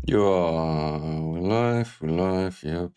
You are... we're live, yep.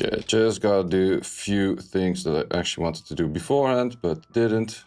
Okay, just gotta do a few things that I actually wanted to do beforehand, but didn't.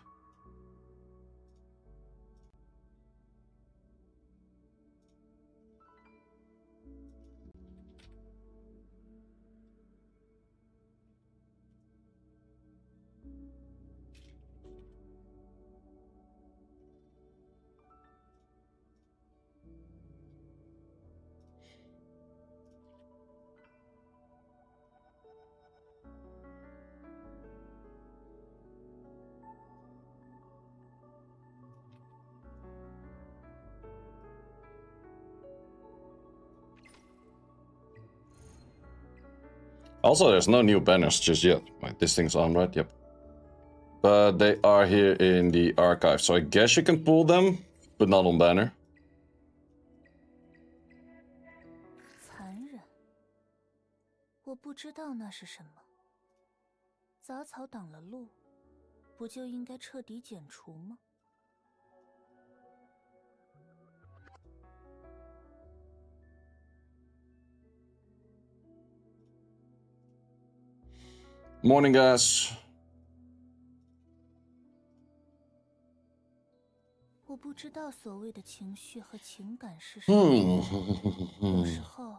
Also, there's no new banners just yet. Like, this thing's on, right? Yep. But they are here in the archive, so I guess you can pull them, but not on banner. 残忍，我不知道那是什么。杂草挡了路，不就应该彻底剪除吗？ Morning, guys. 我不知道所谓的情绪和情感是什么。有时候，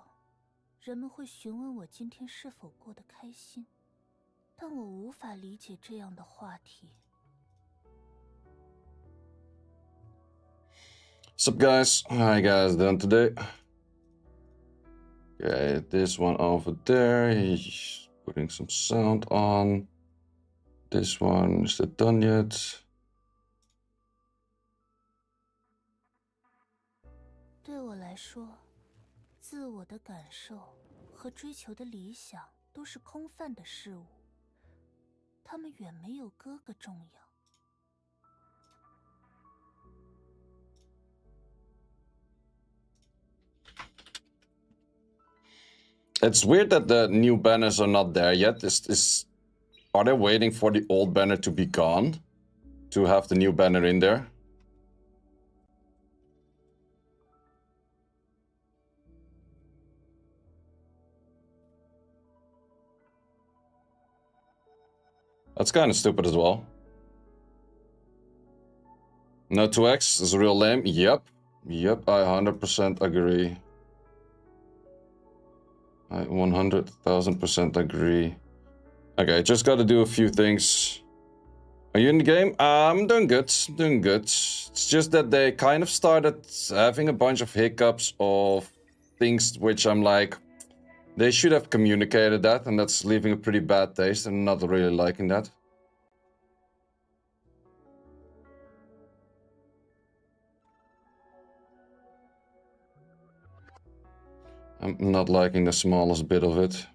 人们会询问我今天是否过得开心，但我无法理解这样的话题。 What's up, guys? How you guys doing today? Okay, this one over there, he's putting some sound on. This one, is that done yet? 对我来说，自我的感受和追求的理想都是空泛的事物，它们远没有哥哥重要。 It's weird that the new banners are not there yet. Are they waiting for the old banner to be gone to have the new banner in there? That's kind of stupid as well. No 2x is real lame. Yep, I 100% agree. I 100,000% agree. Okay, just gotta do a few things. Are you in the game? I'm doing good, doing good. It's just that they kind of started having a bunch of hiccups of things which I'm like, they should have communicated that, and that's leaving a pretty bad taste. I'm not really liking that. I'm not liking the smallest bit of it.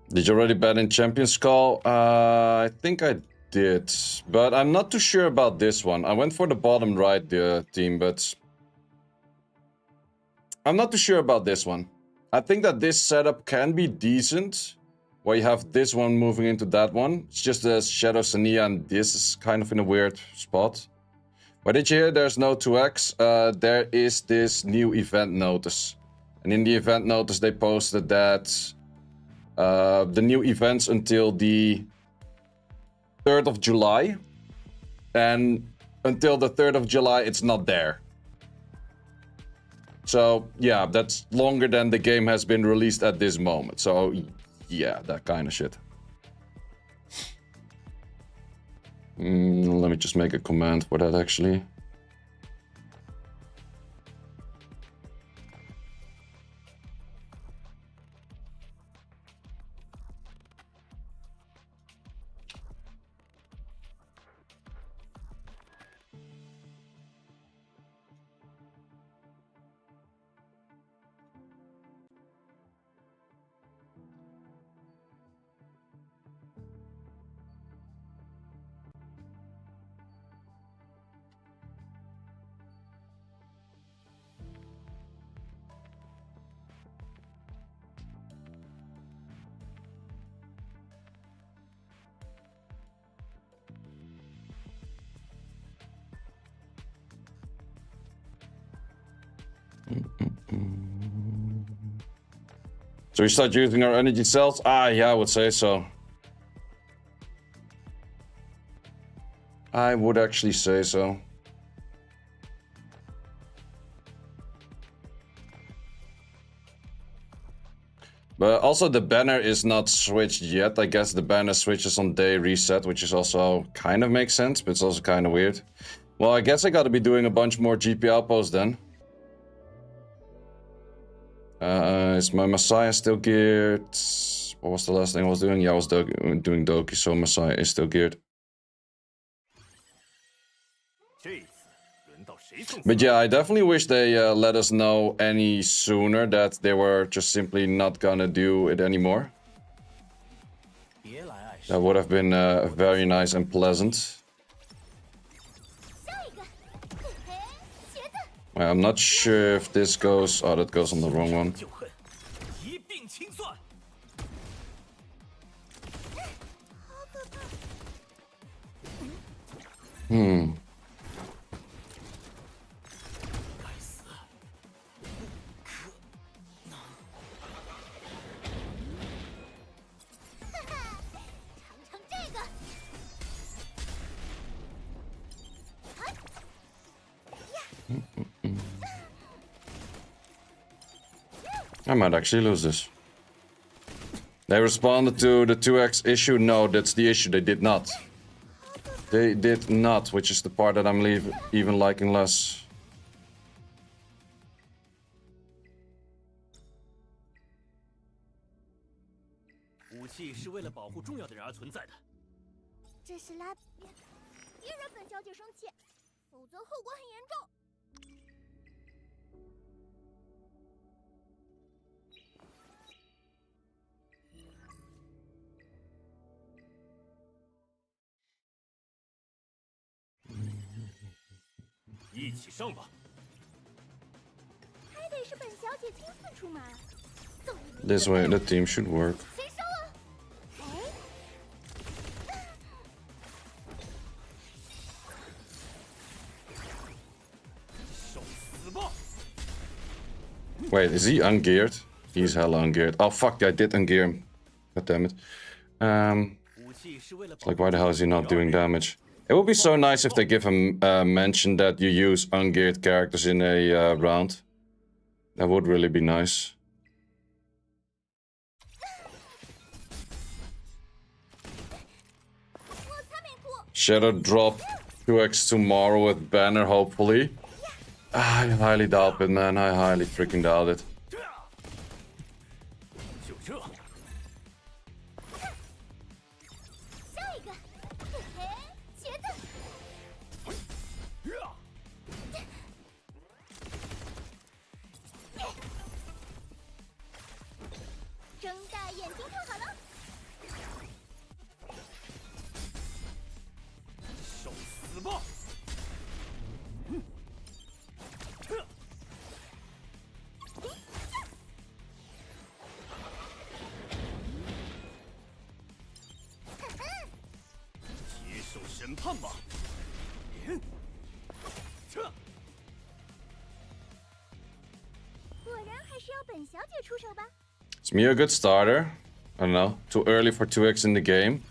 Did you already bet in Champions Call? I think I did, but I'm not too sure about this one. I went for the bottom right team, but I'm not too sure about this one. I think that this setup can be decent, where you have this one moving into that one. It's just the Shadow Sania, and this is kind of in a weird spot. Why did you hear there's no 2x? There is this new event notice. And in the event notice, they posted that the new events until the 3rd of July. And until the 3rd of July, it's not there. So, yeah, that's longer than the game has been released at this moment. So, yeah, that kind of shit. Let me just make a command for that, actually. So we start using our energy cells? Yeah, I would say so. I would actually say so. But also the banner is not switched yet. I guess the banner switches on day reset, which is also kind of makes sense, but it's also kind of weird. Well, I guess I gotta be doing a bunch more GP outposts then. Is my Messiah still geared? What was the last thing I was doing? Yeah, I was doing Doki, so Messiah is still geared. But yeah, I definitely wish they let us know any sooner that they were just simply not gonna do it anymore. That would have been very nice and pleasant. I'm not sure if this goes... Oh, that goes on the wrong one. I might actually lose this. They responded to the 2x issue? No, that's the issue. They did not. They did not, which is the part that I'm even liking less. This way, the team should work. Wait, is he ungeared? He's hella ungeared. Oh fuck, I did ungear him. God damn it. It's like, why the hell is he not doing damage? It would be so nice if they give him mention that you use ungeared characters in a round. That would really be nice. Shadow drop 2x tomorrow with banner, hopefully. I highly doubt it, man. I highly freaking doubt it. Is Mia a good starter? I don't know. Too early for 2x in the game.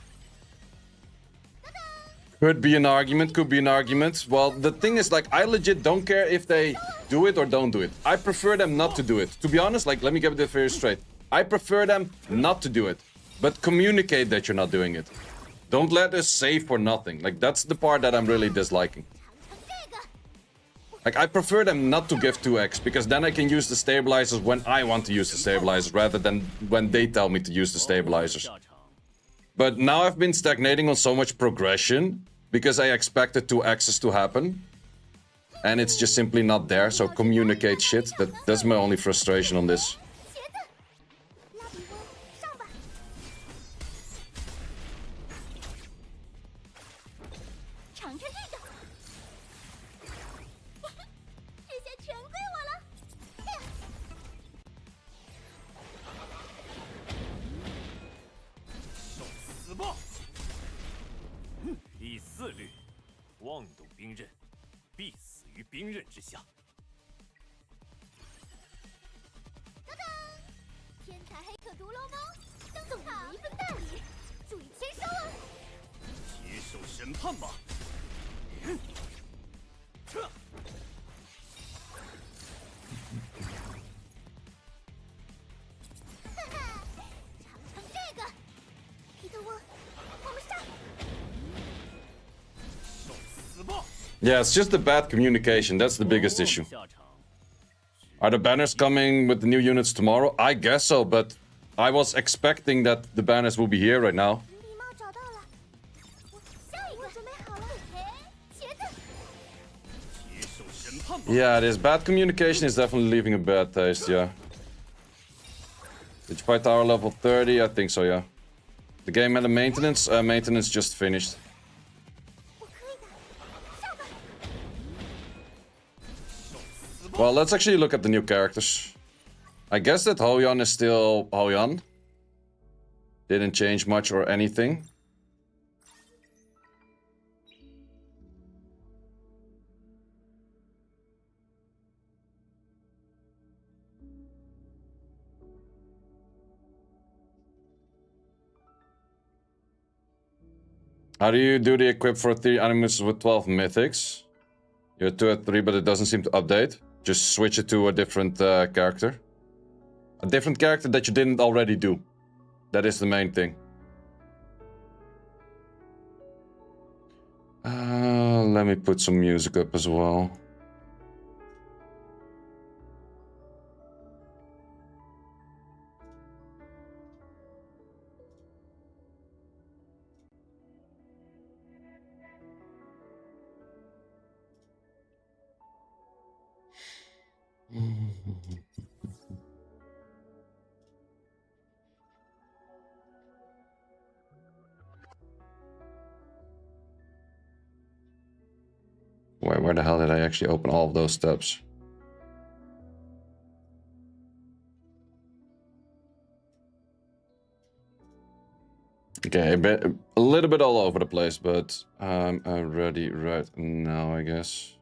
Could be an argument, could be an argument. Well, the thing is, like, I legit don't care if they do it or don't do it. I prefer them not to do it. To be honest, like, let me get it very straight. I prefer them not to do it. But communicate that you're not doing it. Don't let us save for nothing. Like, that's the part that I'm really disliking. Like, I prefer them not to give 2x, because then I can use the stabilizers when I want to use the stabilizers, rather than when they tell me to use the stabilizers. But now I've been stagnating on so much progression, because I expected 2x's to happen. And it's just simply not there, so communicate shit. That's my only frustration on this. Yeah, it's just the bad communication. That's the biggest issue. Are the banners coming with the new units tomorrow? I guess so, but I was expecting that the banners will be here right now. Yeah, this bad communication is definitely leaving a bad taste, yeah. Did you fight tower level 30? I think so, yeah. The game had a maintenance? Maintenance just finished. Well, let's actually look at the new characters. I guess that Hoyan is still Hoyan. Didn't change much or anything. How do you do the equip for 3 animus with 12 mythics? You're 2 at 3, but it doesn't seem to update. Just switch it to a different character. A different character that you didn't already do. That is the main thing. Let me put some music up as well. Wait, where the hell did I actually open all of those tabs? Okay, a little bit all over the place, but I'm ready right now, I guess.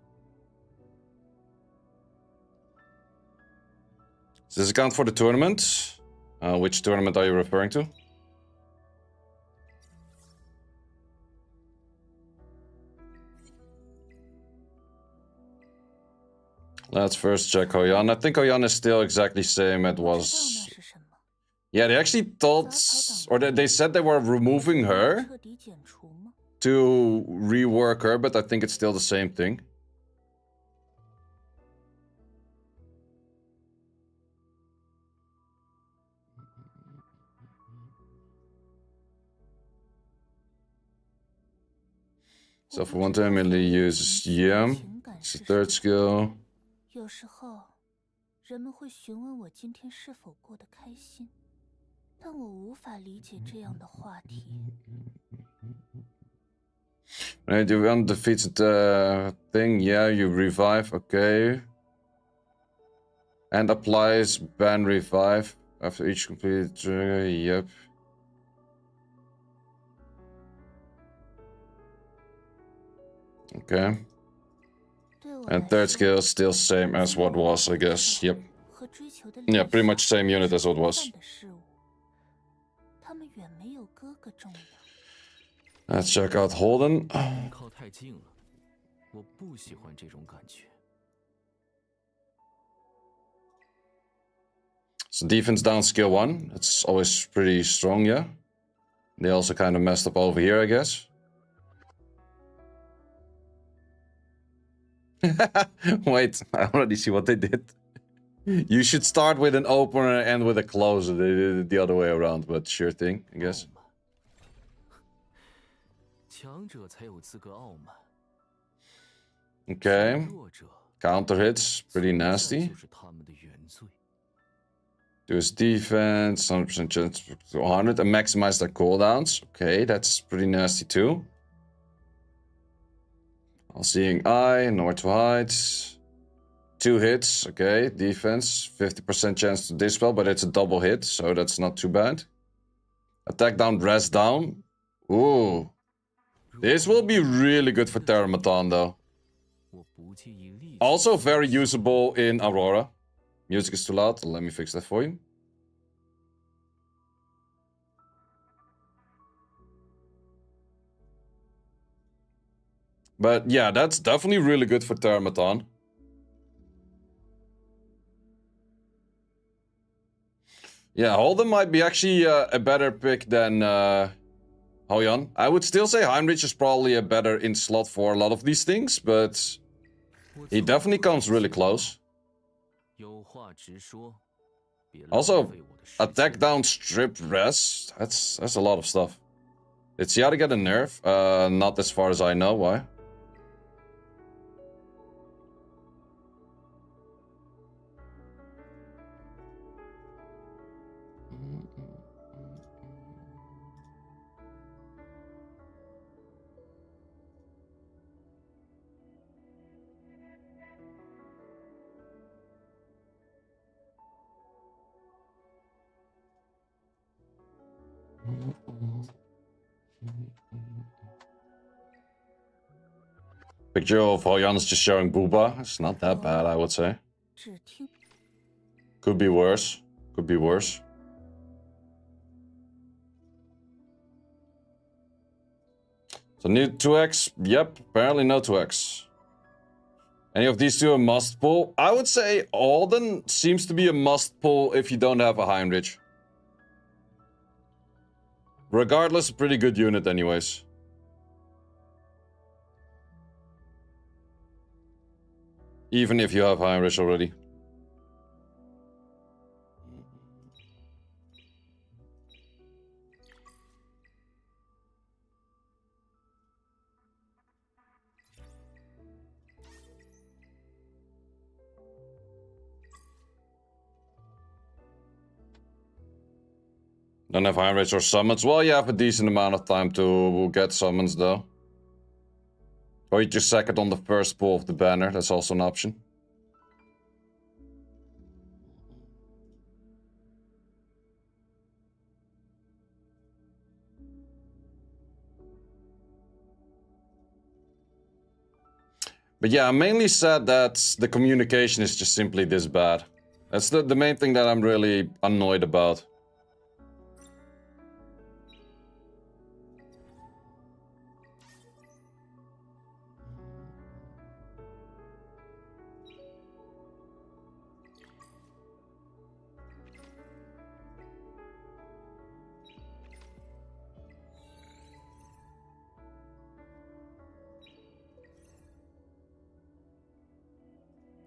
Does this account for the tournament? Which tournament are you referring to? Let's first check Hoyan. I think Hoyan is still exactly same as was. Yeah, they actually told, or they said they were removing her to rework her, but I think it's still the same thing. So for one time, Emily uses Yam. It's the third skill. 有时候，人们会询问我今天是否过得开心，但我无法理解这样的话题。Right, you want to defeat the thing? Yeah, you revive. Okay. And applies ban revive after each completed trigger. Yep. Okay. And third skill is still same as what was, I guess. Yep. Yeah, pretty much same unit as it was. Let's check out Holden. So defense down skill 1. That's always pretty strong, yeah. They also kind of messed up over here, I guess. Wait, I already see what they did. You should start with an opener and end with a closer. They did it the other way around, but sure thing, I guess. Okay. Counter hits, pretty nasty. Do his defense, 100% chance to 100, and maximize their cooldowns. Okay, that's pretty nasty too. All seeing eye, nowhere to hide. 2 hits, okay. Defense, 50% chance to dispel, but it's a double hit, so that's not too bad. Attack down, rest down. Ooh. This will be really good for Terramaton, though. Also very usable in Aurora. Music is too loud. Let me fix that for you. But yeah, that's definitely really good for Terramaton. Yeah, Holden might be actually a better pick than Hoyan. I would still say Heinrich is probably a better in slot for a lot of these things, but he definitely comes really close. Also, attack down, strip, rest. That's a lot of stuff. Did Seattle get a nerf? Not as far as I know. Why? Picture of Hoyan's just showing Booba. It's not that bad, I would say. Could be worse. Could be worse. So need 2x? Yep, apparently no 2x. Any of these two a must pull? I would say Alden seems to be a must pull if you don't have a Heinrich. Regardless, a pretty good unit anyways. Even if you have Heinrich already. Don't have Heinrich or summons. Well, you have a decent amount of time to get summons though. Or you just sack it on the first pull of the banner. That's also an option. But yeah, I'm mainly sad that the communication is just simply this bad. That's the main thing that I'm really annoyed about.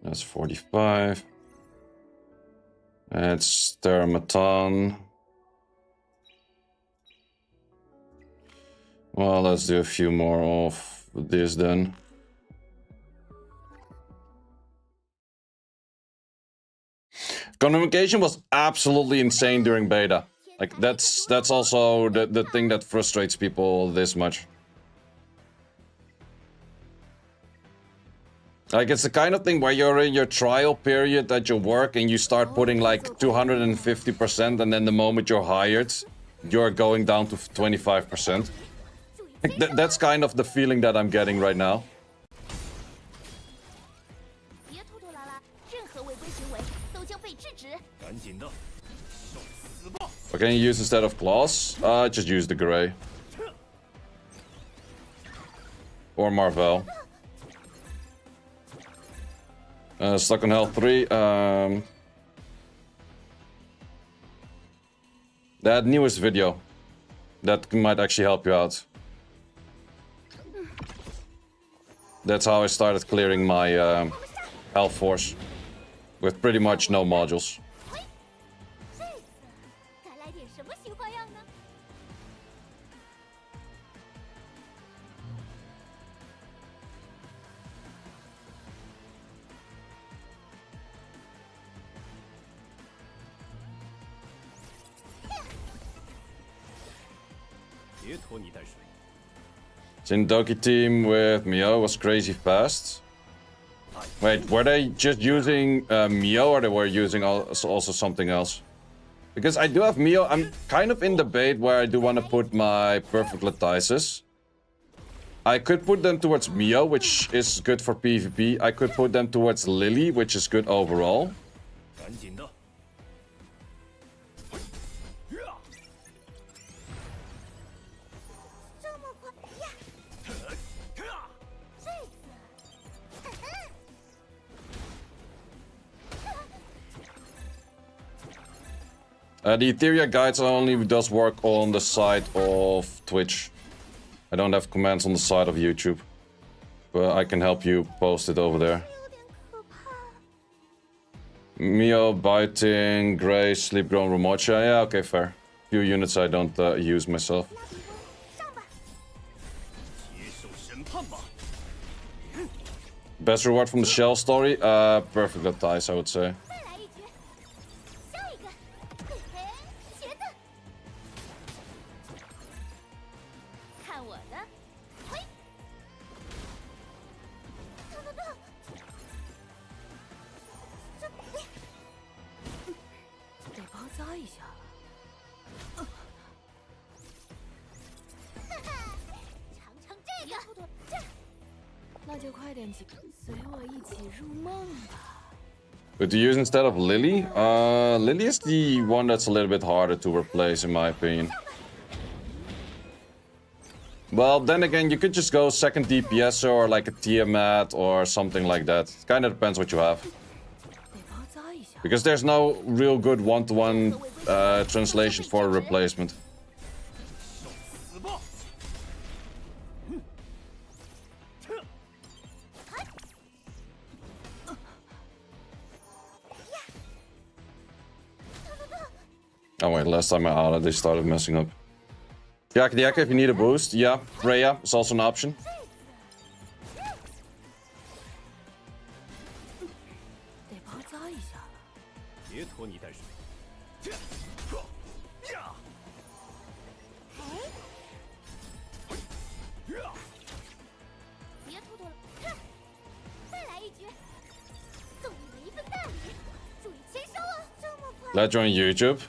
That's 45. That's Terramaton. Well, let's do a few more of this then. Communication was absolutely insane during beta. Like, that's also the thing that frustrates people this much. Like, it's the kind of thing where you're in your trial period at your work and you start putting like 250%, and then the moment you're hired, you're going down to 25%. Like, that's kind of the feeling that I'm getting right now. What can you use instead of claws? Just use the gray. Or Marvel. Stuck on health 3. That newest video. That might actually help you out. That's how I started clearing my health force. With pretty much no modules. Jindoki team with Mio was crazy fast. Wait, were they just using Mio or they were using also something else? Because I do have Mio. I'm kind of in debate where I do want to put my perfect Latices. I could put them towards Mio, which is good for PvP. I could put them towards Lily, which is good overall. The Etheria guides only does work on the side of Twitch. I don't have commands on the side of YouTube. But I can help you post it over there. Mio, Biting, Gray, Sleep Grown, Ramocha. Yeah, okay, fair. Few units I don't use myself. Best reward from the Shell story? Perfect Latice, I would say. But to use instead of Lily? Lily is the one that's a little bit harder to replace in my opinion. Well, then again, you could just go second DPS or like a Tiamat or something like that. It kind of depends what you have. Because there's no real good one-to-one translation for a replacement. Oh wait, last time I outed, they started messing up. Yakadiaka, if you need a boost, yeah. Freya is also an option. Glad you're on YouTube.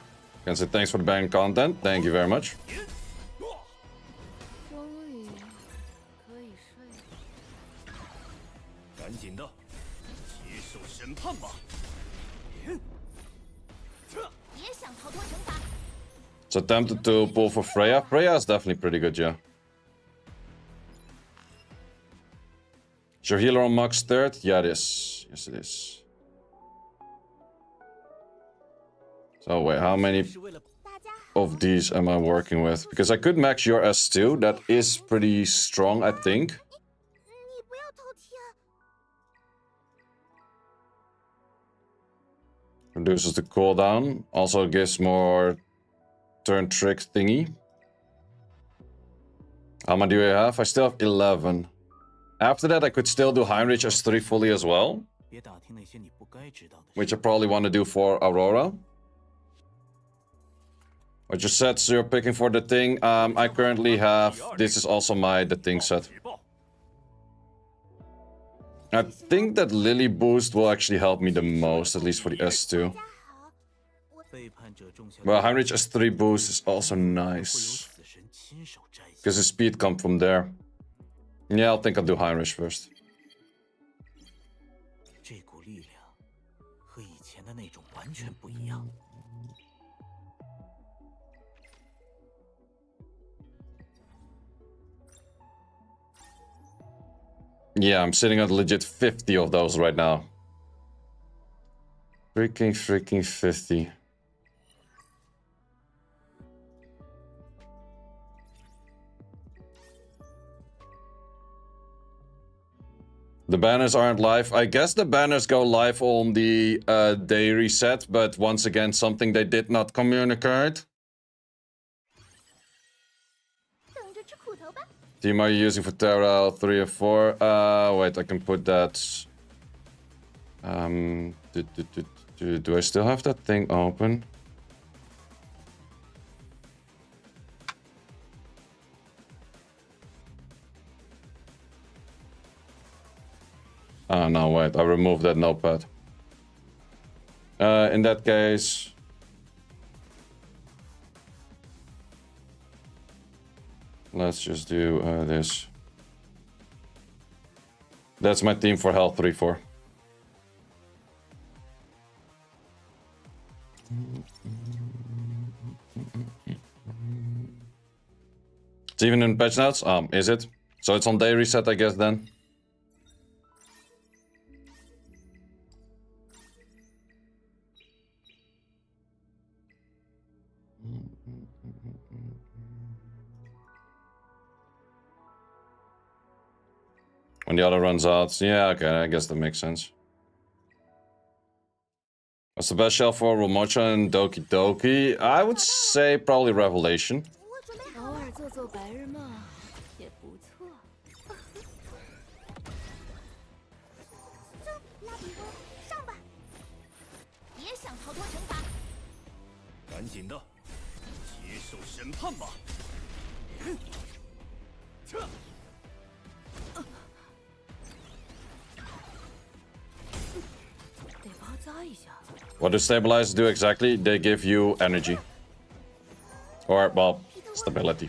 Can say thanks for the banned content. Thank you very much. So tempted to pull for Freya. Freya is definitely pretty good, yeah. Is your healer on max 3rd? Yeah, it is. Yes, it is. So wait, how many of these am I working with? Because I could max your S2. That is pretty strong, I think. Reduces the cooldown. Also gives more turn trick thingy. How many do I have? I still have 11. After that, I could still do Heinrich S3 fully as well. Which I probably want to do for Aurora. What you said, so you're picking for the thing. I currently have... This is also the thing set. I think that Lily boost will actually help me the most, at least for the S2. Well, Heinrich S3 boost is also nice. Because the speed comes from there. Yeah, I think I'll do Heinrich first. 和以前的那种完全不一样。Yeah, I'm sitting at legit 50 of those right now. Freaking 50. The banners aren't live. I guess the banners go live on the day reset, but once again, something they did not communicate. Team are you using for Terra 3 or 4? Wait, I can put that. Do I still have that thing open? Oh no, wait, I removed that notepad. In that case... let's just do this. That's my team for health 3-4. It's even in patch notes? Is it? So it's on day reset, I guess, then? When the other runs out. Yeah, okay, I guess that makes sense. What's the best shelf for Romocha and Doki Doki? I would say probably Revelation. What do stabilizers do exactly? They give you energy. Or, well, stability.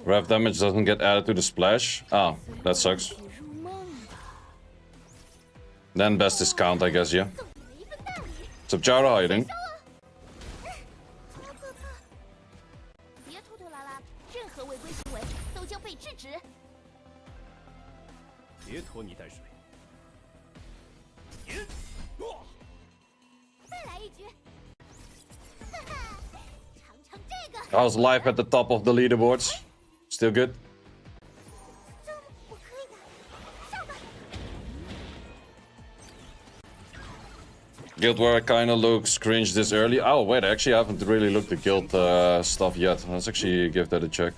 Rev damage doesn't get added to the splash. Oh, that sucks. Then best discount, I guess, yeah. What's up, Jara? How you doing? How's life at the top of the leaderboards? Still good? Guild War kinda looks cringe this early. Oh wait, I actually haven't really looked at guild stuff yet. Let's actually give that a check.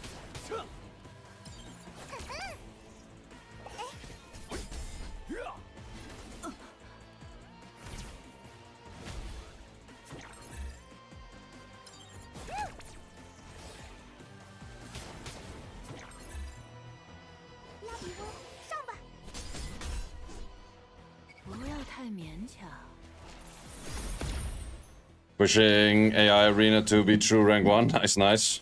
Pushing AI Arena to be true rank 1. Nice, nice.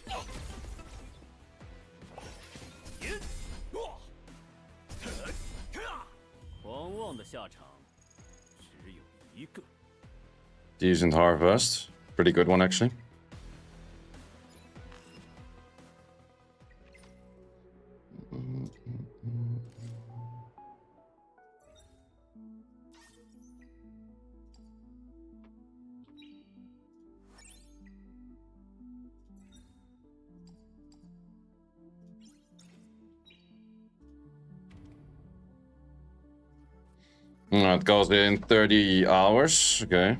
Decent harvest. Pretty good one, actually. It goes in 30 hours. Okay.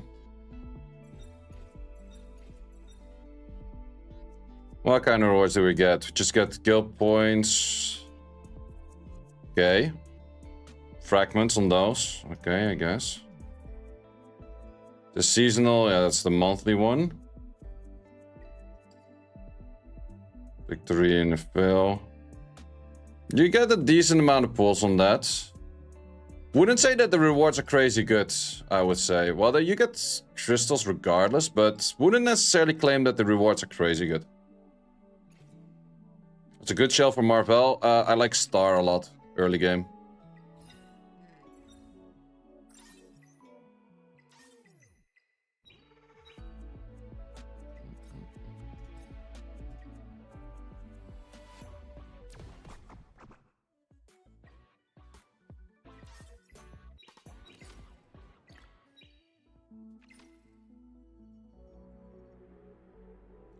What kind of rewards do we get? Just get guild points. Okay. Fragments on those. Okay, I guess. The seasonal, yeah, that's the monthly one. Victory in the fail. You get a decent amount of pulls on that. Wouldn't say that the rewards are crazy good, I would say. Well, you get crystals regardless, but wouldn't necessarily claim that the rewards are crazy good. It's a good shell for Marvel. I like Star a lot, early game.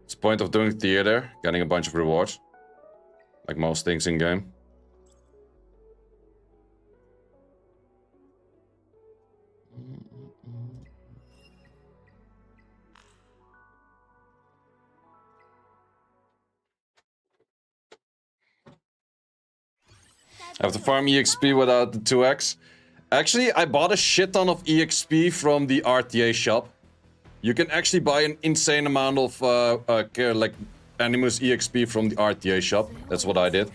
It's the point of doing theater, getting a bunch of rewards. Like most things in game. I have to farm EXP without the 2x. Actually, I bought a shit ton of EXP from the RTA shop. You can actually buy an insane amount of like Animus EXP from the RTA shop. That's what I did.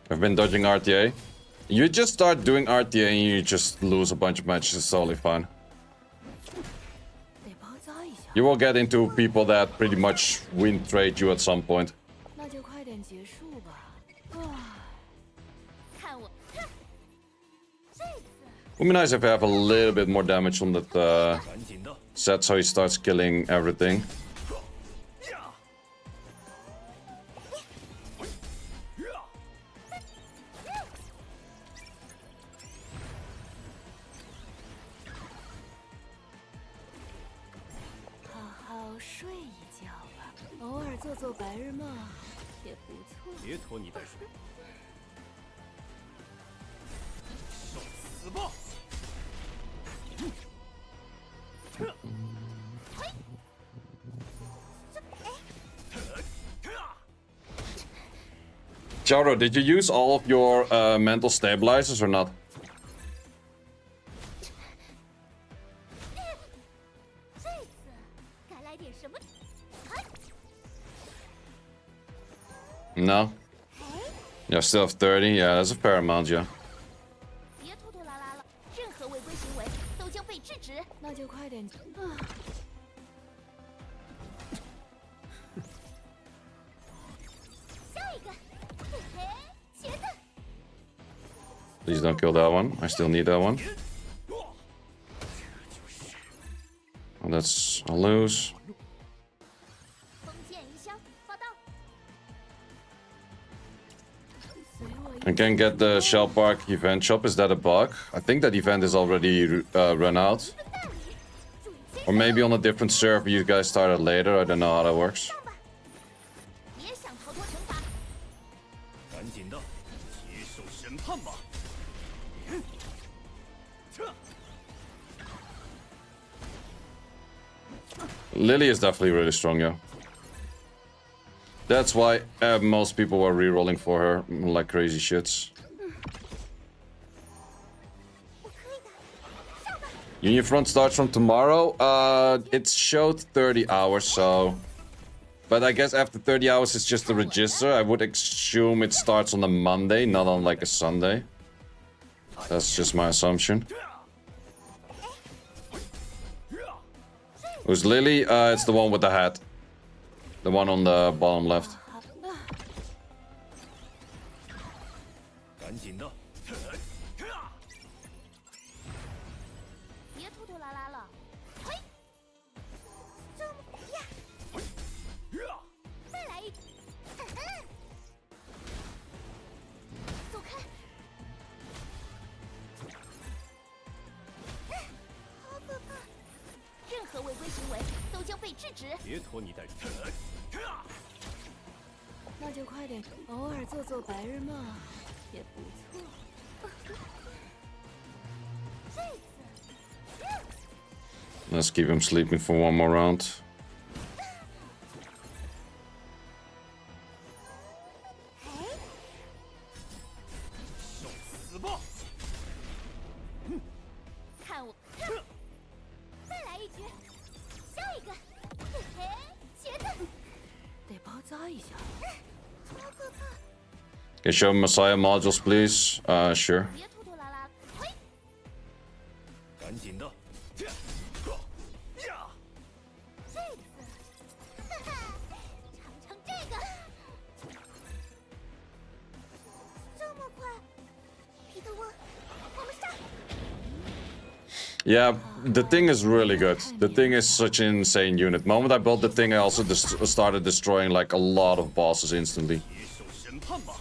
I've been dodging RTA. You just start doing RTA and you just lose a bunch of matches. It's totally fine. You will get into people that pretty much win trade you at some point. Would be nice if I have a little bit more damage on that set so he starts killing everything. Jaro, did you use all of your mental stabilizers or not? No? Yeah, still have 30? Yeah, that's a fair amount, yeah. Please don't kill that one. I still need that one. Oh, that's a lose. I can get the Shell Park event shop. Is that a bug? I think that event is already run out. Or maybe on a different server you guys started later. I don't know how that works. Lily is definitely really strong, yeah. That's why most people were re-rolling for her like crazy shits. Union Front starts from tomorrow. It showed 30 hours, so... But I guess after 30 hours it's just a register. I would assume it starts on a Monday, not on like a Sunday. That's just my assumption. Who's Lily? It's the one with the hat. The one on the bottom left. 经被制止。别拖泥带水。那就快点，偶尔做做白日梦也不错。Let's keep him sleeping for one more round. Can you show Messiah modules, please? Sure. 别拖拖拉拉，嘿，赶紧的。尝尝这个。这么快，皮特温，我们上。 Yeah, the thing is really good. The thing is such an insane unit. The moment I built the thing, I also started destroying like a lot of bosses instantly. 接受审判吧。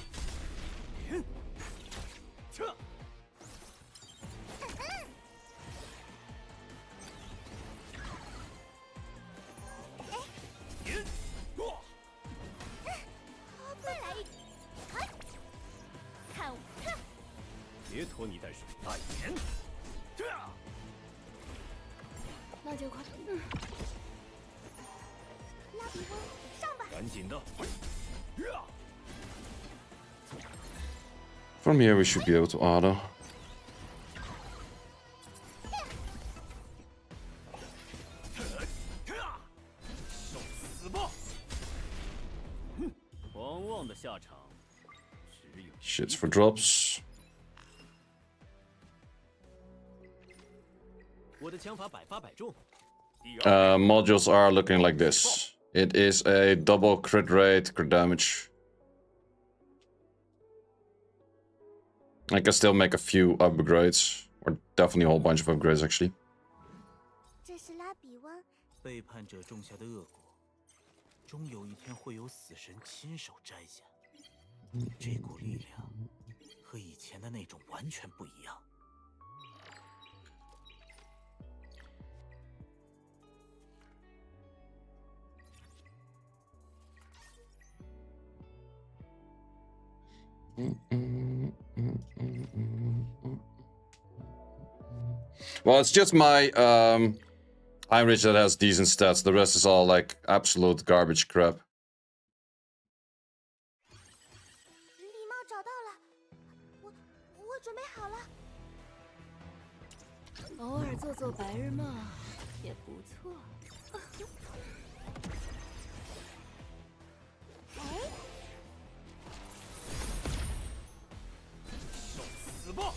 再来一，嘿，看我，别拖泥带水，大眼。那就快，拉比翁，上吧。赶紧的。 From here, we should be able to auto. 受死吧！狂妄的下场只有 Shits for drops. 我的枪法百发百中。 Modules are looking like this. It is a double crit rate, crit damage. I can still make a few upgrades, or definitely a whole bunch of upgrades actually. 这是拉比翁，背叛者种下的恶果，终有一天会有死神亲手摘下。这股力量和以前的那种完全不一样。 Well, it's just my Heinrich that has decent stats. The rest is all like absolute garbage crap. 礼貌找到了，我准备好了。偶尔做做白日梦也不错。哎，受死吧！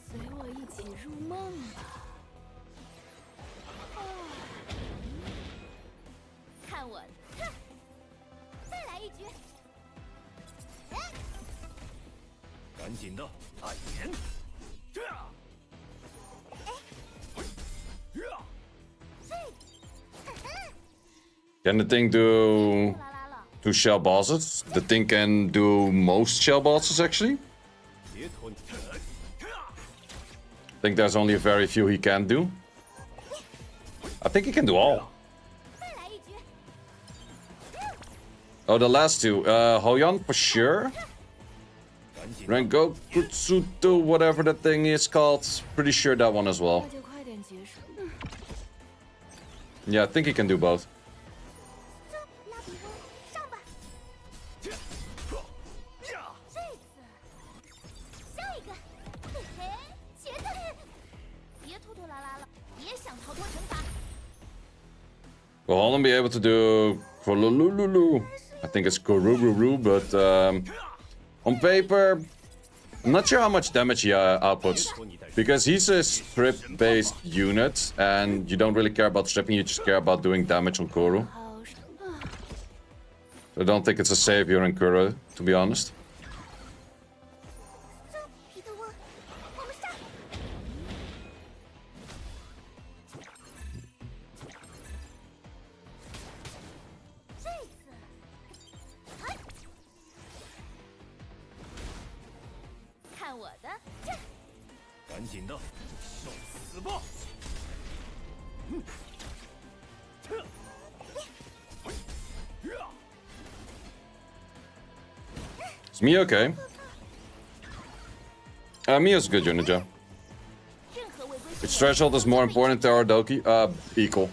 随我一起入梦吧。看我，哼，再来一局。赶紧的，大眼。 Can the thing do 2 shell bosses? The thing can do most shell bosses actually. 别拖泥。 I think there's only a very few he can do. I think he can do all. 再来一局。 Oh, the last two. Hoyon for sure. 赶紧。 Rengoku Kutsuto, whatever that thing is called. Pretty sure that one as well. 那就快点结束。 Yeah, I think he can do both. 拉比翁，上吧。这次，下一个，嘿嘿，茄子，别拖拖拉拉了，别想逃脱惩罚。 Will Holland be able to do Kurululu? I think it's Kurururu, but on paper, I'm not sure how much damage he outputs. Because he's a strip-based unit, and you don't really care about stripping, you just care about doing damage on Kuru. 好， I don't think it's a savior in Kuru, to be honest. 皮特温，我们上。这次，赶紧的，受死吧！Is Mia okay? Mia's a good unit, Joe. 任何违规 Which threshold is more important to our Doki? Equal.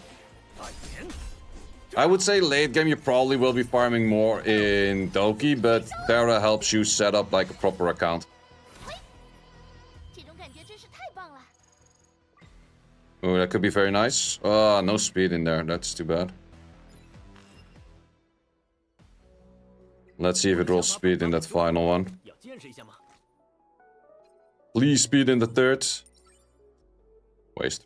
I would say late game you probably will be farming more in Doki, but Terra helps you set up like a proper account. 这种感觉真是太棒了。 Oh, that could be very nice. No speed in there. That's too bad. Let's see if it rolls speed in that final one. 要见识一下吗？ Please speed in the third. Waste.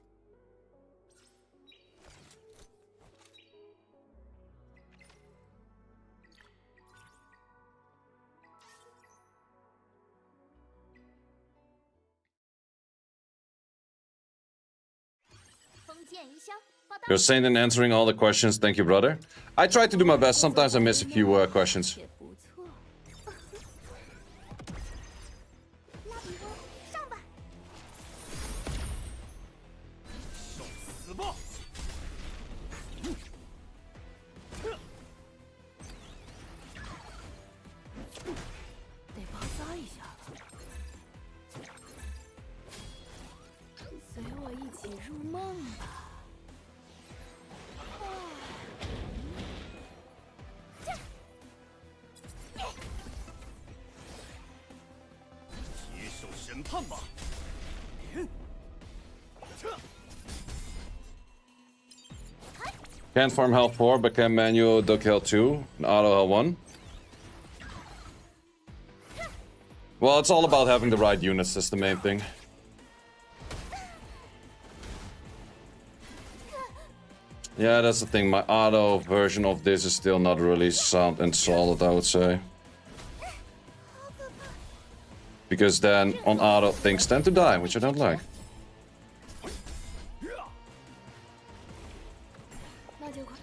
You're saint in answering all the questions. Thank you, brother. I try to do my best. Sometimes I miss a few questions. 也不错。拉比翁，上吧！受死吧！得包扎一下了。随我一起入梦吧。 接受审判吧！ Can't farm health 4, but can manual duck health 2 and auto health 1. Well, it's all about having the right units. That's the main thing. Yeah, that's the thing. My auto version of this is still not really sound and solid, I would say. Because then on auto things tend to die, which I don't like. 那就快。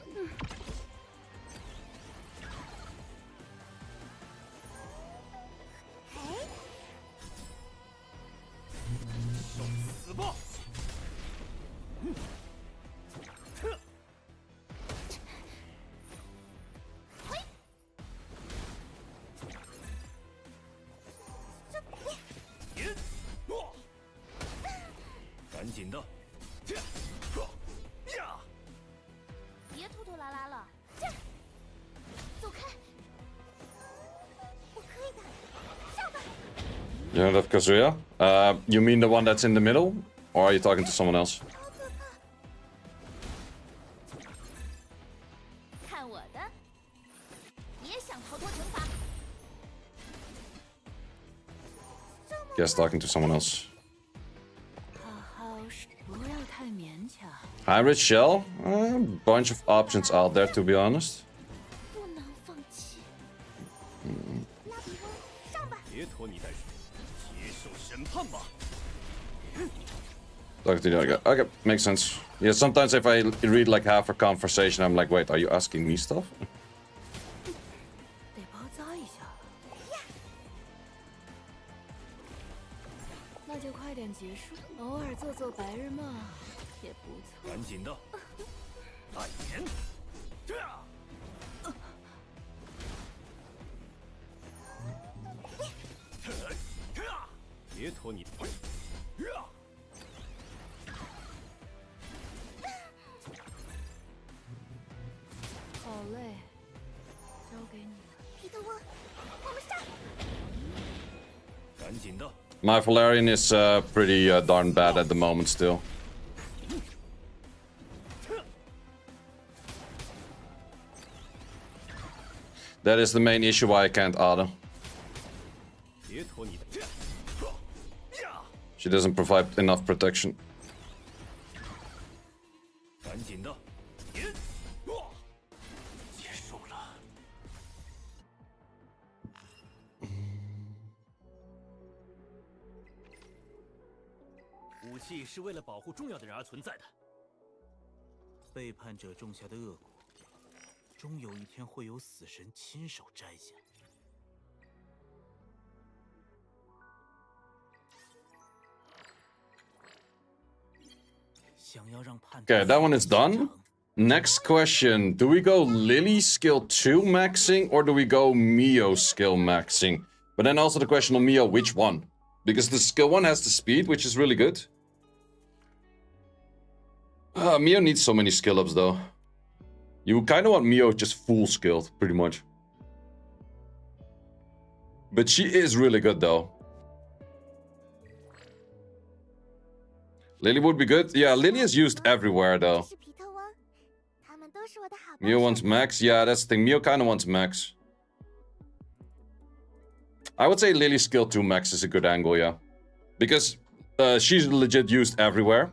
受死吧！赶紧的！别拖拖拉拉了，走开！我可以的，上吧！ You know that Kazuya? You mean the one that's in the middle? Or are you talking to someone else? 好可怕！看我的！别想逃脱惩罚！ Guess talking to someone else. 好好不要太勉强。 Hybrid Shell? A bunch of options out there, to be honest. 不能放弃。拉比翁，上吧！别拖泥带水，接受审判吧！ Talking to the other guy. Okay, makes sense. Yeah, sometimes if I read like half a conversation, I'm like, wait, are you asking me stuff? 得包扎一下了。那就快点结束，偶尔做做白日梦也不错。赶紧的！暗炎！别拖泥。好累，交给你了。皮特翁，我们上！赶紧的！ My Valerian is pretty darn bad at the moment still. That is the main issue why I can't auto. 别拖泥。 She doesn't provide enough protection. 赶紧的！结束了。武器是为了保护重要的人而存在的。背叛者种下的恶果，终有一天会有死神亲手摘下。Okay, that one is done. Next question. Do we go Lily skill 2 maxing or do we go Mio skill maxing? But then also the question on Mio, which one? Because the skill 1 has the speed, which is really good. Mio needs so many skill ups though. You kind of want Mio just full skilled, pretty much. But she is really good though. Lily would be good. Yeah, Lily is used everywhere though. Mio wants max. Yeah, that's the thing. Mio kind of wants max. I would say Lily skill 2 max is a good angle, yeah. Because she's legit used everywhere.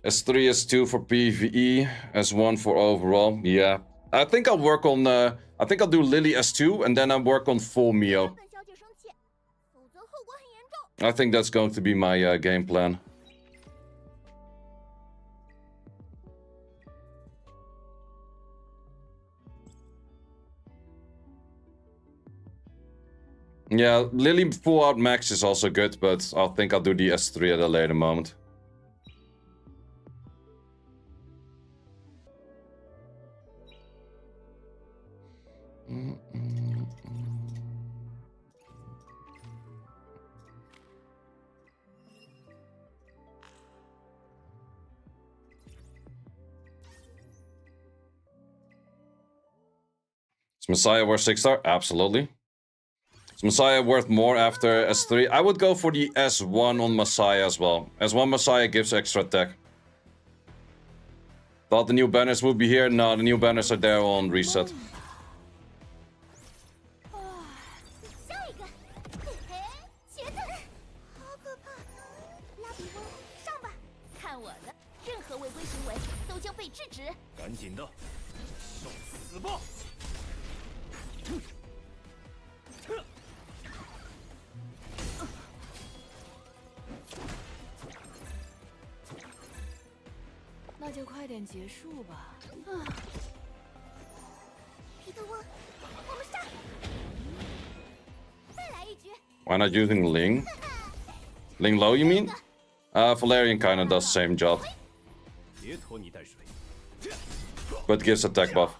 S3, S2 for PvE, S1 for overall. Yeah. I think I'll work on... I think I'll do Lily S2 and then I'll work on full Mio. I think that's going to be my game plan. Yeah, Lily full out max is also good, but I think I'll do the S3 at a later moment. Is Messiah worth 6-star? Absolutely. Is Messiah worth more after S3? I would go for the S1 on Messiah as well. S1 Messiah gives extra attack. Thought the new banners would be here. No, the new banners are there on reset. Why not using Ling? Ling low, you mean? Valerian kinda does the same job. But gives attack buff.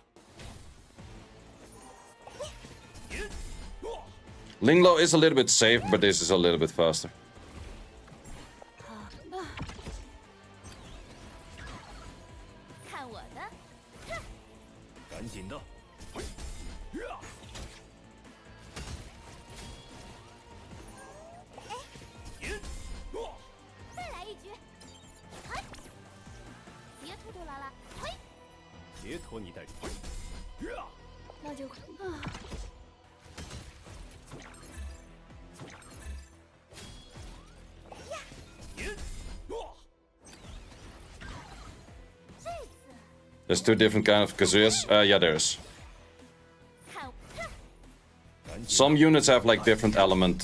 Ling low is a little bit safe, but this is a little bit faster. There's two different kind of Kazuyas. Yeah, there is. Some units have like different element.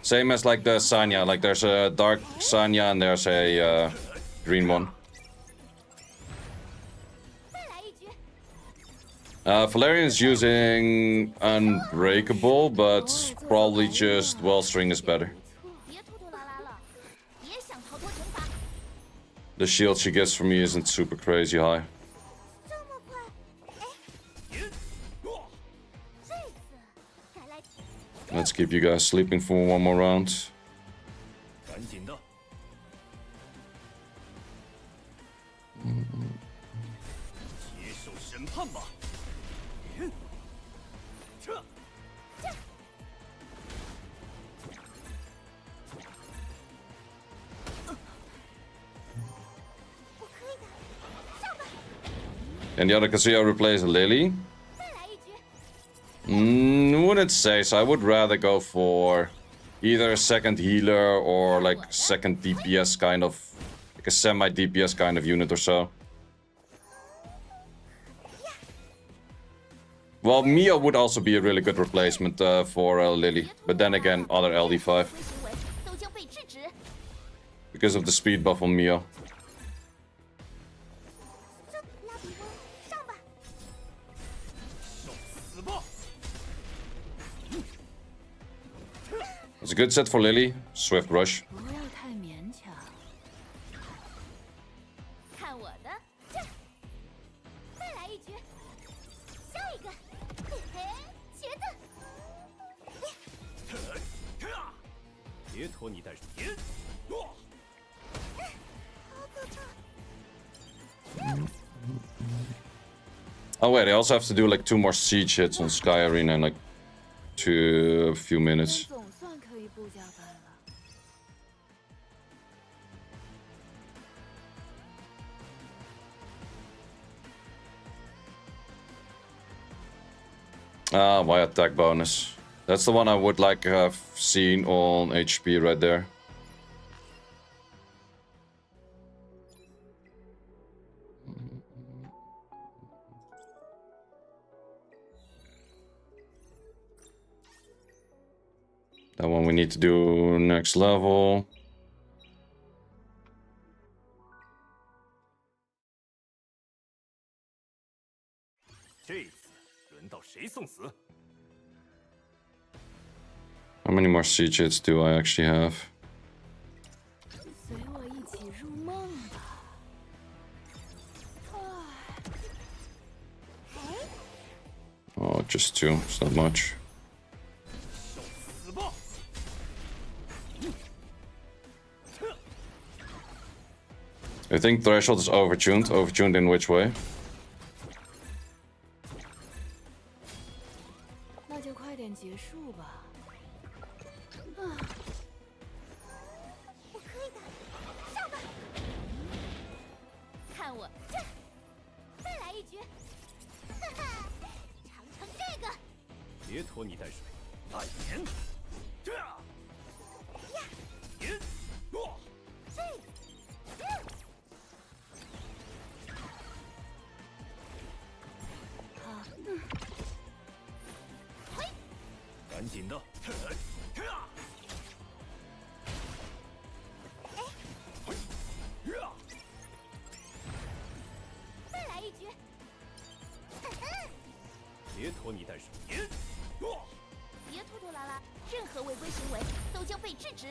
Same as like the Sanya. Like there's a dark Sanya and there's a green one. Valerian is using Unbreakable, but probably just Wellstring is better. The shield she gets from me isn't super crazy high. Let's keep you guys sleeping for one more round. And the other Kazuya replaces Lily. Wouldn't say so. I would rather go for either a second healer or like second DPS kind of, like a semi-DPS kind of unit or so. Well, Mia would also be a really good replacement for Lily, but then again, other LD5. Because of the speed buff on Mia. It's a good set for Lily. Swift Rush. 不要太勉强。看我的，这，再来一局，下一个，嘿嘿，茄子，别拖泥带水。好可怕！ Oh wait, I also have to do like 2 more siege hits on Sky Arena in like a few minutes. 总算可以不加班了。 My attack bonus. That's the one I would like to have seen on HP right there. That one we need to do next level. 这次轮到谁送死？ How many more siege hits do I actually have? 随我一起入梦吧。Oh, just 2. It's not much. 受死吧！ I think Threshold is overtuned. Overtuned in which way? 那就快点结束吧。我可以的，上吧！看我这，再来一局，哈哈，尝尝这个。别拖泥带水。暗炎，这呀，炎，这个，好，赶紧的。再来一局。别拖泥带水。别拖拖拉拉，任何违规行为都将被制止。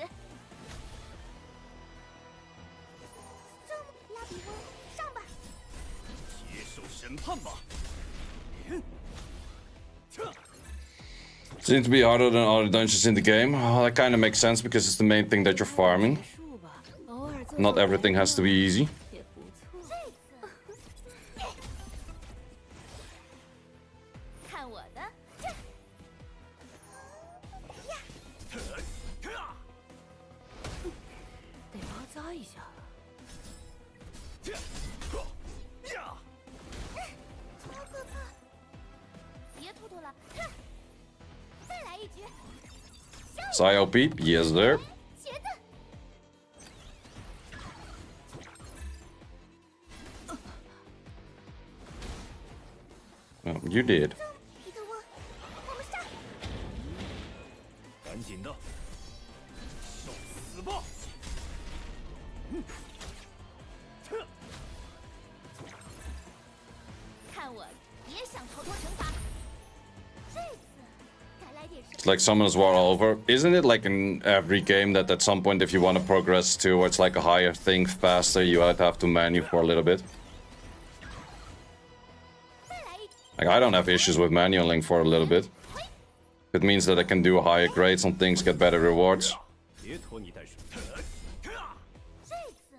拉比翁，上吧！接受审判吧。Seems to be harder than other dungeons in the game. Well, that kind of makes sense because it's the main thing that you're farming. 结束吧。偶尔做 Not everything has to be easy. 也不错。看我的，得包扎一下了。好可怕！别拖拖拉，再来一局。 Psy OP? Yes, there. 茄子， You did. 皮特翁，我们上！赶紧的。受死吧！看我，别想逃脱惩罚。这次该来点 It's like Summoners War over. Isn't it like in every game that at some point if you want to progress towards like a higher thing faster, you have to menu for a little bit? Like I don't have issues with manualing for a little bit. It means that I can do higher grades on things, get better rewards. 别拖泥带水。这次，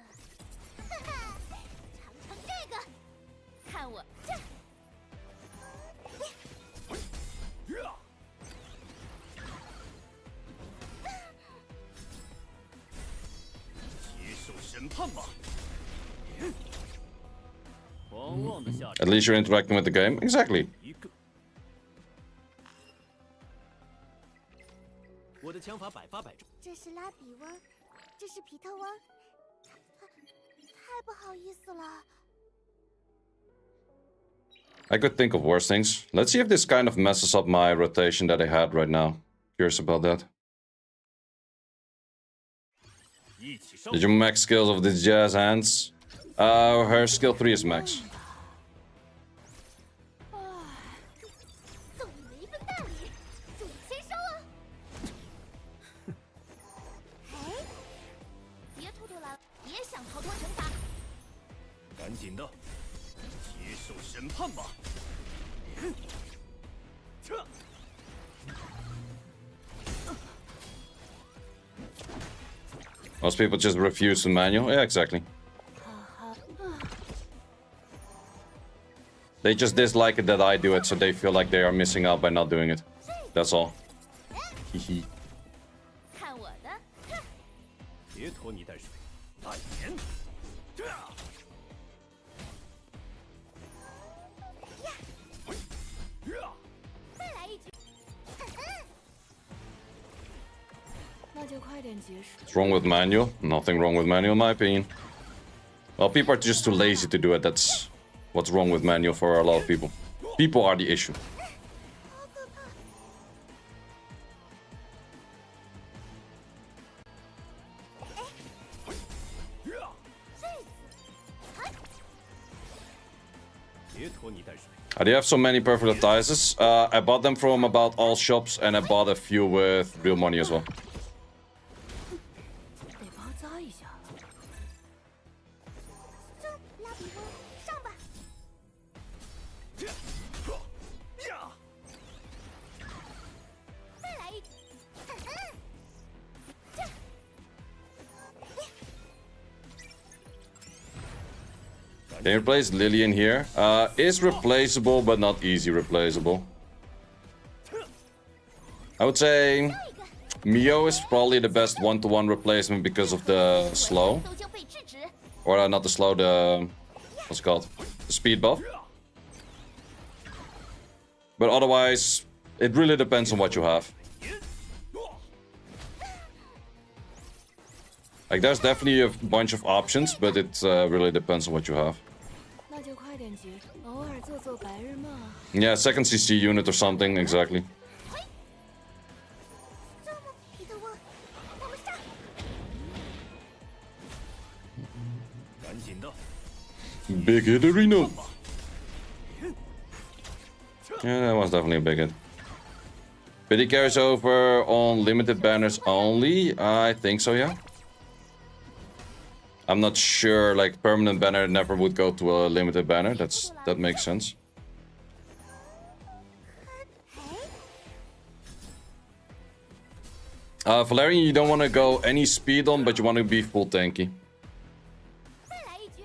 哈哈，尝尝这个，看我这，接受审判吧。狂妄的下 At least you're interacting with the game. Exactly. 一个。我的枪法百发百中。这是拉比翁，这是皮特翁，太不好意思了。 I could think of worse things. Let's see if this kind of messes up my rotation that I had right now. Curious about that. 一起上。 Did you max skills of the jazz hands? Her skill 3 is max. 送你们一份大礼，注意签收哦。Most people just refuse the manual. Yeah, exactly. They just dislike it that I do it, so they feel like they are missing out by not doing it. That's all. Hehe. 看我的！别拖泥带水，来人！ 再来一局。那就快点结束。 What's wrong with manual? Nothing wrong with manual in my opinion. Well, people are just too lazy to do it. That's what's wrong with manual for a lot of people. People are the issue. I do have so many perfect attizes. I bought them from about all shops, and I bought a few with real money as well. 得包扎一下了。走，拉比翁，上吧！再来一局。Can you replace Lillian here? Is replaceable, but not easy replaceable. I would say Mio is probably the best one-to-one replacement because of the slow. 都将被制止。 Or not the slow, the... what's it called? The speed buff. But otherwise, it really depends on what you have. Like, there's definitely a bunch of options, but it really depends on what you have. 那就快点结束，偶尔做做白日梦。 Yeah, second CC unit or something, exactly. 这么，彼得翁，我们上！ 赶紧的， Big hit arena. Yeah, that was definitely a big hit. Pity carries over on limited banners only. I think so, yeah. I'm not sure, like, permanent banner never would go to a limited banner. That makes sense. Valerian, you don't want to go any speed on, but you want to be full tanky. 再来一局。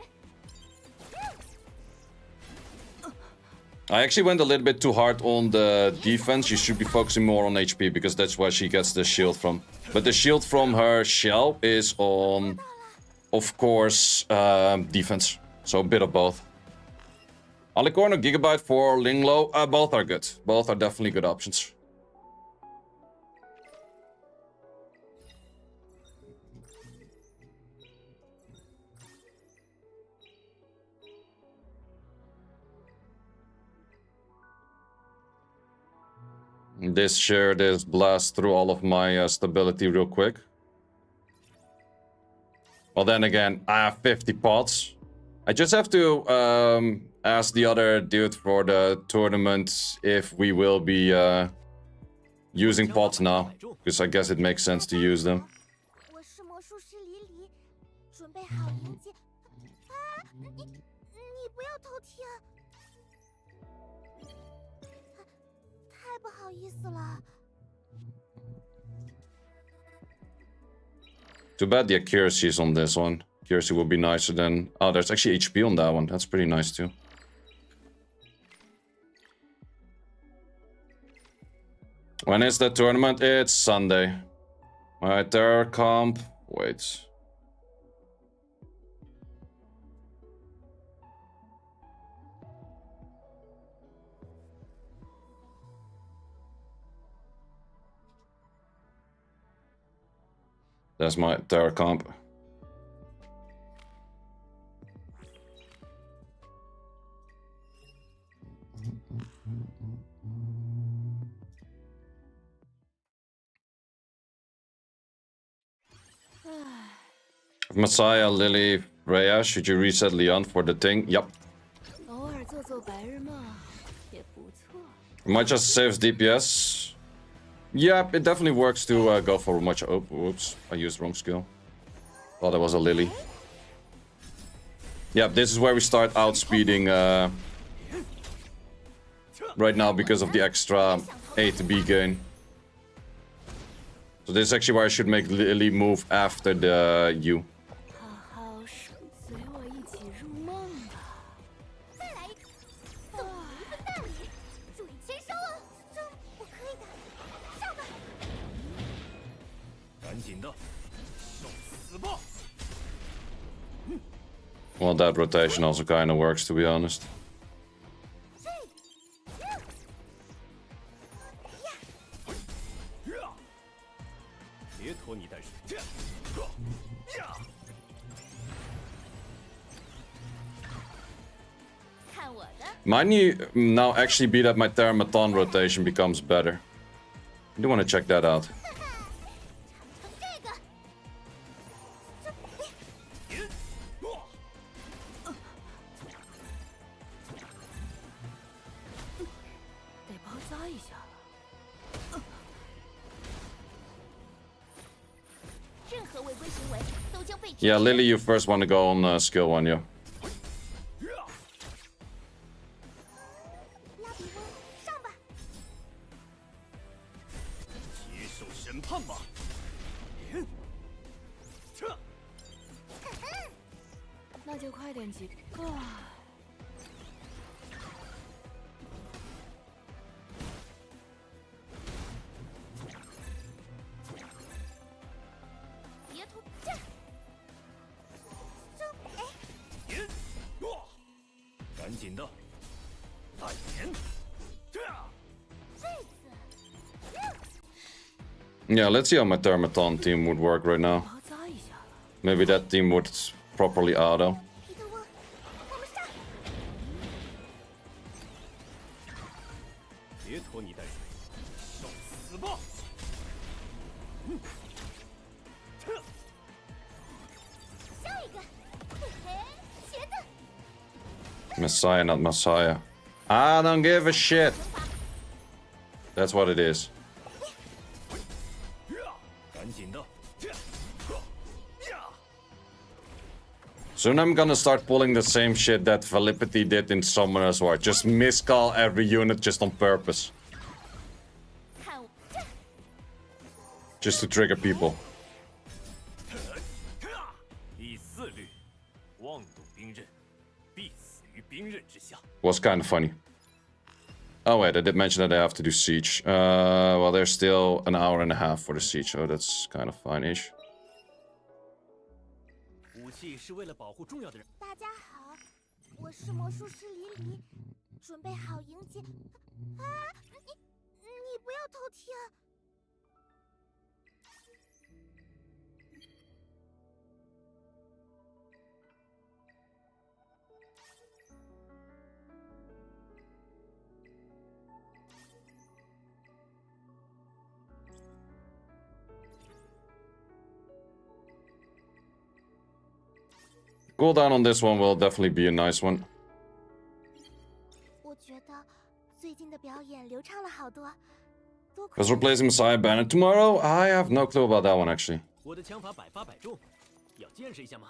I actually went a little bit too hard on the defense. You should be focusing more on HP because that's where she gets the shield from. But the shield from her shell is on, of course, defense. So a bit of both. Alicorn or Gigabyte for Linglo, both are good. Both are definitely good options. This blast through all of my stability real quick. Well, then again, I have 50 pots. I just have to ask the other dude for the tournament if we will be using pots now. Because I guess it makes sense to use them. 我是魔术师黎黎，准备好迎接。啊，你不要偷听。太不好意思了。 Too bad the accuracy is on this one. Accuracy will be nicer than... Oh, there's actually HP on that one. That's pretty nice too. When is the tournament? It's Sunday. Alright, terror comp. Wait. That's my terror comp. Messiah, Lily, Rhea, should you reset Leon for the thing? Yep. 偶尔做做白日梦也不错。 Much as saves DPS. Yeah, it definitely works to go for much. Oh, whoops. I used wrong skill. Thought that was a Lily. Yeah, this is where we start outspeeding right now because of the extra A to B gain. So this is actually why I should make Lily move after the U. 好好随我一起入梦吧。再来一个，送你一份大礼，注意签收哦。这我可以的，上吧。赶紧的，受死吧！ Well, that rotation also kind of works, to be honest. 别拖泥带水。 看我的， Might you now actually be that my Terramaton rotation becomes better? I do want to check that out. 尝这个。得包扎一下了。任何违规行为都将被 Yeah, Lily, you first want to go on skill 1, yo. 拉比翁，上吧。接受审判吧！那就快点急。啊！别图这，哎，赶紧的，蔓延！这次， Yeah, let's see how my Terramaton team would work right now. 包扎一下了。 Maybe that team would properly auto. 皮特翁，我们上。别拖泥带水，受死吧！下一个，嘿嘿，鞋子。 Messiah, not Messiah. I don't give a shit. That's what it is. 赶紧的！ Soon I'm gonna start pulling the same shit that Valipity did in Summoner's War. Just miscall every unit just on purpose. 看我这， Just to trigger people. 第4律，妄动兵刃，必死于兵刃之下。 Was kind of funny. Oh wait, I did mention that I have to do siege. Well, there's still an hour and a half for the siege, so that's kind of fine-ish. 武器是为了保护重要的人。大家好，我是魔术师黎黎，准备好迎接。啊，你不要偷听。 Cooldown on this one will definitely be a nice one. 我觉得最近的表演流畅了好多。多亏 Because replacing Messiah Banner tomorrow? I have no clue about that one, actually. 我的枪法百发百中，要见识一下吗？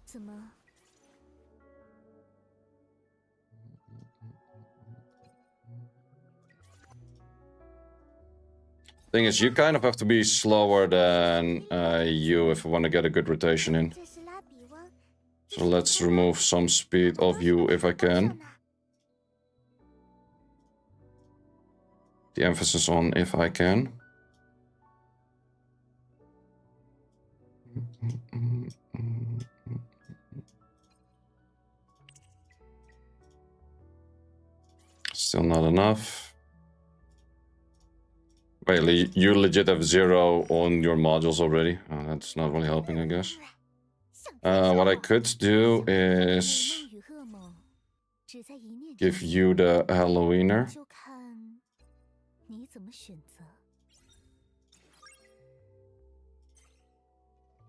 怎么？ Thing is, you kind of have to be slower than you if you want to get a good rotation in. 这是拉比翁。 So let's remove some speed of you if I can. The emphasis on if I can. Still not enough. Wait, you legit have 0 on your modules already? Oh, that's not really helping, I guess. What I could do is 与噩梦只在一念之 give you the Halloweener. 就看你怎么选择。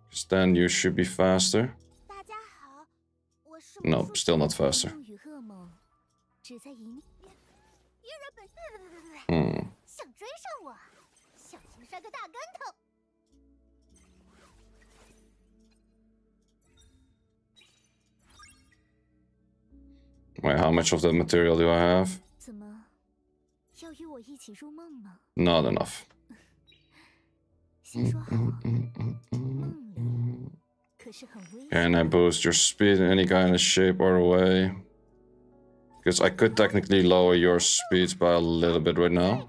'Cause then you should be faster. 大家好，我是 No, 魔术师 still not faster. 与噩梦只在一念。愚人本，Hmm. 想追上我，小心摔个大跟头。 I Wait, how much of that material do I have? 怎么，要与我一起入梦吗？ Not enough. 先说好，梦里可是很危险。 Can I boost your speed in any kind of shape or way? Because I could technically lower your speeds by a little bit right now.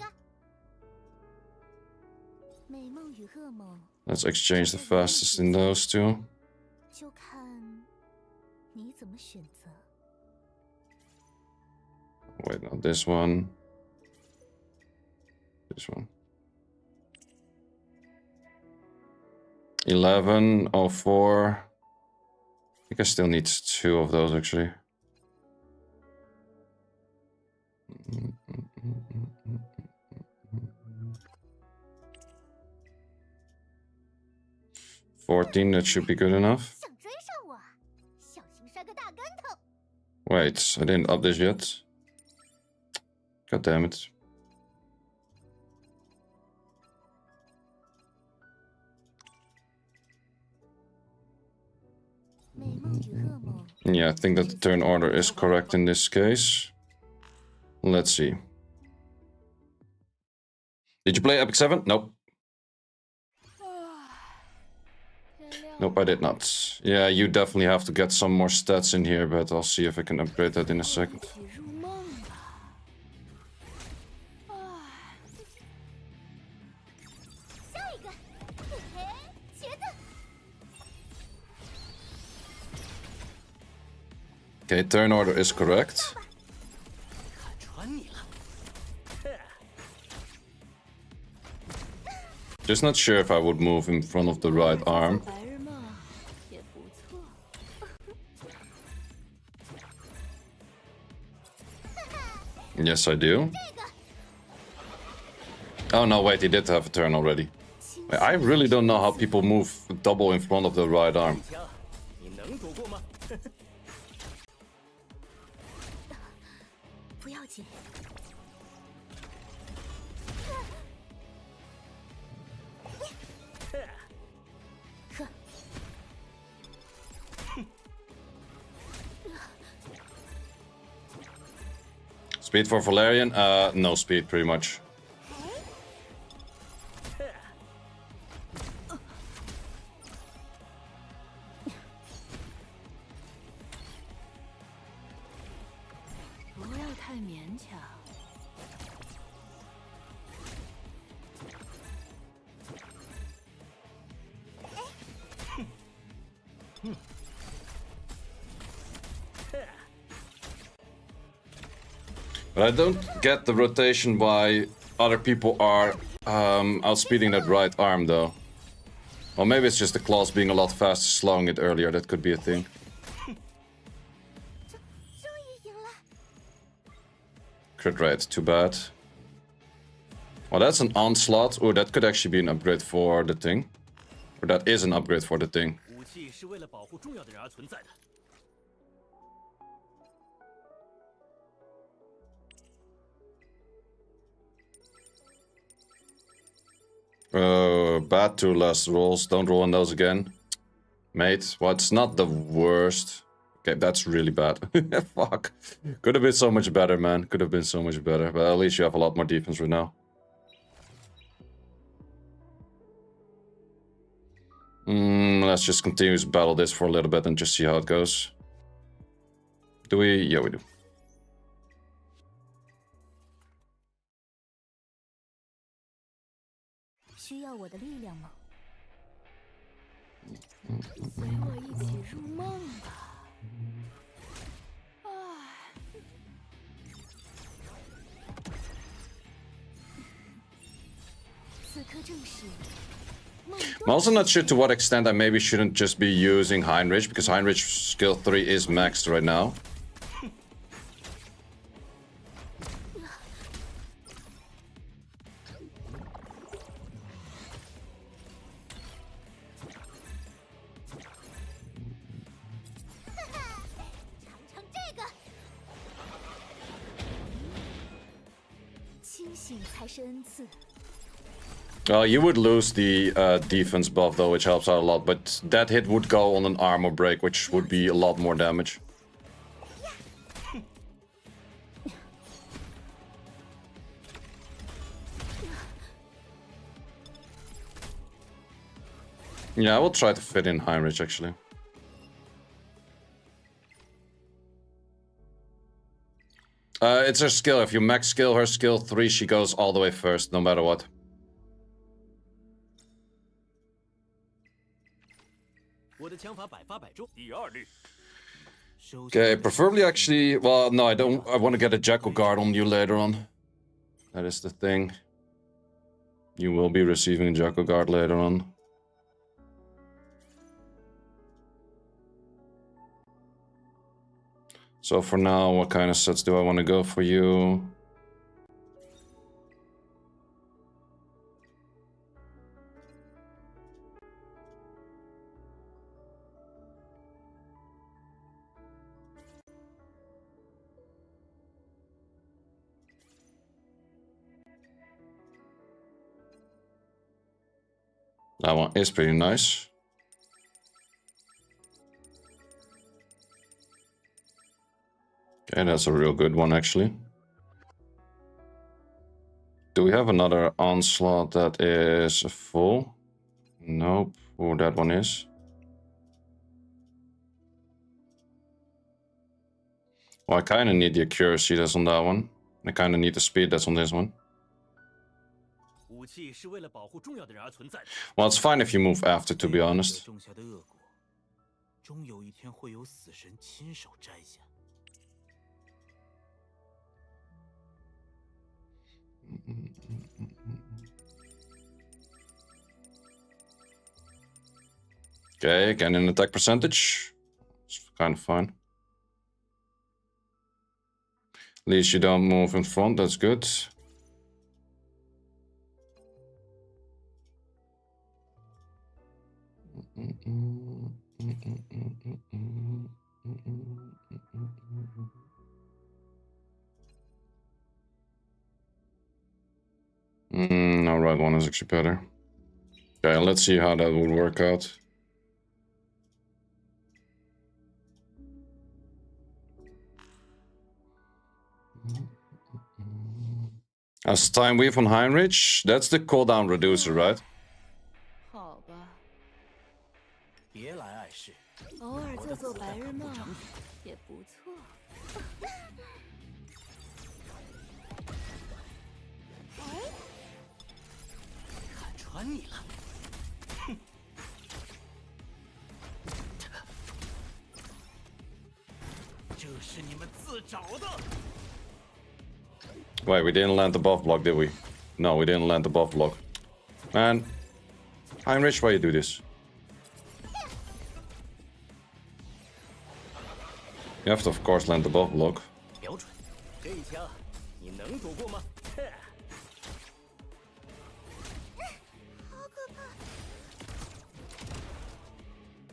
美梦与噩梦 Let's exchange the fastest in those two. 就看你怎么选择。 Wait, not this one. This one. 1104. I think I still need 2 of those actually. $14, that should be good enough. 想追上我，小心摔个大跟头。 Wait, I didn't up this yet. God damn it. 美梦与噩梦 Yeah, I think that the turn order is correct in this case. Let's see. Did you play Epic 7? Nope. Nope, I did not. Yeah, you definitely have to get some more stats in here, but I'll see if I can upgrade that in a second. 一起入梦吧。下一个，嘿嘿，茄子。 Okay, turn order is correct. 看穿你了。 Just not sure if I would move in front of the right arm. 白日梦也不错。 Yes, I do. Oh no, wait, he did have a turn already. Wait, I really don't know how people move double in front of the right arm. 枪，你能躲过吗？不要紧。 Speed for Valerian? No speed, pretty much. 不要太勉强。 But I don't get the rotation why other people are outspeeding that right arm, though. Or maybe it's just the claws being a lot faster, slowing it earlier. That could be a thing. 终于赢了。 Crit rate, too bad. Well, that's an onslaught. Oh, that could actually be an upgrade for the thing. Or that is an upgrade for the thing. 武器是为了保护重要的人而存在的。 Bad 2 last rolls. Don't roll on those again. Mate, well, it's not the worst. Okay, that's really bad. Fuck. Could have been so much better, man. Could have been so much better. But at least you have a lot more defense right now. Let's just continue to battle this for a little bit and just see how it goes. Do we? Yeah, we do. 需要我的力量吗？随我一起入梦吧。此刻正是。 I'm also not sure to what extent I maybe shouldn't just be using Heinrich, because Heinrich skill 3 is maxed right now. 尝这个，清醒才是恩赐。 You would lose the defense buff though, which helps out a lot, but that hit would go on an armor break, which would be a lot more damage. Yeah, I will try to fit in Heinrich actually. It's her skill. If you max skill her skill 3, she goes all the way first, no matter what. Okay, preferably actually... Well, no, I don't... I want to get a Jackal Guard on you later on. That is the thing. You will be receiving a Jackal Guard later on. So for now, what kind of sets do I want to go for you? That one is pretty nice. Okay, that's a real good one actually. Do we have another onslaught that is full? Nope. Oh, that one is. Well, I kind of need the accuracy that's on that one. I kind of need the speed that's on this one. Well, it's fine if you move after, to be honest. Okay, again an attack percentage. It's kind of fine. At least you don't move in front, that's good. No, right one is actually better. Okay, let's see how that would work out. As time wave on Heinrich, that's the cooldown reducer, right? 好吧。偶尔做做白日梦也不错。看穿你了。哼。这是你们自找的。 Wait, we didn't land the buff block, did we? No, we didn't land the buff block. Man, Heinrich, why you do this? You have to, of course, land the buff block.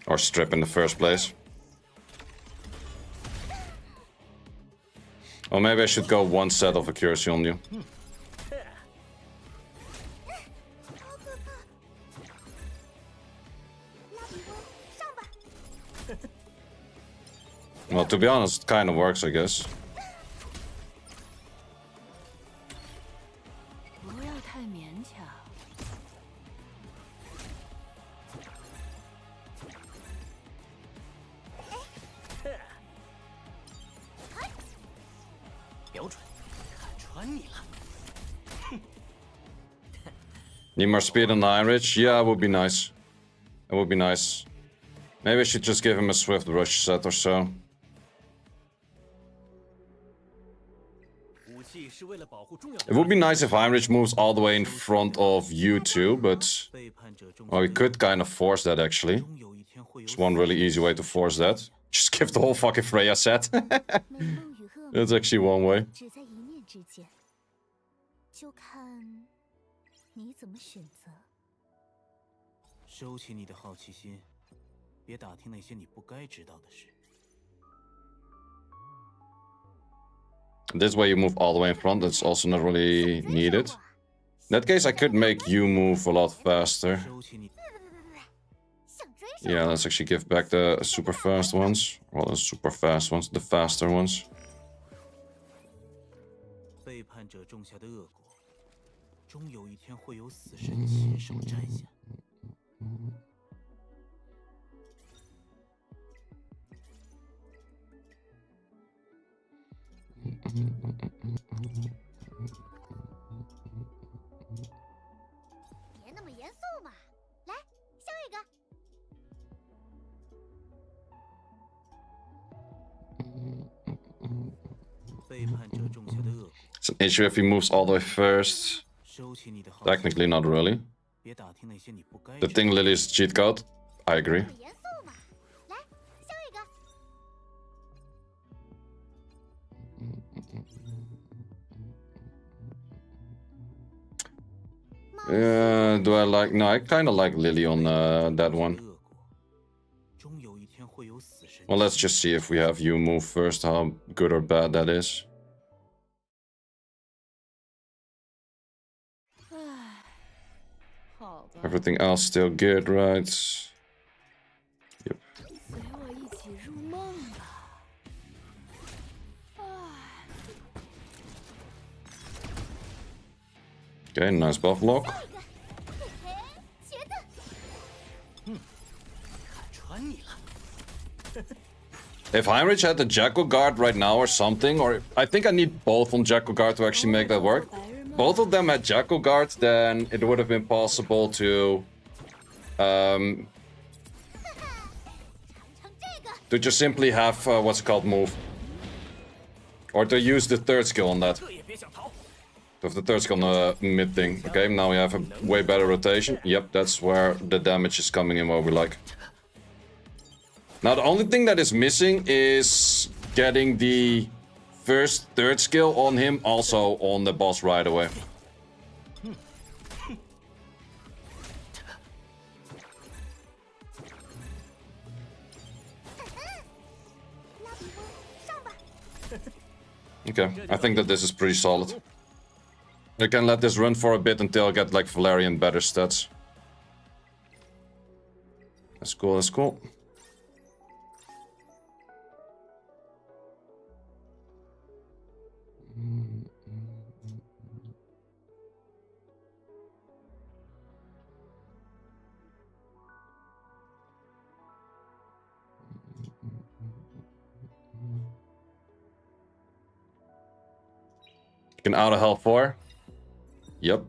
Or strip in the first place. Or maybe I should go one set of accuracy on you. Well, to be honest, it kind of works, I guess. Need more speed on the Heinrich? Yeah, it would be nice. It would be nice. Maybe I should just give him a Swift Rush set or so. It would be nice if Heinrich moves all the way in front of you two, but... Well, we could kind of force that, actually. There's one really easy way to force that. Just give the whole fucking Freya set. That's actually one way. 你怎么选择？收起你的好奇心，别打听那些你不该知道的事。This way you move all the way in front, that's also not really needed. In that case, I could make you move a lot faster. Yeah, let's actually give back the super fast ones. Well, the super fast ones, the faster ones. 背叛者种下的恶果。 终有一天会有死神亲手摘下。别那么严肃嘛，来，笑一个。 背叛者种下的恶果， It's an issue if he moves all the way first. 收起你的好奇， Technically, not really. 别打听那些你不该 The 知道 thing Lily is cheat code. I agree. 那么严肃嘛，来，笑一个。 Do I like? No, I kind of like Lily on that one. 恶果，终有一天会有死神。 Well, let's just see if we have you move first, how good or bad that is. 唉，好吧， Everything else still good, right? Yep. 随我一起入梦吧。唉， Okay, nice buff lock. 嘿嘿，茄子，看穿你了。 If Heinrich had the Jackal Guard right now or something, or I think I need both on Jackal Guard to actually make that work. Both of them had Jackal Guard, then it would have been possible to尝这个， just simply have what's it called move, or to use the third skill on that. 这也别想逃。 To have the third skill on the mid thing. Okay, now we have a way better rotation. Yep, that's where the damage is coming in, what we like. Now the only thing that is missing is getting the first third skill on him also on the boss right away. Okay, I think that this is pretty solid. I can let this run for a bit until I get like Valerian better stats. That's cool, that's cool. Can auto health 4. Yep.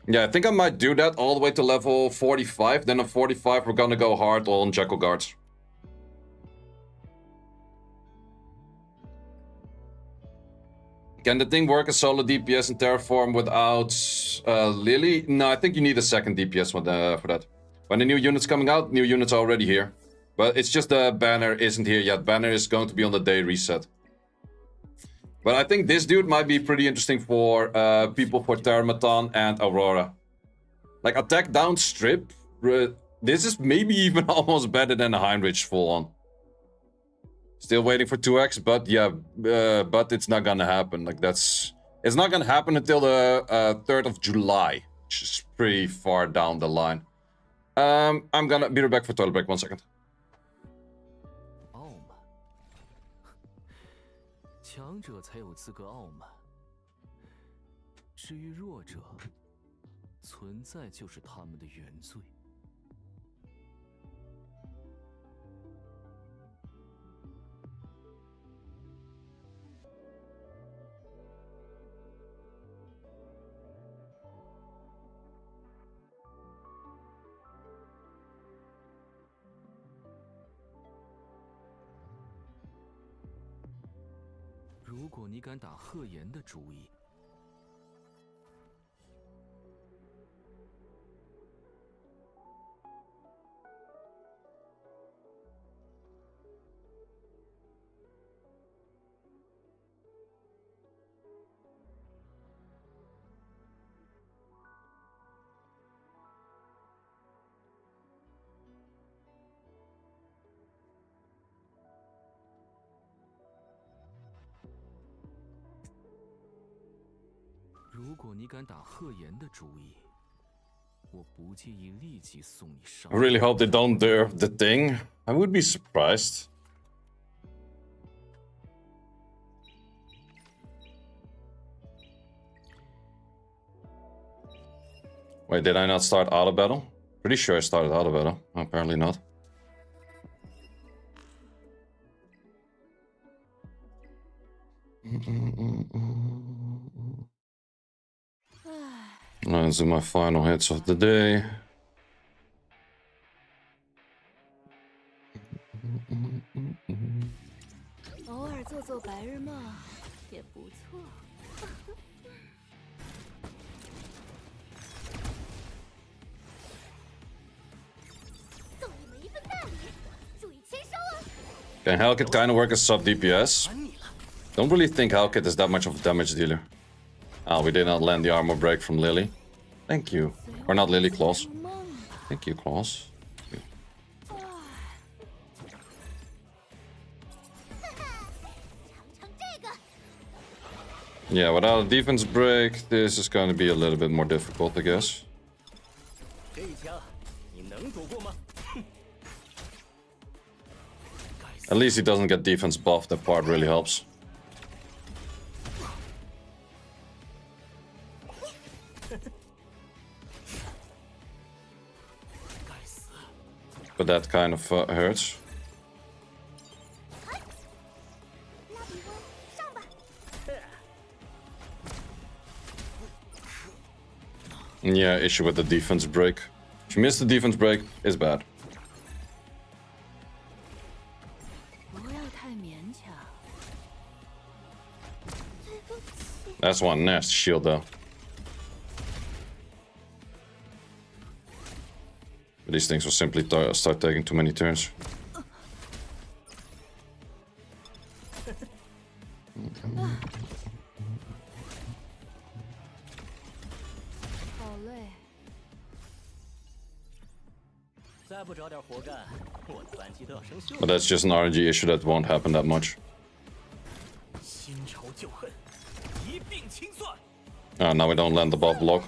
Yeah, I think I might do that all the way to level 45. Then on 45, we're gonna go hard on Jackal Guards. Can the thing work as solo DPS in Terraform without Lily? No, I think you need a second DPS for that. When the new unit's coming out, new unit's already here. But it's just the banner isn't here yet. Banner is going to be on the day reset. But I think this dude might be pretty interesting for people for Terramaton and Aurora. Like, attack down strip. This is maybe even almost better than a Heinrich full on. Still waiting for 2x, but yeah, but it's not gonna happen. Like, it's not gonna happen until the 3rd of July, which is pretty far down the line. I'm gonna be right back for toilet break. 1 second. 傲慢，强者才有资格傲慢。至于弱者，存在就是他们的原罪。如果你敢打贺言的主意，如果你敢打贺言的主意，我不介意立即送你上。 I really hope they don't nerf the thing. I would be surprised. Wait, did I not start auto battle? Pretty sure I started auto battle. Apparently not. Those are my final hits of the day. Can Hellkit kind of work as sub DPS? Don't really think Hellkit is that much of a damage dealer. Ah, we did not land the armor break from Lily. Thank you. Or not Lily, Claus. Thank you, Claus. Yeah, without a defense break, this is going to be a little bit more difficult, I guess. At least he doesn't get defense buff, that part really helps. But that kind of hurts. Yeah, issue with the defense break. If you miss the defense break, it's bad. That's one nasty shield though. But these things will simply start taking too many turns. But that's just an RNG issue that won't happen that much. Oh, now we don't land the buff block.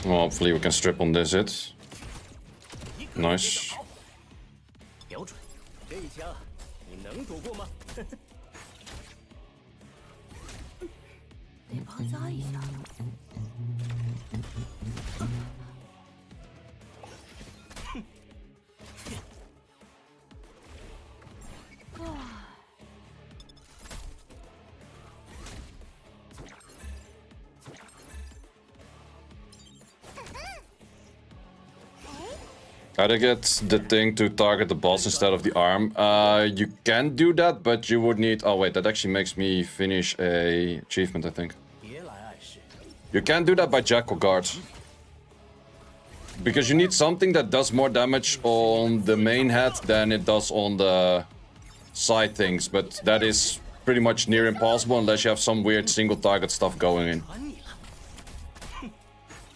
Well, hopefully we can strip on this hit. Nice. How to get the thing to target the boss instead of the arm? You can do that, but you would need... Oh wait, that actually makes me finish a achievement, I think. You can do that by Jackal Guard. Because you need something that does more damage on the main head than it does on the side things. But that is pretty much near impossible unless you have some weird single target stuff going in.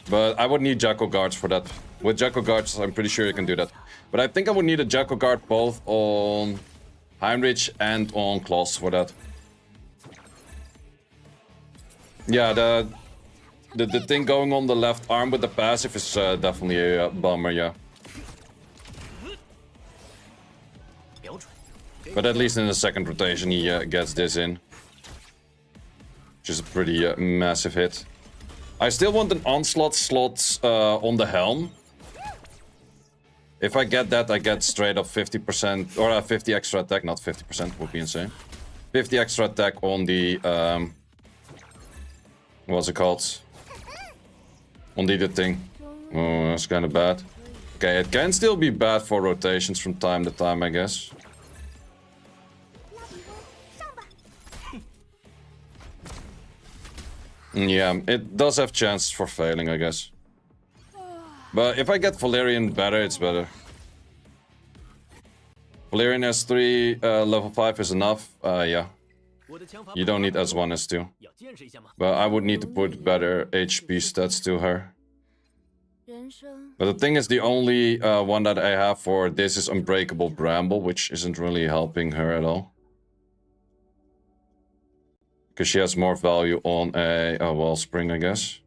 But I would need Jackal Guards for that. With Jackal Guards, I'm pretty sure you can do that. But I think I would need a Jackal Guard both on Heinrich and on Klaus for that. Yeah, the thing going on the left arm with the passive is definitely a bummer, yeah. But at least in the second rotation he gets this in. Which is a pretty massive hit. I still want an onslaught slot on the helm. If I get that, I get straight up 50% or 50 extra attack, not 50% would be insane. 50 extra attack on the what's it called? On the thing. Oh, that's kind of bad. Okay, it can still be bad for rotations from time to time, I guess. Yeah, it does have chances for failing, I guess. But if I get Valerian better, it's better. Valerian S3, level 5 is enough. Yeah. You don't need S1, S2. But I would need to put better HP stats to her. But the thing is, the only one that I have for this is Unbreakable Bramble, which isn't really helping her at all. Because she has more value on a Wellspring, I guess.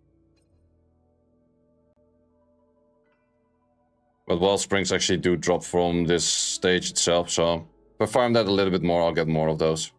But wall springs actually do drop from this stage itself, so if I farm that a little bit more, I'll get more of those.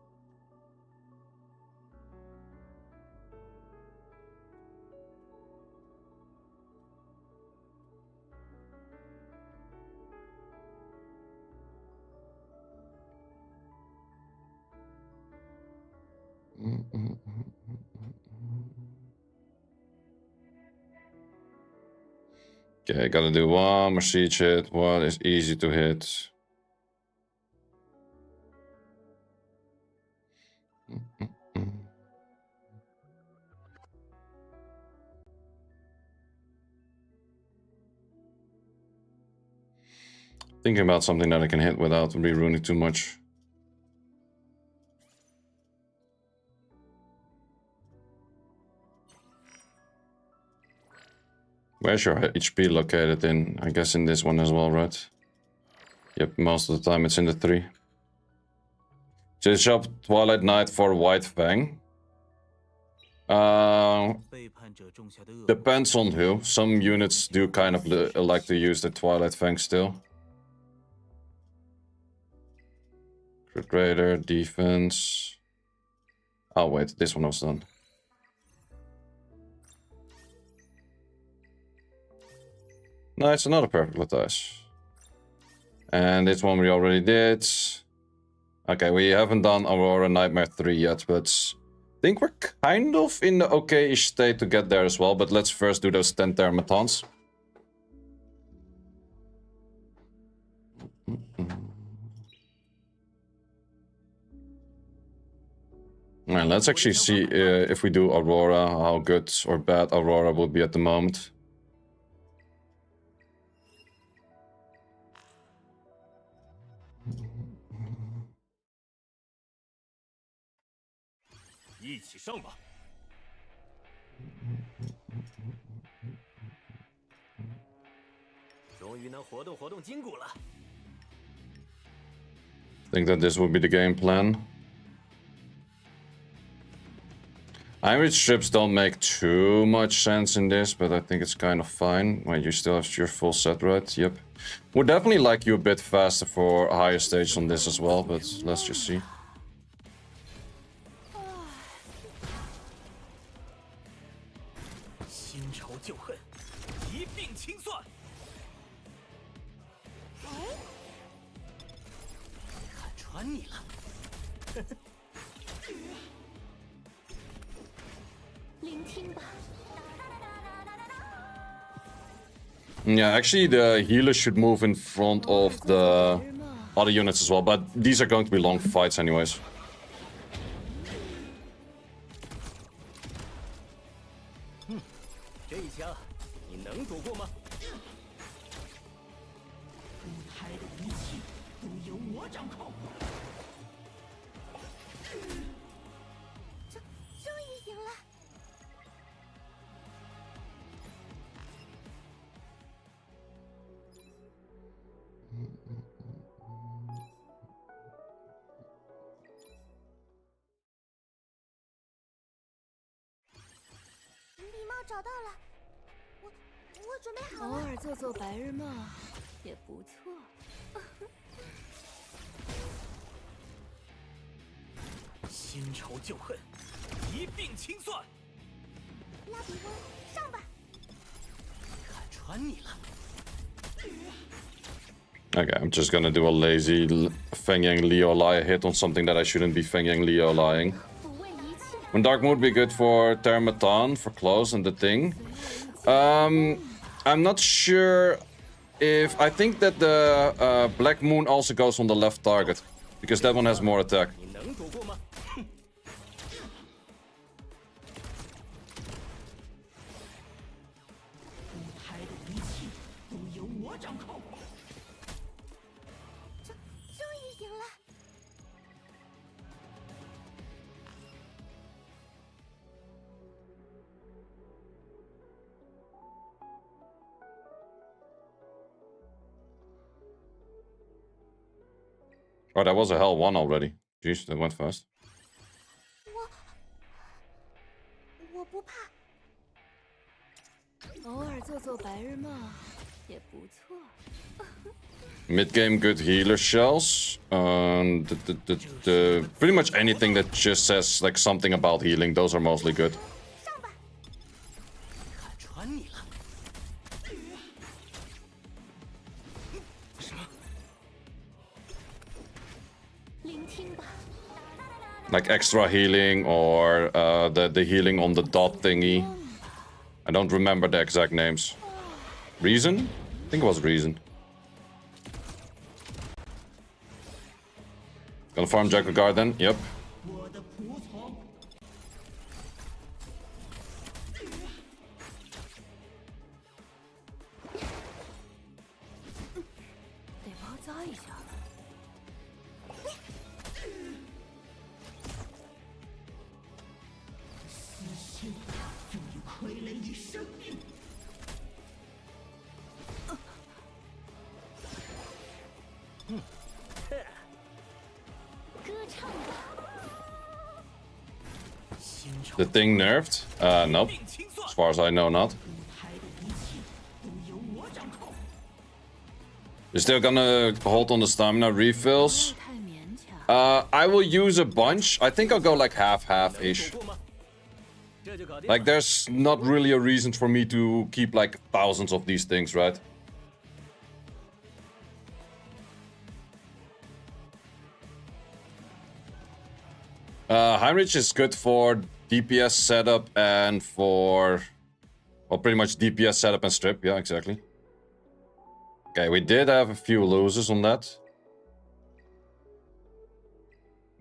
Okay, gotta do one more siege hit. What is easy to hit? Thinking about something that I can hit without re-ruining too much. Where's your HP located in? I guess in this one as well, right? Yep, most of the time it's in the 3. So shop Twilight Knight for White Fang. Depends on who. Some units do kind of like to use the Twilight Fang still. Crit Raider, defense. Oh wait, this one was done. Nice, another perfect Latice. And this one we already did. Okay, we haven't done Aurora Nightmare 3 yet, but I think we're kind of in the okay-ish state to get there as well. But let's first do those 10 Termatons. And let's actually see if we do Aurora, how good or bad Aurora will be at the moment. Think that this will be the game plan. Iron strips don't make too much sense in this, but I think it's kind of fine. Wait, you still have your full set, right? Yep. Would definitely like you a bit faster for a higher stage on this as well, but let's just see. Yeah, actually the healer should move in front of the other units as well, but these are going to be long fights anyways. Okay, I'm just gonna do a lazy Feng Yang Leo Lie hit on something that I shouldn't be Feng Yang Leo lying. When Dark Moon would be good for Termaton, for close and the thing. I'm not sure if... I think that the Black Moon also goes on the left target, because that one has more attack. Oh, that was a hell 1 already. Jeez, that went fast. 也不错。 Mid game, good healer shells. Pretty much anything that just says like something about healing, those are mostly good. 看穿你了。什么？ 聆听吧。 Like extra healing or the healing on the dot thingy. I don't remember the exact names. Reason? I think it was Reason. Gonna farm Jackal Guard then? Yep. 我的仆从。得包扎一下。歌唱吧。 The thing nerfed? Nope. As far as I know, not. You're still gonna hold on the stamina refills? 太勉强。 I will use a bunch. I think I'll go like half-half-ish. 过吗？这就搞定了。 Like, there's not really a reason for me to keep like thousands of these things, right? Heinrich is good for DPS setup and for... Well, pretty much DPS setup and strip. Yeah, exactly. Okay, we did have a few losers on that.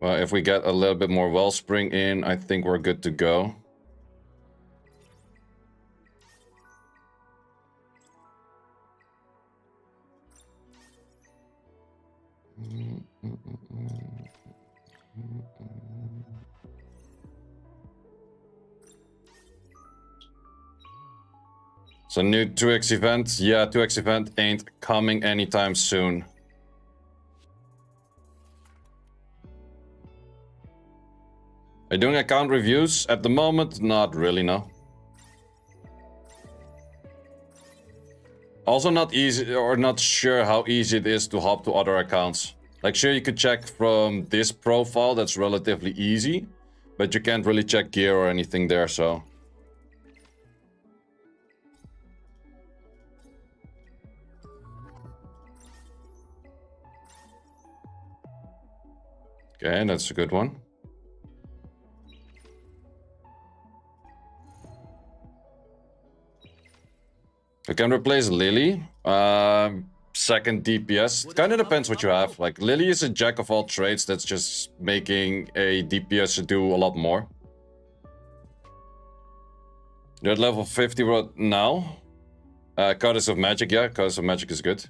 Well, if we get a little bit more Wellspring in, I think we're good to go. So new 2x event. Yeah, 2x event ain't coming anytime soon. Are you doing account reviews? At the moment, not really, no. Also not easy, or not sure how easy it is to hop to other accounts. Like, sure, you could check from this profile, that's relatively easy. But you can't really check gear or anything there, so... Okay, that's a good one. I can replace Lily. Second DPS. It kind of depends what you have. Like, Lily is a jack of all trades that's just making a DPS do a lot more. You're at level 50 right now. Goddess of Magic, yeah, Goddess of Magic is good.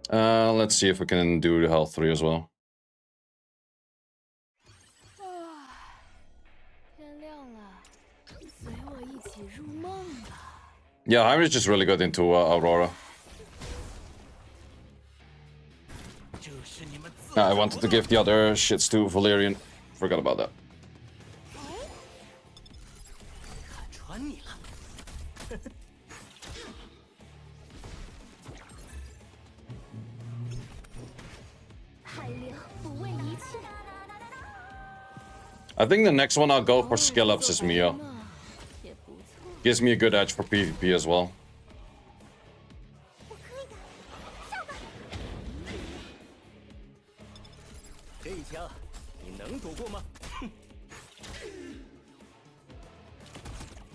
Let's see if we can do the health 3 as well. 天亮了，随我一起入梦吧。 Yeah, Heinrich is really good into Aurora. 这是你们自 I wanted to give the other shits to Valerian. Forgot about that. 看穿你了。 海流抚慰一切。 I think the next one I'll go for skill ups is Mio. 也不错。 Gives me a good edge for PvP as well. 我可以的，上吧。这一枪你能躲过吗？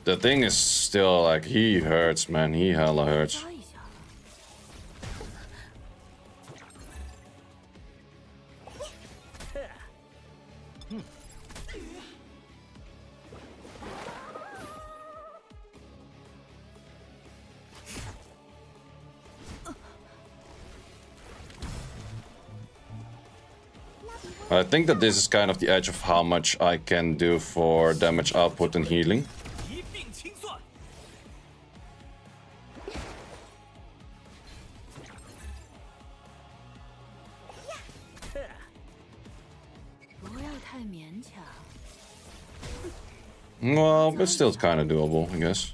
The thing is still like, he hurts, man. He hella hurts. 扎一下。 I think that this is kind of the edge of how much I can do for damage output and healing. 一并清算。 我强。 Well, but still kind of doable, I guess.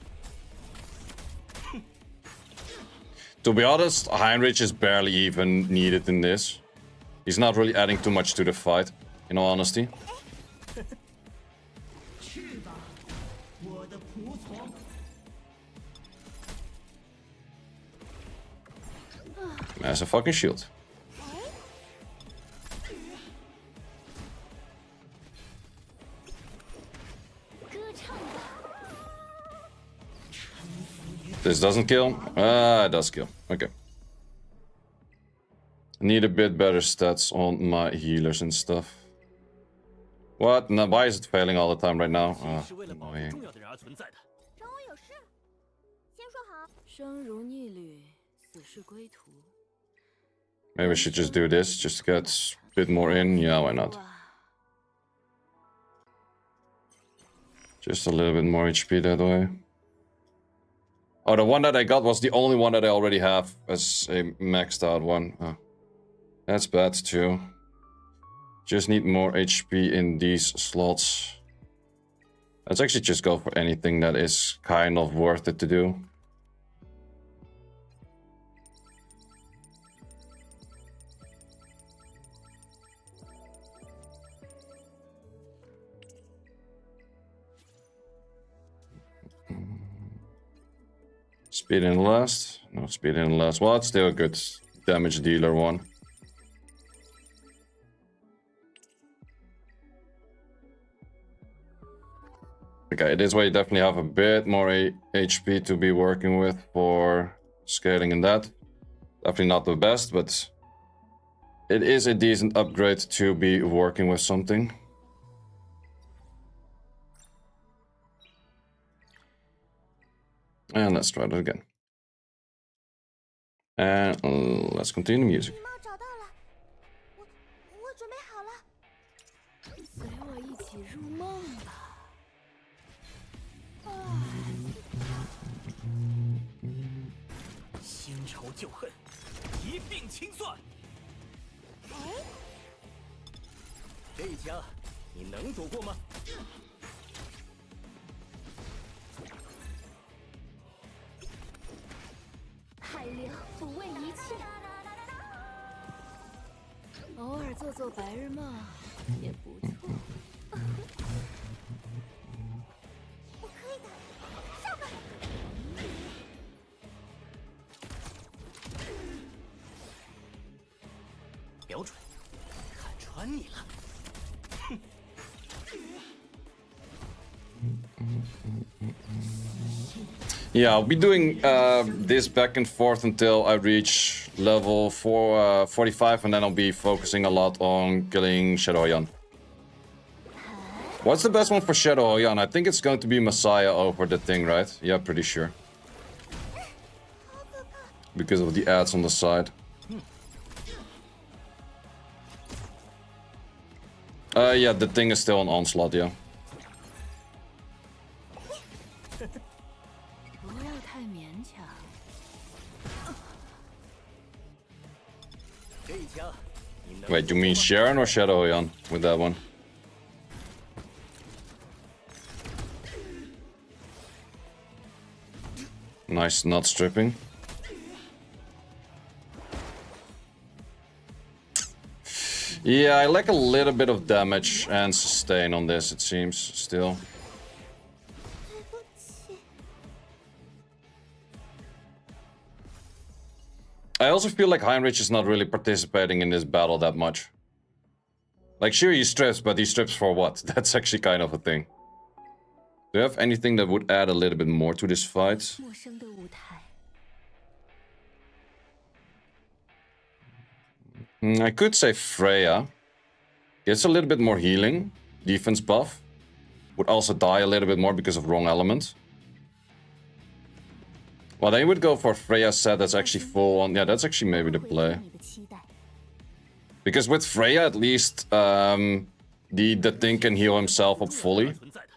To be honest, Heinrich is barely even needed in this. He's not really adding too much to the fight, in all honesty. Massive fucking shield. This doesn't kill? Ah, it does kill. Okay. Need a bit better stats on my healers and stuff. What? No, why is it failing all the time right now? Annoying. 生如逆旅，死是归途。 Maybe I should just do this, just to get a bit more in. Yeah, why not? Just a little bit more HP that way. Oh, the one that I got was the only one that I already have as a maxed out one. Oh. That's bad too. Just need more HP in these slots. Let's actually just go for anything that is kind of worth it to do. Speed in last. No speed in last. Well, it's still a good damage dealer one. Okay, this way you definitely have a bit more HP to be working with for scaling in that. Definitely not the best, but it is a decent upgrade to be working with something. And let's try that again. And let's continue the music. 随我一起入梦吧。新仇旧恨，一并清算。这一枪，你能躲过吗？ 海流不问一切，偶尔做做白日梦也不错。我可以的，上吧！瞄准，看穿你了。 Yeah, I'll be doing this back and forth until I reach level 45, and then I'll be focusing a lot on killing Shadow Yan. What's the best one for Shadow Yan? I think it's going to be Messiah over the thing, right? Yeah, pretty sure. Because of the ads on the side. Yeah, the thing is still on Onslaught, yeah. 不要太勉强。这一枪，你能 Wait, you mean Sharon or Shadow Yan with that one? Nice not stripping. Yeah, I lack a little bit of damage and sustain on this, it seems, still. I also feel like Heinrich is not really participating in this battle that much. Like, sure, he strips, but he strips for what? That's actually kind of a thing. Do you have anything that would add a little bit more to this fight? 陌生的舞台。 I could say Freya. Gets a little bit more healing. Defense buff. Would also die a little bit more because of wrong element. Well, then you would go for Freya's set that's actually full on. Yeah, that's actually maybe the play. Because with Freya, at least, the thing can heal himself up fully.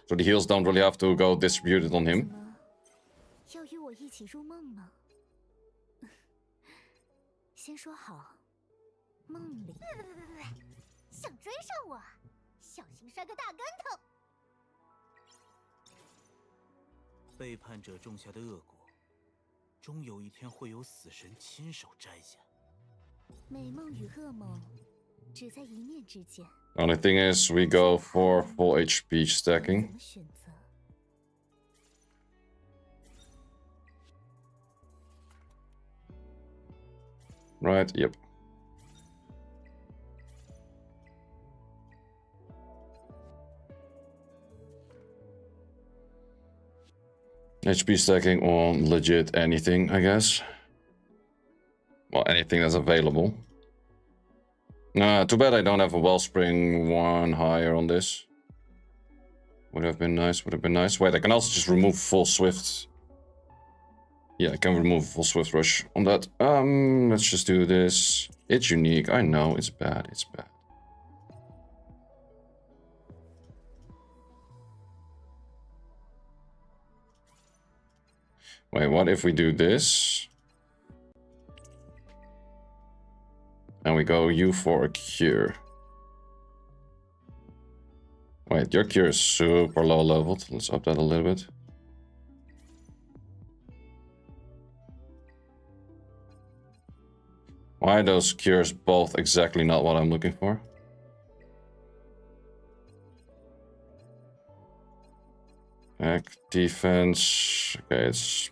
So the heals don't really have to go distributed on him. 要与我一起入梦吗？先说好，梦里。想追上我？小心摔个大跟头。背叛者种下的恶果，终有一天会有死神亲手摘下。美梦与噩梦，只在一念之间。 Only thing is, we go for full HP 怎 stacking. 么选择？ Right, yep. HP stacking on legit anything, I guess. Well, anything that's available. Too bad I don't have a Wellspring one higher on this. Would have been nice, would have been nice. Wait, I can also just remove full Swift. Yeah, I can remove full Swift Rush on that. Let's just do this. It's unique, I know, it's bad, it's bad. Wait, what if we do this? And we go you for a cure. Wait, your cure is super low leveled. Let's up that a little bit. Why are those cures both exactly not what I'm looking for? Attack, defense. Okay, it's...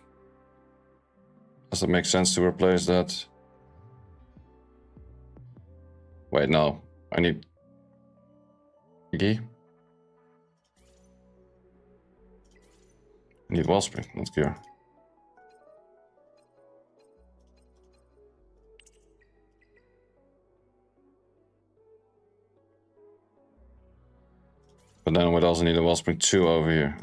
Does it make sense to replace that? Wait, no. I need... Iggy? I need Wellspring, not Cure. But then we'd also need a Wellspring 2 over here.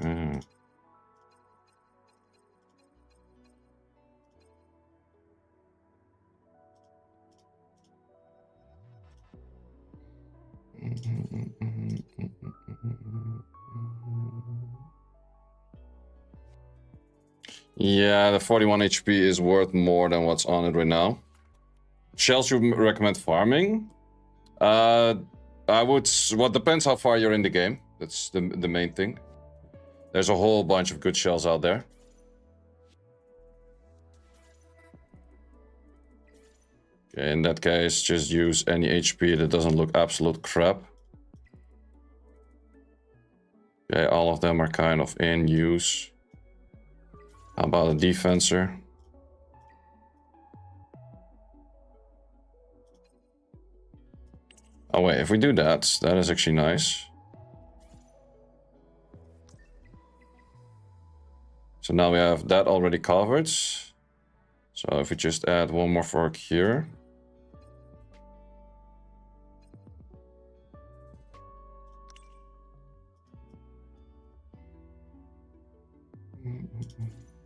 Yeah, the 41 HP is worth more than what's on it right now. Shells you recommend farming? I would... Well, depends how far you're in the game. That's the main thing. There's a whole bunch of good shells out there. Okay, in that case, just use any HP that doesn't look absolute crap. Okay, all of them are kind of in use. How about a defensor? Oh wait, if we do that, that is actually nice. So now we have that already covered. So if we just add one more for a cure.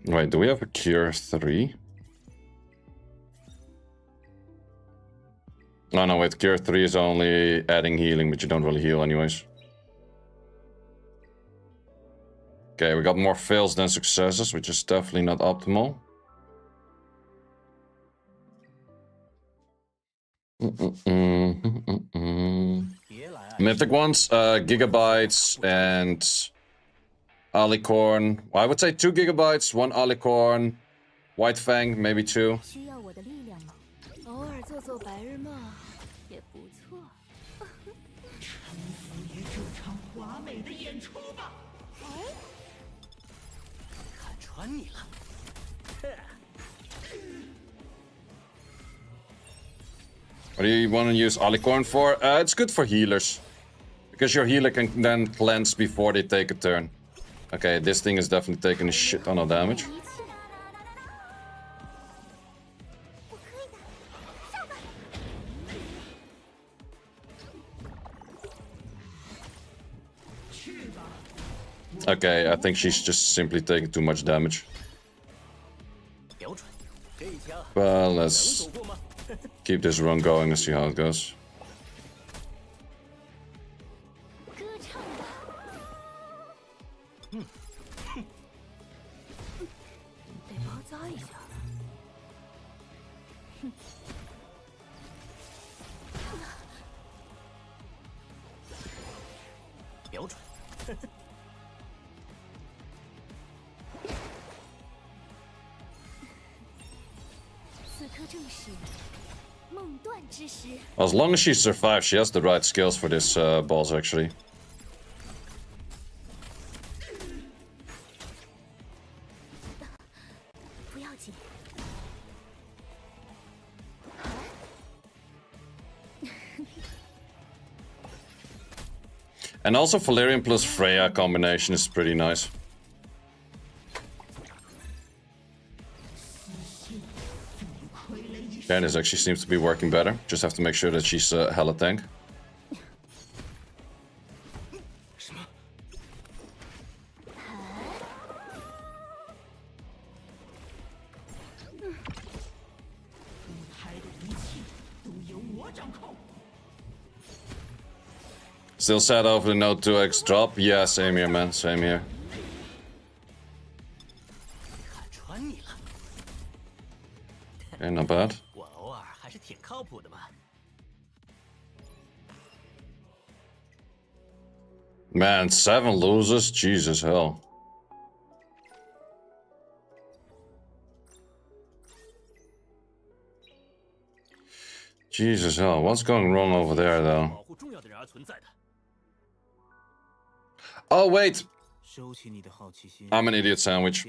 Wait, do we have a cure 3? Oh no, wait, cure 3 is only adding healing, but you don't really heal anyways. Okay, we got more fails than successes, which is definitely not optimal. Mythic ones, Gigabytes and Alicorn. Well, I would say 2 Gigabytes, 1 Alicorn, White Fang, maybe 2. 需要我的力量吗？偶尔做做白日梦也不错。也这场华美的演出吧。看穿你了。 What do you want to use Alicorn for? It's good for healers. Because your healer can then cleanse before they take a turn. Okay, this thing is definitely taking a shit ton of damage. Okay, I think she's just simply taking too much damage. Well, let's keep this run going and see how it goes. 歌唱吧。得包扎一下。As long as she survives, she has the right skills for this boss, actually. And also Valerian plus Freya combination is pretty nice. And this actually seems to be working better. Just have to make sure that she's hella tank. Still sad over the no 2x drop? Yeah, same here, man. Same here. Okay, not bad. Man, 7 losers? Jesus hell. Jesus hell, what's going wrong over there though? Oh wait! I'm an idiot sandwich.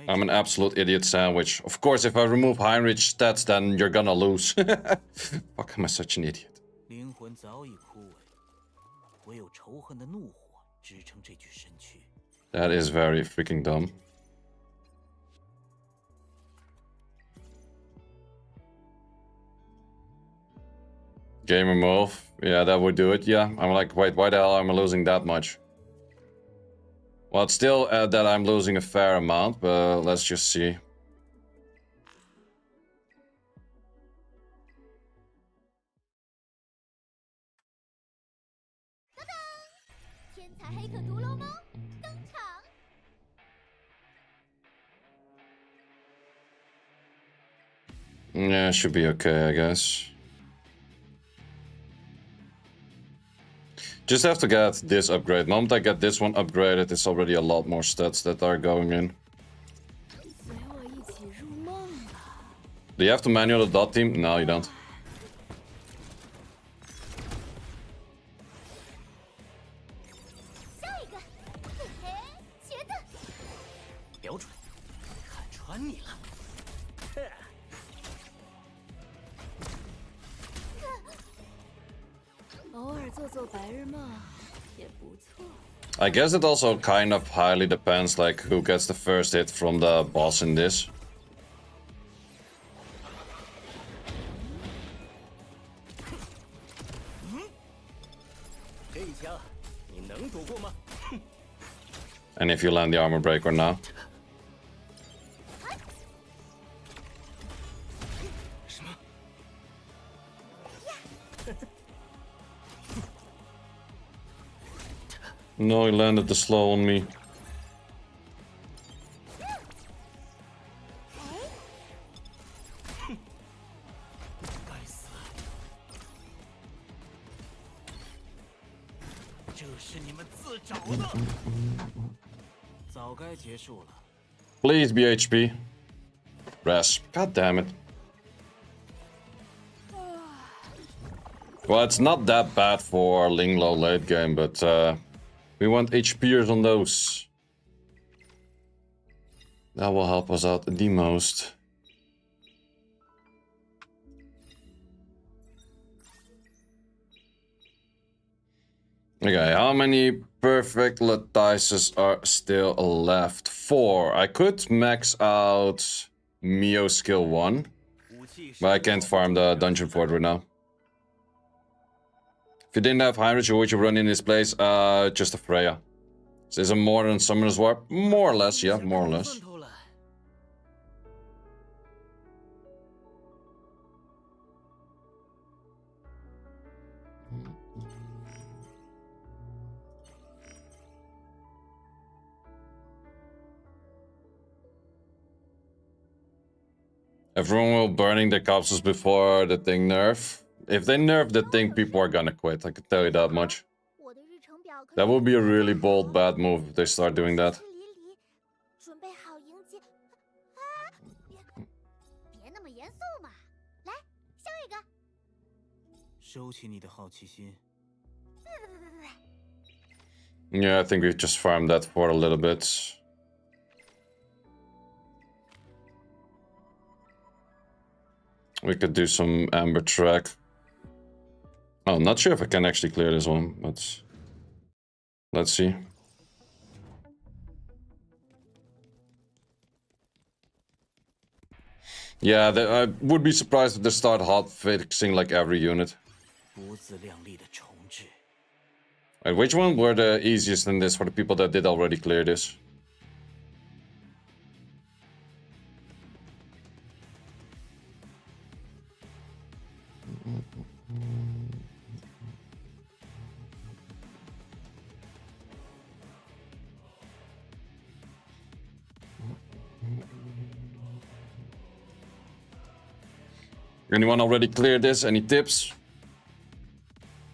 I'm an absolute idiot sandwich. Of course, if I remove Heinrich stats, then you're gonna lose. Fuck, am I such an idiot? That is very freaking dumb. Game remove. Yeah, that would do it. Yeah, I'm like, wait, why the hell am I losing that much? Well, it's still that I'm losing a fair amount, but let's just see. Yeah, should be okay, I guess. Just have to get this upgrade. The moment I get this one upgraded, it's already a lot more stats that are going in. Do you have to manual the dot team? No, you don't. I guess it also kind of highly depends like who gets the first hit from the boss in this. And if you land the armor breaker now. No, he landed the slow on me. Please be HP. Res. God damn it. Well, it's not that bad for Linglo late game, but we want HPers on those. That will help us out the most. Okay, how many perfect Latices are still left? 4. I could max out Mio skill 1, but I can't farm the dungeon fort right now. If you didn't have Heinrich, who would you run in his place? Just a Freya. Is it more than Summoner's Warp? More or less, yeah, more or less. Everyone will burning their corpses before the thing nerf. If they nerf the thing, people are gonna quit. I can tell you that much. That would be a really bold, bad move if they start doing that. 准备好迎接啊！别那么严肃嘛，来，笑一个。收起你的好奇心。 Yeah, I think we just farmed that for a little bit. We could do some amber track. Oh, I'm not sure if I can actually clear this one, but let's see. Yeah, I would be surprised if they start hot fixing like every unit. 不自量力的重置。 Right, which one were the easiest in this for the people that did already clear this? Anyone already cleared this? Any tips?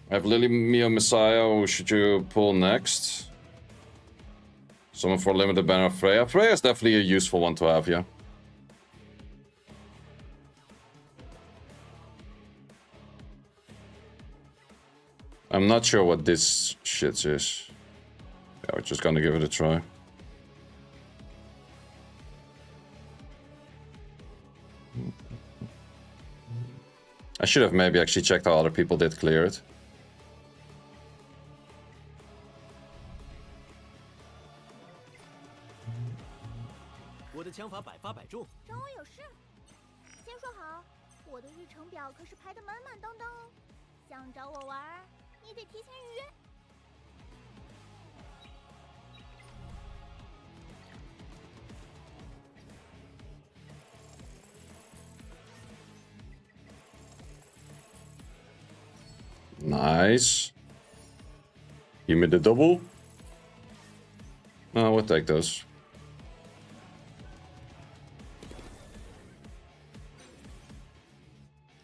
I have Lily, Mio, Messiah. Who should you pull next? Someone for limited banner of Freya. Freya is definitely a useful one to have, yeah. I'm not sure what this shit is. Yeah, we're just gonna give it a try. I should have maybe actually checked how other people did clear it.找我有事？先说好，我的日程表可是排得满满当当哦。想找我玩儿，你得提前预约。 Nice. Give me the double. Oh, we'll take those.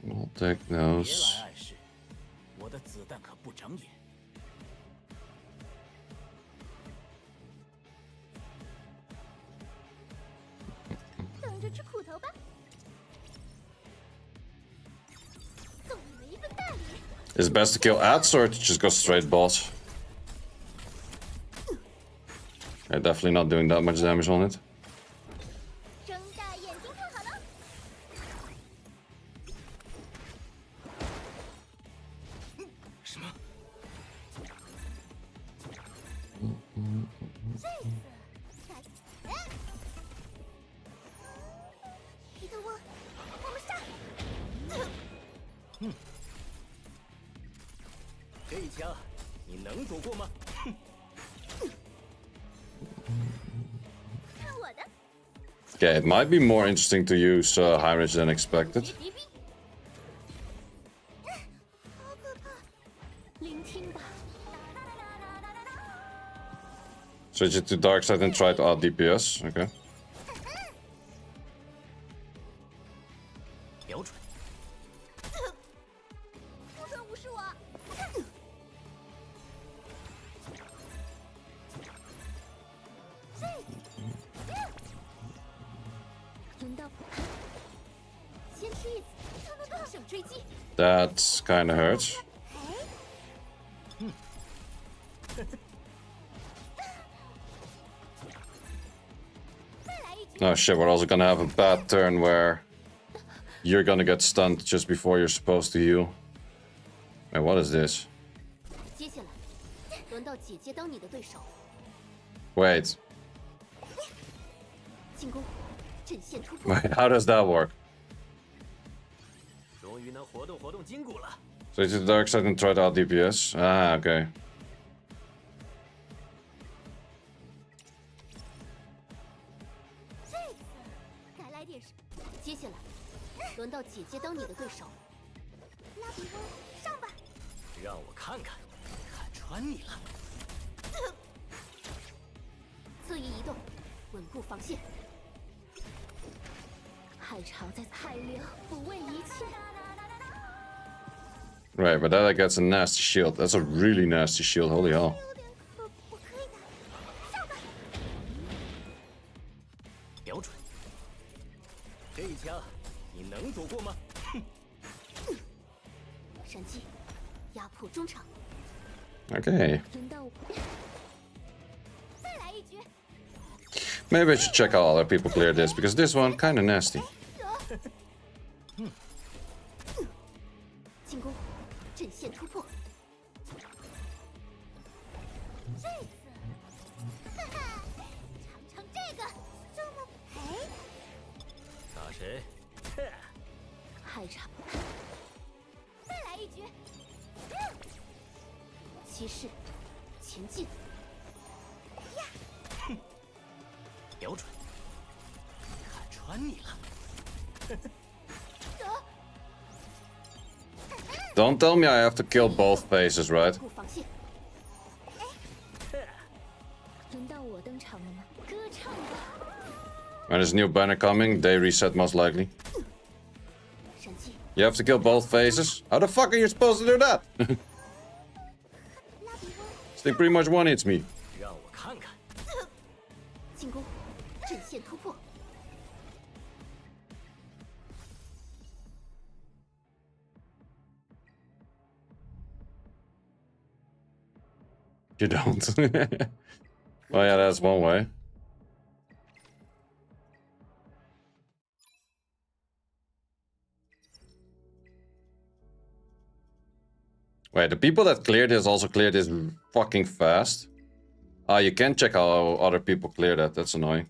We'll take 别 those. 来碍事，我的子弹可不长眼。等着吃苦头吧。送你们一份大礼。 Is it best to kill ads or to just go straight boss? Yeah, definitely not doing that much damage on it. 睁大眼睛看好了。什么？这次，彼得沃，我们上。这一枪，你能躲过吗？看我的。 Okay, it might be more interesting to use Heinrich than expected. 敌兵。好可怕！聆听吧。 Switch it to dark side and try to out DPS. Okay. 瞄准。不准无视我。轮到先吃一次，乘胜追击。 That kind of hurts. Oh shit, we're also gonna have a bad turn where you're gonna get stunned just before you're supposed to heal. Wait, what is this? 接下来，轮到姐姐当你的对手。 Wait, 进攻，阵线突破。 wait, how does that work? 终于能活动活动筋骨了。 Switch to the dark side and try to out DPS. Ah, okay. 这次该来点什么？接下来，轮到姐姐当你的对手。拉比翁，上吧！让我看看，看穿你了。侧翼移动，稳固防线。海潮在海流，不畏一切。 Right, but that gets a nasty shield. That's a really nasty shield. Holy hell. 有点可这一枪你能躲过吗？闪击，压迫中场。 Okay. 轮到我，再来一局。 Maybe I should check how other people clear this, because this one kinda nasty. 进攻，阵线突破。这次，哈哈，尝尝这个，这么赔。打谁？还差不多。再来一局。骑士，前进。瞄准，看穿你了。Don't tell me I have to kill both faces, right? 不防线。轮到我登场了吗？歌唱吧。 When there's a new banner coming, they reset most likely. 闪击， You have to kill both faces? How the fuck are you supposed to do that? 拉比翁， They pretty much one hits me. 让我看看。进攻，阵线突破。 You don't. Well, yeah, that's one way. Wait, the people that cleared this also cleared this fucking fast. Ah, you can check how other people clear that. That's annoying.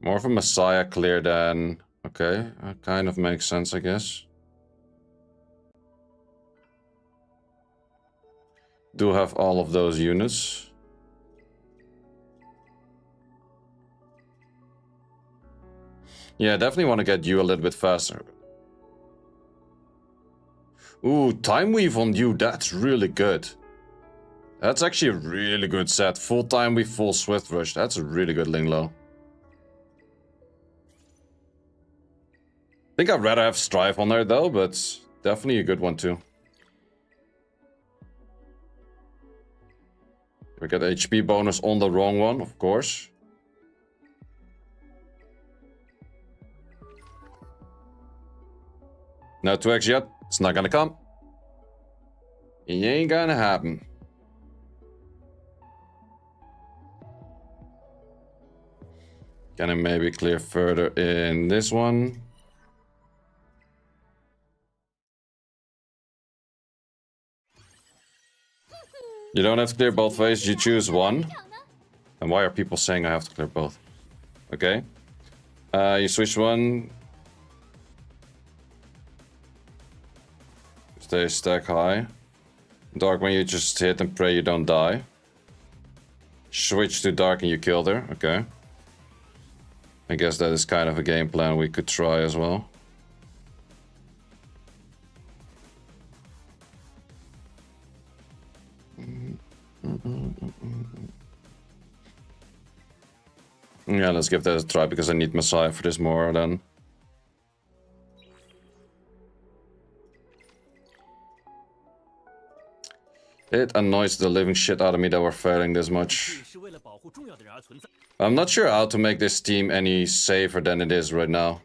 More of a Messiah clear than... Okay, that kind of makes sense, I guess. Do have all of those units. Yeah, definitely want to get you a little bit faster. Ooh, Time Weave on you, that's really good. That's actually a really good set. Full Time Weave, full Swift Rush. That's a really good Linglo. I think I'd rather have Strife on there though, but definitely a good one too. We get HP bonus on the wrong one, of course. No 2x yet. It's not gonna come. It ain't gonna happen. Can I maybe clear further in this one? You don't have to clear both ways, you choose one. And why are people saying I have to clear both? Okay. You switch one. Stay stack high. Dark when you just hit and pray you don't die. Switch to dark and you killed her. Okay. I guess that is kind of a game plan we could try as well. Yeah, let's give that a try because I need Messiah for this more than. It annoys the living shit out of me that we're failing this much. I'm not sure how to make this team any safer than it is right now.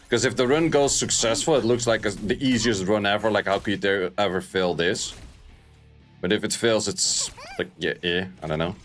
Because if the run goes successful, it looks like the easiest run ever. Like, how could they ever fail this? But if it fails, it's like, yeah, I don't know.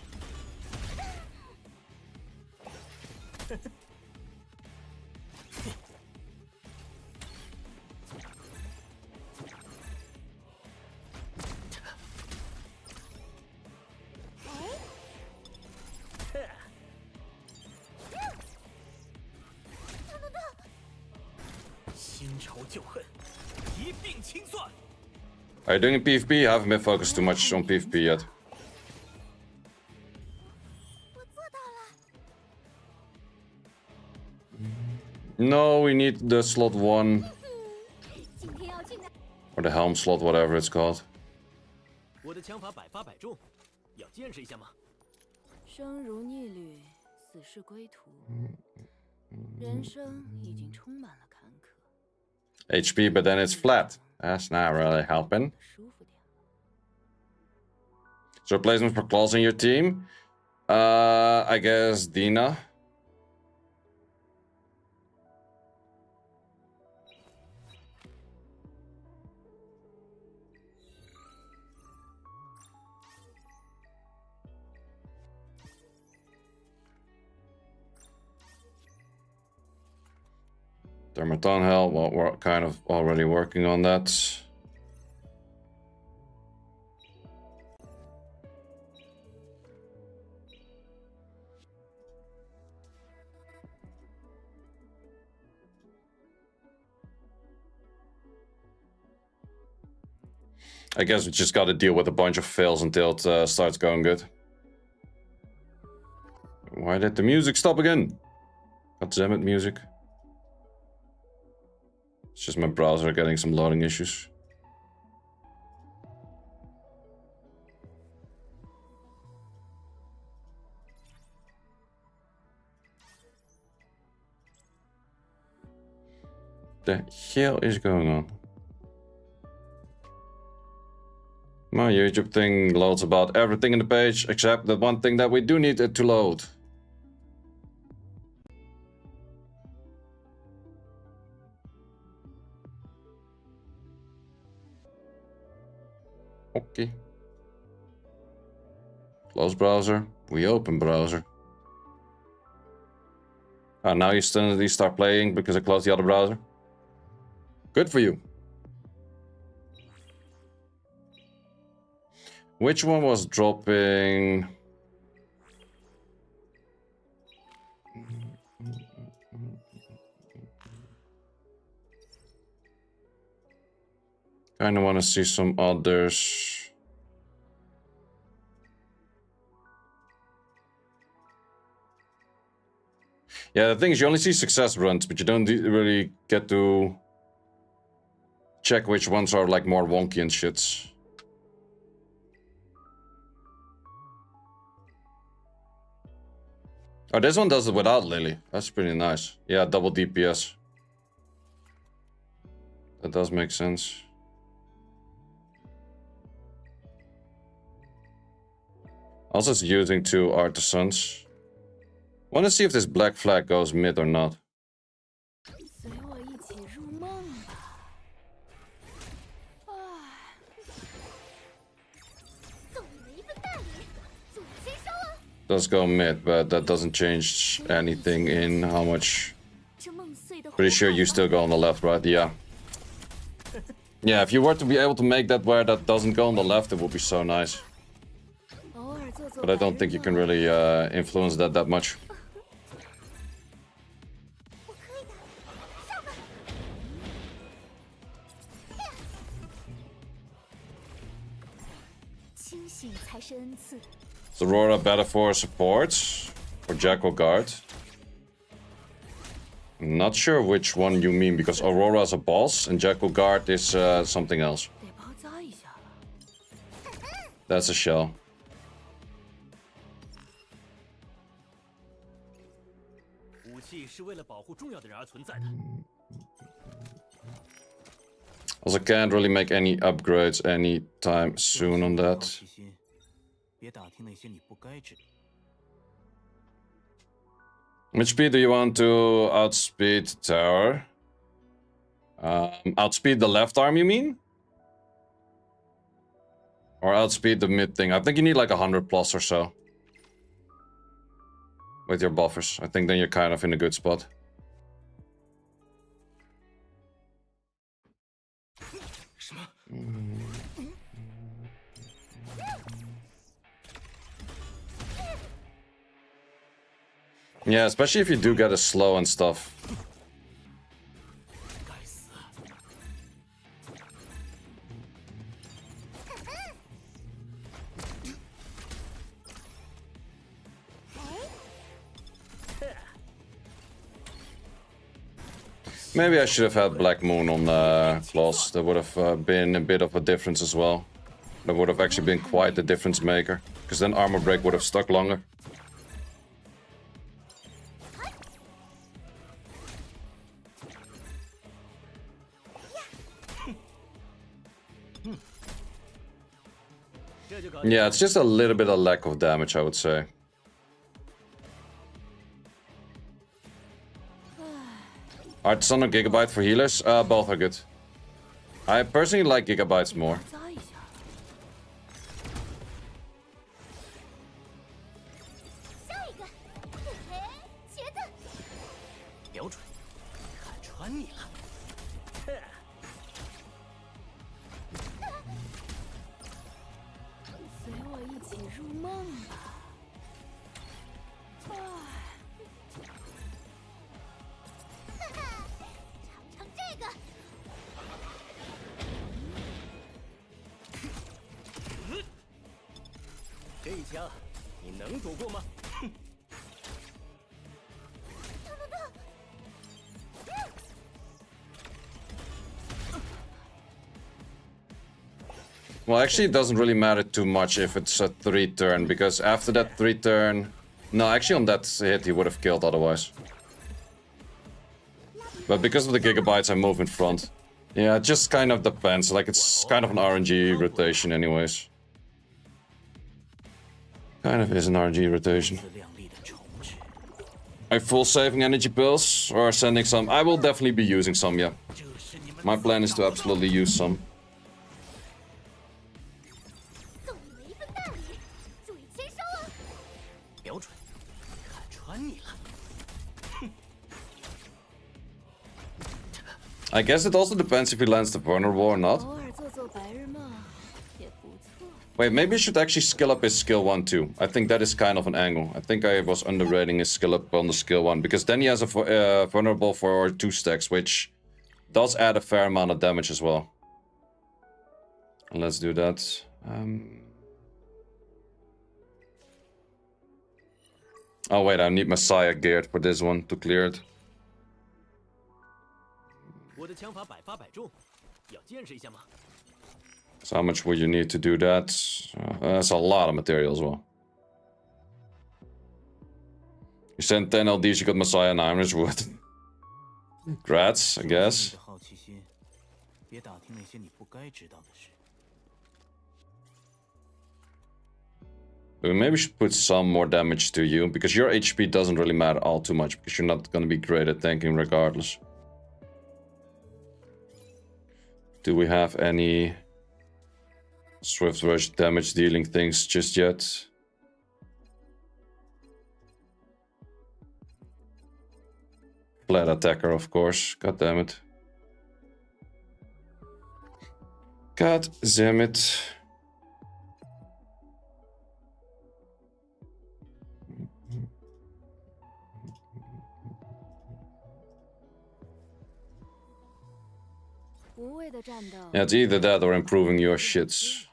Are you doing PvP? I haven't been focused too much on PvP yet. No, we need the slot 1. Or the helm slot, whatever it's called. 我的枪法百发百中，要见识一下吗？生如逆旅，死是归途。人生已经充满了坎坷。 HP, but then it's flat. That's not really helping. 舒服点。 So replacements for claws in your team? I guess Dina. Dermaton Hell, well, we're kind of already working on that. I guess we just gotta deal with a bunch of fails until it starts going good. Why did the music stop again? God damn it, music. It's just my browser getting some loading issues. The hell is going on? My YouTube thing loads about everything in the page except the one thing that we do need it to load. Okay. Close browser. We open browser. Now you suddenly start playing because I closed the other browser. Good for you. Which one was dropping? Kinda wanna see some others. Yeah, the thing is you only see success runs, but you don't really get to check which ones are like more wonky and shits. Oh, this one does it without Lily. That's pretty nice. Yeah, double DPS. That does make sense. Also, it's using 2 artisans. Want to see if this black flag goes mid or not. 随我一起入梦吧。送你们一份大礼，祝你先生了。 Does go mid, but that doesn't change anything in how much. 这梦碎的。 Pretty sure you still go on the left, right? Yeah. Yeah, if you were to be able to make that where that doesn't go on the left, it would be so nice. 偶尔做做。 But I don't think you can really influence that much. 我可以的，上吧。清醒才是恩赐。 Is Aurora better for support or Jackal Guard? I'm not sure which one you mean because Aurora is a boss and Jackal Guard is something else. 得包扎一下了。 That's a shell. 武器是为了保护重要的人而存在的。 Also can't really make any upgrades anytime soon on 好 that. 奇心，别打听那些你不该知。 Which speed do you want to outspeed tower? Outspeed the left arm, you mean? Or outspeed the mid thing? I think you need like 100 plus or so. With your buffers. I think then you're kind of in a good spot. Yeah, especially if you do get a slow and stuff. 该死！ Maybe I should have had Black Moon on claws. That would have been a bit of a difference as well. That would have actually been quite the difference maker. Because then armor break would have stuck longer. Yeah, it's just a little bit of lack of damage, I would say. Alright, Son or Gigabyte for healers? Both are good. I personally like Gigabytes more. 扎一下。下一个，嘿嘿，茄子。瞄准，看穿你了。随我一起入梦吧。尝尝这个。这一枪，你能躲过吗？ Well, actually, it doesn't really matter too much if it's a 3-turn, because after that 3-turn... No, actually on that hit he would have killed otherwise. But because of the Gigabytes, I move in front. Yeah, it just kind of depends, like it's kind of an RNG rotation anyways. Kind of is an RNG rotation. 自量力的重置， Are you full saving energy pills or sending some? I will definitely be using some, yeah. 这是你们 My plan is to absolutely use some. 送你们一份大礼，注意签收哦。瞄准，看穿你了。 I guess it also depends if he lands the vulnerable or not. 偶尔做做白日梦也不错。 Wait, maybe I should actually skill up his skill 1 too. I think that is kind of an angle. I think I was underrating his skill up on the skill 1, because then he has a vulnerable for 2 stacks, which does add a fair amount of damage as well. And let's do that. Oh wait, I need Messiah geared for this one to clear it. 我的枪法百发百中，要见识一下吗？ So how much would you need to do that? That's a lot of material as well. You sent 10 LDs, you got Messiah and Irish wood. Grats, I 你 guess. 的好奇心，别打听那些你不该知道的事。 We maybe should put some more damage to you, because your HP doesn't really matter all too much, because you're not gonna be great at tanking regardless. Do we have any Swift Rush damage dealing things just yet? Flat attacker, of course. God damn it. God damn it. Yeah, it's either that or improving your shits.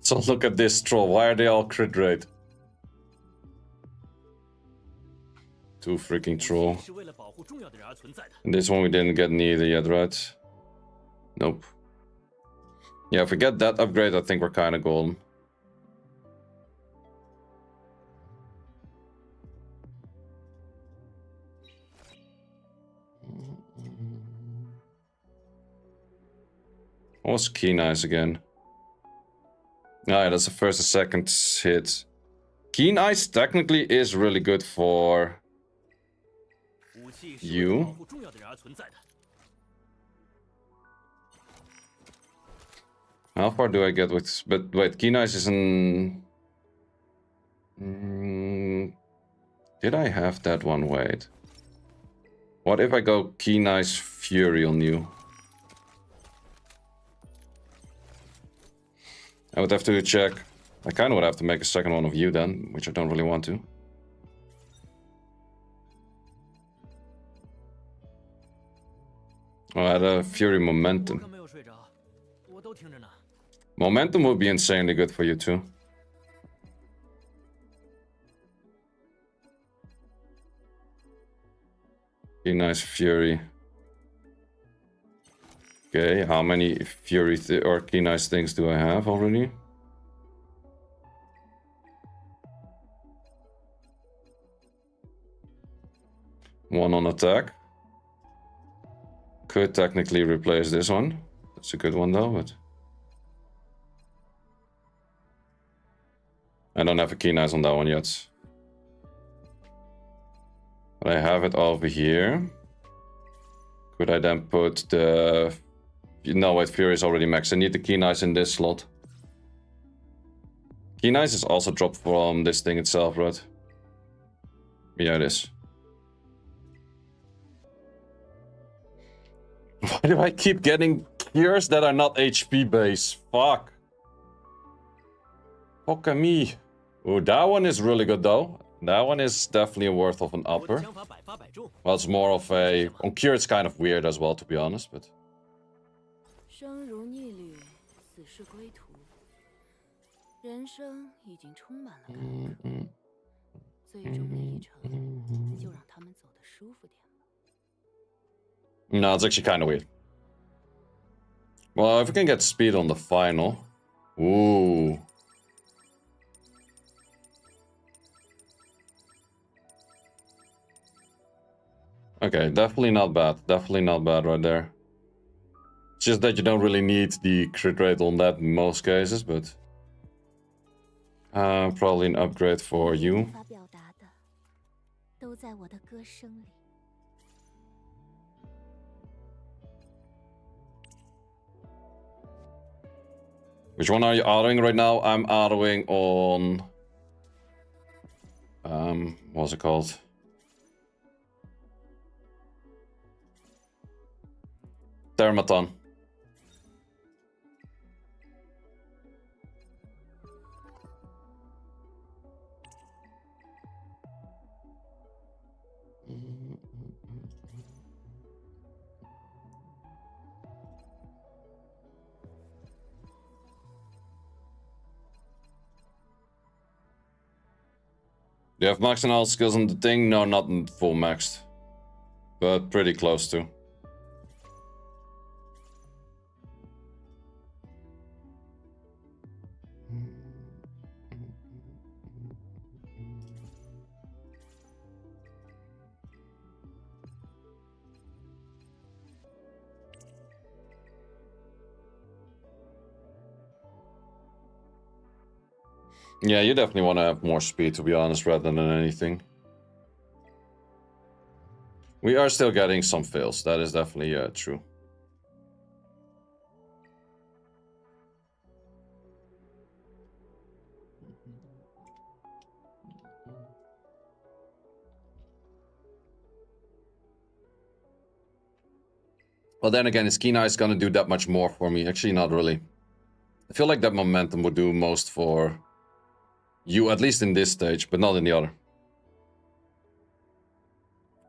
So look at this troll. Why are they all crit rate? Too freaking troll. 是为了保护重要的人而存在的。 And this one we didn't get neither yet, right? Nope. Yeah, if we get that upgrade, I think we're kind of golden. What was Keen Eyes again? Ah, yeah, that's the first and second hit. Keen Eyes technically is really good for 武器是为了 you. 保护重要的人而存在的。 How far do I get with... But wait, Keen Eyes is in... Did I have that one? Wait. What if I go Keen Eyes Fury on you? I would have to check. I kind of would have to make a second one of you then, which I don't really want to. Oh, I had a Fury 我 Momentum. 可没有睡着，我都听着呢。 Momentum would be insanely good for you too. Be nice Fury. Okay, how many Fury or Keen Eyes things do I have already? One on attack. Could technically replace this one. That's a good one though, but I don't have a Keen Eyes on that one yet. But I have it over here. Could I then put the... No, wait, Fury is already maxed. I need the Keen Eyes in this slot. Keen Eyes is also dropped from this thing itself, right? Yeah, it is. Why do I keep getting cures that are not HP based? Fuck. Fuck me. Oh, that one is really good though. That one is definitely worth of an upper. Well, it's more of a... On cure it's kind of weird as well, to be honest, but... 生如逆旅，死是归途。人生已经充满了坎坷，最终的一程，就让他们走得舒服点吧。 No, it's actually kind of weird. Well, if we can get speed on the final. Ooh. Okay, definitely not bad. Definitely not bad right there. It's just that you don't really need the crit rate on that in most cases, but... probably an upgrade for you. 无法表达的，都在我的歌声里。 Which one are you autoing right now? I'm autoing on... what's it called? Thermaton. Do you have maxed on all skills on the thing? No, not in full maxed. But pretty close to. Yeah, you definitely want to have more speed, to be honest, rather than anything. We are still getting some fails. That is definitely true. Well, then again, is Keen Eye gonna do that much more for me? Actually, not really. I feel like that momentum would do most for you, at least in this stage, but not in the other.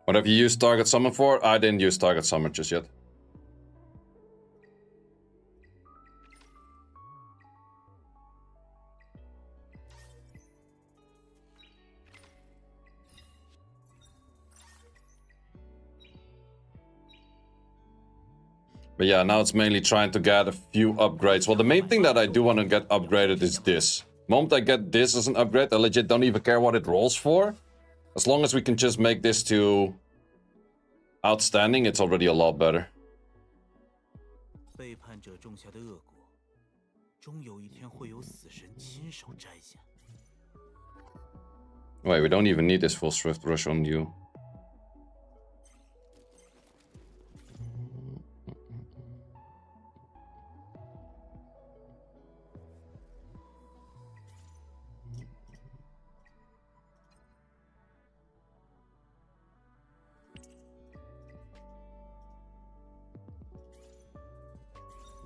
What have you used Target Summon for? I didn't use Target Summon just yet. But yeah, now it's mainly trying to get a few upgrades. Well, the main thing that I do want to get upgraded is this. The moment I get this as an upgrade, I legit don't even care what it rolls for. As long as we can just make this to outstanding, it's already a lot better. 背叛者种下的恶果，终有一天会有死神亲手摘下。 Wait, we don't even need this full Swift Rush on you.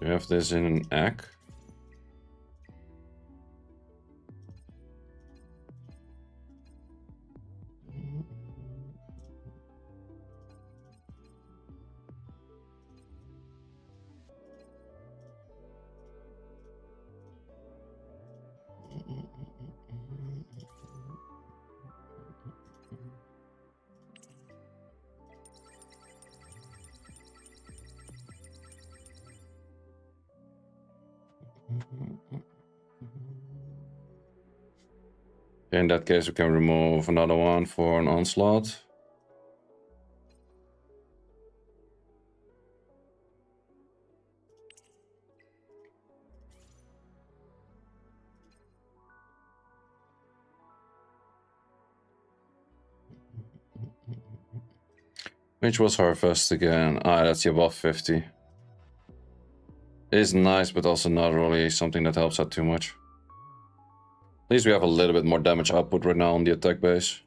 You have this in an egg. In that case, we can remove another one for an onslaught. Which was Harvest again? Ah, that's the above 50. It is nice, but also not really something that helps out too much. At least we have a little bit more damage output right now on the attack base.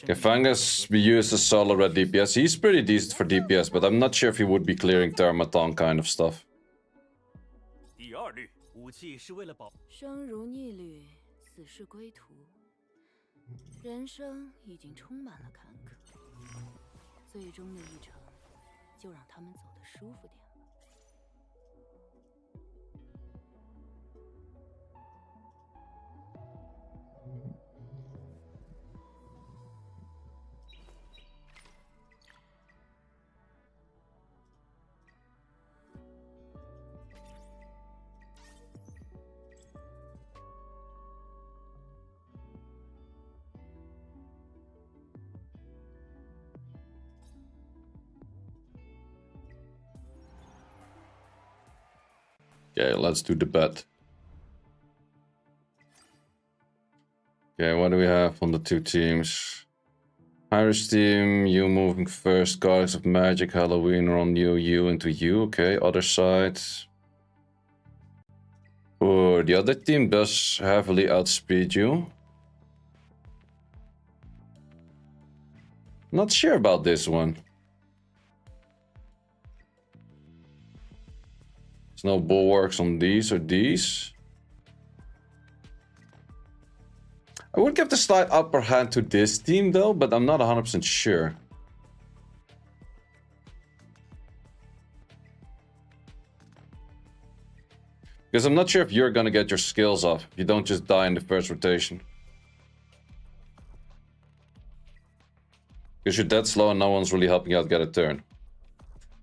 Okay, Fungus we use as solid red DPS. He's pretty decent for DPS, but I'm not sure if he would be clearing Termaton kind of stuff. 第二律，武器是为了保。生如逆旅，死是归途。人生已经充满了坎坷，最终的一程，就让他们走得舒服点吧。Okay, let's do the bet. Okay, what do we have on the two teams? Irish team, you moving first, Goddess of Magic, Halloween are on you into you. Okay, other side. Oh, the other team does heavily outspeed you. Not sure about this one. There's no bulwarks on these or these. I would give the slight upper hand to this team though, but I'm not 100% sure. Because I'm not sure if you're gonna get your skills off. You don't just die in the first rotation. Because you're dead slow and no one's really helping you out get a turn.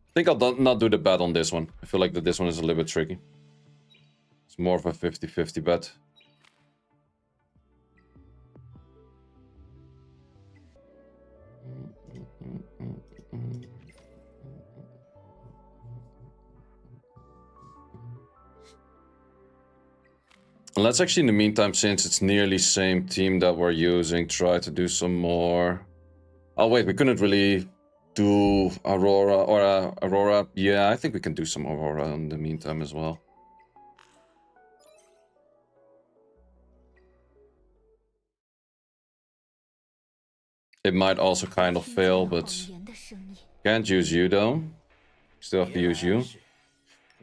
I think I'll not do the bet on this one. I feel like that this one is a little bit tricky. It's more of a 50-50 bet. Let's actually, in the meantime, since it's nearly same team that we're using, try to do some more. Oh wait, we couldn't really do Aurora or Aurora. Yeah, I think we can do some Aurora in the meantime as well. It might also kind of fail, but can't use you though. Still have to use you.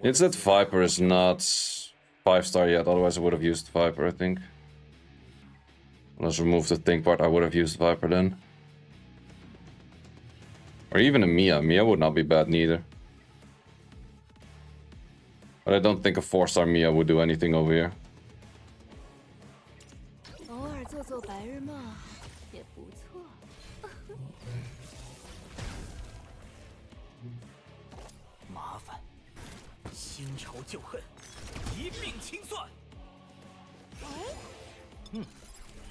It's that Viper is not 5-star yet, otherwise I would have used Viper, I think. Let's remove the think part, I would have used Viper then. Or even a Mia. Mia would not be bad neither. But I don't think a 4-star Mia would do anything over here. 偶尔做做白日梦也不错。麻烦，新仇旧恨，一并清算。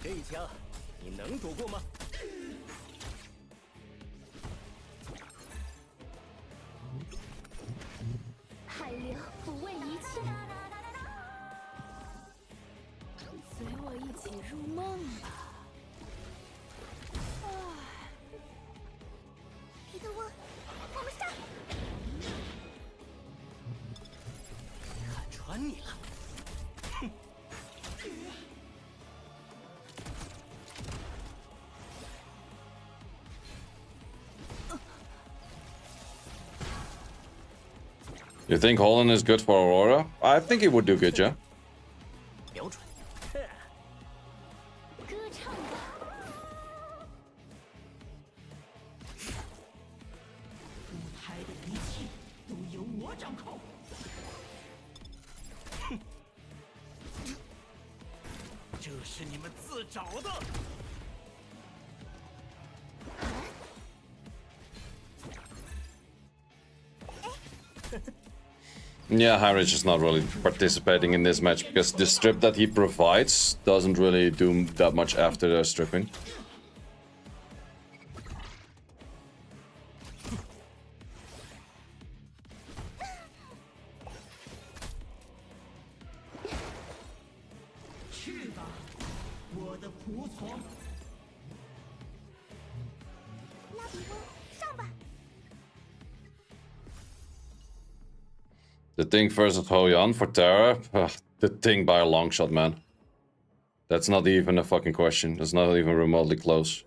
这一枪你能躲过吗？海流不问一切。随我一起入梦吧。彼得温，我们上！看穿你了。 You think Holland is good for Aurora? I think he would do good, yeah. 瞄准。歌唱吧。舞台的一切都由我掌控。这是你们自找的。Yeah, Harris is not really participating in this match because the strip that he provides doesn't really do that much after the stripping. The Thing versus Hoyan for Terra? The Thing by a long shot, man. That's not even a fucking question. That's not even remotely close.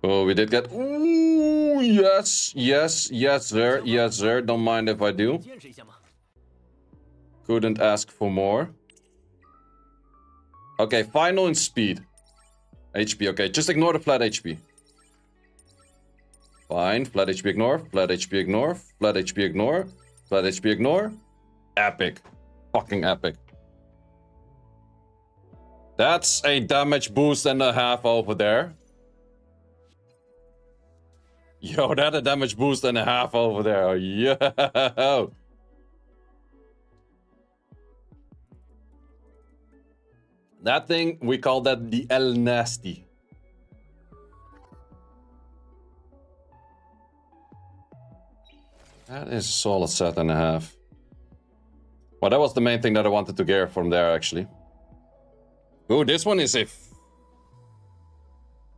Oh, we did get... Ooh, yes, yes, yes, sir. Yes, sir. Don't mind if I do. Couldn't ask for more. Okay, final in speed. HP, okay. Just ignore the flat HP. Fine. Flat HP ignore. Flat HP ignore. Flat HP ignore. Flat HP ignore. Epic. Fucking epic. That's a damage boost and a half over there. Yo, that's a damage boost and a half over there. Yo. That thing, we call that the El Nasty. That is a solid set and a half. Well, that was the main thing that I wanted to get from there, actually. Ooh, this one is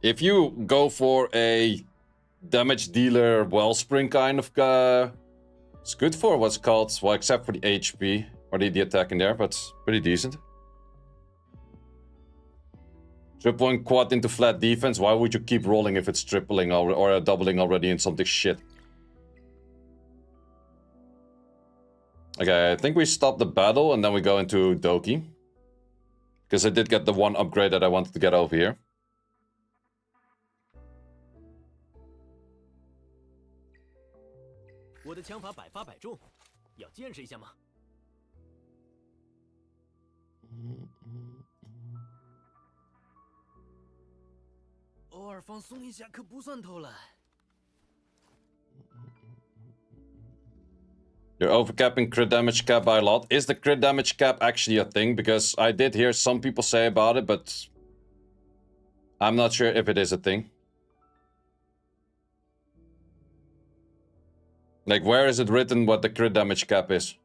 if you go for a damage dealer wellspring kind of it's good for what's called, well, except for the HP or the attack in there, but pretty decent. Tripling quad into flat defense. Why would you keep rolling if it's tripling or doubling already in something shit? Okay, I think we stop the battle and then we go into Doki. Because I did get the one upgrade that I wanted to get over here. You're overcapping crit damage cap by a lot. Is the crit damage cap actually a thing? Because I did hear some people say about it, but I'm not sure if it is a thing. Like, where is it written what the crit damage cap is?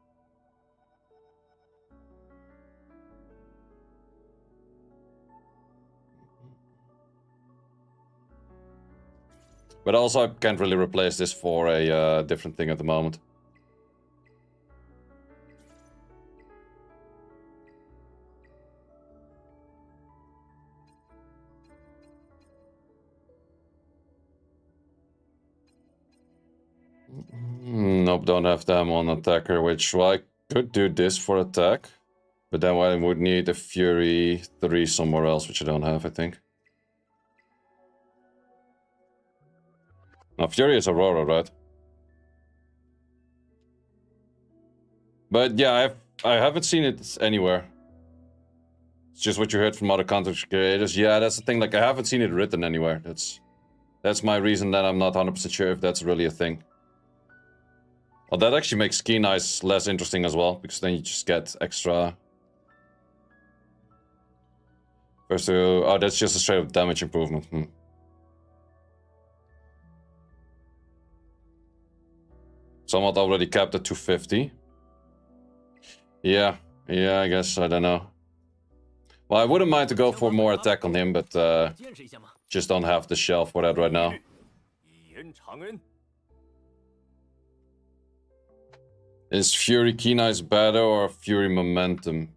But also, I can't really replace this for a different thing at the moment. Nope, don't have them on attacker, which, well, I could do this for attack. But then I would need a Fury 3 somewhere else, which I don't have, I think. Now, Fury is Aurora, right? But yeah, I haven't seen it anywhere. It's just what you heard from other content creators. Yeah, that's the thing, like, I haven't seen it written anywhere. That's my reason that I'm not 100% sure if that's really a thing. Well, that actually makes Keen Eyes less interesting as well, because then you just get extra... First to... Oh, that's just a straight up damage improvement. Somewhat already capped at 250. Yeah, I guess, I don't know. Well, I wouldn't mind to go for more attack on him, but just don't have the shelf for that right now. Is Fury Keen Eyes better or Fury Momentum?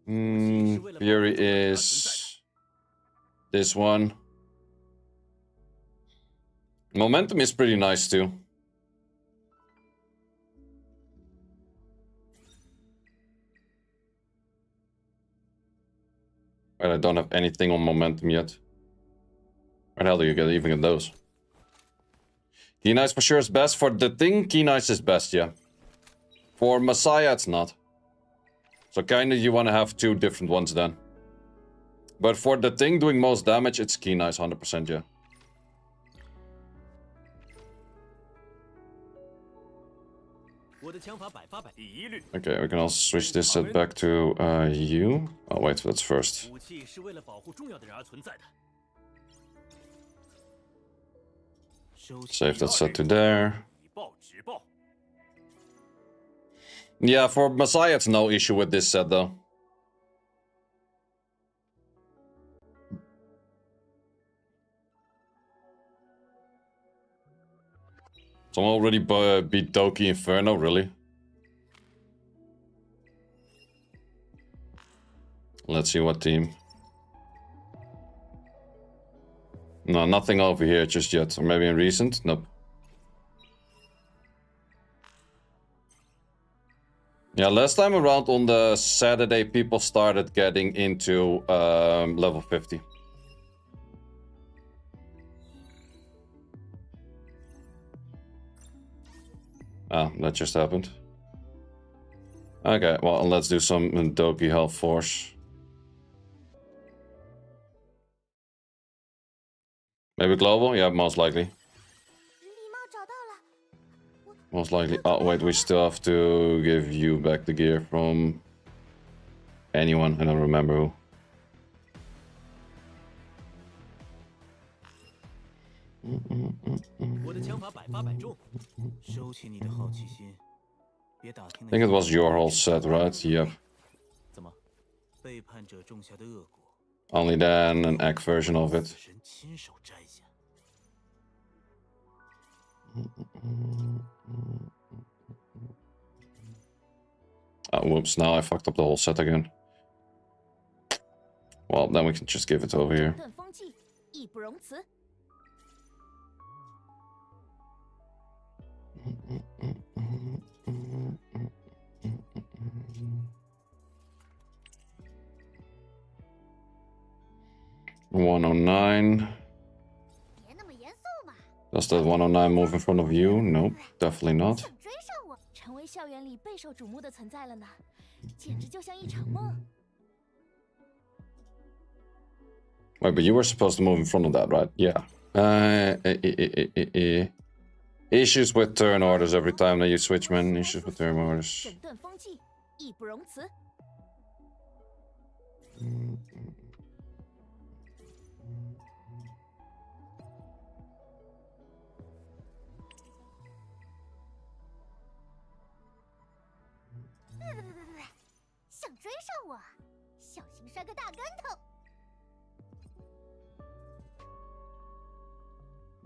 Fury is this one. Momentum is pretty nice too. And I don't have anything on momentum yet. Where the hell do you even get those? Key Knights for sure is best. For the thing, Key Knights is best, yeah. For Messiah, it's not. So kinda you wanna have two different ones then. But for the thing doing most damage, it's Key Knights 100%, yeah. Okay, we can also switch this set back to you. Oh wait, that's first. Save that set to there. Yeah, for Messiah, it's no issue with this set though. Someone already beat Doki Inferno, really? Let's see what team. No, nothing over here just yet. Or maybe in recent? Nope. Yeah, last time around on the Saturday, people started getting into level 50. Ah, that just happened. Okay, well, let's do some Doki Health Force. Maybe global? Yeah, most likely. Most likely. Oh, wait, we still have to give you back the gear from anyone. I don't remember who. I think it was your whole set, right? Yep. Only then an egg version of it. Oh, whoops, now I fucked up the whole set again. Well, then we can just give it over here. $109. Does that 109 move in front of you? Nope, definitely not. Wait, but you were supposed to move in front of that, right? Yeah. Issues with turn orders every time that you switch, man. Issues with turn orders.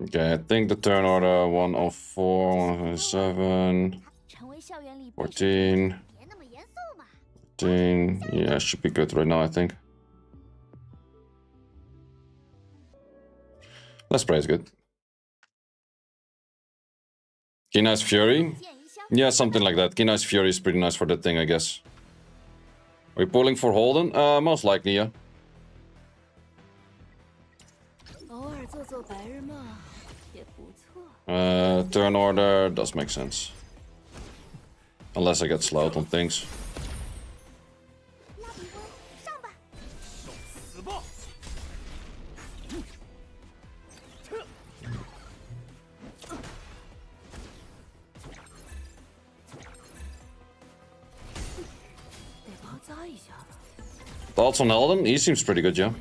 Okay, I think the turn order 104, 107, 14, 14. Yeah, should be good right now, I think. Let's play is good. Key Knight's Fury? Yeah, something like that. Key Knight's Fury is pretty nice for that thing, I guess. Are we pulling for Holden? Most likely, yeah. Turn order does make sense. Unless I get slowed on things. Thoughts on Elden? He seems pretty good, yeah.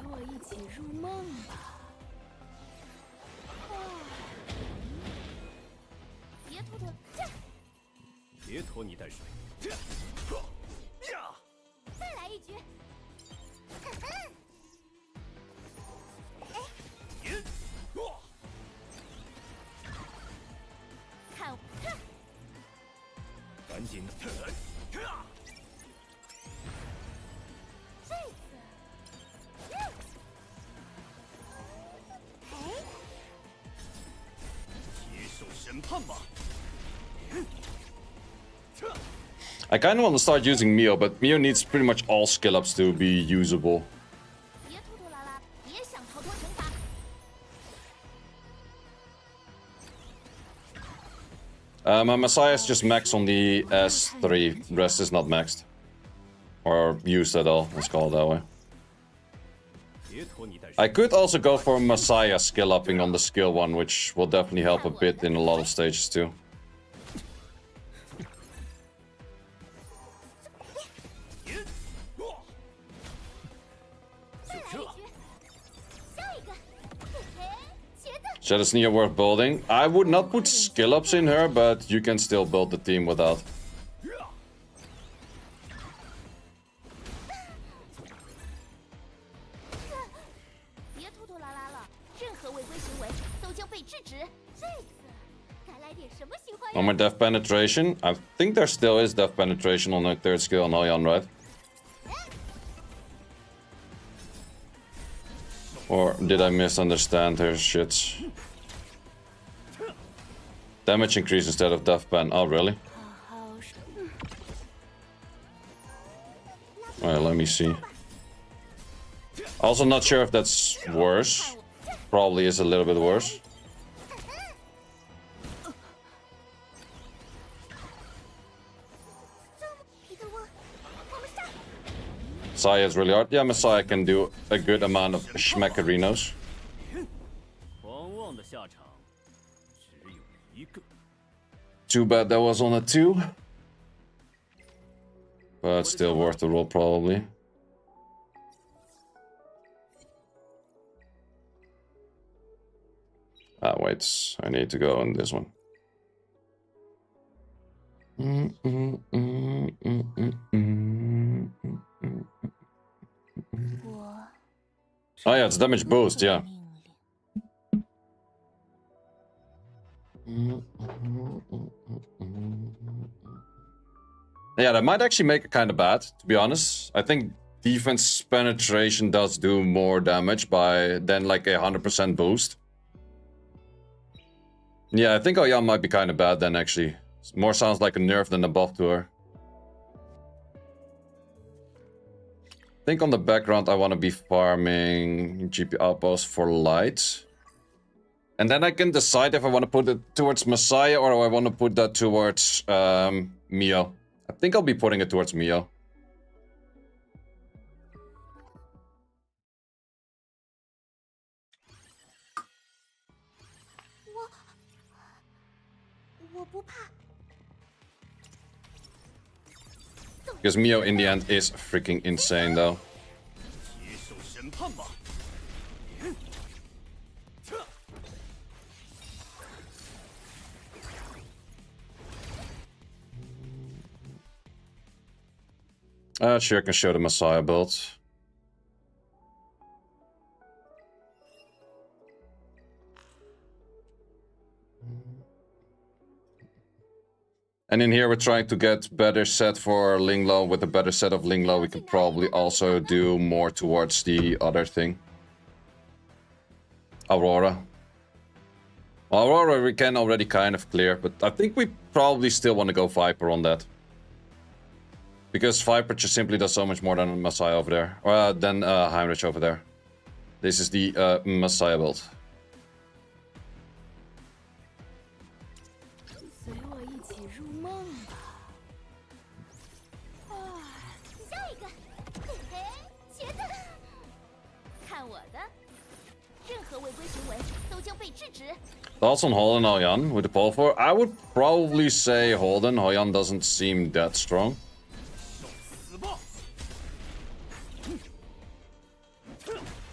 I kind of want to start using Mio, but Mio needs pretty much all skill ups to be usable. My Messiah is just maxed on the S3. The rest is not maxed. Or used at all, let's call it that way. I could also go for Messiah skill upping on the skill one, which will definitely help a bit in a lot of stages too. Shadowsneer worth building. I would not put skill ups in her, but you can still build the team without. No more death penetration. I think there still is death penetration on the third skill on Hoyan, right? Or did I misunderstand her shit? Damage increase instead of death pen. Oh, really? Alright, let me see. Also not sure if that's worse. Probably is a little bit worse. Messiah is really hard. Yeah, Messiah can do a good amount of schmeckerinos. Too bad that was on a 2. But still worth the roll, probably. Ah, wait. I need to go on this one. Oh yeah, it's damage boost, yeah. Yeah, that might actually make it kind of bad, to be honest. I think defense penetration does do more damage than like a 100% boost. Yeah, I think Oyan might be kind of bad then, actually. More sounds like a nerf than a buff to her. I think on the background I want to be farming GP outposts for light. And then I can decide if I want to put it towards Messiah or I want to put that towards Mio. I think I'll be putting it towards Mio. Because Mio in the end is freaking insane though. Sure, I can show the Messiah build. And in here we're trying to get better set for Linglo. With a better set of Linglo, we could probably also do more towards the other thing. Aurora. Well, Aurora we can already kind of clear, but I think we probably still want to go Viper on that. Because Viper just simply does so much more than Messiah over there. Than Heinrich over there. This is the Messiah build. Thoughts on Holden and Hoyan with the pole for? I would probably say Holden. Hoyan doesn't seem that strong.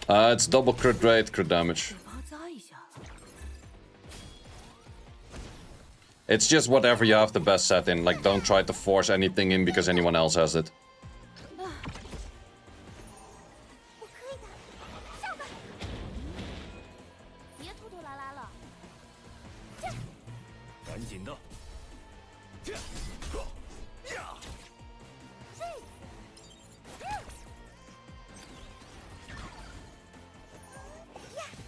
It's double crit rate, crit damage. It's just whatever you have the best set in. Like, don't try to force anything in because anyone else has it.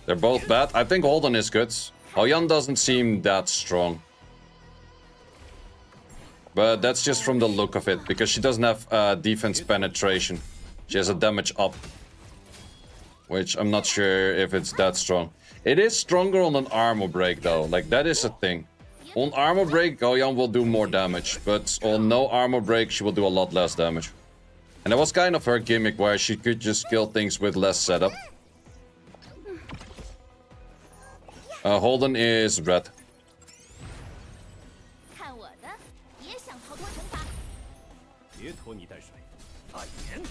They're both bad. I think Holden is good. Hoyan doesn't seem that strong. But that's just from the look of it, because she doesn't have defense penetration. She has a damage up. Which I'm not sure if it's that strong. It is stronger on an armor break though, like that is a thing. On armor break, Goyan will do more damage, but on no armor break, she will do a lot less damage. And that was kind of her gimmick, where she could just kill things with less setup. Holden is red. 看我的，别想逃脱惩罚。别拖泥带水，暗炎。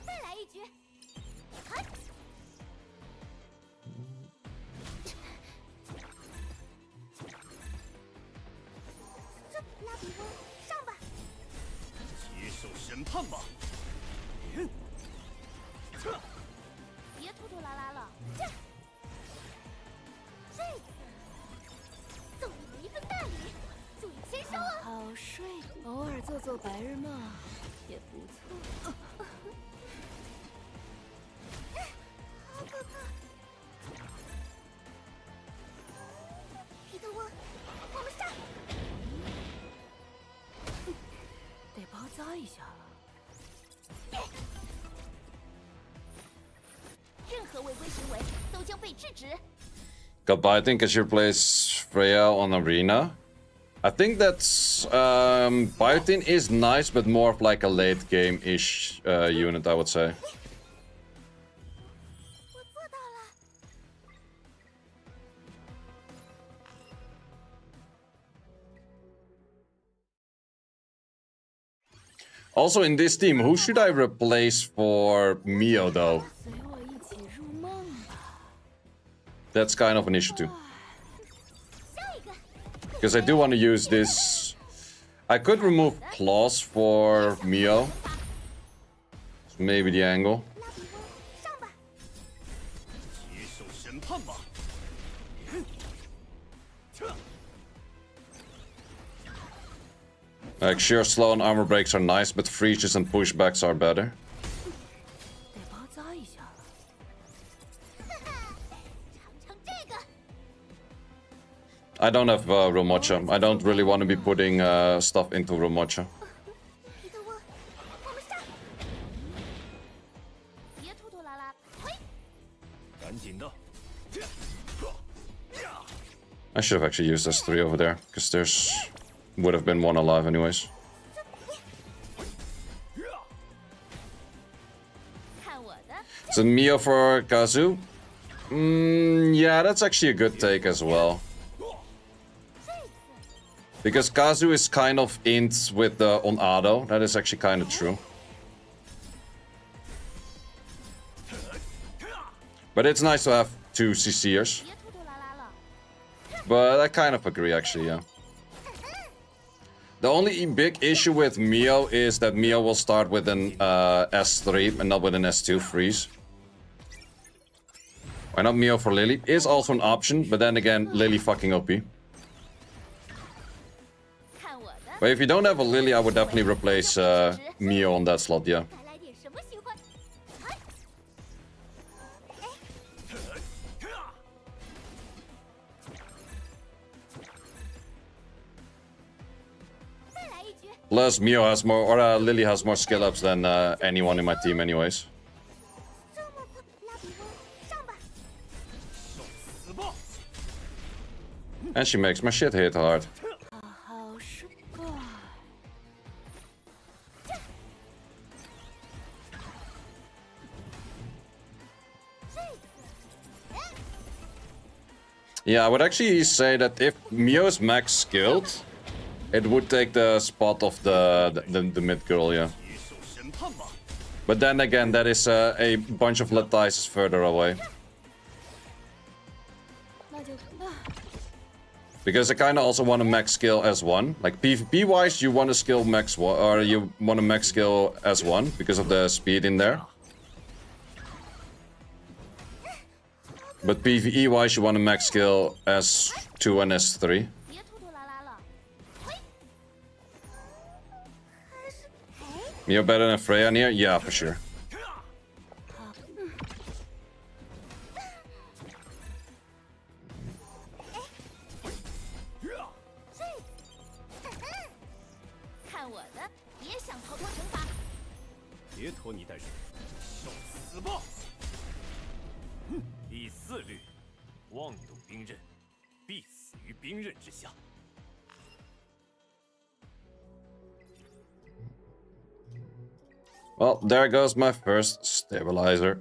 再来一局。嗨！这拉比翁上吧。接受审判吧。别拖拖拉拉了。这次送你们一份大礼，注意签收哦。好睡，偶尔做做白日梦也不错。好可怕！皮特翁，我们上！得包扎一下了。任何违规行为都将被制止。 Goodbye, I think I should place Freya on Arena. I think that's... Biotin is nice, but more of like a late game-ish unit, I would say. 我做到了。 Also, in this team, who should I replace for Mio, though? 随我一起入梦吧。 That's kind of an issue, too. 下一个。 Because I do want to use this... I could remove Claws for Mio. It's maybe the angle. 拉比翁上吧。接受审判吧。 Like, sure, slow and armor breaks are nice, but freezes and pushbacks are better. 得包扎一下了。尝尝这个。 I don't have Romocha. I don't really want to be putting stuff into Romocha. 皮特翁，我们上。别拖拖拉拉。嘿，赶紧的。 I should have actually used S3 over there, because there's... would have been one alive anyways. 看我的。 So Mio for Kazu? Yeah, that's actually a good take as well. 这次 Because Kazu is kind of int with the on auto. That is actually kind of true. But it's nice to have two CCers. 别拖拖拉拉了。 But I kind of agree actually, yeah. The only big issue with Mio is that Mio will start with an S3 and not with an S2 freeze. Why not Mio for Lily? Is also an option, but then again, Lily fucking OP. 看我的。 But if you don't have a Lily, I would definitely replace Mio on that slot, yeah. 该来点什么循环？嗨。再来一局。 Plus, Mio has more, or Lily has more skill ups than anyone in my team, anyways. 这么快，拉比翁上吧。受死吧！ And she makes my shit hit hard. 好好睡吧。 Yeah, I would actually say that if Mio's max skilled, it would take the spot of the mid girl, yeah. 接受审判吧。 But then again, that is a bunch of Latices further away. 那就Because I kind of also want to max skill S1. Like PvP wise, you want to skill max 1, or you want to max skill S1 because of the speed in there. But PvE wise, you want to max skill S2 and S3. 别拖拖拉拉了。嘿。还是哎。 You're better than Freya here? Yeah, for sure. 看我的！别想逃脱惩罚。别拖泥带水，受死吧！第4律，妄动兵刃，必死。死于兵刃之下。Well, there goes my first stabilizer.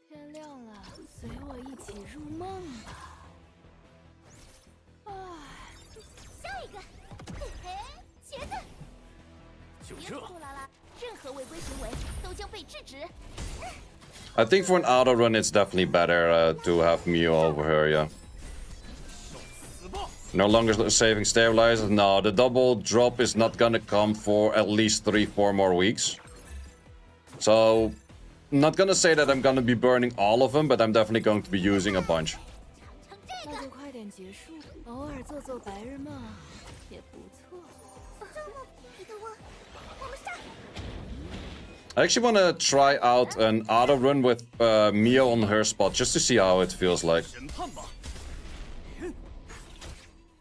天亮了，随我一起入梦吧。下一个，嘿嘿，茄子，就这，别拖拖拉拉，任何违规行为都将被制止。 I think for an auto run, it's definitely better to have Mew over her, yeah. 受死吧！ No longer saving stabilizers. No, the double drop is not gonna come for at least 3-4 more weeks. So, not gonna say that I'm gonna be burning all of them, but I'm definitely going to be using a bunch. 那就快点结束，偶尔做做白日梦也不错。这么皮的我们上。 I actually want to try out an auto run with Mio on her spot, just to see how it feels like. 审判吧！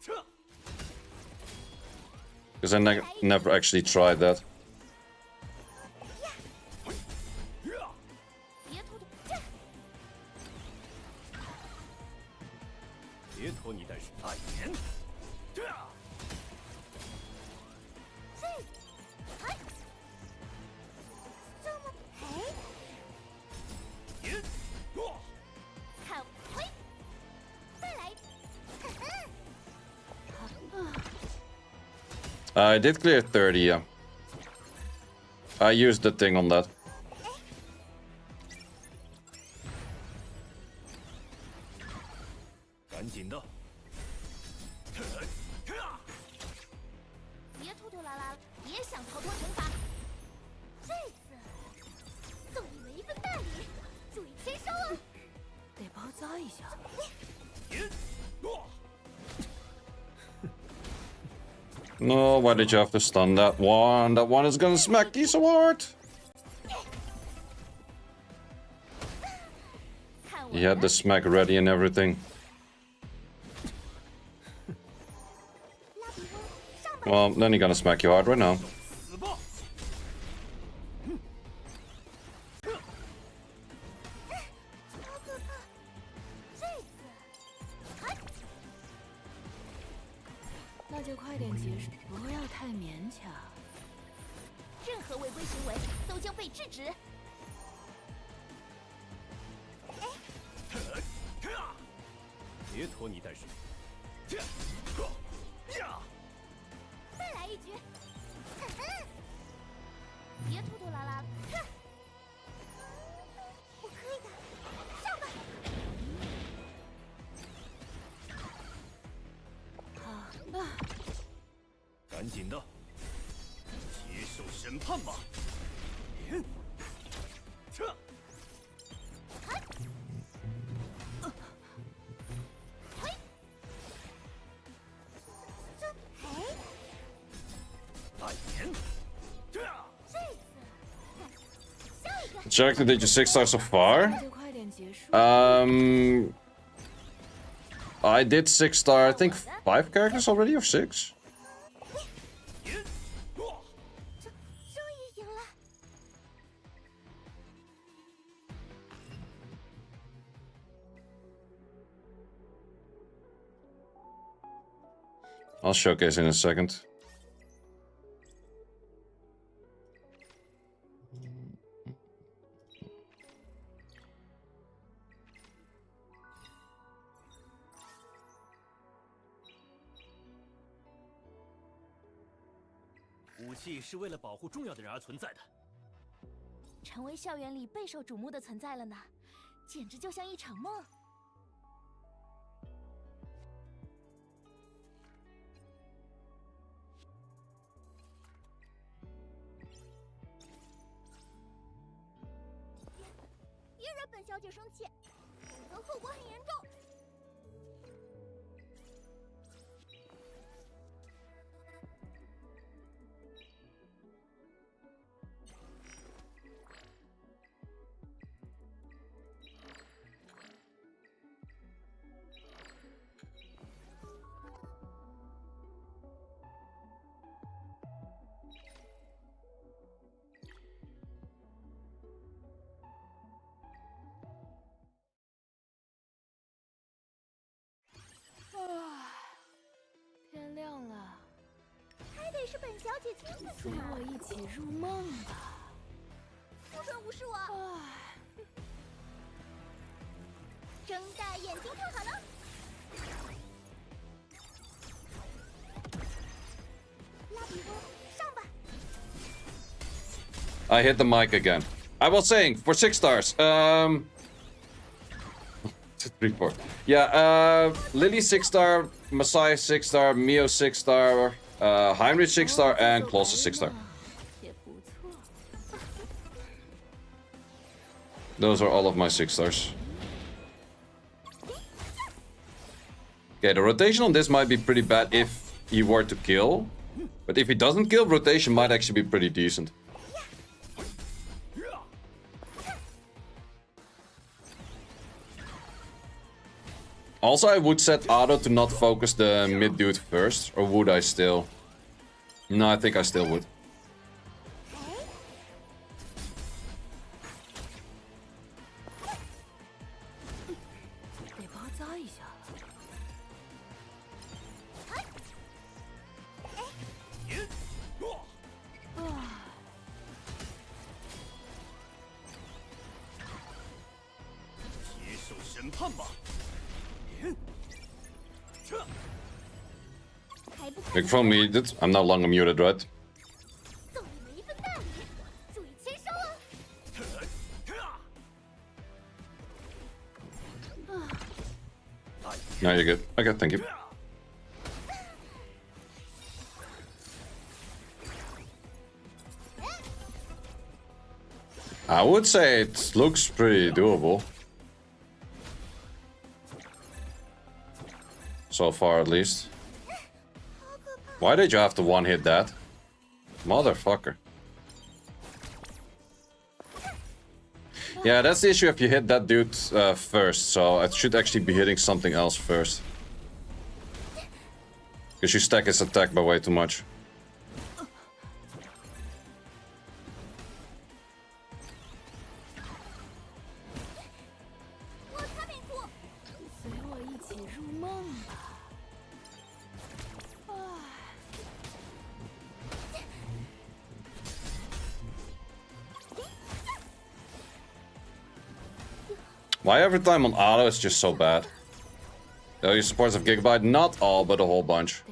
撤！ Because I never actually tried that. 别拖拖，这别拖泥带水！暗炎！这！这么嘿，炎！落！看嘿，再来，I did clear 30, yeah. I used the thing on that. 赶紧的！别拖拖拉拉，别想逃脱惩罚。这次送你们一份大礼，注意签收哦。得包扎一下。炎！落！ No, why did you have to stun that one? That one is gonna smack you so hard. 看我 He had the smack ready and everything. 拉比翁上吧。 Well, then he's gonna smack you hard right now. 死吧！好可怕！这次，嘿，那就快点结束，不要太勉强。任何违规行为都将被制止。别拖泥带水！再来一局。别拖拖拉拉，我可以的，上吧。好，赶紧的！接受审判吧！炎！撤！暗炎！这！ Check, did you 6-star so far? 那就快点结束。 I did 6-star, I think 5 characters already, or 6? 炎！落！终于赢了。 I'll showcase in a second. “武器是为了保护重要的人而存在的。 成为校园里备受瞩目的存在了呢，简直就像一场梦。别惹本小姐生气，否则后果很严重。是本小姐亲自随我一起入梦吧。不准无视我！睁大眼睛看好了。拉比多，上吧！ I hit the mic again. I was saying for 6 stars. 3, 4. Yeah, Lily 6 star, Messiah 6 star, Mio 6 star, Heinrich 6 star, and Kloster 6 star. 也不错。 Those are all of my 6 stars. Okay, the rotation on this might be pretty bad if he were to kill. But if he doesn't kill, rotation might actually be pretty decent. Also, I would set Ado to not focus the mid dude first. Or would I still? No, I think I still would. Big from muted. I'm no longer muted, right? No, you're good. Okay, thank you. I would say it looks pretty doable. So far, at least. Why did you have to one-hit that? Motherfucker. Yeah, that's the issue if you hit that dude first, so I should actually be hitting something else first. Because you stack his attack by way too much. Why every time on auto it's just so bad? Though he supports of Gigabyte, not all, but a whole bunch.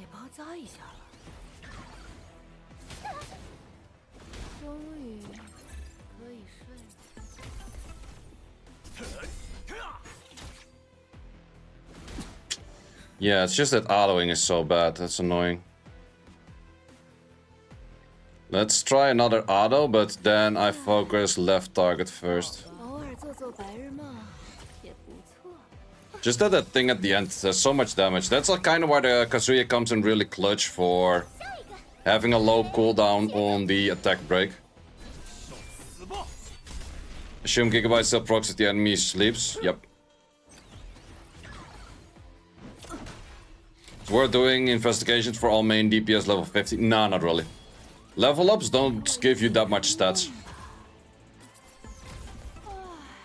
Yeah, it's just that autoing is so bad, that's annoying. Let's try another auto, but then I focus left target first. Just that thing at the end does so much damage. That's like kind of why the Kazuya comes in really clutch for having a low cooldown on the attack break. Assume Gigabyte still procs if the enemy sleeps. Yep. It's worth doing investigations for all main DPS level 50. Nah, not really. Level ups don't give you that much stats.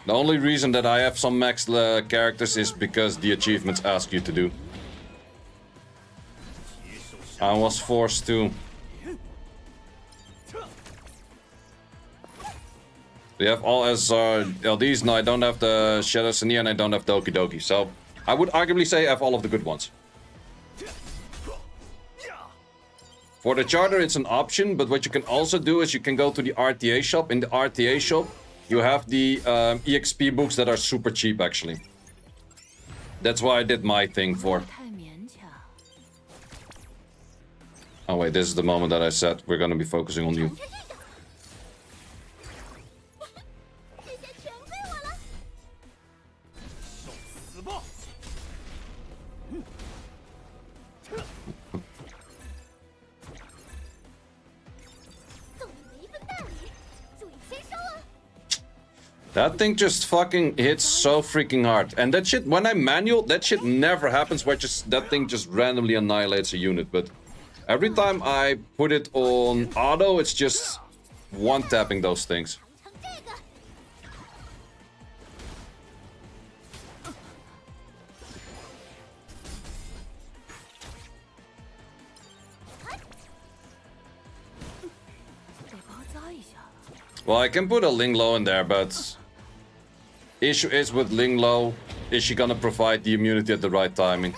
The only reason that I have some max characters is because the achievements ask you to do. I was forced to. We have all SR LDs, no I don't have the Shadow Senia and I don't have Doki Doki, so I would arguably say I have all of the good ones. For the charter it's an option, but what you can also do is you can go to the RTA shop. In the RTA shop you have the EXP books that are super cheap, actually. That's why I did my thing for. Oh wait, this is the moment that I said we're gonna be focusing on you. That thing just fucking hits so freaking hard. And that shit, when I manual, that shit never happens where just that thing just randomly annihilates a unit. But every time I put it on auto, it's just one-tapping those things. Well, I can put a Ling Low in there, but issue is with Ling Low, is she gonna provide the immunity at the right timing?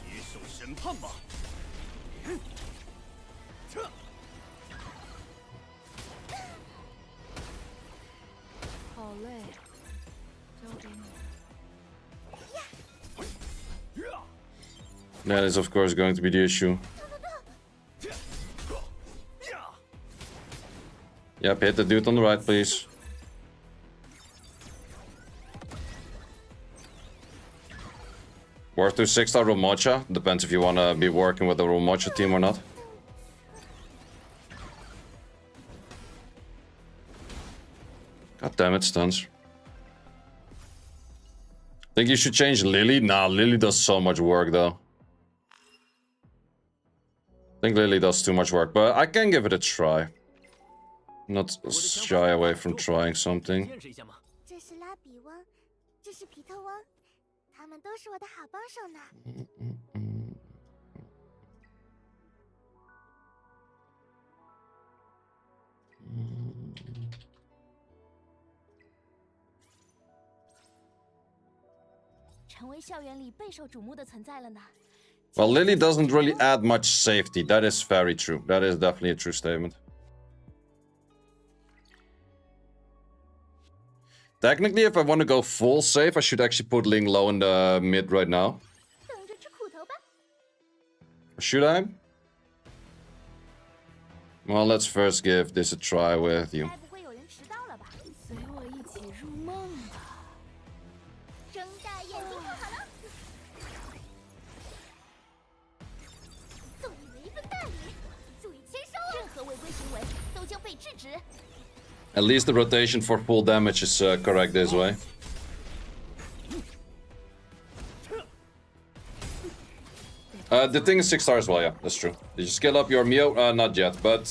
接受审判吧。好累，交给你。 That is, of course, going to be the issue. Yep, hit the dude on the right, please. Worth to 6-star Romocha. Depends if you want to be working with the Romocha team or not. God damn it, stuns. Think you should change Lily? Nah, Lily does so much work though. I think Lily does too much work, but I can give it a try. Not shy away from trying something. 见识一下吗？这是拉比翁，这是皮特翁，他们都是我的好帮手呢。成为校园里备受瞩目的存在了呢。 Well, Lily doesn't really add much safety. That is very true. That is definitely a true statement. Technically, if I want to go full safe, I should actually put Ling Low in the mid right now. 等着吃苦头吧。 Should I? Well, let's first give this a try with you. 该不会有人迟到了吧？随我一起入梦吧。睁大眼睛看好了。送你们一份大礼，注意签收啊！任何违规行为都将被制止。 At least the rotation for full damage is correct this way. The thing is 6-star as well, yeah, that's true. Did you skill up your Mio? Not yet, but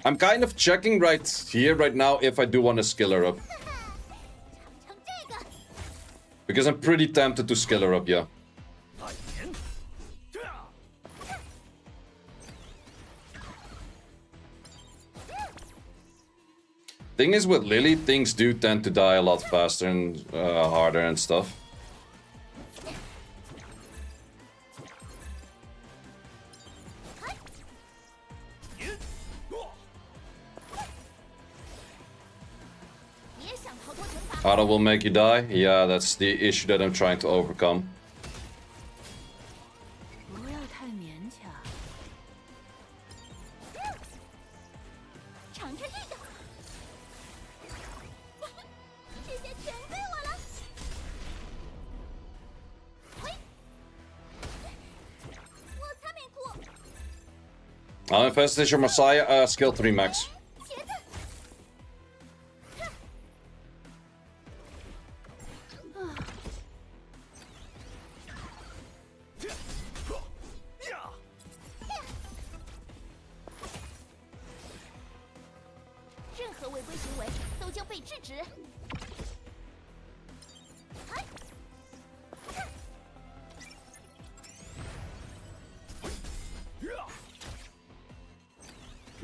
I'm kind of checking right here, right now, if I do want to skill her up. 尝这个。 Because I'm pretty tempted to skill her up, yeah. 大眼。 Thing is with Lily, things do tend to die a lot faster and harder and stuff. Auto will make you die. Yeah, that's the issue that I'm trying to overcome. 不要太勉强。尝尝这个。这些全归我了。嘿，我才没哭。 I'll infestation Messiah, skill 3 max. 茄子。 任何违规行为都将被制止。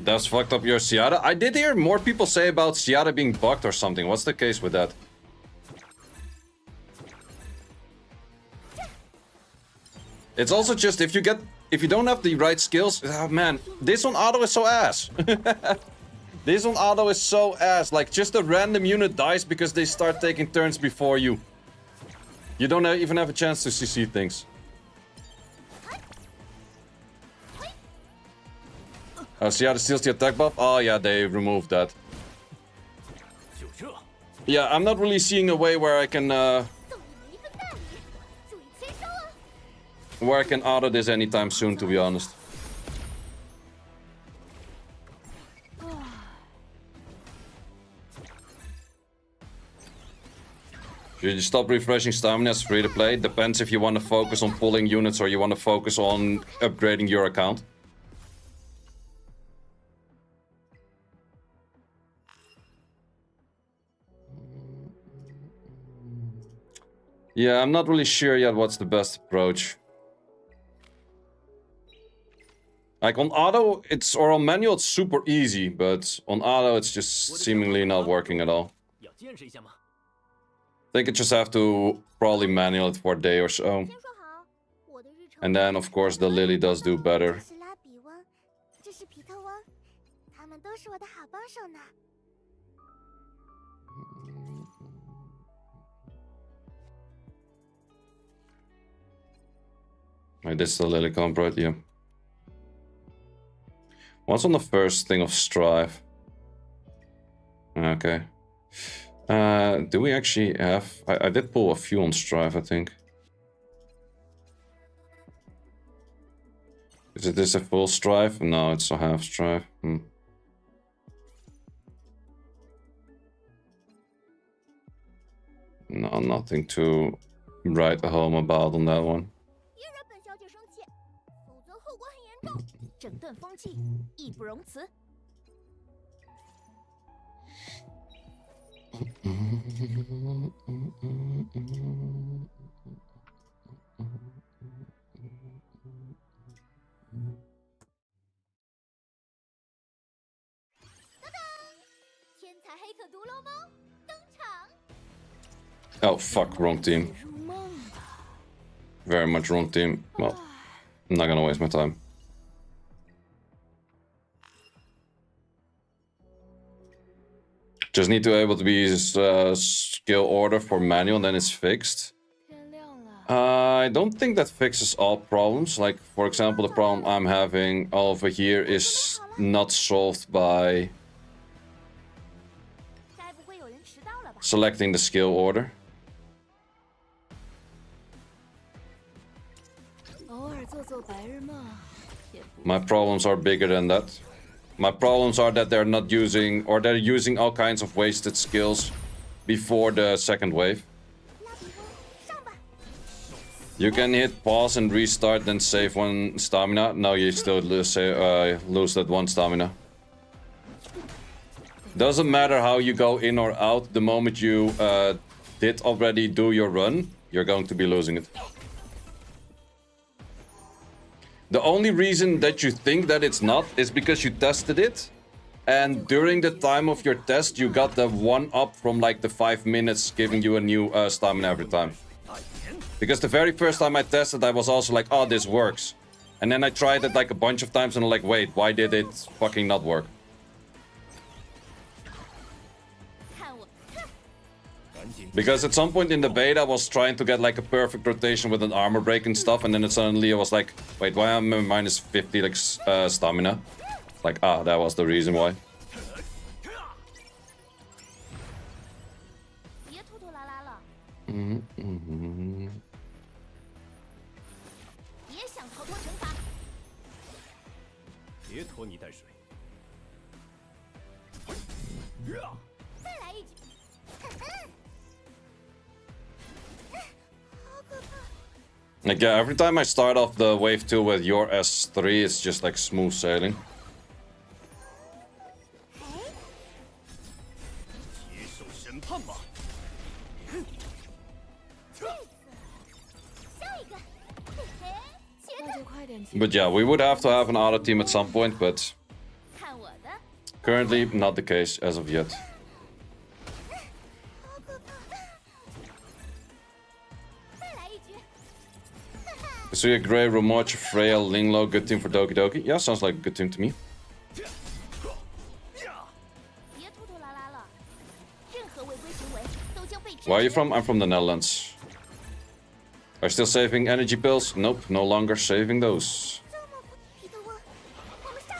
That's fucked up your Ciara. I did hear more people say about Ciara being bugged or something. What's the case with that? It's also just if you don't have the right skills, oh man, this on auto is so ass. This on auto is so ass. Like just a random unit dies because they start taking turns before you. You don't even have a chance to CC things. Ciara steals the attack buff. Oh yeah, they removed that. 就这。 Yeah, I'm not really seeing a way where I can 送你们一份大礼，注意签收啊！ where I can auto this anytime soon, to be honest. Should you stop refreshing stamina as free to play? Depends if you want to focus on pulling units or you want to focus on upgrading your account. Yeah, I'm not really sure yet what's the best approach. Like on auto, or on manual, it's super easy, but on auto, it's just seemingly not working at all. 要见识一下吗？ I think I just have to probably manual it for a day or so. 先说好，我的日程 And then, of course, the Lily does do better. 这是拉比翁，这是皮特翁，他们都是我的好帮手呢。 Wait, this is the Lily comp, right? Yeah. What's on the first thing of Strive? Okay. Do we actually have... I did pull a few on Strive, I think. Is this a full Strive? No, it's a half Strive. No, nothing to write home about on that one. 别惹本小姐生气，否则后果很严重。整顿风气，义不容辞。 天才黑客毒龙猫登场。 Oh, fuck, wrong team. 入梦吧。 Very much wrong team. Well, I'm not gonna waste my time. Just need to be able to be skill order for manual, then it's fixed. 天亮了。 I don't think that fixes all problems. Like, for example, the problem I'm having over here is not solved by 该不会有人迟到了吧？ selecting the skill order. 偶尔做做白日梦，也不 My problems are bigger than that. My problems are that they're not using, or they're using all kinds of wasted skills before the second wave. 拉比翁上吧。 You can hit pause and restart, then save one stamina. Now you still lose that one stamina. Doesn't matter how you go in or out. The moment you did already do your run, you're going to be losing it. The only reason that you think that it's not is because you tested it, and during the time of your test, you got the one up from like the 5 minutes, giving you a new stamina every time. Because the very first time I tested, I was also like, oh, this works. And then I tried it like a bunch of times and I'm like, wait, why did it fucking not work? 看我， Because at some point in the beta, I was trying to get like a perfect rotation with an armor break and stuff, and then it suddenly I was like, wait, why am I minus 50 like stamina? Like, that was the reason why. 别拖拖拉拉了，别想逃脱惩罚。别拖泥带水。再来一局。好可怕！ Like, yeah, every time I start off the wave 2 with your S3, it's just like smooth sailing. 接受审判吧。下一个，嘿嘿，切那就快点结 But yeah, we would have to have an auto team at some point, but 看我的， currently not the case as of yet. 好可怕！再来一局。 Etheria, Grey, Rumoch, Freya, Linglo, good team for Doki Doki. Yeah, sounds like a good team to me. 别拖拖拉拉了，任何违规行为都将被制止。 Where are you from? I'm from the Netherlands. Are you still saving energy pills? Nope, no longer saving those. 这么快，皮特翁，我们上！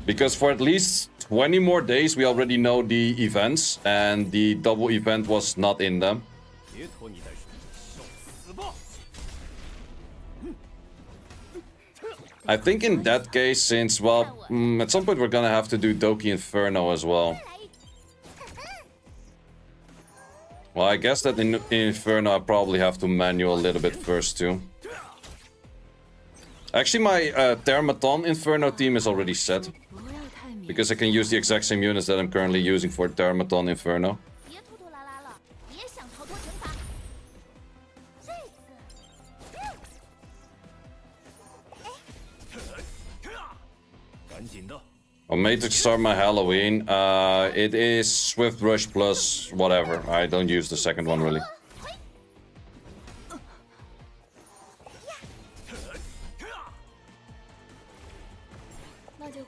Because for at least 20 more days, we already know the events, and the double event was not in them. 别拖泥带水，受死吧！ I think in that case, since, well, at some point we're gonna have to do Doki Inferno as well. 再来一局。 Well, I guess that in Inferno I probably have to manual a little bit first too. Actually, my Termaton Inferno team is already set, 不要太迷。 because I can use the exact same units that I'm currently using for Termaton Inferno. 别拖拖拉拉了，别想逃脱惩罚。这次， I'm made to start my Halloween. It is Swift Rush plus whatever. I don't use the second one really. 那就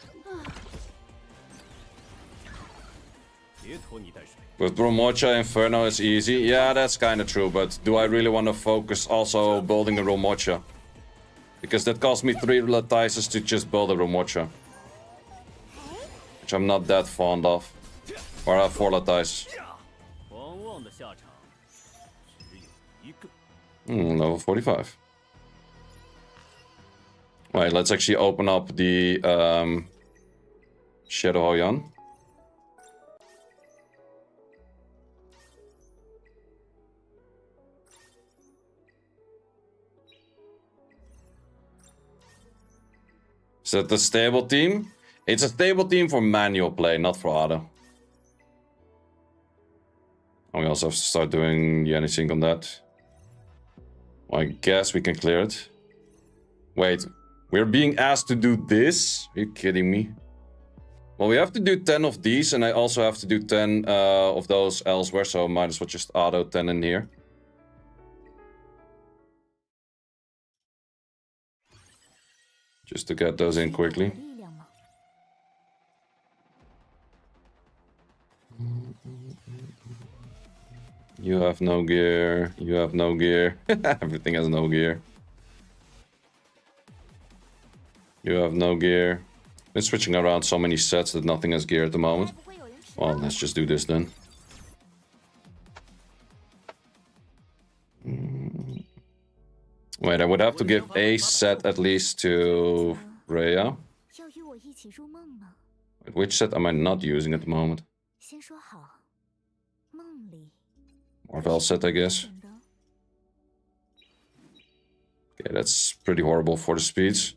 别拖泥带水。 With Romocha, Inferno is easy. Yeah, that's kind of true, but do I really want to focus also building a Romocha? Because that cost me 3 Latices to just build a Romocha. Which I'm not that fond of. Or I have 4 Latices. 狂妄的下场只有一个。Level 45. Wait, let's actually open up the Shadow Hoyan. Is that the stable team? It's a stable team for manual play, not for auto. And we also have to start doing the anything on that. Well, I guess we can clear it. Wait, we're being asked to do this? Are you kidding me? Well, we have to do 10 of these, and I also have to do 10 of those elsewhere, so might as well just auto 10 in here. Just to get those in quickly. You have no gear. You have no gear. Everything has no gear. You have no gear. Been switching around so many sets that nothing has gear at the moment. Well, let's just do this then. Wait, I would have to give a set at least to Rhea. Wait, which set am I not using at the moment? Marvel set, I guess. Okay, that's pretty horrible for the speeds.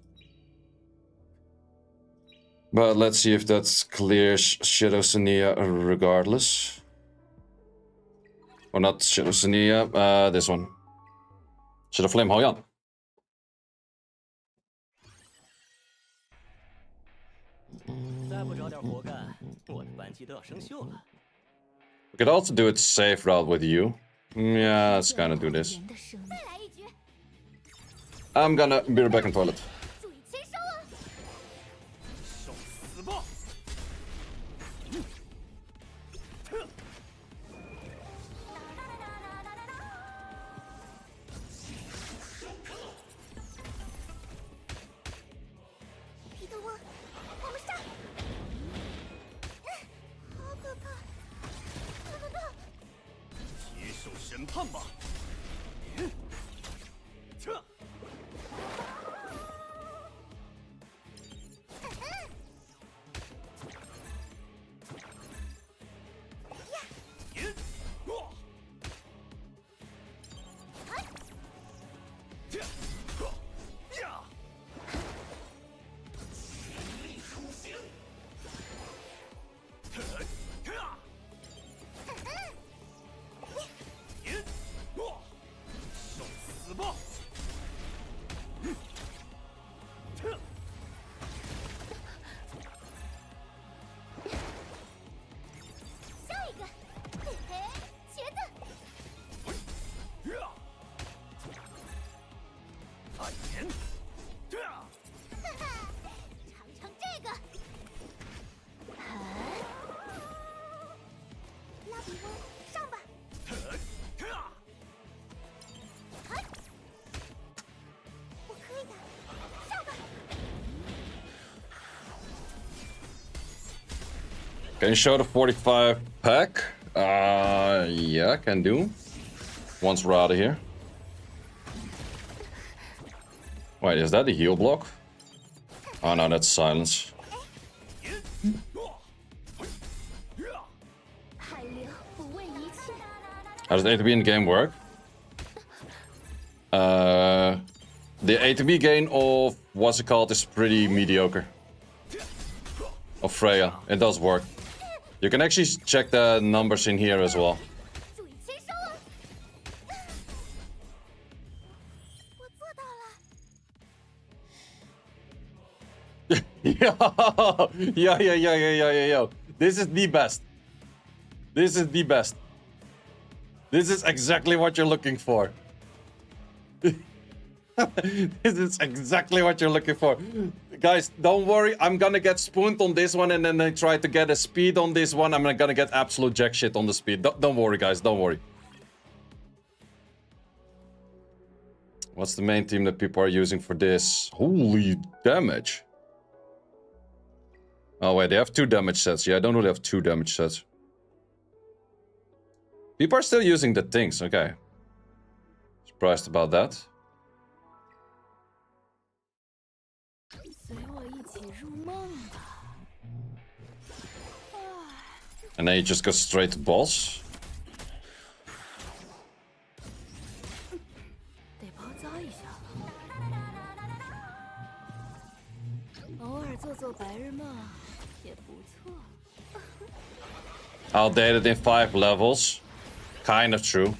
But let's see if that clears Shadow Sania regardless. Or not Shadow Sania, this one. Shadow Flame Hoyan. We could also do it safe route with you. Yeah, let's kind of do this. I'm gonna be right back in toilet. 受死吧！接受审判吧！撤！ Can you show the 45 pack? Yeah, can do. Once we're out of here. Wait, is that a heal block? Oh no, that's silence. How does ATB in game work? The ATB gain of what's it called is pretty mediocre. Of Freya, it does work. You can actually check the numbers in here as well. Yo. This is the best. This is the best. This is exactly what you're looking for. This is exactly what you're looking for. Guys, don't worry. I'm gonna get spooned on this one, and then I try to get a speed on this one. I'm gonna get absolute jack shit on the speed. Don't worry, guys. Don't worry. What's the main team that people are using for this? Holy damage. Oh, wait. They have 2 damage sets. Yeah, I don't really have 2 damage sets. People are still using the things. Okay. Surprised about that. And then you just go straight to boss. Outdated in 5 levels. Kind of true.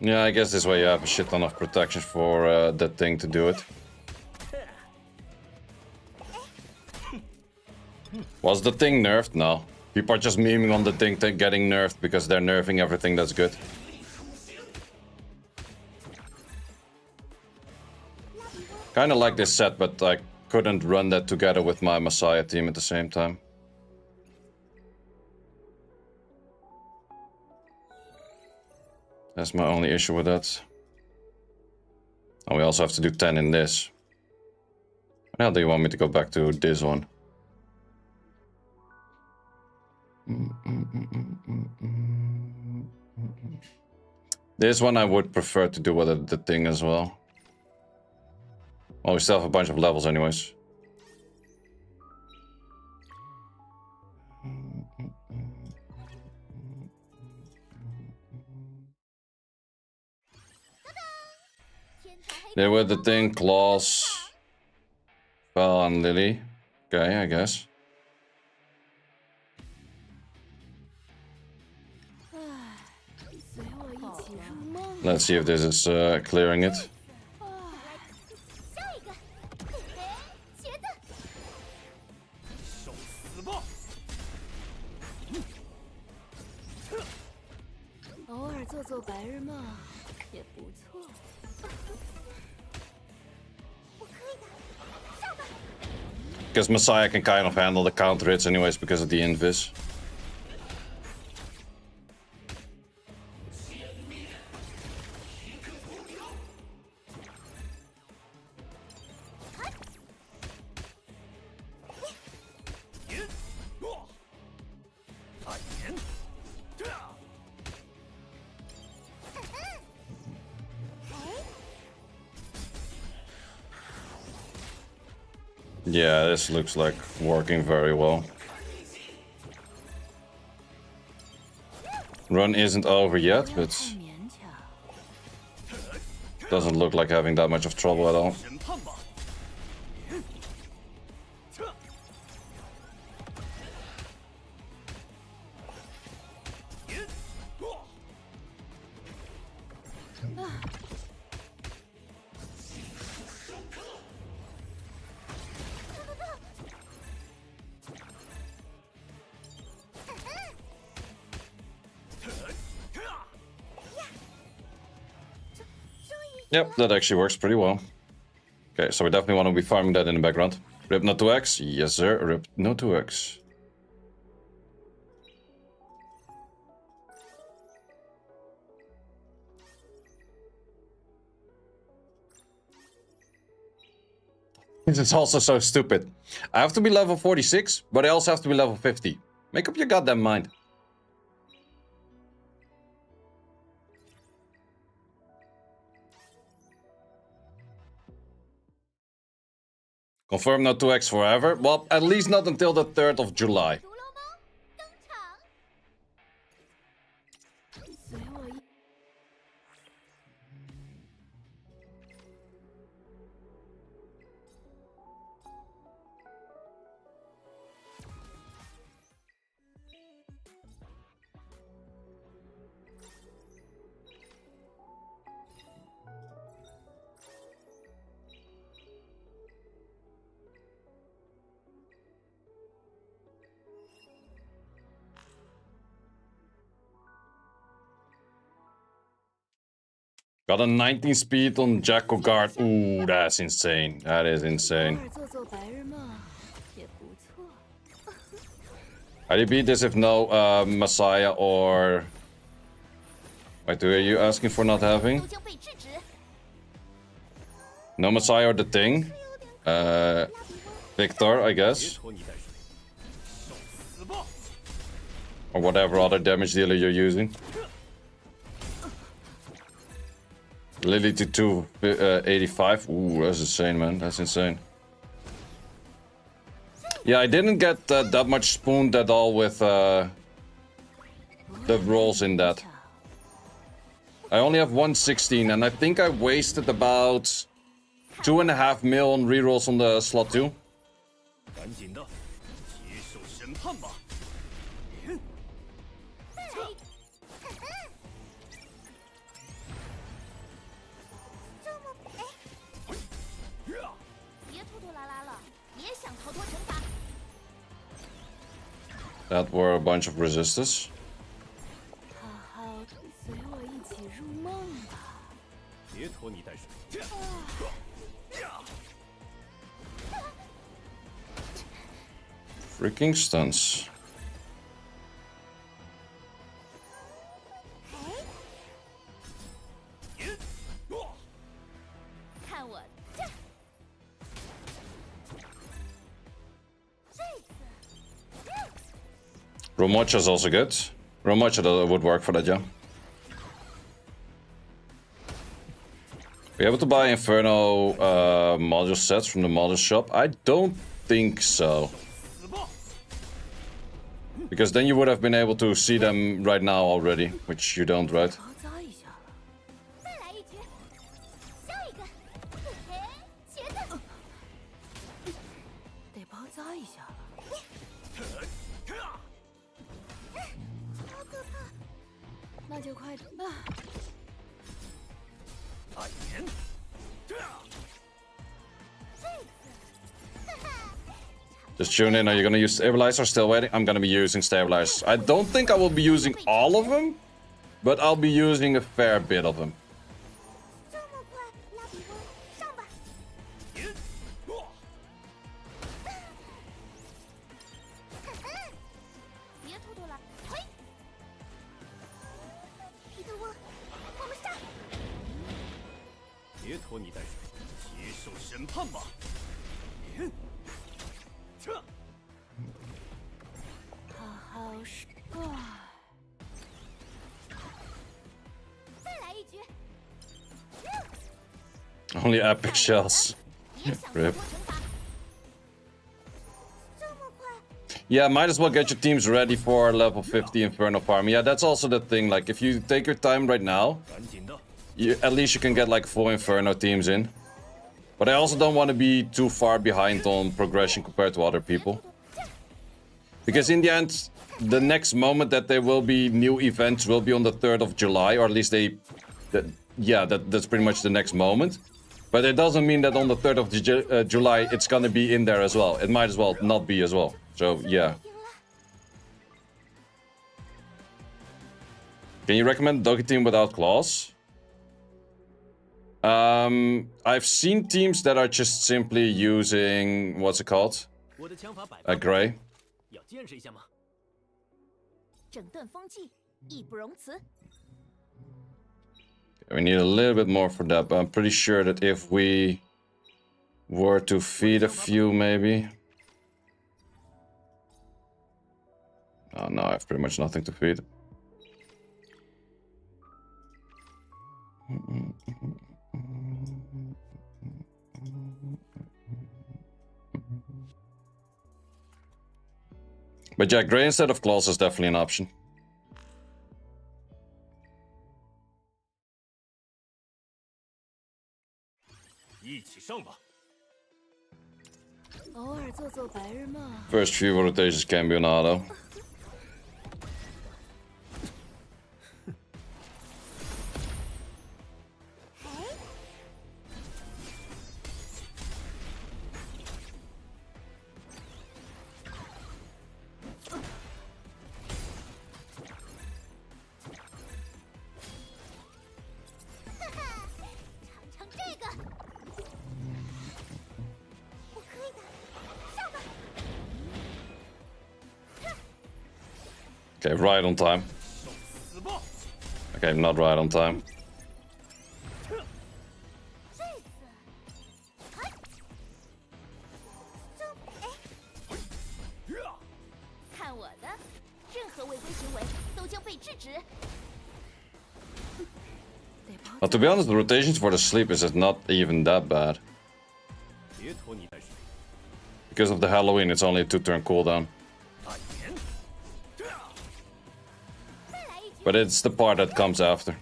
Yeah, I guess this way you have a shit ton of protection for that thing to do it. Was the thing nerfed? No. People are just memeing on the thing getting nerfed because they're nerfing everything that's good. Kinda like this set, but I couldn't run that together with my Messiah team at the same time. That's my only issue with that. And we also have to do 10 in this. How do you want me to go back to this one? This one I would prefer to do with the thing as well. Well, we still have a bunch of levels anyways. There were the thing, Claws, Val and Lily. Okay, I guess. Let's see if this is clearing it. Because Messiah can kind of handle the counter hits anyways because of the invis. Yeah, this looks like working very well. Run isn't over yet, but doesn't look like having that much of trouble at all. Yep, that actually works pretty well. Okay, so we definitely want to be farming that in the background. Rip no 2x? Yes, sir. Rip no 2x. This is also so stupid. I have to be level 46, but I also have to be level 50. Make up your goddamn mind. Confirm no 2x forever? Well, at least not until the 3rd of July. Got a 19 speed on Jacko Guard. Ooh, that's insane. That is insane. 偶尔做做白日梦也不错。 How do you beat this if no Messiah or... Wait, are you asking for not having? 都将被制止。 No Messiah or the Thing? Victor, I 别 guess. 拖泥带水，受死吧！ Or whatever other damage dealer you're using. Lily to 285. Ooh, that's insane, man. That's insane. Yeah, I didn't get that much spooned at all with the rolls in that. I only have 116, and I think I wasted about 2.5 mil on rerolls on the slot 2. 赶紧的，接受审判吧！别拖拖拉拉了，别想逃脱惩罚。 That were a bunch of resistors. 好好随我一起入梦吧。别拖泥带水。 Freaking stunts. 看我这，这次 Romocha is also good. Romocha would work for that, yeah. Be able to buy Inferno module sets from the module shop? I don't think so. Because then you would have been able to see them right now already, which you don't, right? 包扎一下了。 再来一局，下一个，嘿，茄子，得包扎一下了。好可怕！那就快啊！ 暗炎， Just tune in. Are you gonna use stabilizer? Still waiting. I'm gonna be using stabilizers. I don't think I will be using all of them, but I'll be using a fair bit of them. 这么快，拉比翁，上吧！别拖拖拉，嘿！彼得翁，我们上！别拖泥带水，接受审判吧！这。 好好说。 再来一局。 Only epic shells. 别想逃 Rip. 脱惩罚。这么快， Yeah, might as well get your teams ready for level 50 Inferno farm. Yeah, that's also the thing. Like, if you take your time right now, 赶紧的， at least you can get like 4 Inferno teams in. But I also don't want to be too far behind on progression compared to other people. Because in the end, the next moment that there will be new events will be on the 3rd of July, or at least that's pretty much the next moment. But it doesn't mean that on the 3rd of July it's gonna be in there as well. It might as well not be as well. So yeah. 赢了。 Can you recommend a Doki team without claws? I've seen teams that are just simply using what's it called? 我的枪法摆 A gray. 要见识一下吗？整顿风纪，义不容辞。 We need a little bit more for that, but I'm pretty sure that if we were to feed a few, maybe. Oh no, I have pretty much nothing to feed. But yeah, gray instead of claws is definitely an option. 一起上吧！偶尔做做白日梦。 First few rotations can be an auto. Okay, right on time. Okay, not right on time. 看我的，任何违规行为都将被制止。 But to be honest, the rotations for the sleep is not even that bad. 别拖泥带水。 Because of the Halloween, it's only a 2-turn cooldown. But it's the part that comes after.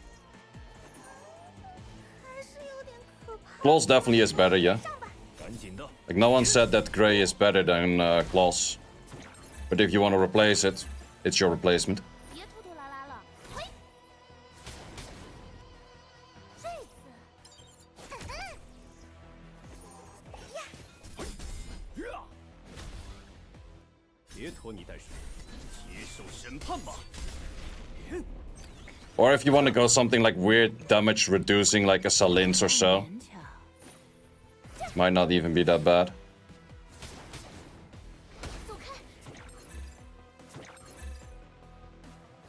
Claws definitely is better, yeah. 赶紧的， Like, no one said that Grey is better than Claws. But if you want to replace it, it's your replacement. 别拖拖拉拉了，嘿！这次，别拖泥带水，接受审判吧。 Or if you want to go something like weird damage reducing, like a Salins or so. 勉强。 Might not even be that bad. 走开！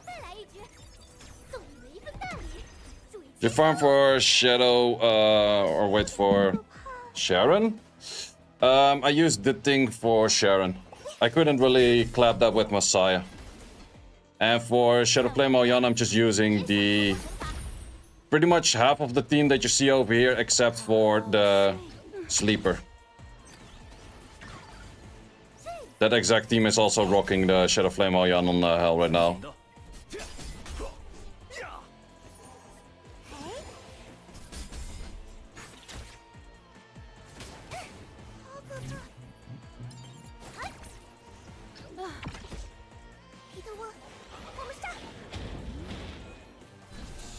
再来一局，送你们一份大礼。注意 You farm for Shadow, or wait for Sharon? I used the thing for Sharon. I couldn't really clap that with Messiah. And for Shadow Flame Oyan, I'm just using the... pretty much half of the team that you see over here, except for the Sleeper. That exact team is also rocking the Shadow Flame Oyan on Hell right now. 彼得翁，我们上！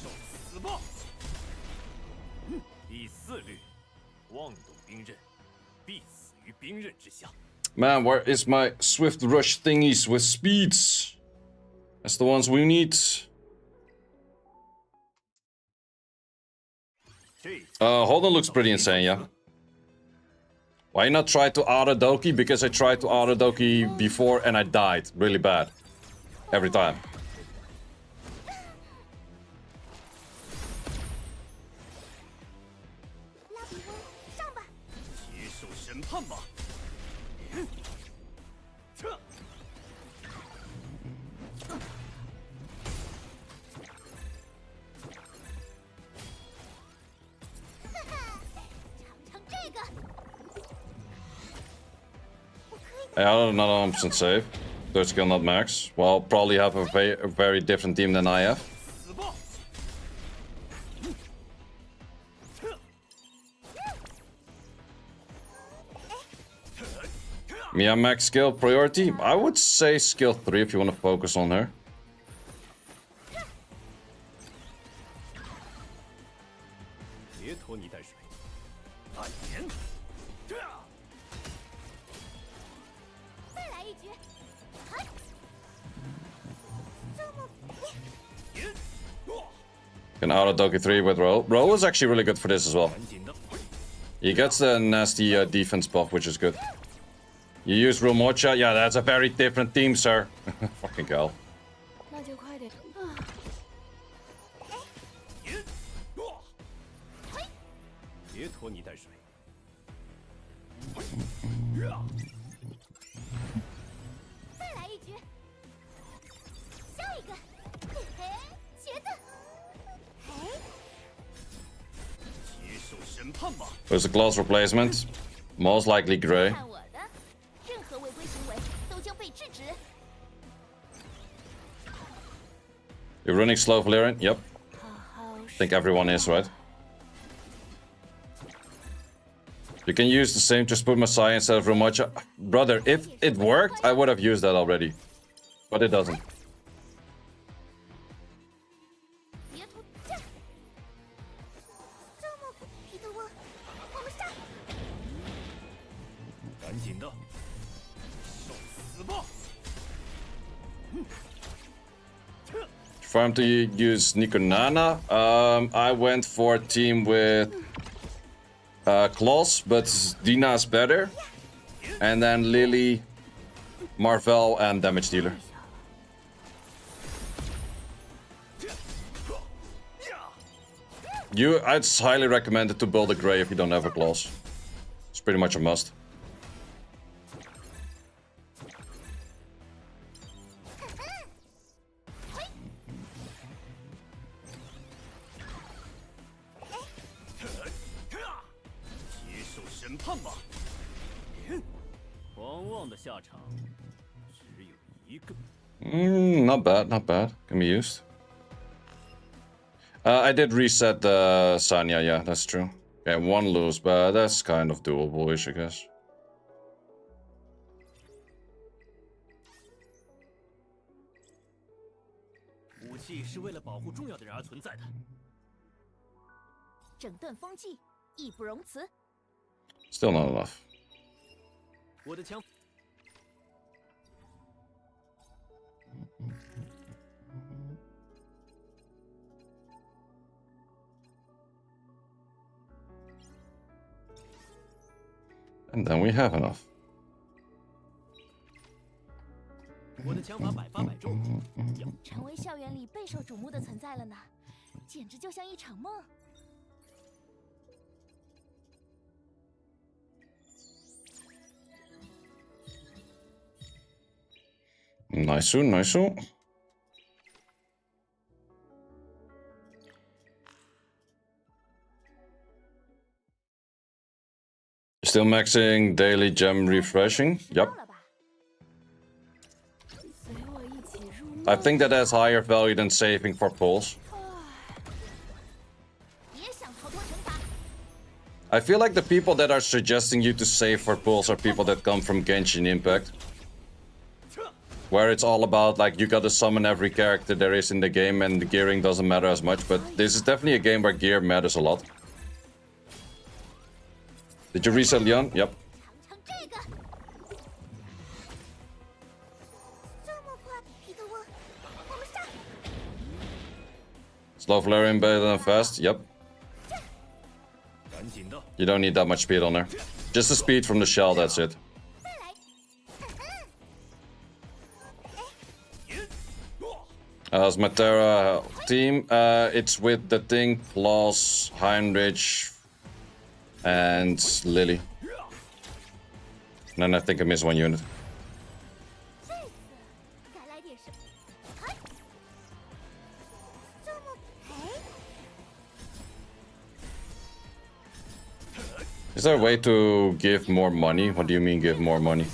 受死吧！第4律，妄动兵刃，必死于兵刃之下。 Man, where is my swift rush thingies with speeds? That's the ones we need. Holden looks pretty insane, yeah. Why not try to Aradoki? Because I tried to Aradoki before and I died really bad. Every time. 拉比翁，上吧！接受审判吧！尝尝这个。 I don't know, 100% save. Third skill not max. Well, probably have a very different team than I have. 死吧！ Mia max skill priority? I would say skill 3 if you want to focus on her. 别拖泥带水。暗炎，再来一局。嗨！这么， Can Aradoki 3 with Ro. Ro is actually really good for this as well. 赶紧的， He gets the nasty defense buff, which is good. You use Rumocha? Yeah, that's a very different team, sir. Fucking hell. 那就快点啊！别拖泥带水。再来一局。下一个。嘿，茄子。嘿，接受审判吧！ There's a class replacement. Most likely Grey. 看我的，任何违规行为都将被制止。 You're running slow, Valyrian? Yep. 好好 I think everyone is, right? You can use the same, just put Messiah instead of Rumocha. Brother, if it worked, I would have used that already. But it doesn't. 别拖这。这么，彼得翁，我们上！赶紧的，受死吧！ Farm to use Nikonana. I went for a team with Klaus, but Dina's better. And then Lily, Marvel, and Damage Dealer. I'd highly recommend it to build a Grey if you don't have a claws. It's pretty much a must. Not bad, not bad. Can be used. I did reset the Sanya, yeah, that's true. Okay, one lose, but that's kind of doable-ish, I guess. Still not enough. And then we have enough. 我的枪法百发百中，成为校园里备受瞩目的存在了呢，简直就像一场梦。Nice, nice. Still maxing daily gem refreshing? Yep. I think that has higher value than saving for pulls. I feel like the people that are suggesting you to save for pulls are people that come from Genshin Impact. Where it's all about, like, you gotta summon every character there is in the game and the gearing doesn't matter as much, but this is definitely a game where gear matters a lot. Did you reset Leon? Yep. Slow Valerian better than fast? Yep. You don't need that much speed on her. Just the speed from the shell, that's it. How's my Terra team? It's with the Thing, Claus, Heinrich, and Lily. And then I think I missed one unit. Is there a way to give more money? What do you mean give more money?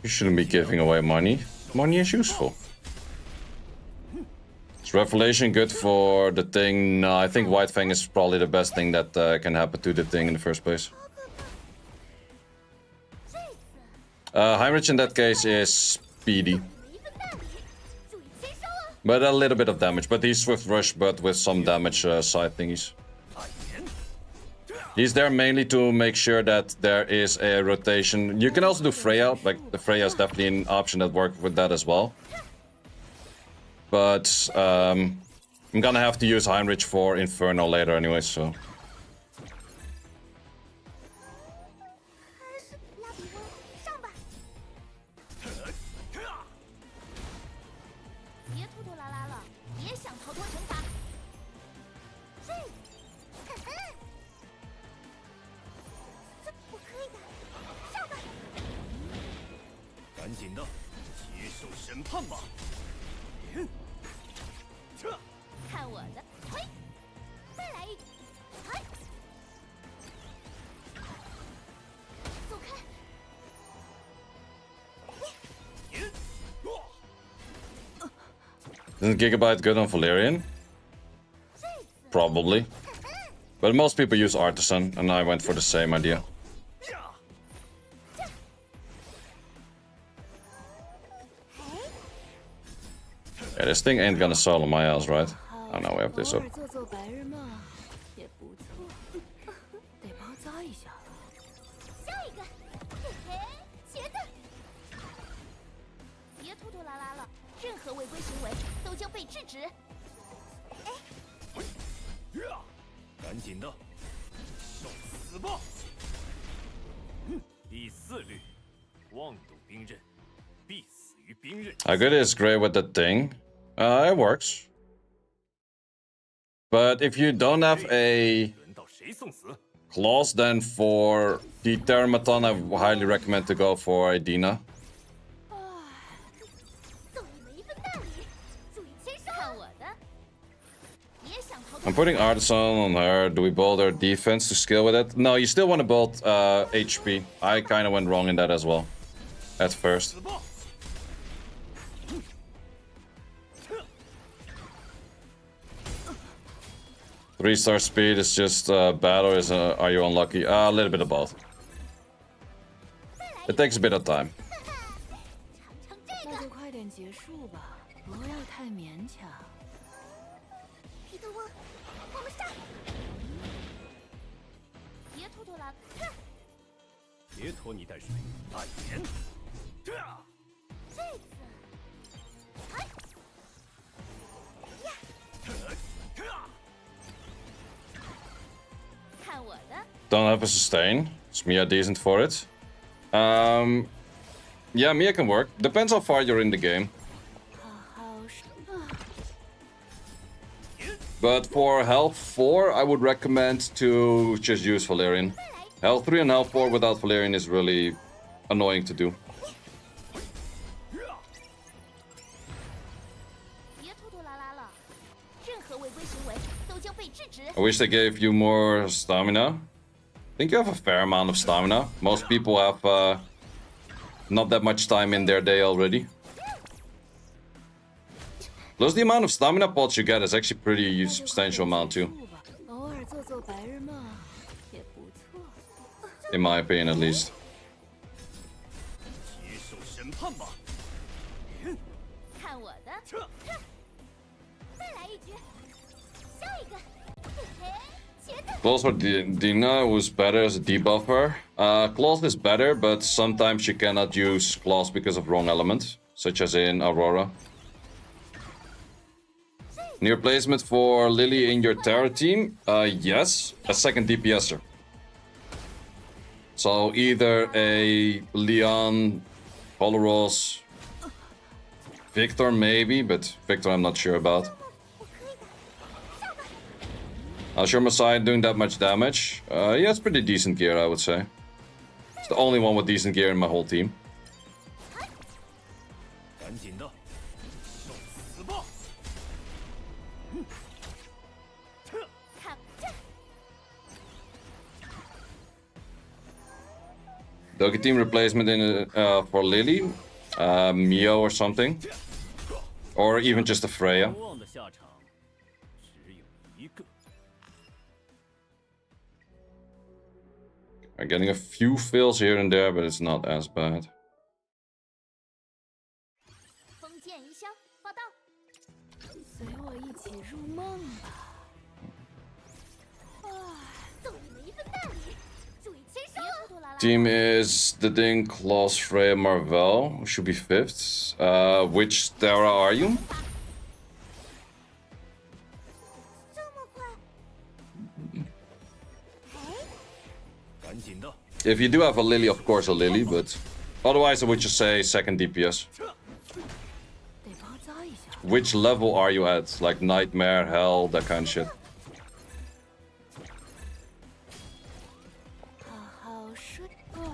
You shouldn't be giving away money. Money is useful. Is Revelation good for the Thing? No, I think White Fang is probably the best thing that can happen to the Thing in the first place. Heinrich in that case is speedy. But a little bit of damage. But he's Swift Rush, but with some damage side thingies. He's there mainly to make sure that there is a rotation. You can also do Freya, like the Freya is definitely an option that works with that as well. But I'm gonna have to use Heinrich for Inferno later anyway, so. Isn't Gigabyte good on Valerian? Probably. But most people use Artisan, and I went for the same idea. Yeah, this thing ain't gonna solo my ass, right? Oh no, we have this up. 死报。第4律，妄赌兵刃，必死于兵刃。I good is great with the thing. It works. But if you don't have a 轮到谁送死？ clause, then for the Termaton, I highly recommend to go for a Dina. 送你们一份大礼，注意签收。看我的！别想逃脱。 I'm putting Artisan on her. Do we build our defense to scale with it? No, you still want to build HP. I kind of went wrong in that as well. At first. 死报。 3-star speed is just bad, or are you unlucky? A little bit of both. It takes a bit of time. 那就快点结束吧，不要太勉强。皮特翁，我们上！别拖拖拉拉。别拖泥带水，暗炎。这次，哎，呀！看我的！ Don't have a sustain. Is Mia decent for it? Yeah, Mia can work. Depends how far you're in the game. 好好说。 But for health 4, I would recommend to just use Valerian. Health 3 and health 4 without Valerian is really annoying to do. 别拖拖拉拉了，任何违规行为都将被制止。 I wish they gave you more stamina. I think you have a fair amount of stamina. Most people have not that much time in their day already. Plus, the amount of stamina pots you get is actually pretty substantial amount too, 偶尔做做白日梦也不错。 in my opinion at least. 接受审判吧。看我的！再来一局，下一个，嘿嘿，茄子。 Claws for Dina was better as a debuffer. Claws is better, but sometimes you cannot use Claws because of wrong element, such as in Aurora. New placement for Lily in your Terra team? Yes, a second DPSer. So either a Leon, Polaros, Victor maybe, but Victor I'm not sure about. 我可以的，上吧。 Not sure Messiah doing that much damage. Yeah, it's pretty decent gear, I would say. It's the only one with decent gear in my whole team. 赶紧的，受死吧！看这， Doki team replacement in for Lily, Mio or something, or even just a Freya. 无望的下场只有一个。 I'm getting a few fails here and there, but it's not as bad. 封建遗香报道。随我一起入梦吧。送你们一份大礼，注意签收。别拖拖拉拉。 Team is the Ding, Klaus, Freya, Marvel, who should be 5th. Which Terra are you? 这么快？哎，赶紧的， If you do have a Lily, of course a Lily, but otherwise I would just say second DPS. 得包扎一下。 Which level are you at? Like Nightmare, Hell, that kind of shit. 好好睡。尝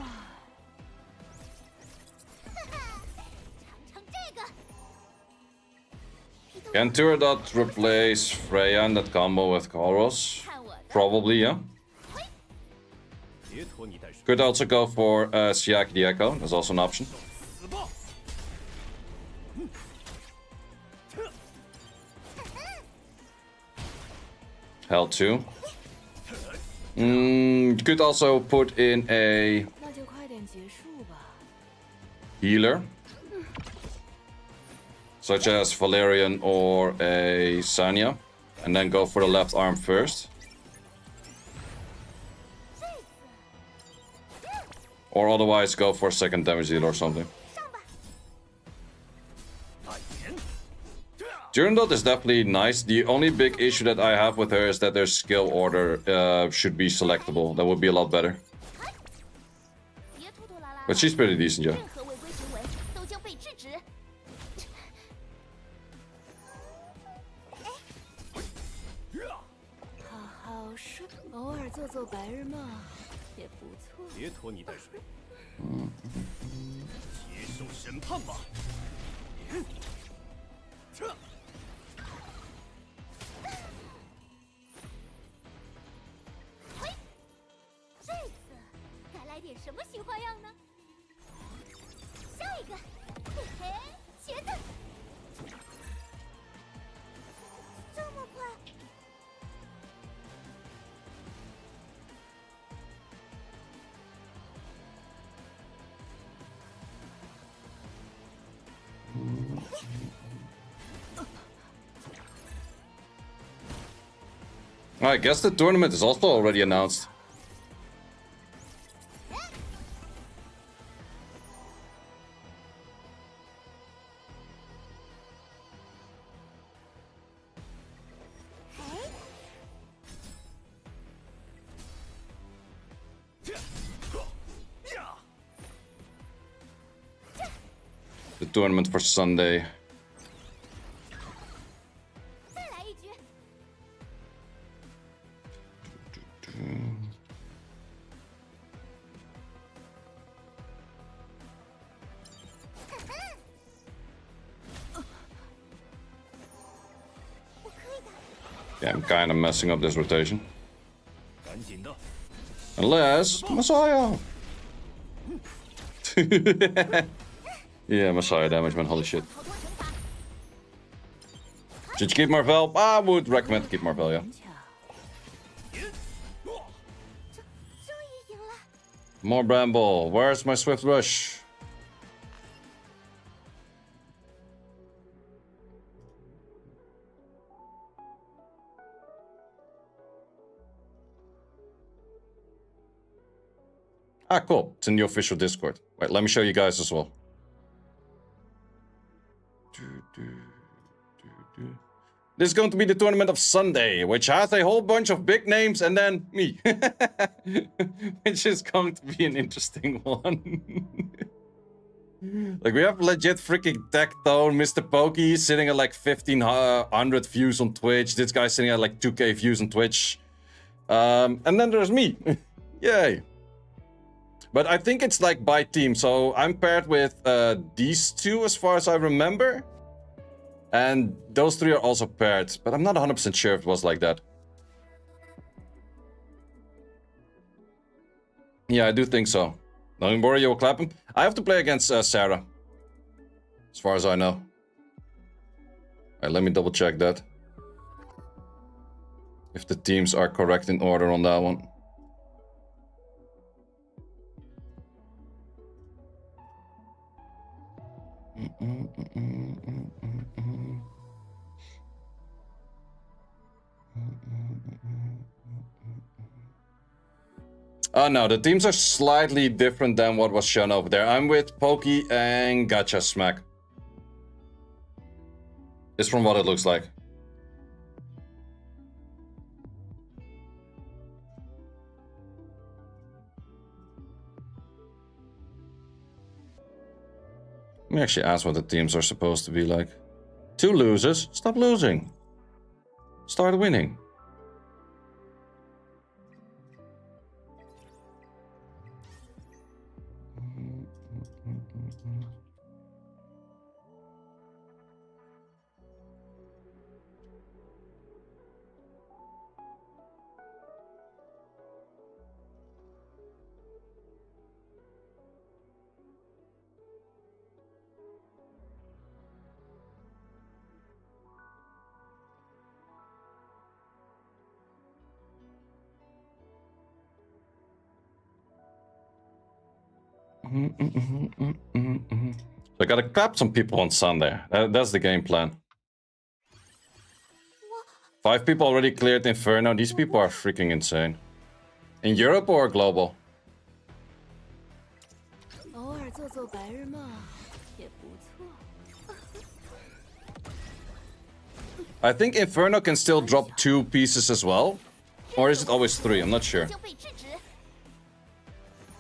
尝这个。 Can Turadot replace Freya in that combo with Koros? 看我的。 Probably, yeah. 别拖泥带水， Could also go for Siaki the Echo. That's also an option. 死吧！ Hell 2. You could also put in a 那就快点结束吧。 healer, such as Valerian or a Sanya, and then go for the left arm first. Or otherwise go for a second damage dealer or something. 上吧。暗炎。Durandot is definitely nice. The only big issue that I have with her is that their skill order should be selectable. That would be a lot better. But she's pretty decent, yeah. 任何违规行为都将被制止。好好睡，偶尔做做白日梦也不错。别拖泥带水，接受审判吧。这次该来点什么新花样呢？下一个，嘿嘿，茄子，这么快？ I guess the tournament is also already announced. The tournament for Sunday. 再来一局。Yeah, I'm kind of messing up this rotation. 赶紧的， Unless Messiah. Yeah, Messiah damage, man. Holy shit. 逃脱惩罚。 Should you keep Marvel? I would recommend to keep Marvel, yeah. 很巧，终于赢了。 More Bramble. Where's my Swift Rush? Ah, cool. It's in the official Discord. Wait, let me show you guys as well. This is going to be the tournament of Sunday, which has a whole bunch of big names and then me. Which is going to be an interesting one. Like, we have legit freaking Tectone, Mr. Pokey sitting at like 1,500 views on Twitch. This guy sitting at like 2k views on Twitch. And then there's me. Yay. But I think it's like by team. So I'm paired with these two as far as I remember. And those three are also paired. But I'm not 100% sure if it was like that. Yeah, I do think so. Don't worry, you'll clap him. I have to play against Sarah. As far as I know. Alright, let me double check that. If the teams are correct in order on that one. Oh no, the teams are slightly different than what was shown over there. I'm with Pokey and Gacha Smack. It's from what it looks like. Let me actually ask what the teams are supposed to be like. 2 losers? Stop losing. Start winning. So I gotta clap some people on Sunday. That's the game plan. 5 people already cleared Inferno. These people are freaking insane. In Europe or global? 偶尔做做白日梦也不错。I think Inferno can still drop 2 pieces as well. Or is it always 3? I'm not sure. 就被制止。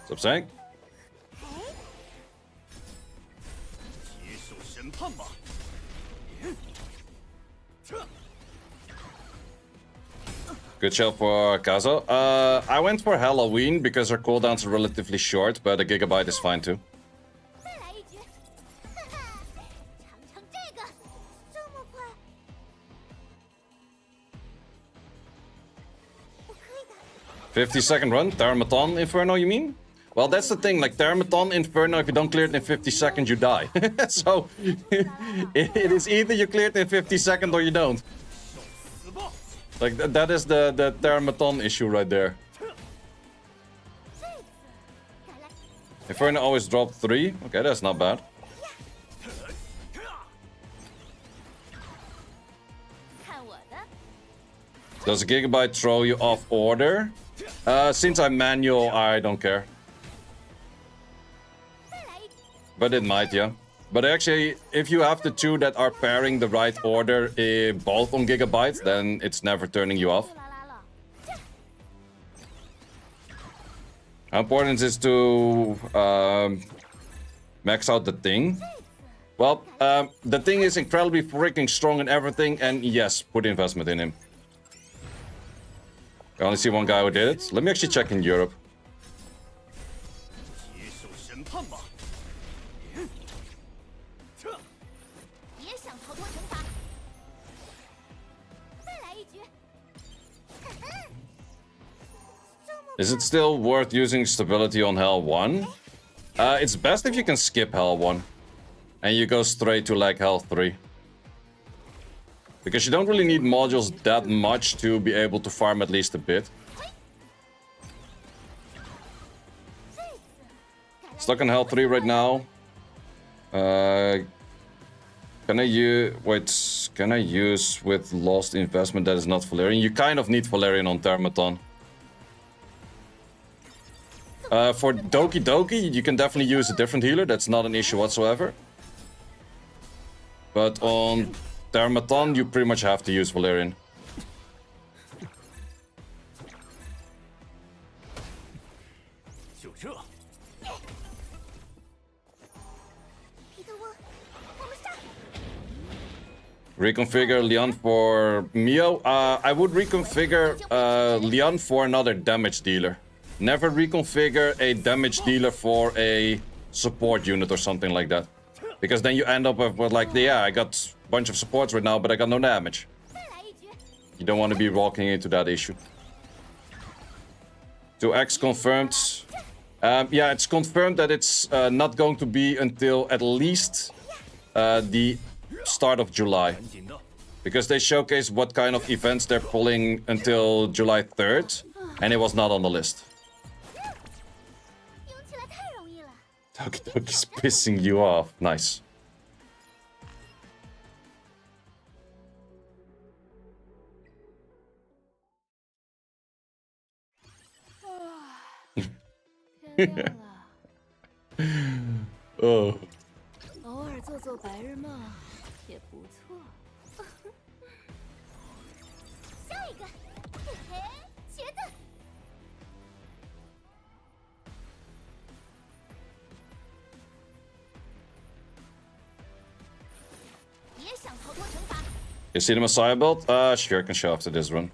Stop saying? 接受审判吧。 Good shot for Kazo. I went for Halloween because her cooldowns are relatively short, but a Gigabyte is fine too. 再来一局，哈哈，尝尝这个，这么快，我可以的。 50-second run, Terramaton Inferno, you mean? Well, that's the thing, like Terramaton Inferno, if you don't clear it in 50 seconds, you die. So, it is either you clear it in 50 seconds or you don't. Like, that is the Terramaton issue right there. Inferno always dropped 3. Okay, that's not bad. 看我的， Does a Gigabyte throw you off order? Since I'm manual, I don't care. 再来一局， But it might, yeah. But actually, if you have the 2 that are pairing the right order, both on Gigabyte, then it's never turning you off. 啦啦了， How important is to max out the thing? Well, the thing is incredibly freaking strong and everything, and yes, put investment in him. I only see one guy who did it. Let me actually check in Europe. 接受审判吧。 别想逃脱惩罚。再来一局，哈哈，这么 Is it still worth using stability on Hell 1? It's best if you can skip Hell 1. And you go straight to like Hell 3. Because you don't really need modules that much to be able to farm at least a bit. Stuck on Hell 3 right now. Can I use... Wait, can I use with lost investment that is not Valerian? You kind of need Valerian on Terramaton. For Doki Doki, you can definitely use a different healer. That's not an issue whatsoever. But on Terramaton, you pretty much have to use Valerian. 就这，皮特翁，我们上。 Reconfigure Leon for Mio. I would reconfigure Leon for another damage dealer. Never reconfigure a damage dealer for a support unit or something like that. Because then you end up with like, yeah, I got a bunch of supports right now, but I got no damage. 再来一局， You don't want to be walking into that issue. 2x confirmed. Yeah, it's confirmed that it's not going to be until at least the start of July. 赶紧的， Because they showcase what kind of events they're pulling until July 3rd. And it was not on the list. 赢起来太容易了。 Doki Doki's pissing you off. Nice. Oh. 偶尔做做白日梦也不错。下一个，嘿嘿，茄子。别想逃脱惩罚， You see the Messiah build? Sure, can show after this run.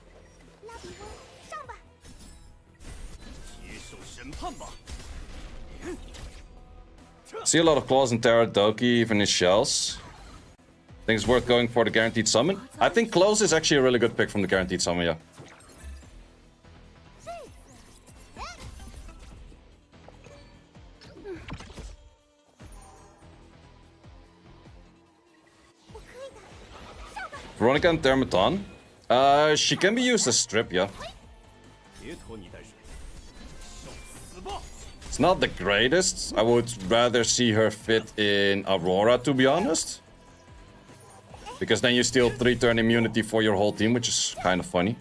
拉比翁，上吧。接受审判吧。 See a lot of claws in Terra Doki, even in shells. Think it's worth going for the guaranteed summon? I think Close is actually a really good pick from the guaranteed summon, yeah. 这次，我可以的，上吧。 Veronica and Termaton. She can be used as strip, yeah. 别拖泥带水，受死吧！ It's not the greatest. I would rather see her fit in Aurora, to be honest. Because then you steal 3-turn immunity for your whole team, which is kind of funny.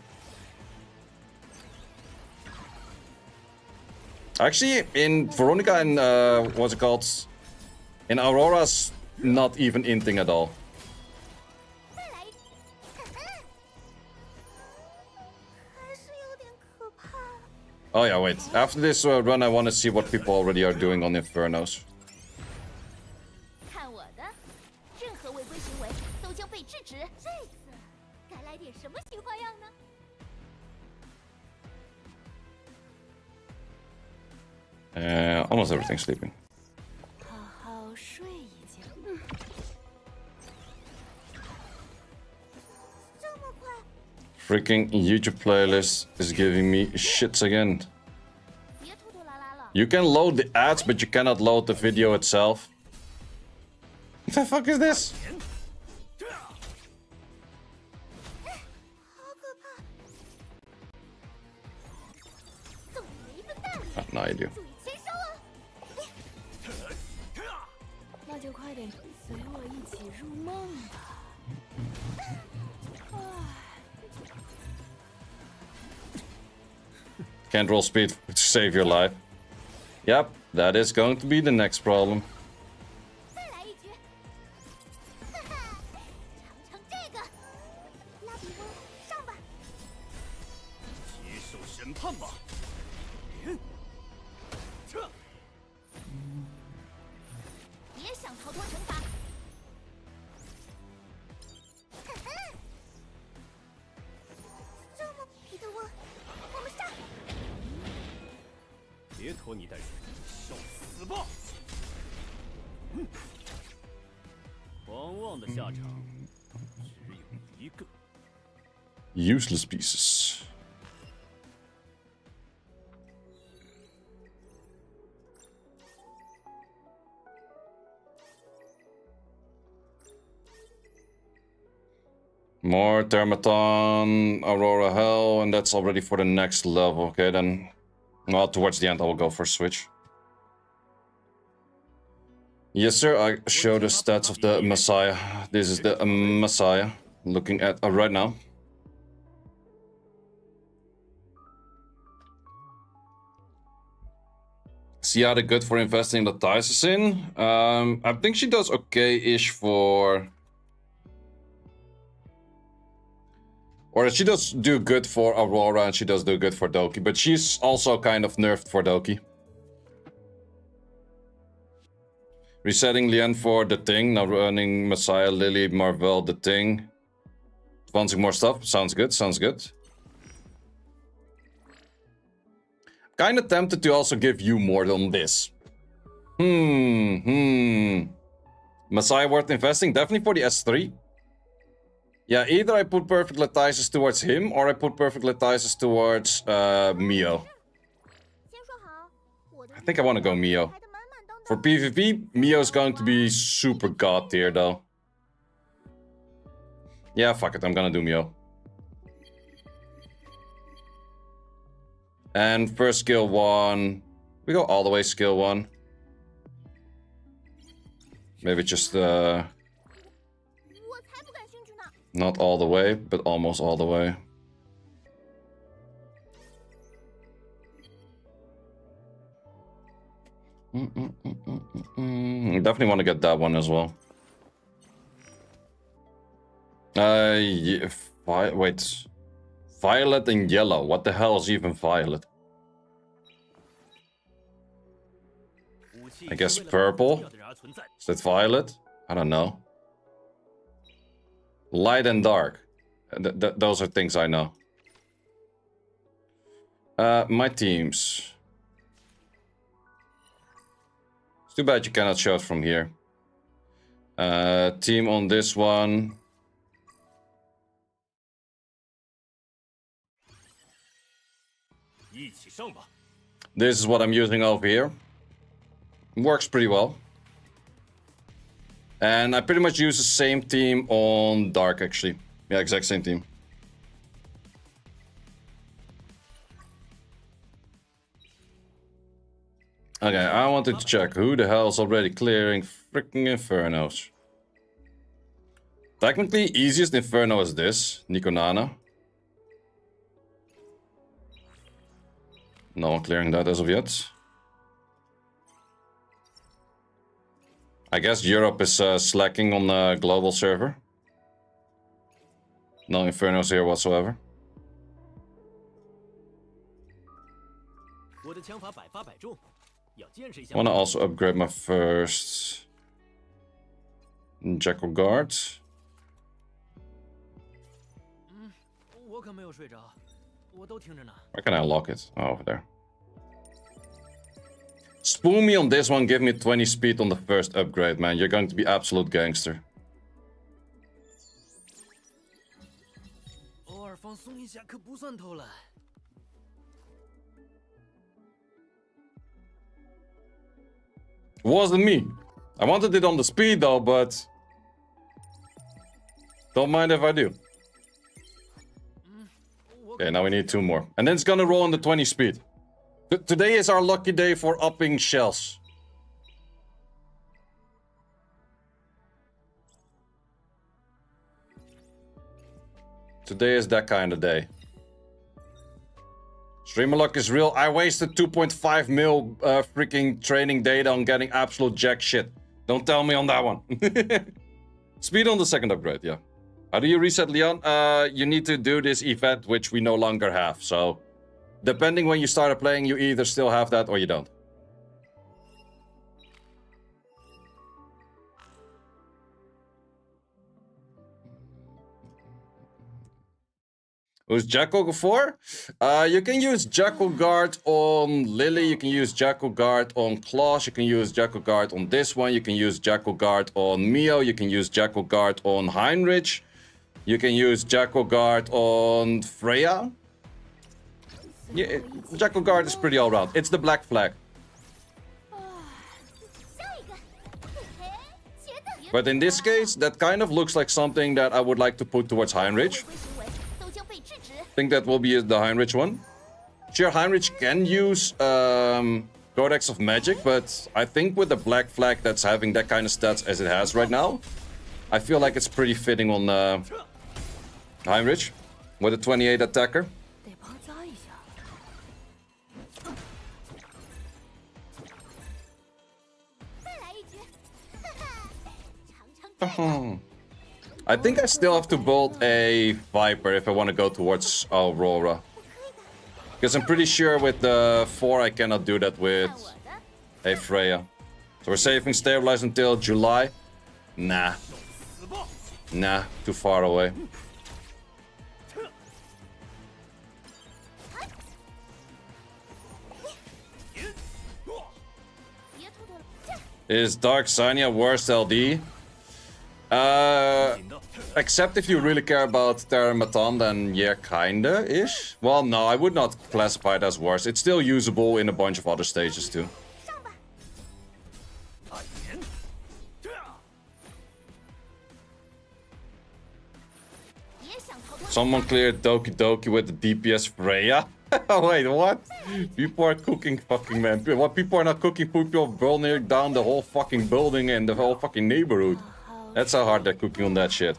Actually, in Veronica and, what's it called? In Aurora's not even inting at all. 再来一， Oh yeah, wait. After this run, I want to see what people already are doing on Infernos. 看我的，任何违规行为都将被制止。这次该来点什么新花样呢？ Almost everything sleeping. 好好睡一觉。这么快？ Freaking YouTube playlist is giving me shits again. 别拖拖拉拉了。 You can load the ads, but you cannot load the video itself. What the fuck is this? 好可怕！送你一份大礼。 Now you do. 注意签收哦。那就快点随我一起入梦吧。唉。 Can't roll speed to save your life. Yep, that is going to be the next problem. 再来一局。哈哈，尝尝这个。拉比翁，上吧。接受审判吧。别想逃脱惩罚。这么，彼得翁，我们上。别拖泥带水，受死吧！狂妄的下场只有一个。 Useless pieces. More Thermaton, Aurora Hell, and that's already for the next level. Okay, then. Well, towards the end, I will go for Switch. Yes, sir, I show the stats of the Messiah. This is the Messiah. Looking at right now. Siada good for investing the Thysis in. I think she does okay-ish for... Or she does do good for Aurora and she does do good for Doki, but she's also kind of nerfed for Doki. Resetting Lien for the Thing, now running Messiah, Lily, Marvel, the Thing. Advancing more stuff, sounds good, sounds good. Kinda tempted to also give you more than this. Messiah worth investing, definitely for the S3. Yeah, either I put Perfect Letisis towards him, or I put Perfect Letisis towards Mio. 先说好，我的 I think I want to go Mio. 排得满满当当。 For PvP, Mio is going to be super god tier, though. Yeah, fuck it, I'm gonna do Mio. And first skill 1... We go all the way skill 1. Maybe just... 我才不感兴趣呢。 Not all the way, but almost all the way. Definitely want to get that one as well. Yeah, wait. Violet and yellow. What the hell is even violet? I guess purple? Is that violet? I don't know. Light and dark. Those are things I know. My teams. It's too bad you cannot show it from here. Team on this one. This is what I'm using over here. Works pretty well. And I pretty much use the same team on Dark, actually. Yeah, exact same team. Okay, I wanted to check who the hell is already clearing freaking Infernos. Technically, easiest Inferno is this, Nikonana. No one clearing that as of yet. I guess Europe is slacking on the global server. No Infernos here whatsoever. 我的枪法百发百中，要见识一下。 Wanna also upgrade my first Jackal Guard. 我可没有睡着，我都听着呢。 Where can I lock it? Oh, over there. Spoon me on this one, give me 20 speed on the first upgrade, man. You're going to be absolute gangster. 偶尔放松一下可不算偷懒。 Wasn't me. I wanted it on the speed though, but don't mind if I do. Okay, now we need 2 more. And then it's gonna roll on the 20 speed. Today is our lucky day for upping shells. Today is that kind of day. Streamer luck is real. I wasted 2.5 mil freaking training data on getting absolute jack shit. Don't tell me on that one. Speed on the second upgrade, yeah. How do you reset, Leon? You need to do this event, which we no longer have. So, depending when you started playing, you either still have that or you don't. Who's Jackal for? You can use Jackal Guard on Lily, you can use Jackal Guard on Klaus, you can use Jackal Guard on this one, you can use Jackal Guard on Mio, you can use Jackal Guard on Heinrich, you can use Jackal Guard on Freya. Yeah, Jackal Guard is pretty all round. It's the black flag. But in this case, that kind of looks like something that I would like to put towards Heinrich. I think that will be the Heinrich one. Sure, Heinrich can use Codex of Magic, but I think with the black flag that's having that kind of stats as it has right now, I feel like it's pretty fitting on Heinrich with a 28 attacker. I think I still have to build a Viper if I want to go towards Aurora. Because I'm pretty sure with the 4 I cannot do that with a Freya. So we're saving Stabilize until July? Nah. Nah, too far away. Is Dark Sanya worst LD? Except if you really care about Terramatan, then yeah, kinda-ish. Well, no, I would not classify it as worse. It's still usable in a bunch of other stages too. Someone cleared Doki Doki with the DPS Freya? Wait, what? People are cooking fucking, man. What, people are not cooking, people are burning down the whole fucking building and the whole fucking neighborhood. That's how hard they're cooking on that shit.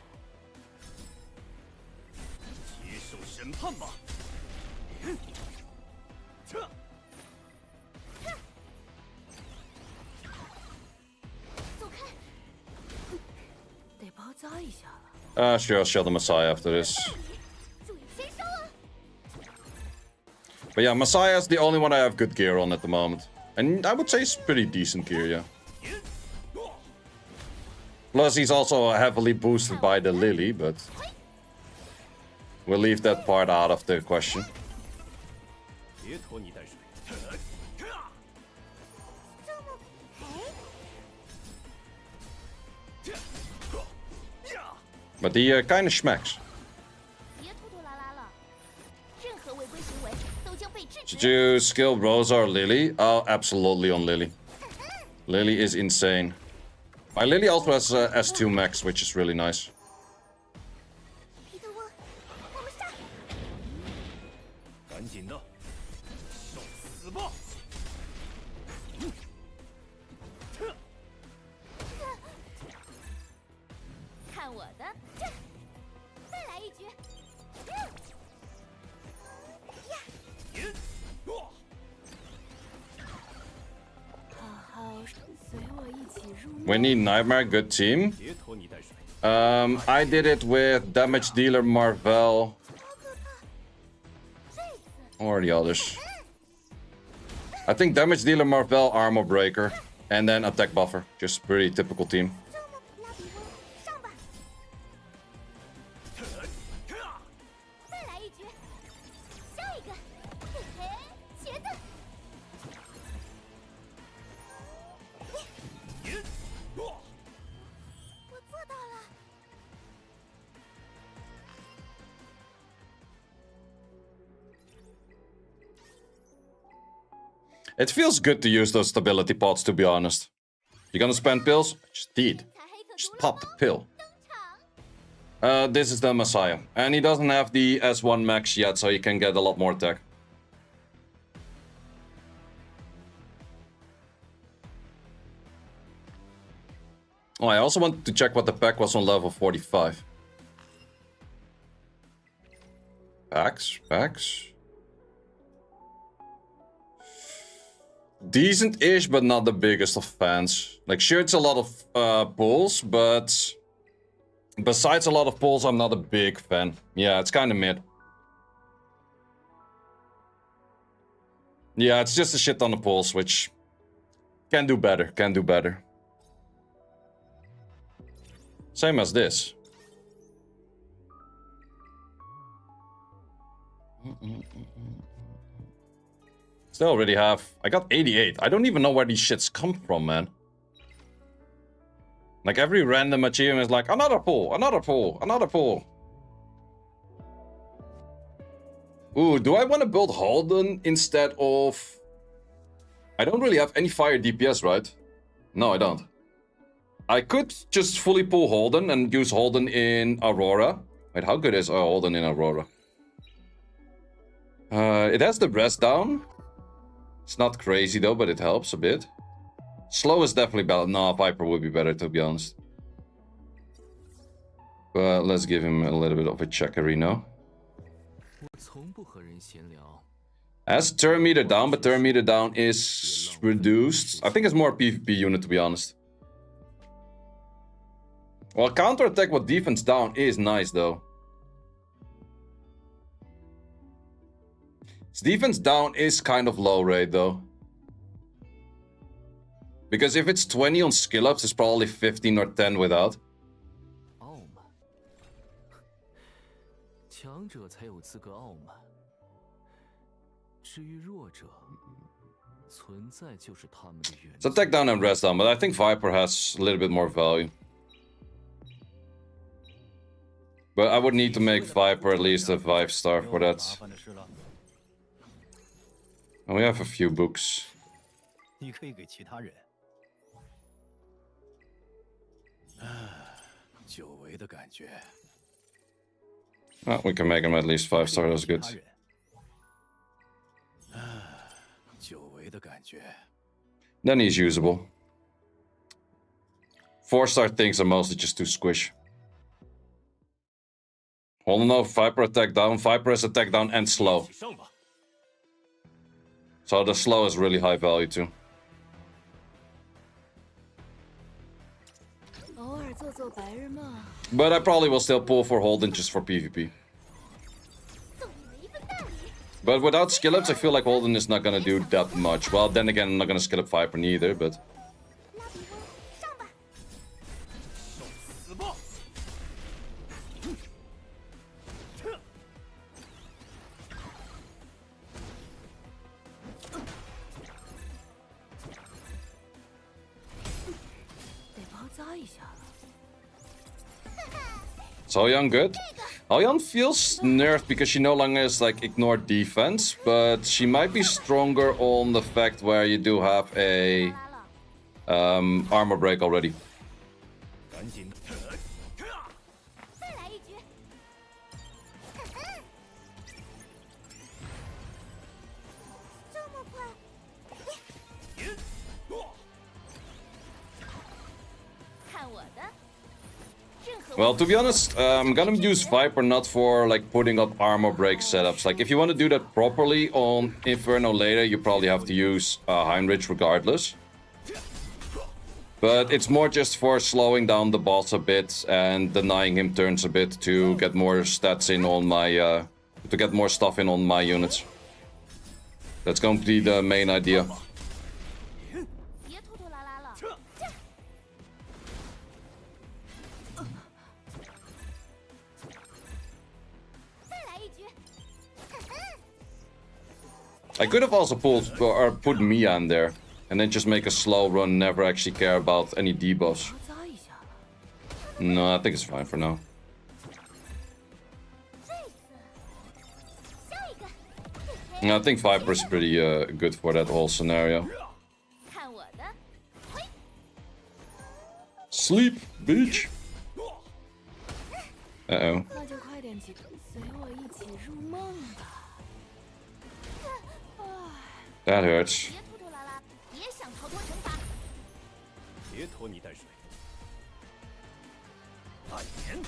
Sure, I'll show the Messiah after this. But yeah, Messiah is the only one I have good gear on at the moment. And I would say it's pretty decent gear, yeah. Plus, he's also heavily boosted by the Lily, but we'll leave that part out of the question. But he kind of smacks. Should you skill Rosa or Lily? Oh, absolutely on Lily. Lily is insane. My Lily also has S2 max, which is really nice. We need Nightmare, good team. I did it with Damage Dealer Marvel. Or the others. I think damage dealer, Marvel, armor breaker, and then attack buffer. Just pretty typical team. 那比问上吧。再来一局，下一个，嘿嘿，茄子。我做到了。 It feels good to use those stability pots, to be honest. You gonna spend pills? Just eat. Just pop the pill. This is the Messiah. And he doesn't have the S1 max yet, so he can get a lot more attack. Oh, I also wanted to check what the pack was on level 45. Packs. Decent-ish, but not the biggest of fans. Like, sure, it's a lot of pulls, but besides a lot of pulls, I'm not a big fan. Yeah, it's kind of mid. Yeah, it's just a shit ton of pulls, which can do better, Same as this. Still already have... I got 88. I don't even know where these shits come from, man. Like, every random achievement is like, another pull. Ooh, do I want to build Holden instead of... I don't really have any fire DPS, right? No, I don't. I could just fully pull Holden and use Holden in Aurora. Wait, how good is Holden in Aurora? It has the rest down. It's not crazy though, but it helps a bit. Slow is definitely better. No, Viper would be better, to be honest. But let's give him a little bit of a checkery now. Has turn meter down, but turn meter down is reduced. I think it's more a PvP unit, to be honest. Well, counterattack with defense down is nice, though. His defense down is kind of low rate, though. Because if it's 20 on skill ups, it's probably 15 or 10 without. It's attack down and rest down, but I think Viper has a little bit more value. But I would need to make Viper at least a 5-star for that. And we have a few books. Well, we can make him at least 5-star, that's good. Then he's usable. 4-star things are mostly just too squish. Hold on, no, Viper attack down. Viper has attack down and slow. So the slow is really high value too. But I probably will still pull for Holden just for PvP. But without skill ups, I feel like Holden is not gonna do that much. Well, then again, I'm not gonna skill up Viper neither, but... Aoyan good. Aoyan feels nerfed because she no longer is like ignore defense, but she might be stronger on the fact where you do have a armor break already. Well, to be honest, I'm gonna use Viper not for like putting up armor break setups. Like, if you want to do that properly on Inferno later, you probably have to use Heinrich regardless. But it's more just for slowing down the boss a bit and denying him turns a bit to get more stats in on my... to get more stuff in on my units. That's going to be the main idea. 别拖拖拉拉了。 I could have also pulled or put Mia in there and then just make a slow run, never actually care about any debuffs. 扎一下了。 No, I think it's fine for now. 下一个， And I think Viper is pretty good for that whole scenario. 看我的，嘿， Sleep, bitch. Uh-oh. 那就快点起，随我一起入梦吧。 That hurts. 别拖拖拉拉，别想逃脱惩罚。别拖泥带水。暗炎，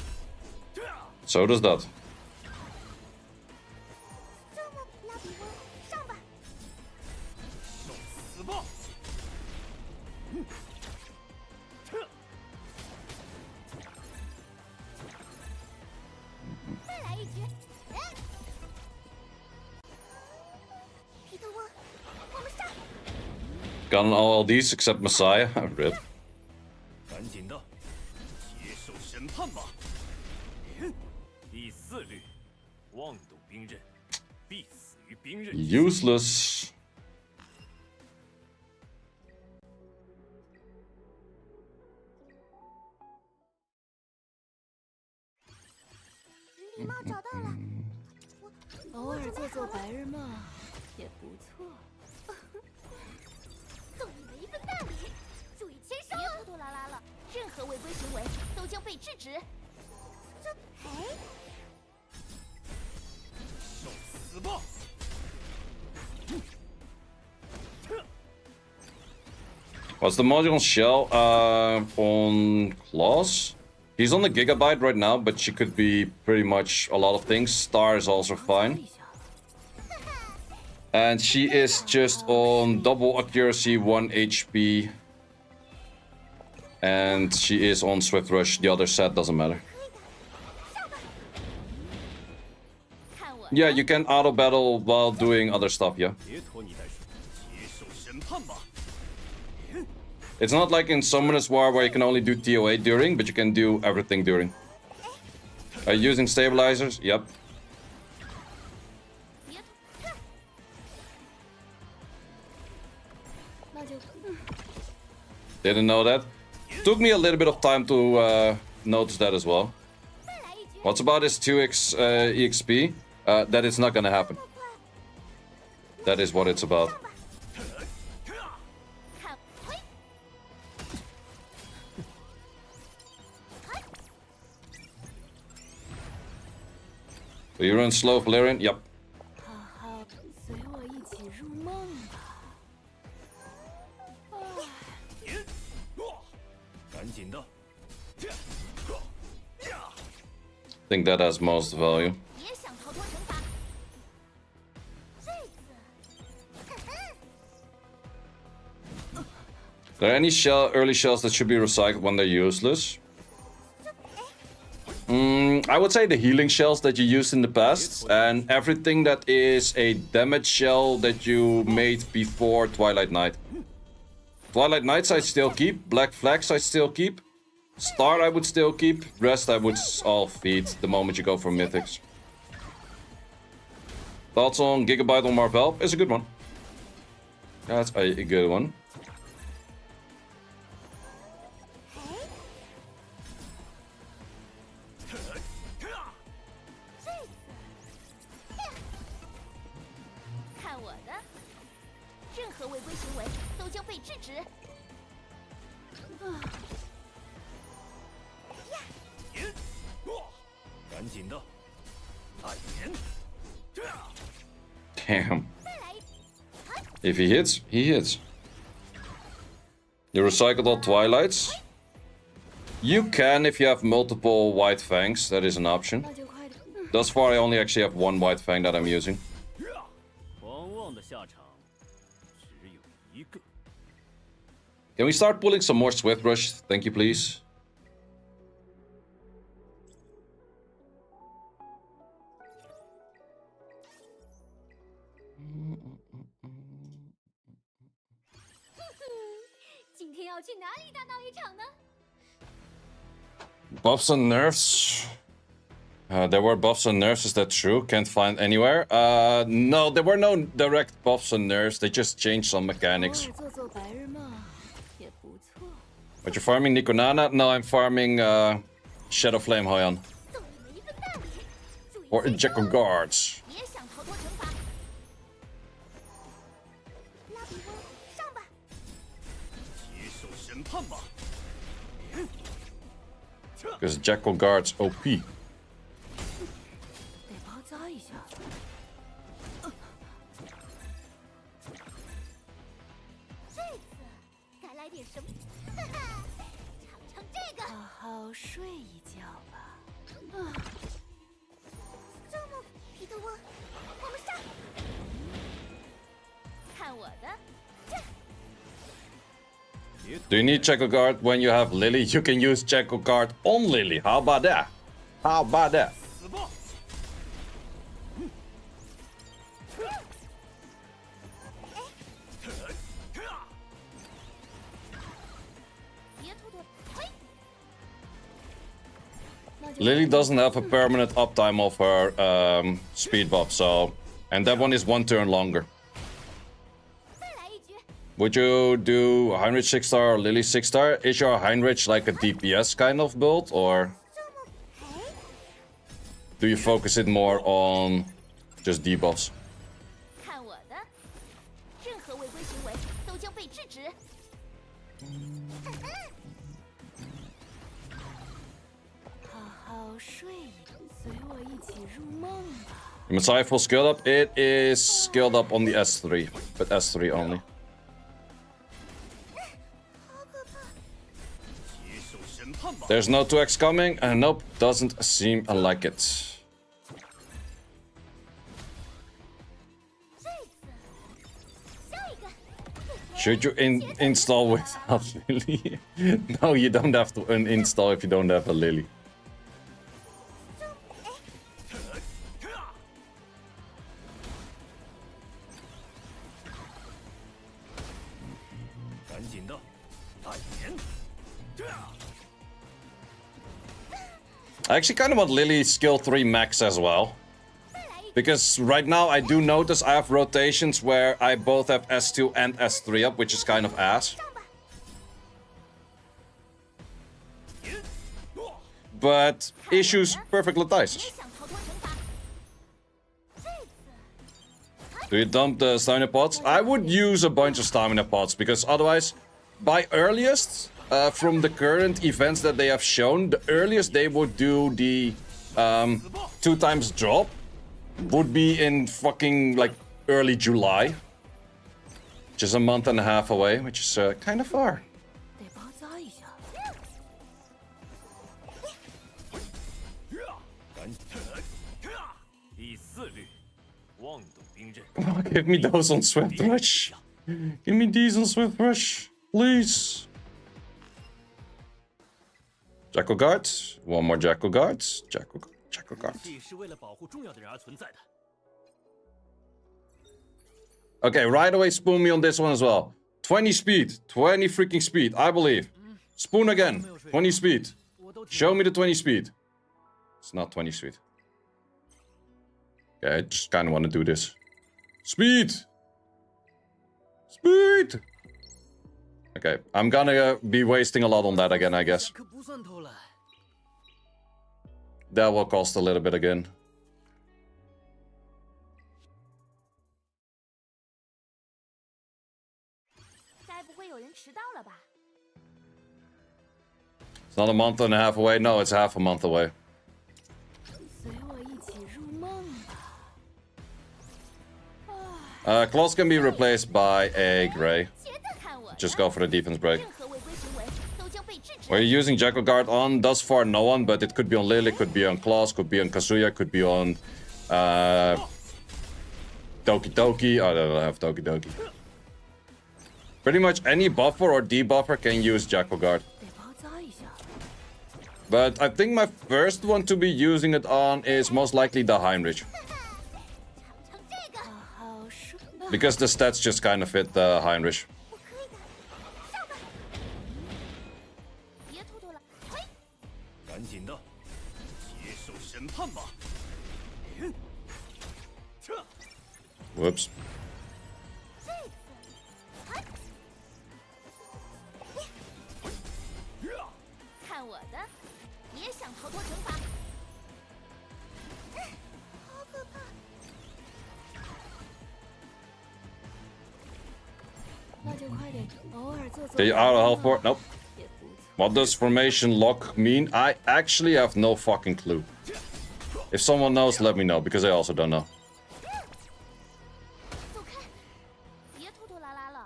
So does that. 这么拉比翁，上吧。受死吧！再来一局。皮特翁，我们上。 Got all these except Messiah. Rip. 赶紧的，接受审判吧。第4律，妄动兵刃，必死于兵刃。 Useless. 礼貌找到了，偶尔做做白日梦也不错。送你们一份大礼，注意签收。别拖拖拉拉了，任何违规行为都将被制止。这，哎，受死吧！ What's the module shell on Claws? He's on the Gigabyte right now, but she could be pretty much a lot of things. Star is also 扎 fine. 一下了。 And she is just on double accuracy, 1 HP. And she is on Swift Rush. The other set doesn't matter. 看我 Yeah, you can auto battle while doing other stuff, yeah. 别拖泥带水，接受审判吧。 It's not like in Summoner's War where you can only do TOA during, but you can do everything during. Are you using stabilizers? Yep. 别， 那就， Didn't know that. Took me a little bit of time to notice that as well. 再来一局。 What's about his 2x EXP? That is not gonna happen. That is what it's about. 看，嘿， So you run slow Valerian? Yep. 好好随我一起入梦吧。 赶紧的。 Think that has most value. 别想逃脱惩罚。这次， Are there any early shells that should be recycled when they're useless? I would say the healing shells that you used in the past, and everything that is a damage shell that you made before Twilight Knight. Twilight Knights I still keep, Black Flags I still keep, Star I would still keep, rest I would all feed the moment you go for Mythics. Thoughts on Gigabyte on Marvel? It's a good one. That's a good one. 看我的，任何违规行为都将被制止。赶紧的。暗炎， Damn. 再来一， If he hits, he hits. You recycled all Twilights? You can if you have multiple White Fangs, that is an option. 那就快点。 Thus far I only actually have one White Fang that I'm using. 狂妄的下场只有一个。 Can we start pulling some more Swift Rush? Thank you, please. 今天要去哪里大闹一场呢？ Buffs and nerfs. There were buffs and nerfs, is that true? Can't find anywhere. No, there were no direct buffs and nerfs. They just changed some mechanics. 偶尔做做白日梦也不错。 But you're farming Nikonana? No, I'm farming Shadow Flame Hoyan. 送你们一份大礼，注意 Or 节奏 Jackal Guards. 别想逃脱惩罚。拉比翁，上吧！接受审判吧。 Because Jackal Guards OP. 得包扎一下。这次该来点什么？哈哈，尝尝这个。好好睡一觉吧。这么，皮特翁，我们上！看我的！ Do you need Jackal Guard when you have Lily? You can use Jackal Guard on Lily. How about that? How about that? 死吧！别突突，嘿！ Lily doesn't have a permanent uptime of her speed buff, so... And that one is 1 turn longer. 再来一局。 Would you do Heinrich 6-star or Lily 6-star? Is your Heinrich like a DPS kind of build, or 这么，哎， do you focus it more on just debuffs? 看我的！任何违规行为都将被制止。好好睡一觉，随我一起入梦吧。 Messiah full skilled up? It is skilled up on the S3, but S3 only. 好可怕！ 接受审判吧。 There's no 2x coming? Nope, doesn't seem like it. 这次，下一个。 Should you install without Lily? No, you don't have to uninstall if you don't have a Lily. 赶紧的，暗炎。 I actually kind of want Lily skill 3 max as well. Because right now I do notice I have rotations where I both have S2 and S3 up, which is kind of ass. But issues perfectly 别 nice. 想逃脱惩罚。这次， Do you dump the stamina pots? I would use a bunch of stamina pots because otherwise, by earliest, from the current events that they have shown, the earliest they would do the 2 times drop would be in fucking like early July. Which is a month and a half away, which is kind of far. 得包扎一下。赶紧。第4律，妄动兵刃。 Come on, give me those on Swift Rush. Give me these on Swift Rush, please. Jackal Guard. One more Jackal Guard. Jackal Guard. 这是为了保护重要的人而存在的。 Okay, right away spoon me on this one as well. 20 speed. 20 freaking speed, I believe. Spoon again. 20 speed. Show me the 20 speed. It's not 20 speed. Okay, I just kind of want to do this. Speed! Speed! Okay, I'm gonna be wasting a lot on that again, I guess. 可不算偷懒。 That will cost a little bit again. 该不会有人迟到了吧？ It's not a month and a half away. No, it's half a month away. 随我一起入梦吧。 Claws can be replaced by a Grey. 接着看我的。 Just go for the defense break. 任何违规行为都将被制止。 We're using Jackal Guard on. Thus far, no one, but it could be on Lily, could be on Claws, could be on Kazuya, could be on Doki Doki. I don't have Doki Doki. Pretty much any buffer or debuffer can use Jackal Guard. 得包扎一下。 But I think my first one to be using it on is most likely the Heinrich. 尝尝这个。好好睡。Because the stats just kind of fit Heinrich. 我可以的，上吧！别拖拖拉，嘿！赶紧的，接受审判吧。Whoops. 这次，嘿！看我的，别想逃脱惩罚！好可怕！ 那就快点，偶尔做做。 They out of health port? Nope. 也不错。 What does formation lock mean? I actually have no fucking clue. If someone knows, let me know, because I also don't know. 走开！别拖拖拉拉了。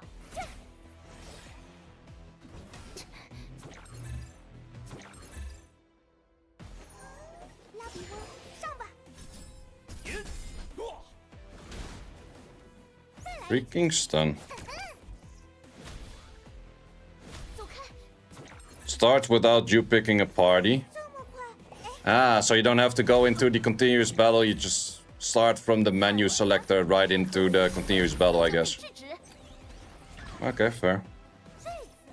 拉比翁，上吧！ Freaking stun. 走开！ Starts without you picking a party. 这么快？哎， Ah, so you don't have to go into the continuous battle, you just start from the menu selector right into the continuous battle, I guess. 制止！ Okay, fair.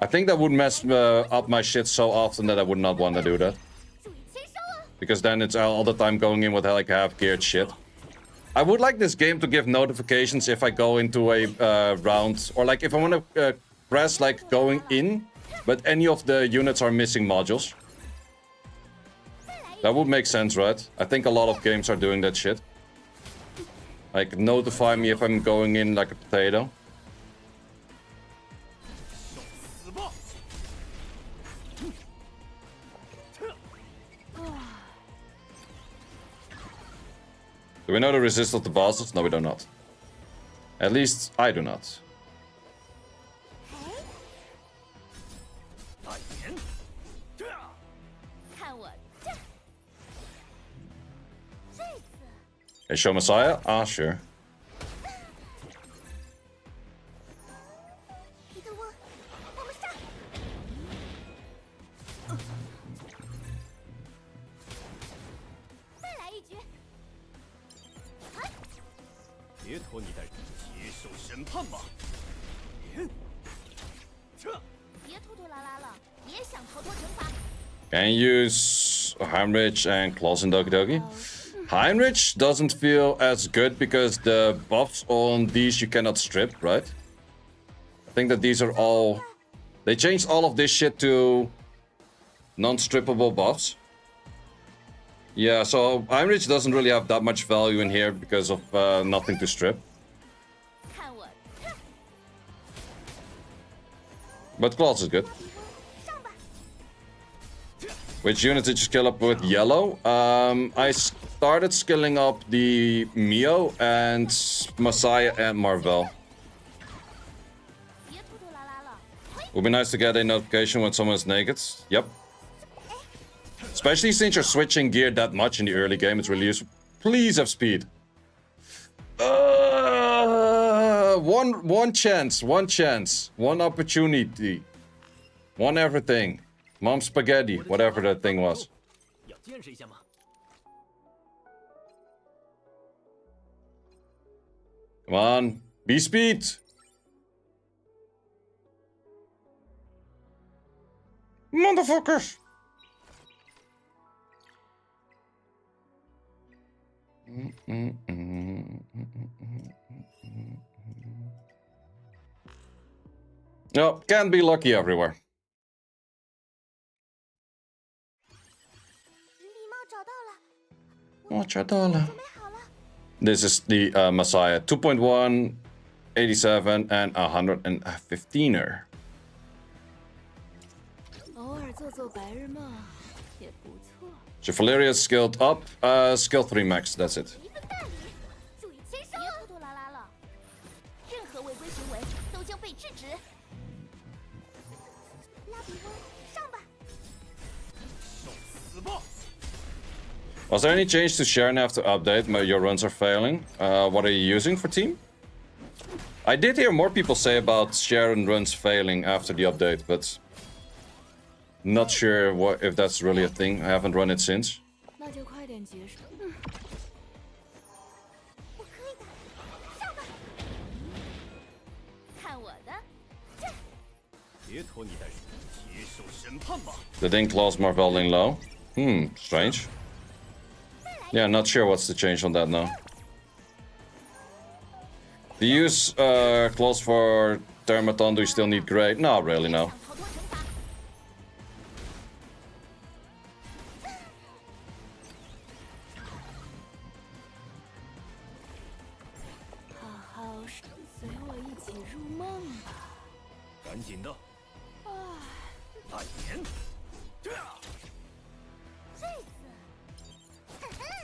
I think that would mess up my shit so often that I would not want to do that. 注意签收啊！ Because then it's all the time going in with like half-geared shit. I would like this game to give notifications if I go into a round, or like if I want to press like going in, but any of the units are missing modules. That would make sense, right? I think a lot of games are doing that shit. Like notify me if I'm going in like a potato. 死吧！ Do we know the resist of the bosses? No, we do not. At least I do not. 大言，看我这！这次 Hey, show Messiah? Ah, sure. 皮特翁，我们上！再来一局！别拖泥带水，接受审判吧。别拖拖拉拉了，别想逃脱惩罚！ Can use Heinrich and Claws in Doki Doki. Heinrich doesn't feel as good because the buffs on these you cannot strip, right? I think that these are all... They changed all of this shit to non-strippable buffs. Yeah, so Heinrich doesn't really have that much value in here because of nothing to strip. 看我这！ But Claws is good. 上吧！ Which units did you skill up with yellow? I started skilling up the Mio and Messiah and Marvel. 别拖拖拉拉了，嘿！ Would be nice to get a notification when someone's naked. Yep. Especially since you're switching gear that much in the early game, it's really useful. Please have speed. One chance, one opportunity, one everything. Mom spaghetti, whatever that thing was. 要见识一下吗？ Come on, be speed. Motherfuckers. No, can't be lucky everywhere. 礼貌找到了，我找到了。准备好了。 This is the Messiah 2.1, 87, and 115er. 偶尔做做白日梦也不错。 Chevalier is skilled up, skill 3 max, that's it. 一份大礼，注意签收！别拖拖拉拉了，任何违规行为都将被制止。拉比翁，上吧！死吧！ Was there any change to Sharon after update? Your runs are failing. What are you using for team? I did hear more people say about Sharon runs failing after the update, but not sure if that's really a thing. I haven't run it since. 那就快点结束。我可以的，上吧！ The Dink lost Marvel lane low. Strange. Yeah, not sure what's the change on that now. Do you use claws for Termaton? Do you still need Grey? Not really, no.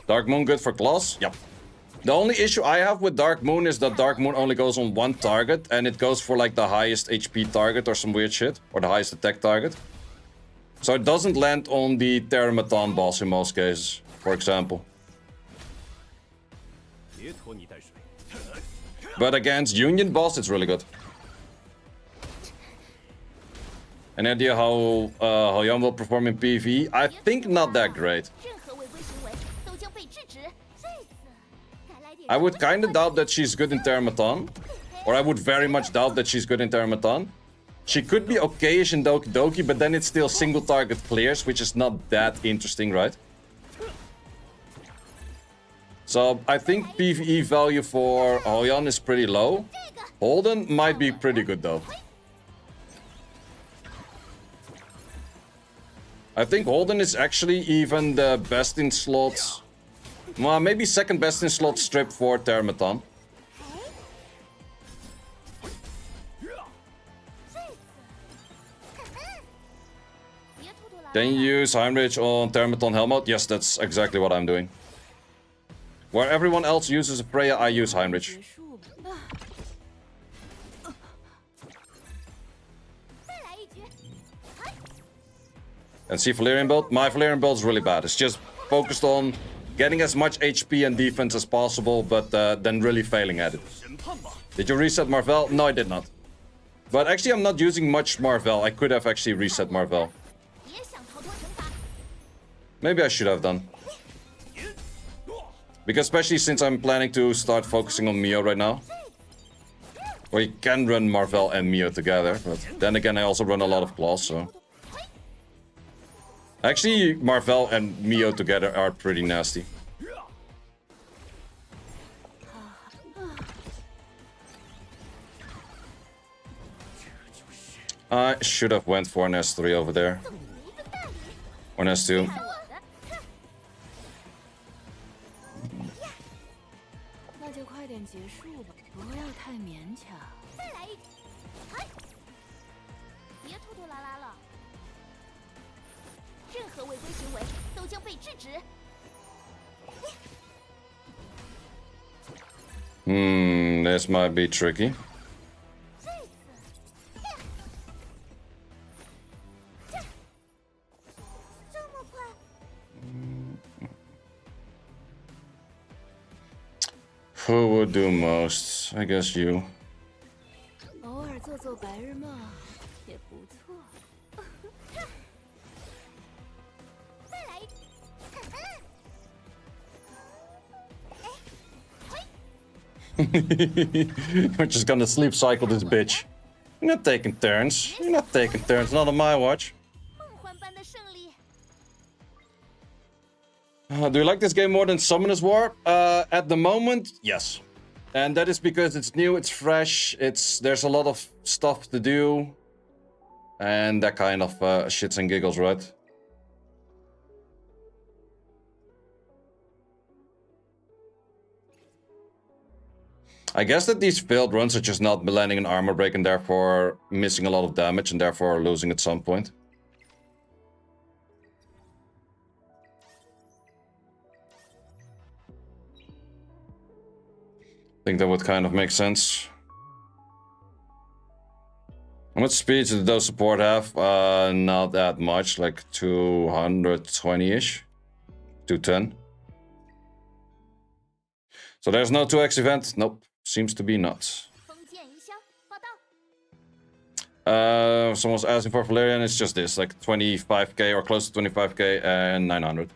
Dark Moon good for claws? Yep. The only issue I have with Dark Moon is that Dark Moon only goes on one target, and it goes for like the highest HP target or some weird shit, or the highest attack target. So it doesn't land on the Termaton boss in most cases, for example. But against Union boss, it's really good. Any idea how Young will perform in PvE? I think not that great. I would kind of doubt that she's good in Termaton. Or I would very much doubt that she's good in Termaton. She could be okay-ish in Doki Doki, but then it's still single target clears, which is not that interesting, right? So I think PvE value for Hoyan is pretty low. Holden might be pretty good though. I think Holden is actually even the best in slots. Well, maybe second best in slot strip for Termaton. Then you use Heinrich on Termaton Helmut. Yes, that's exactly what I'm doing. Where everyone else uses a Freya, I use Heinrich. And see Valyrian build? My Valyrian build is really bad. It's just focused on getting as much HP and defense as possible, but then really failing at it. Did you reset Marvel? No, I did not. But actually, I'm not using much Marvel. I could have actually reset Marvel. Maybe I should have done. Because especially since I'm planning to start focusing on Mio right now. Or you can run Marvel and Mio together, but then again I also run a lot of claws, so... Actually, Marvel and Mio together are pretty nasty. I should have went for an S3 over there. Or an S2. This might be tricky. Who would do most? I guess you. We're just gonna sleep cycle this bitch. You're not taking turns. You're not taking turns, not on my watch. Do you like this game more than Summoner's War? At the moment, yes. And that is because it's new, it's fresh, there's a lot of stuff to do. And that kind of shits and giggles, right? I guess that these failed runs are just not landing an armor break and therefore missing a lot of damage and therefore losing at some point. I think that would kind of make sense. How much speed did those support have? Not that much, like 220-ish. 210. So there's no 2x event? Nope. Seems to be not. Someone's asking for Valerian, it's just this, like 25k or close to 25k and 900.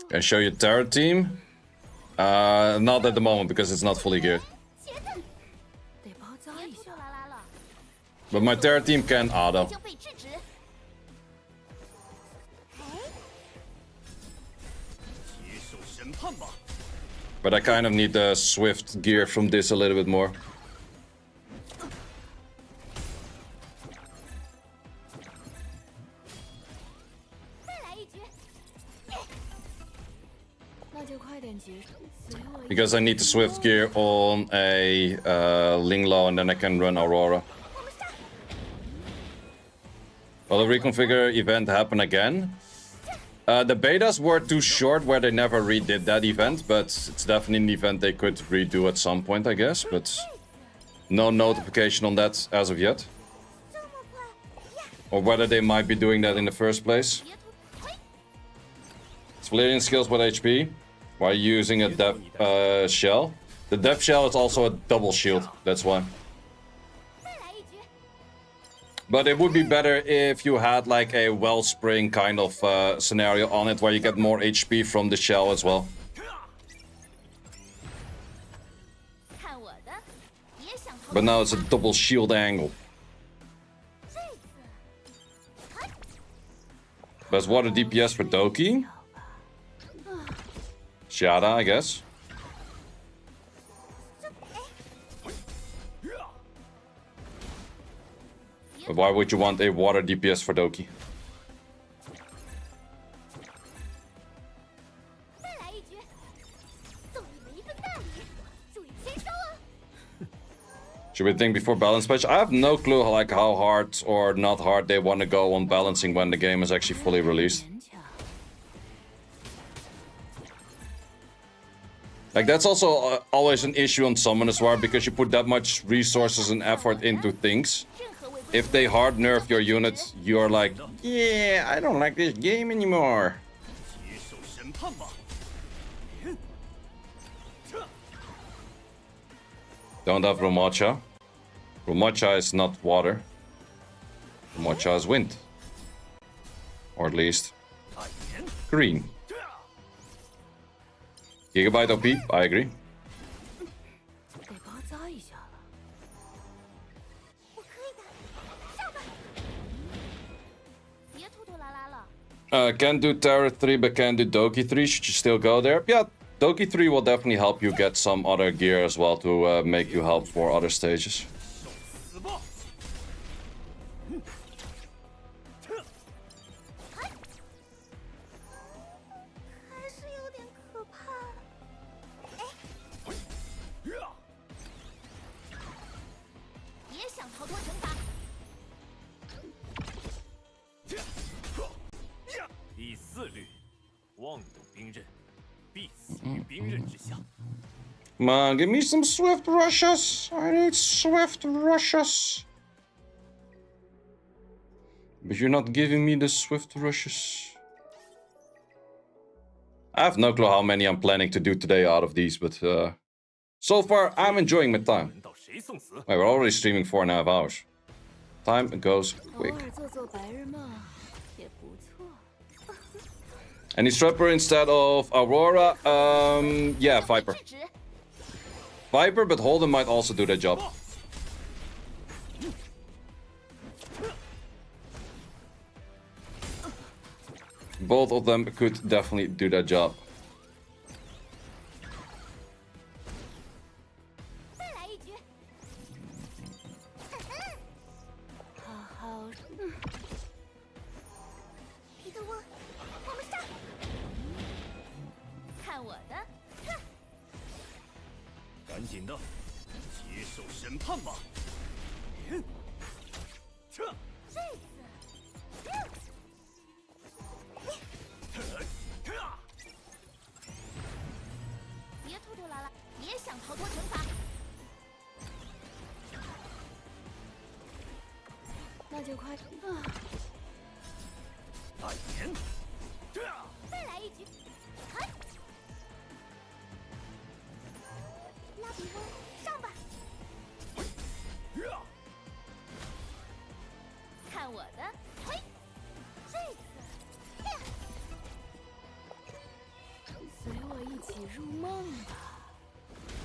Can I show you Terra team? Not at the moment because it's not fully geared. 得包扎一下。 But my Terra team can auto. 就被制止。接受审判吧。 But I kind of need the swift gear from this a little bit more. 再来一局。那就快点结束。随我一 Because I need the swift gear on a Linglo and then I can run Aurora. Will the reconfigure event happen again? The betas were too short where they never redid that event, but it's definitely an event they could redo at some point, I guess. But no notification on that as of yet. Or whether they might be doing that in the first place. It's Valerian skills with HP while using a depth shell. The depth shell is also a double shield, that's why. 再来一局。 But it would be better if you had like a wellspring kind of scenario on it where you get more HP from the shell as well. 看我的，别想逃。 But now it's a double shield angle. 这次。 Best water DPS for Doki. Shada, I guess. But why would you want a water DPS for Doki? 再来一局。送你们一份大礼，注意签收啊！ Should we think before balance patch? I have no clue like how hard or not hard they want to go on balancing when the game is actually fully released. 勉强。 Like that's also always an issue on Summon as well because you put that much resources and effort into things. 任何违规。 If they hard nerf your unit, you're like, yeah, I don't like this game anymore. 接受审判吧。 Don't have Romacha. Romacha is not water. Romacha is wind. Or at least green. Gigabyte OP, I agree. 得包扎一下了。我可以的，上吧。别拖拖拉拉了。 Can't do Terra 3, but can do Doki 3. Should you still go there? Yeah, Doki 3 will definitely help you get some other gear as well to make you help for other stages. 死吧！ 还是有点可怕。别想逃脱惩罚。第4律，妄动兵刃，必死于兵刃之下。 Come on, give me some swift rushes. I need swift rushes. But you're not giving me the swift rushes. I have no clue how many I'm planning to do today out of these, but so far I'm enjoying my time. 轮到谁送死？ Wait, we're already streaming 4.5 hours. Time goes 偶 quick. 尔做做白日梦也不错。 Any strapper instead of Aurora? Yeah, Viper. 制止。 Viper, but Holden might also do that job. Both of them could definitely do that job. 再来一局。好好。彼得沃，我们上。看我的。哼 赶紧的，接受审判吧。这这次。别拖拖拉拉，别想逃脱惩罚。那就快啊！代言。再来一局。嗨。拉比翁，上吧。看我的，嘿，这次。随我一起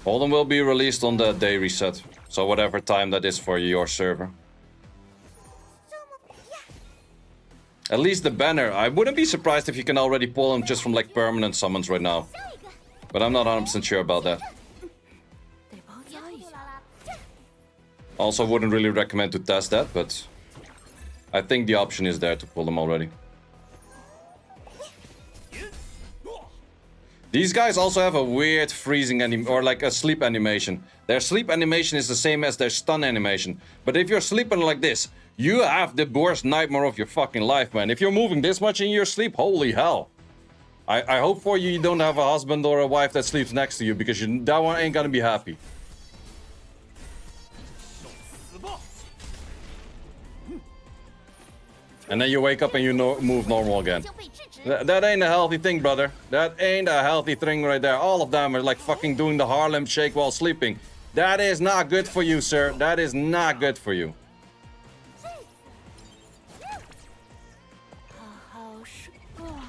Holden will be released on the day reset. So whatever time that is for your server. At least the banner. I wouldn't be surprised if you can already pull him just from like permanent summons right now. But I'm not 100% sure about that. Also wouldn't really recommend to test that, but I think the option is there to pull them already. These guys also have a weird freezing or like a sleep animation. Their sleep animation is the same as their stun animation. But if you're sleeping like this, you have the worst nightmare of your fucking life, man. If you're moving this much in your sleep, holy hell. I hope for you don't have a husband or a wife that sleeps next to you, because that one ain't gonna be happy. And then you wake up and you move normal again. That ain't a healthy thing, brother. That ain't a healthy thing right there. All of them are like fucking doing the Harlem Shake while sleeping. That is not good for you, sir. That is not good for you.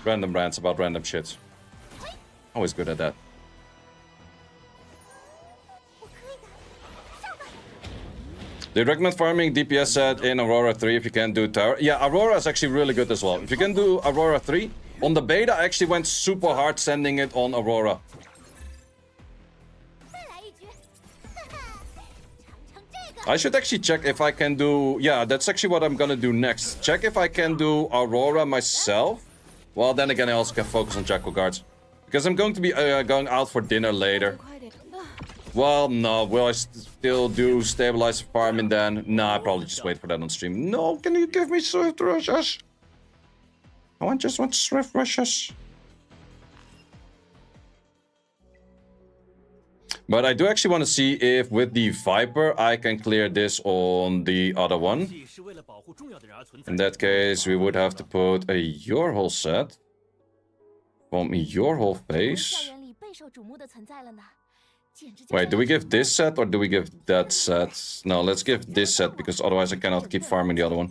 Random rants about random shit. Always good at that. They recommend farming DPS set in Aurora 3 if you can do tower. Yeah, Aurora is actually really good as well. If you can do Aurora 3, on the beta I actually went super hard sending it on Aurora. I should actually check if I can do... Yeah, that's actually what I'm gonna do next. Check if I can do Aurora myself. Well, then again, I also can focus on Jackal Guards. Because I'm going to be going out for dinner later. Well, no. Will I still do stabilize farming then? Nah, I probably just wait for that on stream. No, can you give me swift rushes? I just want swift rushes. But I do actually want to see if with the Viper I can clear this on the other one. In that case, we would have to put a your whole set from your whole face. Wait, do we give this set or do we give that set? No, let's give this set because otherwise I cannot keep farming the other one.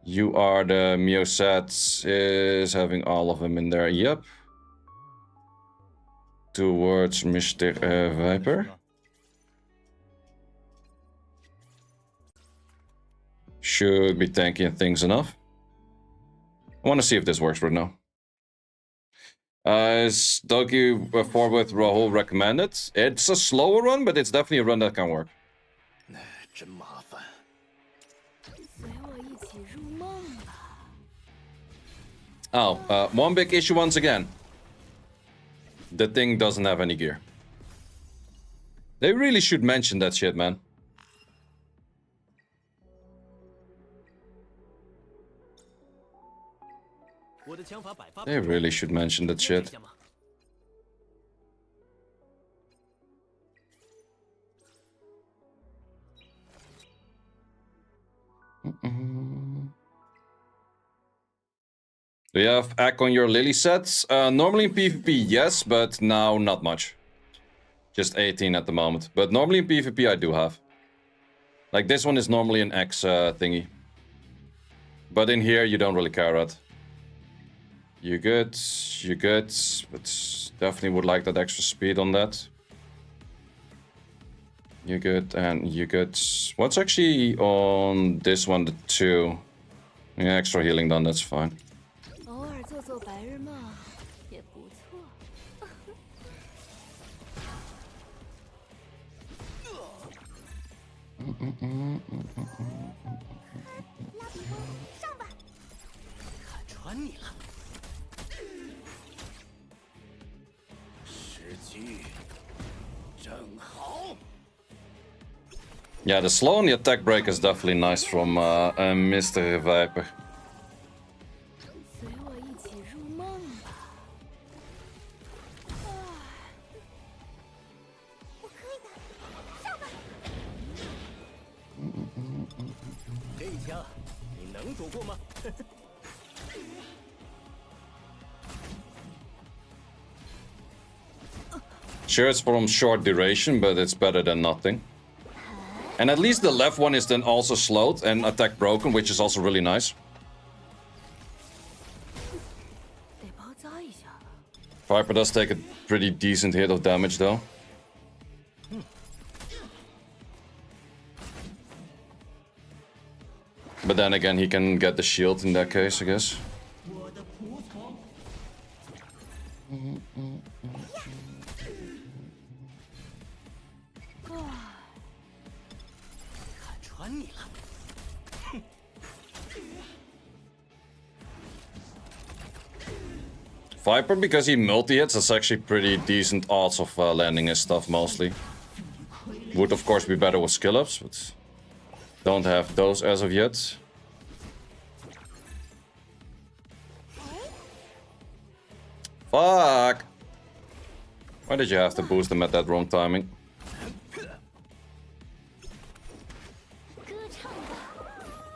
You are the Mio set is having all of them in there. Yep. Towards Mr. Viper. Should be tanking things enough. I want to see if this works right now. Is Doki 4 with Rahul recommended? It's a slower run, but it's definitely a run that can work. Oh, one big issue once again. The thing doesn't have any gear. They really should mention that shit, man. They really should mention that shit. Do you have Ack on your Lily sets? Normally in PvP, yes, but now not much. Just 18 at the moment. But normally in PvP I do have. Like this one is normally an X thingy. But in here you don't really care about. You good, but definitely would like that extra speed on that. You good, and you good. What's actually on this one, the 2? Yeah, extra healing done, that's fine. Yeah, the slow on the attack break is definitely nice from Mr. Viper. Sure, it's from short duration, but it's better than nothing. And at least the left one is then also slowed and attack broken, which is also really nice. Viper does take a pretty decent hit of damage though. But then again, he can get the shield in that case, I guess. 我的仆从。看穿你了。 Viper, because he multi-hits, that's actually pretty decent odds of landing his stuff mostly. Would of course be better with skill ups, but don't have those as of yet. Fuck! Why did you have to boost them at that wrong timing?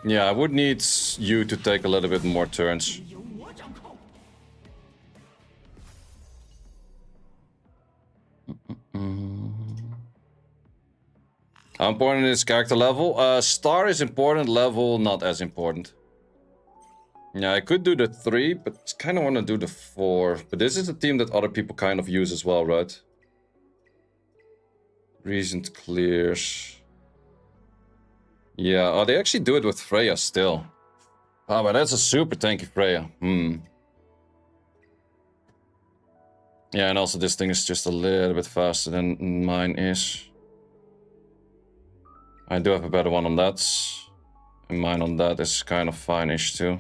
Yeah, I would need you to take a little bit more turns. 由我掌控。 How important is character level? Star is important, level not as important. Yeah, I could do the 3, but kind of want to do the 4. But this is a team that other people kind of use as well, right? Recent clears. Yeah, oh, they actually do it with Freya still. Oh, but that's a super tanky Freya. Yeah, and also this thing is just a little bit faster than mine is. I do have a better one on that. And mine on that is kind of fine-ish too.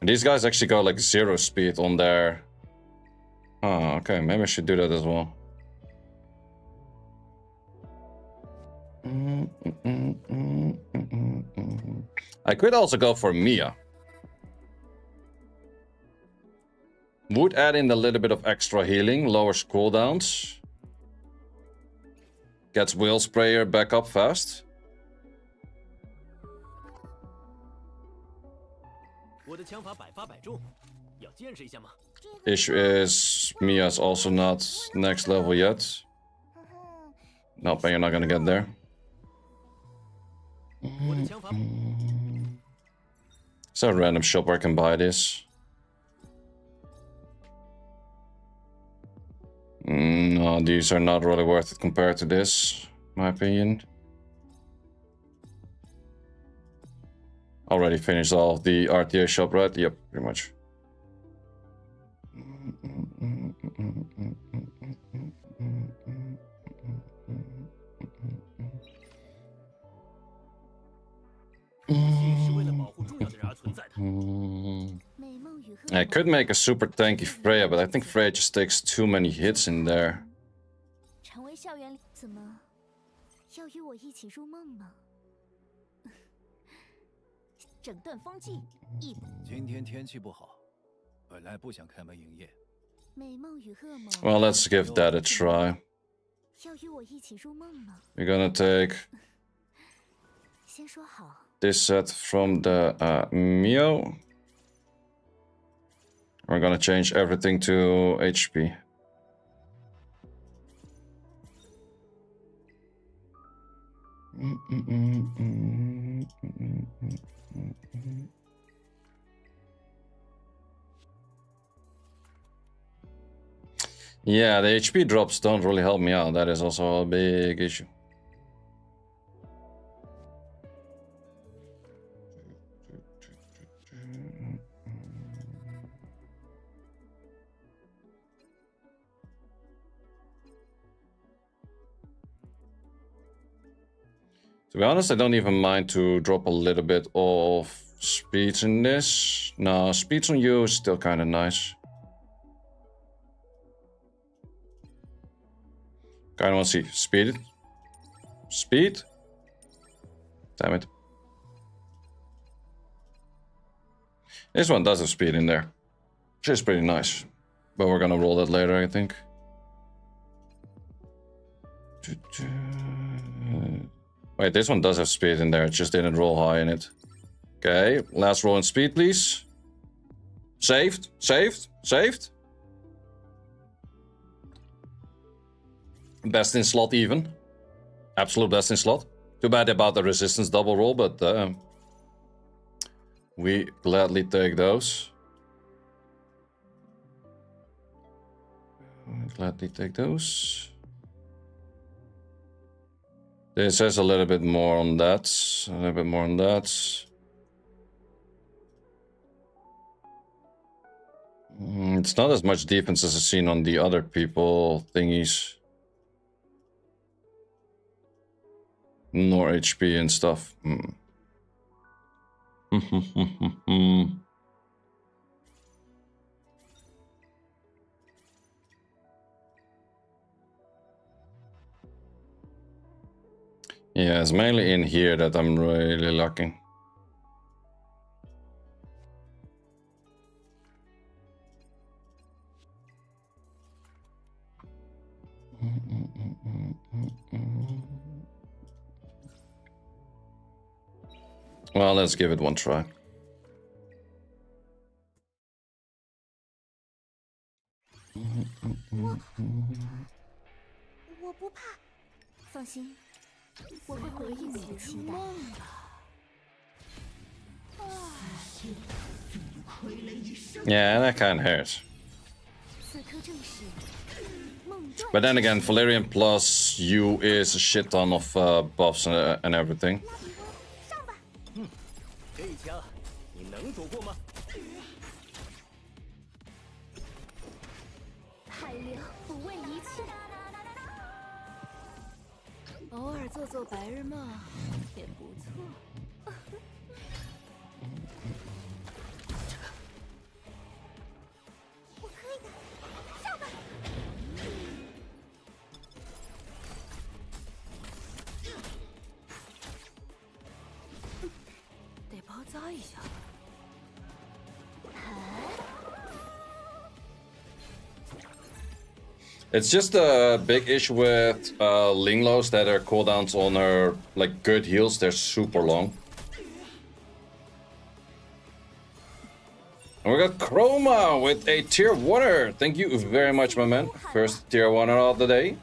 And these guys actually got like 0 speed on their... Oh, okay, maybe I should do that as well. I could also go for Mia. Would add in a little bit of extra healing, lowers cooldowns. Gets Wheel Sprayer back up fast. 我的枪法百发百中，要见识一下吗？ Issue is Mia's also not next level yet. Nope, you're not gonna get there. 我的枪法。 Is there a random shop where I can buy this? No, these are not really worth it compared to this, in my opinion. Already finished all of the RTA shop, right? Yep, pretty much. I could make a super tanky Freya, but I think Freya just takes too many hits in there. 成为校园里怎么要与我一起入梦吗？整顿风纪，一今天天气不好，本来不想开门营业。美梦与噩梦。 Well, let's give that a try. 要与我一起入梦吗？ We're gonna take 先说好。 this set from the Mio. We're gonna change everything to HP. Yeah, the HP drops don't really help me out. That is also a big issue. To be honest, I don't even mind to drop a little bit of speeds in this. No, speeds on you is still kind of nice. Kind of want to see speed. Speed. Damn it. This one does have speed in there, which is pretty nice. But we're gonna roll that later, I think. Wait, this one does have speed in there, it just didn't roll high in it. Okay, last roll in speed, please. Saved, saved, saved. Best in slot even. Absolute best in slot. Too bad about the resistance double roll, but we gladly take those. Gladly take those. This has a little bit more on that. A little bit more on that. It's not as much defense as I've seen on the other people thingies. Nor HP and stuff. Yeah, it's mainly in here that I'm really lacking. Well, let's give it one try. 我不怕，放心，我会回应你的期待。Yeah, that kind of hurts. 此刻正是梦断。 But then again, Valerian plus U is a shit ton of buffs and everything. 上吧。这一枪你能躲过吗？海流不问一切。偶尔做做白日梦也不错。我可以的，上吧。得包扎一下。 It's just a big issue with Linglos that her cooldowns on her like good heals, they're super long. And we got Chroma with a tier 1er. Thank you very much, my man. First tier 1er of the day.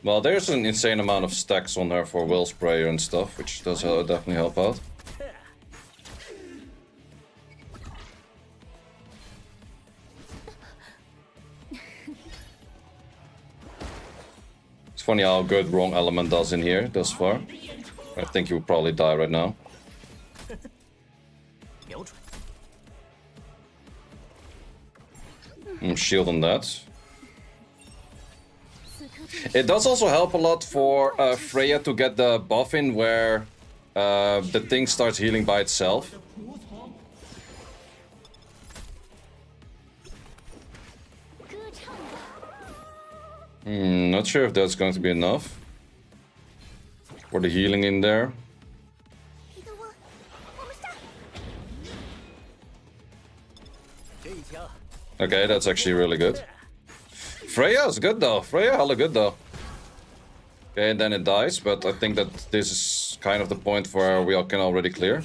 Well, there's an insane amount of stacks on her for Will Sprayer and stuff, which does definitely help out. It's funny how good Wrong Element does in here thus far. I think you would probably die right now. Shield on that. It does also help a lot for Freya to get the buff in where the thing starts healing by itself. Not sure if that's going to be enough for the healing in there. Okay, that's actually really good. Freya is good though. Freya hella good though. Okay, and then it dies, but I think that this is kind of the point where we all can already clear.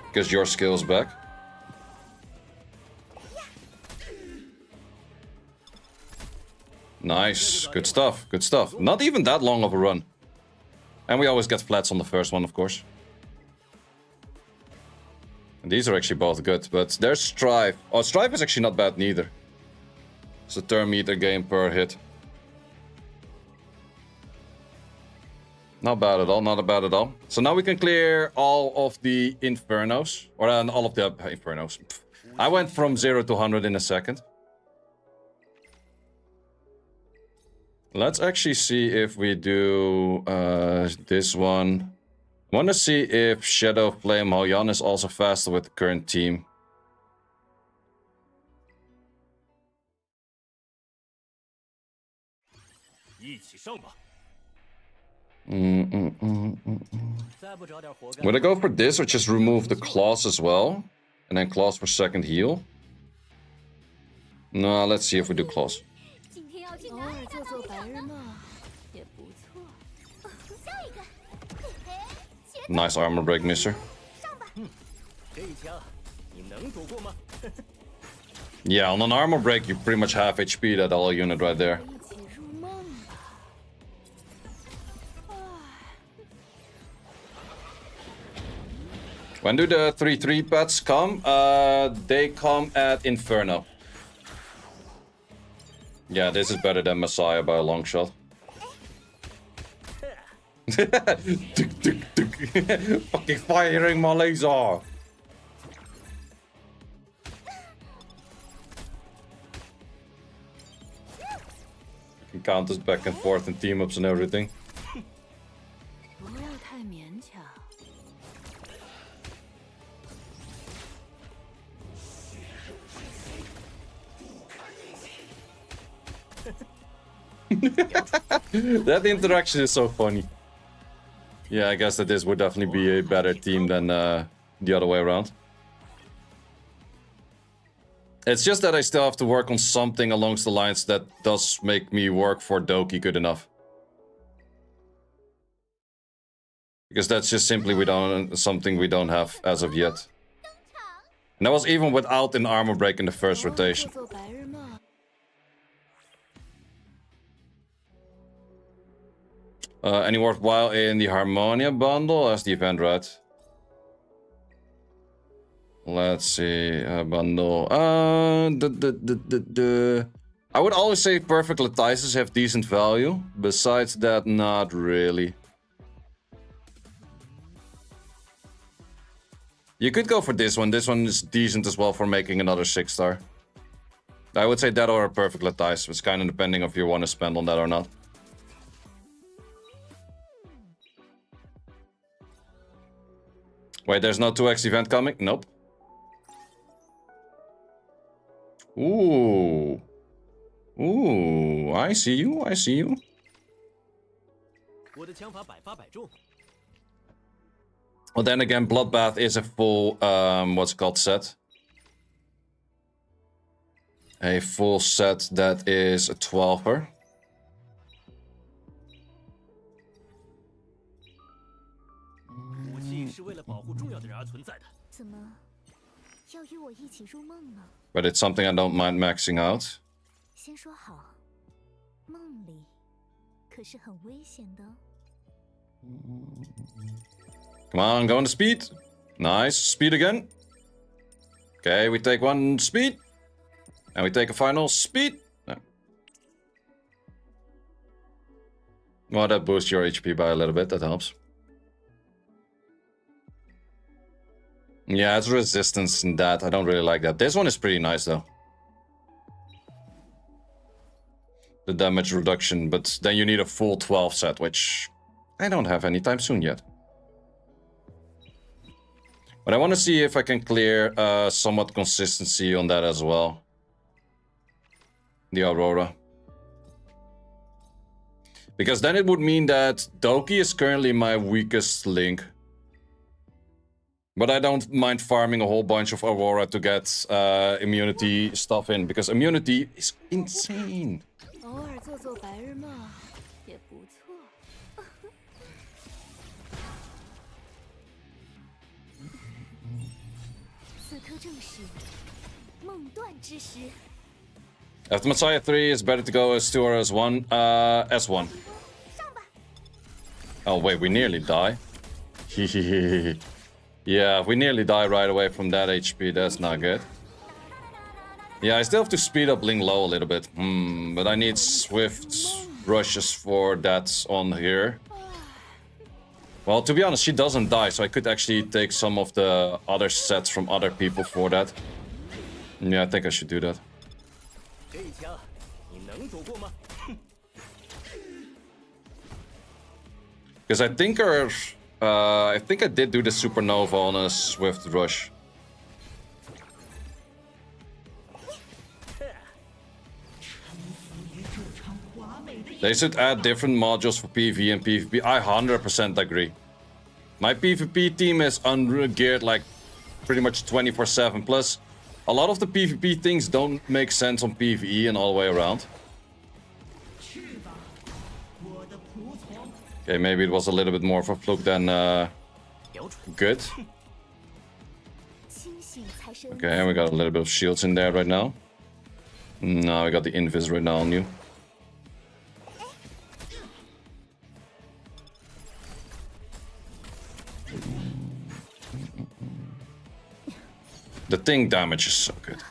Because your skill is back. Nice. Good stuff. Good stuff. Not even that long of a run. And we always get flats on the first one, of course. And these are actually both good, but there's Strive. Oh, Strive is actually not bad neither. It's a turn meter game per hit. Not bad at all, not bad at all. So now we can clear all of the Infernos. Or all of the Infernos. I went from 0 to 100 in a second. Let's actually see if we do this one. I want to see if Shadow Flame Hoyan is also faster with the current team. Would I go for this or just remove the claws as well? And then claws for second heal? No, let's see if we do claws. Nice armor break, mister. Yeah, on an armor break, you pretty much have HP that whole unit right there. When do the 3/3 pets come? They come at Inferno. Yeah, this is better than Messiah by a long shot. Fucking firing my laser. You can count us back and forth and team ups and everything. That interaction is so funny. Yeah, I guess that this would definitely be a better team than the other way around. It's just that I still have to work on something along the lines that does make me work for Doki good enough. Because that's just simply something we don't have as of yet. And that was even without an armor break in the first rotation. Any worthwhile in the Harmonia bundle? That's the event, right? Let's see, bundle. I would always say perfect Latices have decent value. Besides that, not really. You could go for this one. This one is decent as well for making another 6-star. I would say that or a perfect Latice. It's kind of depending if you want to spend on that or not. Wait, there's no 2x event coming? Nope. Ooh. Ooh, I see you, I see you. Well, then again, Bloodbath is a full, what's it called, set. A full set that is a 12er. But it's something I don't mind maxing out. Come on, go on the speed. Nice, speed again. Okay, we take one speed. And we take a final speed. No. Well, that boosts your HP by a little bit, that helps. Yeah, it's resistance in that. I don't really like that. This one is pretty nice, though. The damage reduction, but then you need a full 12 set, which I don't have anytime soon yet. But I want to see if I can clear somewhat consistency on that as well. The Aurora. Because then it would mean that Doki is currently my weakest link. But I don't mind farming a whole bunch of Aurora to get immunity stuff in, because immunity is insane. After Messiah 3, it's better to go as 2 or as 1. S1. Oh wait, we nearly die. Yeah, we nearly die right away from that HP. That's not good. Yeah, I still have to speed up Ling Low a little bit. But I need swift rushes for that on here. Well, to be honest, she doesn't die, so I could actually take some of the other sets from other people for that. Yeah, I think I should do that. Because I think I think I did do the Supernova on a swift rush. They should add different modules for PvE and PvP. I 100% agree. My PvP team is ungeared like pretty much 24/7. Plus, a lot of the PvP things don't make sense on PvE and all the way around. Okay, maybe it was a little bit more of a fluke than good. Okay, we got a little bit of shields in there right now. No, we got the invis right now on you. The thing damage is so good.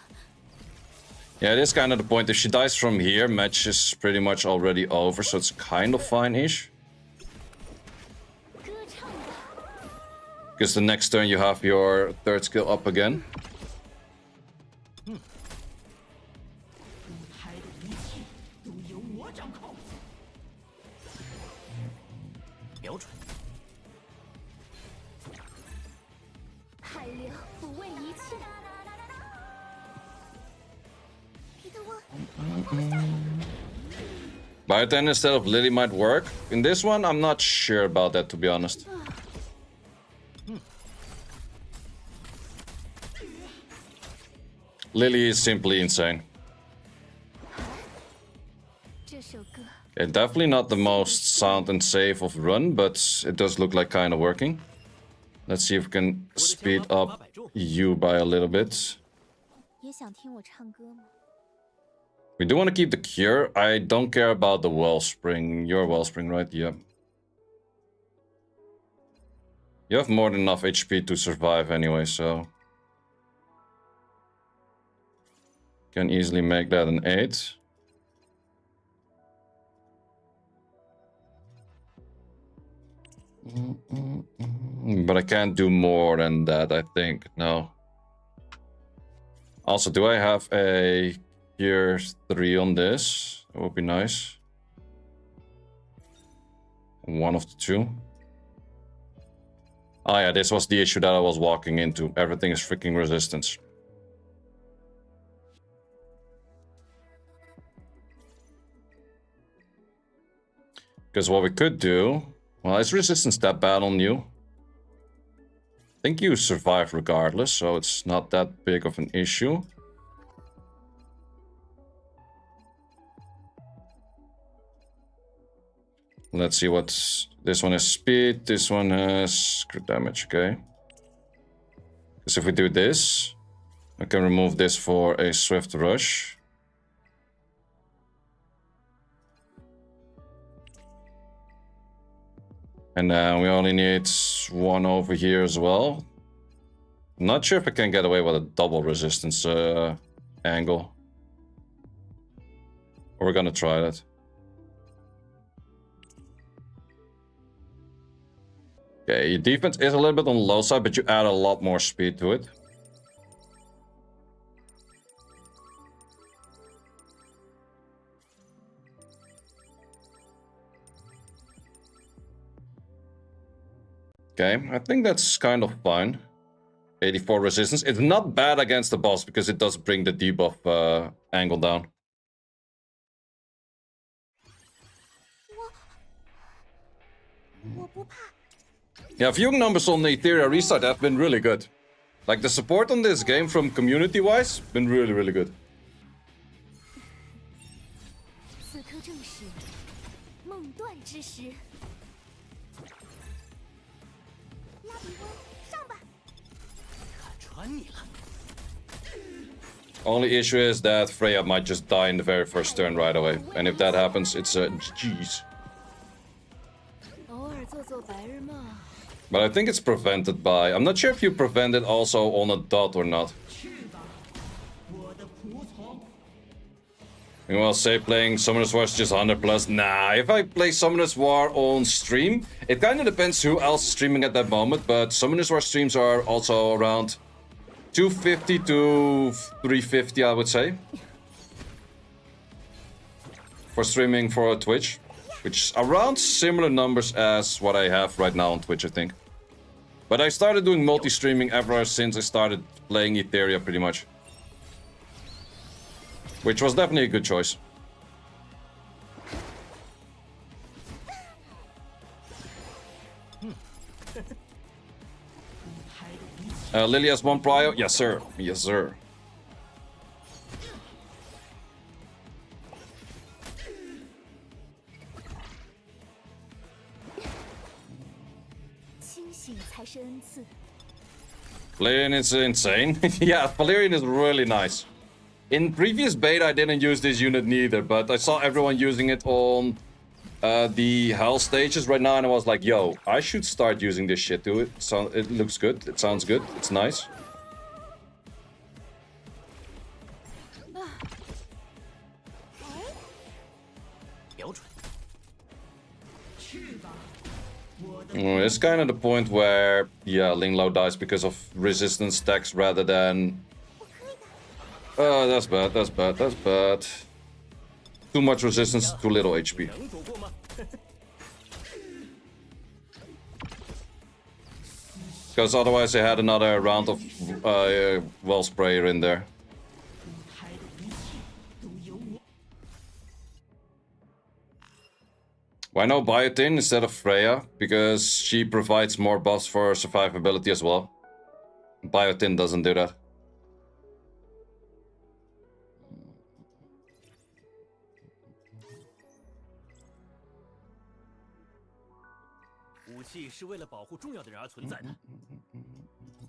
Yeah, it is kind of the point. If she dies from here, match is pretty much already over, so it's kind of fine-ish. Because the next turn you have your third skill up again. Biotin instead of Lily might work. In this one, I'm not sure about that, to be honest. Lily is simply insane. Yeah, definitely not the most sound and safe of run, but it does look like kind of working. Let's see if we can speed up you by a little bit. We do want to keep the cure. I don't care about the wellspring. Your wellspring, right? Yeah. You have more than enough HP to survive anyway, so... Can easily make that an 8. But I can't do more than that, I think. No. Also, do I have a Cure 3 on this? That would be nice. One of the two. Oh yeah, this was the issue that I was walking into. Everything is freaking resistance. Because what we could do... Well, is resistance that bad on you? I think you survive regardless, so it's not that big of an issue. Let's see what's... This one has speed, this one has crit damage, okay. Because if we do this, I can remove this for a swift rush. And then we only need one over here as well. I'm not sure if I can get away with a double resistance angle. Or we're gonna try that. Okay, your defense is a little bit on the low side, but you add a lot more speed to it. Okay, I think that's kind of fine. 84 resistance. It's not bad against the boss because it does bring the debuff angle down. Yeah, viewing numbers on the Etheria restart have been really good. Like, the support on this game from community-wise, been really, really good. Only issue is that Freya might just die in the very first turn right away. And if that happens, it's a GG's. But I think it's prevented by... I'm not sure if you prevent it also on a dot or not. You will say playing Summoner's War is just 100 plus. Nah, if I play Summoner's War on stream, it kind of depends who else is streaming at that moment. But Summoner's War streams are also around 250 to 350, I would say. For streaming for Twitch. Which is around similar numbers as what I have right now on Twitch, I think. But I started doing multi-streaming ever since I started playing Etheria, pretty much. Which was definitely a good choice. Lily has one prio? Yes, sir. Yes, sir. Valerian is insane. Yeah, Valerian is really nice. In previous beta, I didn't use this unit neither, but I saw everyone using it on the Hell stages right now, and I was like, yo, I should start using this shit too. It looks good, it sounds good, it's nice. 标准。 It's kind of the point where, yeah, Linglo dies because of resistance stacks rather than... Oh, that's bad, that's bad, that's bad. Too much resistance, too little HP. 能躲过吗？ Because otherwise they had another round of Well Sprayer in there. 台的一切都由我。 Why no Biotin instead of Freya? Because she provides more buffs for survivability as well. Biotin doesn't do that. 武器是为了保护重要的人而存在的。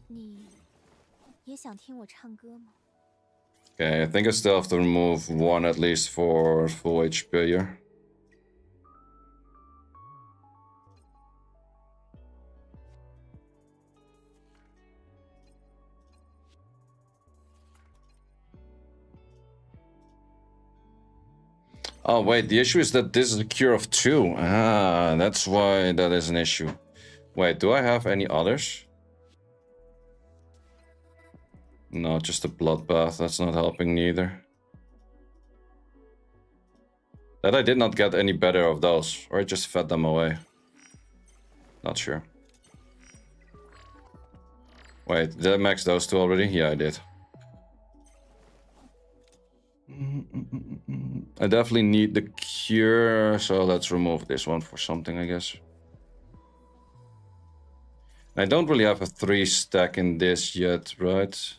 你也想听我唱歌吗？ Okay, I think I still have to remove one at least for full HP here. Oh wait, the issue is that this is a cure of 2. Ah, that's why that is an issue. Wait, do I have any others? No, just a bloodbath. That's not helping neither. That I did not get any better of those, or I just fed them away. Not sure. Wait, did I max those 2 already? Yeah, I did. I definitely need the cure, so let's remove this one for something, I guess. I don't really have a 3 stack in this yet, right?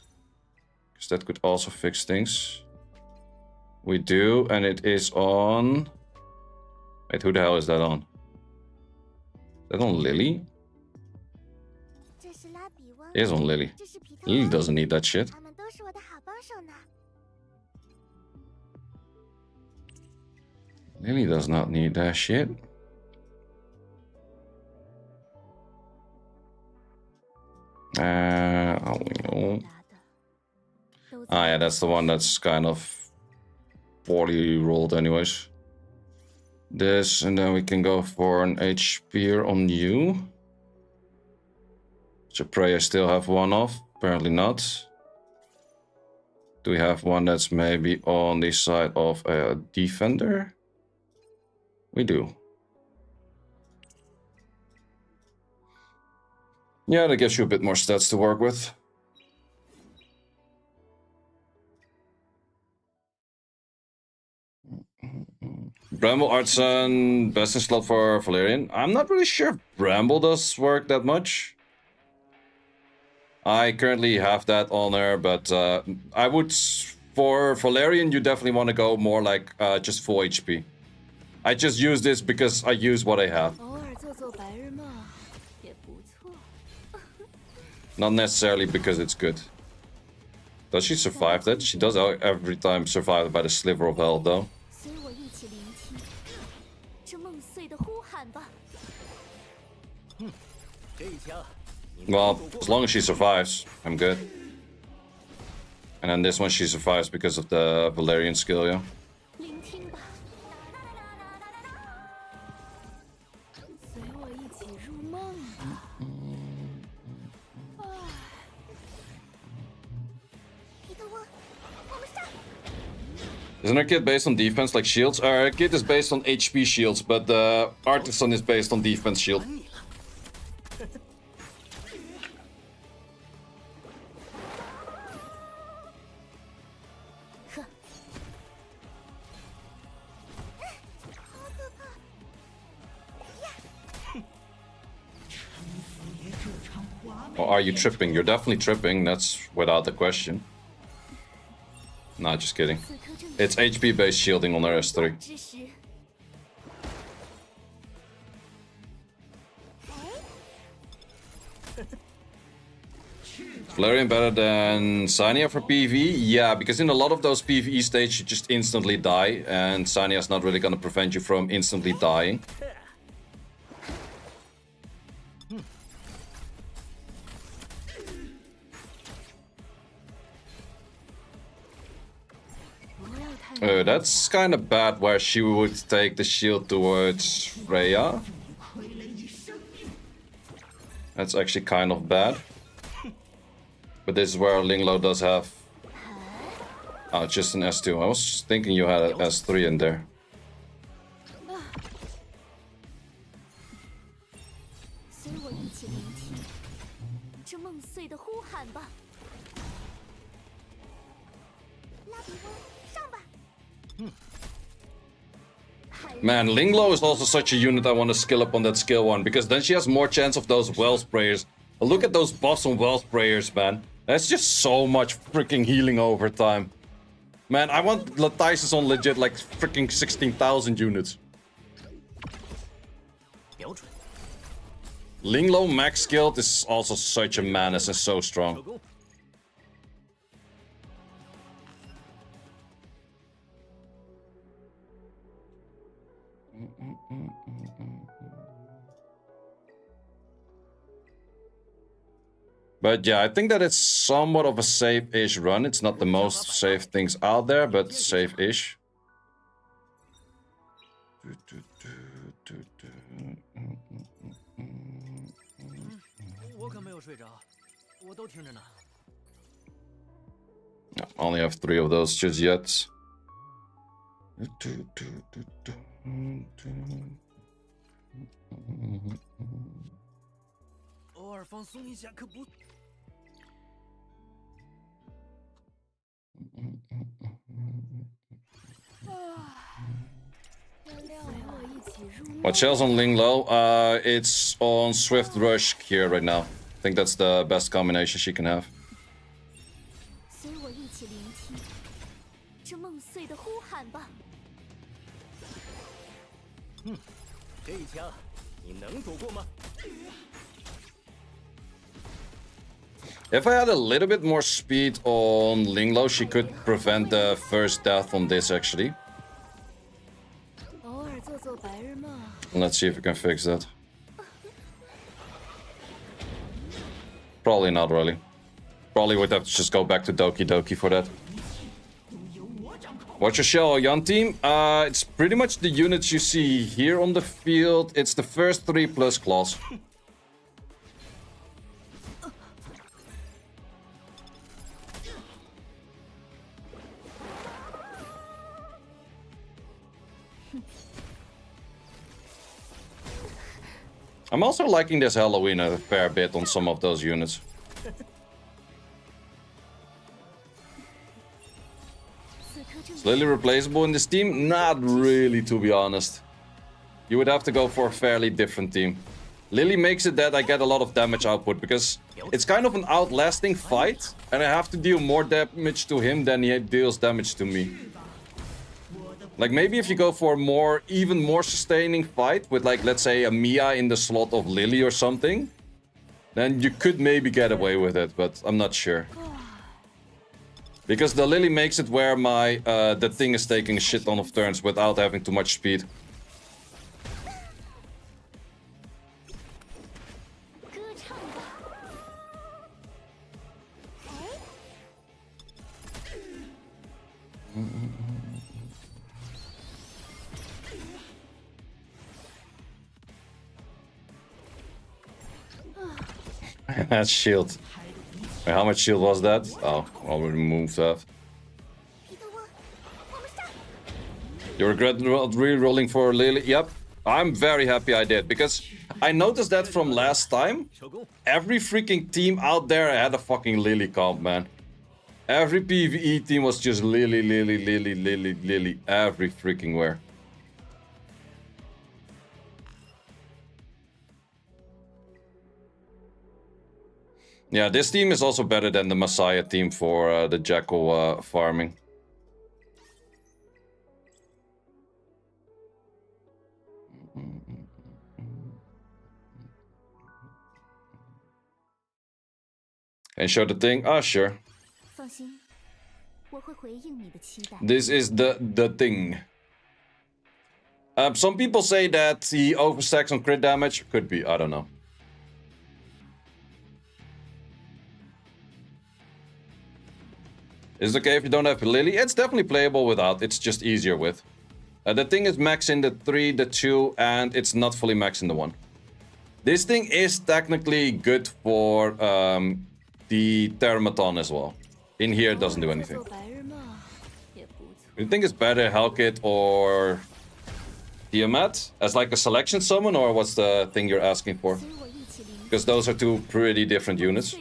Because that could also fix things. We do, and it is on... Wait, who the hell is that on? Is that on Lily? It is on Lily. Lily doesn't need that shit. Lily does not need that shit. Oh, no. Ah, yeah, that's the one that's kind of poorly rolled anyways. This, and then we can go for an HP on you. So pray I still have one off. Apparently not. Do we have one that's maybe on the side of a defender? We do. Yeah, that gives you a bit more stats to work with. Bramble Artisan, best in slot for Valerian. I'm not really sure if Bramble does work that much. I currently have that on her, but I would... For Valerian, you definitely want to go more like just full HP. I just use this because I use what I have. Not necessarily because it's good. Does she survive that? She does every time survive by the sliver of health, though. Well, as long as she survives, I'm good. And then this one she survives because of the Valerian skill, yeah. Isn't her kit based on defense like shields? Her kit is based on HP shields, but the Artisan is based on defense shield. Or are you tripping? You're definitely tripping, that's without the question. Nah, just kidding. It's HP based shielding on her S3. Valerian better than Sania for PvE? Yeah, because in a lot of those PvE stages you just instantly die, and Sania's not really gonna prevent you from instantly dying. That's kind of bad where she would take the shield towards Freya. That's actually kind of bad. But this is where Linglo does have... Oh, just an S2. I was thinking you had an S3 in there. Man, Linglo is also such a unit I want to skill up on that skill one, because then she has more chance of those well sprayers. Look at those boss on well sprayers, man. That's just so much freaking healing over time. Man, I want Latisis on legit like freaking 16,000 units. Linglo max skilled is also such a menace and so strong. But yeah, I think that it's somewhat of a safe-ish run. It's not the most safe things out there, but safe-ish. I only have 3 of those just yet. What shells on Linglo? It's on Swift Rush here right now. I think that's the best combination she can have. If I had a little bit more speed on Linglo, she could prevent the first death on this actually. Let's see if we can fix that. Probably not really. Probably would have to just go back to Doki Doki for that. What's your shell, Yan team? It's pretty much the units you see here on the field. It's the first 3 plus claws. I'm also liking this Halloween a fair bit on some of those units. Is Lily replaceable in this team? Not really, to be honest. You would have to go for a fairly different team. Lily makes it that I get a lot of damage output, because it's kind of an outlasting fight, and I have to deal more damage to him than he deals damage to me. Like, maybe if you go for a even more sustaining fight with, like, let's say a Mia in the slot of Lily or something, then you could maybe get away with it, but I'm not sure. Because the Lily makes it where the thing is taking a shit ton of turns without having too much speed. That shield. Wait, how much shield was that? Oh, I'll remove that. You regret re-rolling for Lily? Yep. I'm very happy I did, because I noticed that from last time. Every freaking team out there had a fucking Lily comp, man. Every PvE team was just Lily, Lily, Lily, Lily, Lily, every freaking where. Yeah, this team is also better than the Messiah team for the Jackal farming. And show the thing? Ah, sure. This is the thing. Some people say that he overstacks on crit damage. Could be, I don't know. Is it okay if you don't have Lily? It's definitely playable without. It's just easier with. The thing is max in the 3, the 2, and it's not fully max in the 1. This thing is technically good for the Termaton as well. In here, it doesn't do anything. You think it's better Hellkit or Tiamat as like a selection summon, or what's the thing you're asking for? Because those are two pretty different units.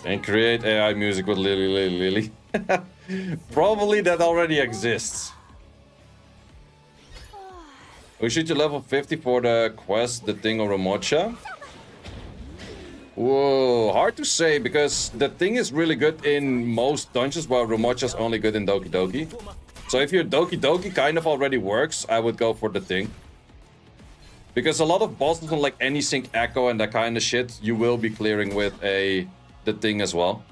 And create AI music with Lily. Probably that already exists. We shoot to level 50 for the quest, the thing or Ramocha. Whoa, hard to say because the thing is really good in most dungeons while Ramocha's only good in Doki Doki. So if your Doki Doki kind of already works, I would go for the thing. Because a lot of bosses on like any sync echo and that kind of shit, you will be clearing with the thing as well.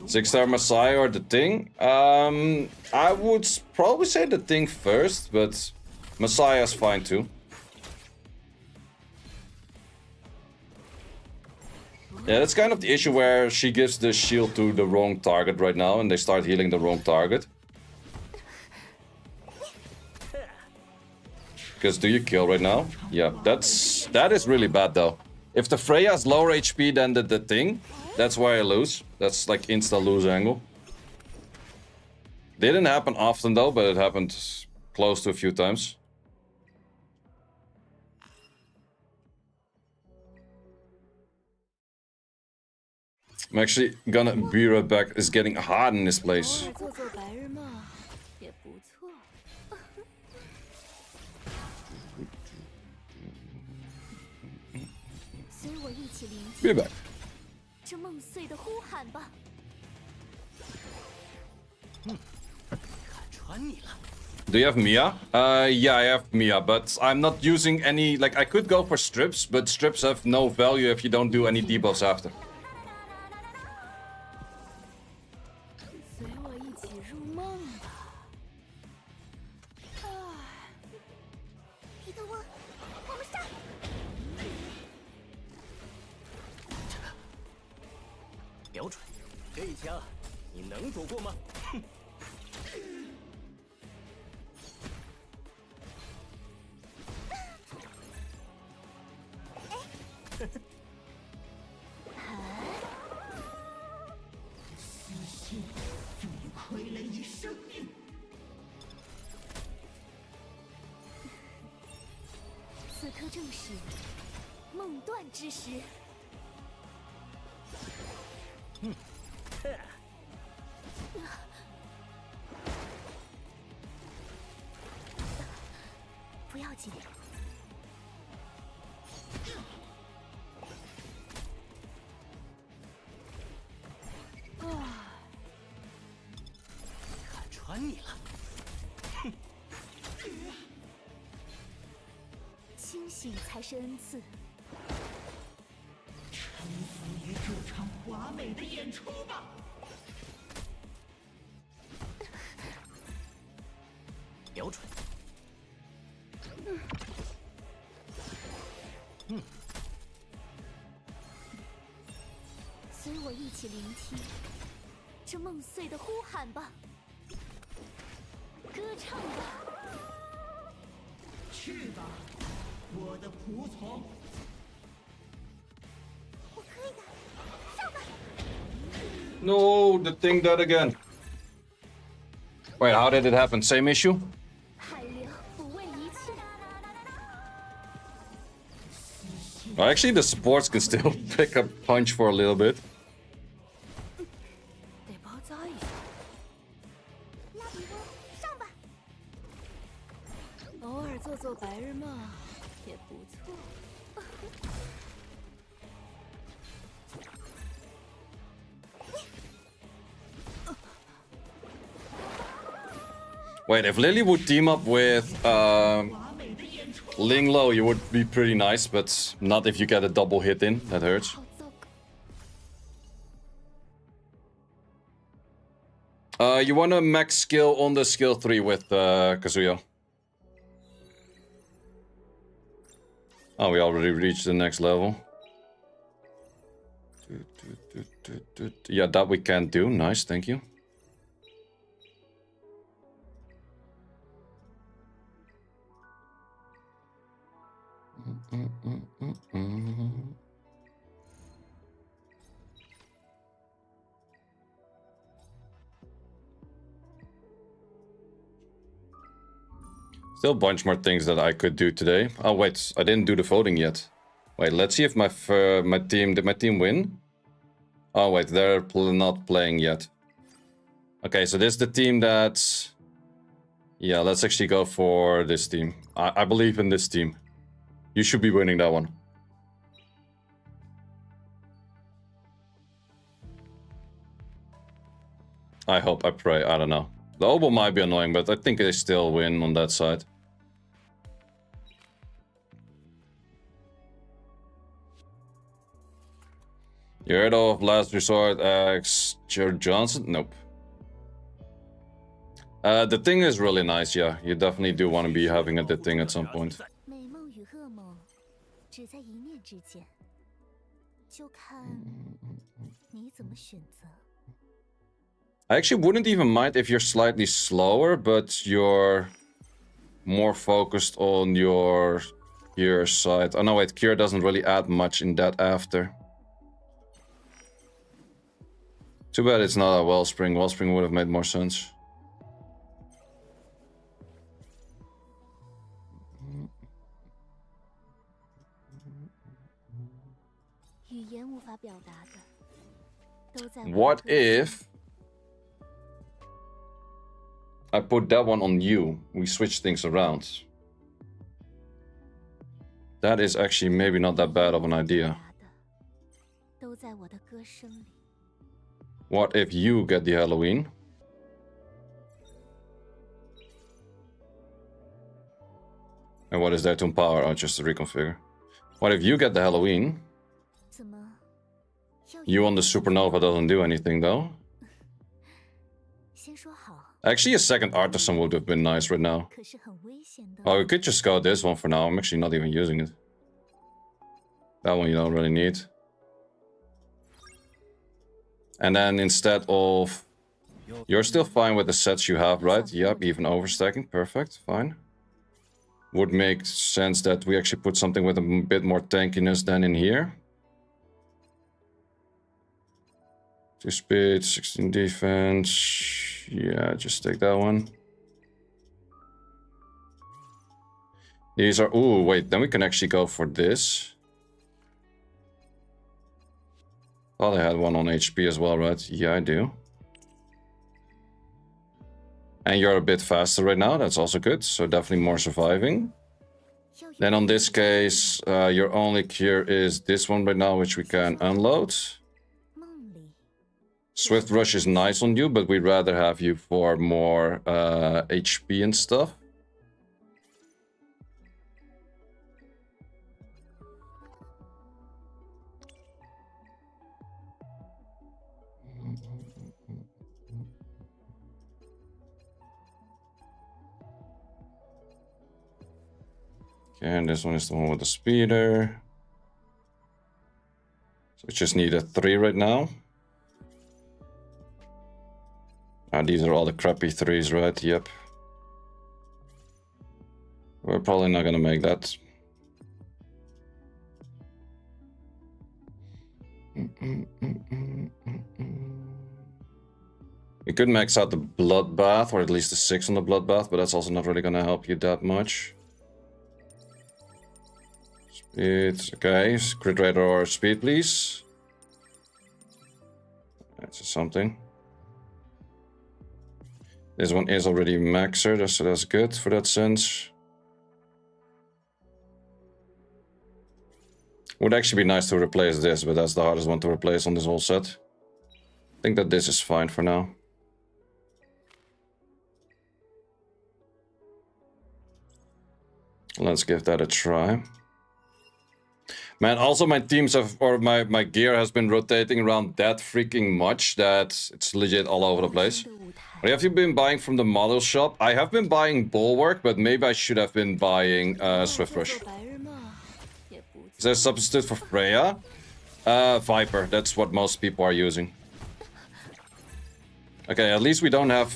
Six-star Messiah or the thing? I would probably say the thing first, but Messiah's fine too. Yeah, that's kind of the issue where she gives the shield to the wrong target right now and they start healing the wrong target. Because do you kill right now? Yeah, that is really bad though. If the Freya has lower HP than the thing, that's why I lose. That's like insta lose angle. Didn't happen often though, but it happened close to a few times. I'm actually gonna be right back. It's getting hot in this place. Be back. Do you have Mia? Yeah, I have Mia, but I'm not using any... Like, I could go for strips, but strips have no value if you don't do any debuffs after. No, the thing died again. Wait, how did it happen? Same issue? Well, actually, the supports can still pick up punch for a little bit. 白日梦也不错。Wait, if Lily would team up with Ling Lo, you would be pretty nice, but not if you get a double hit in. That hurts. 好糟糕。 You want to max skill on the skill 3 with Kazuya. Oh, we already reached the next level. Yeah, that we can't do. Nice, thank you. Still a bunch more things that I could do today. Oh wait, I didn't do the voting yet. Wait, let's see if my team did my team win. Oh wait, they're not playing yet. Okay, so this is the team that. Yeah, let's actually go for this team. I believe in this team. You should be winning that one. I hope, I pray, I don't know. The Obo might be annoying, but I think they still win on that side. You heard of Last Resort X Jared Johnson? Nope. The thing is really nice, yeah. You definitely do want to be having the thing at some point. 美梦与噩梦只在一念之间，就看你怎么选择。 I actually wouldn't even mind if you're slightly slower, but you're more focused on your cure side. Oh no, wait, cure doesn't really add much in that after. Too bad it's not a Wellspring. Wellspring would have made more sense. What if I put that one on you? We switch things around. That is actually maybe not that bad of an idea. What if you get the Halloween? And what is there to empower? Oh, just to reconfigure. What if you get the Halloween? You on the Supernova doesn't do anything though. Actually, a second Artisan would have been nice right now. Oh, we could just go this one for now. I'm actually not even using it. That one you don't really need. And then instead of... You're still fine with the sets you have, right? Yep, even overstacking. Perfect, fine. Would make sense that we actually put something with a bit more tankiness than in here. 2 speed, 16 defense. Yeah, just take that one. These are... Ooh, wait, then we can actually go for this. Thought I had one on HP as well, right? Yeah, I do. And you're a bit faster right now, that's also good. So definitely more surviving. Then on this case, your only cure is this one right now, which we can unload. Swift Rush is nice on you, but we'd rather have you for more HP and stuff. And this one is the one with the speeder. So we just need a 3 right now. These are all the crappy 3s, right? Yep. We're probably not gonna make that. We could max out the Bloodbath, or at least the 6 on the Bloodbath, but that's also not really gonna help you that much. Speed, okay. Crit rate or speed, please. That's something. This one is already maxed, so that's good for that sense. Would actually be nice to replace this, but that's the hardest one to replace on this whole set. I think that this is fine for now. Let's give that a try. Man, also my teams have, or my gear has been rotating around that freaking much that it's legit all over the place. What have you been buying from the model shop? I have been buying Bulwark, but maybe I should have been buying Swift Rush. Is there a substitute for Freya? Viper, that's what most people are using. Okay, at least we don't have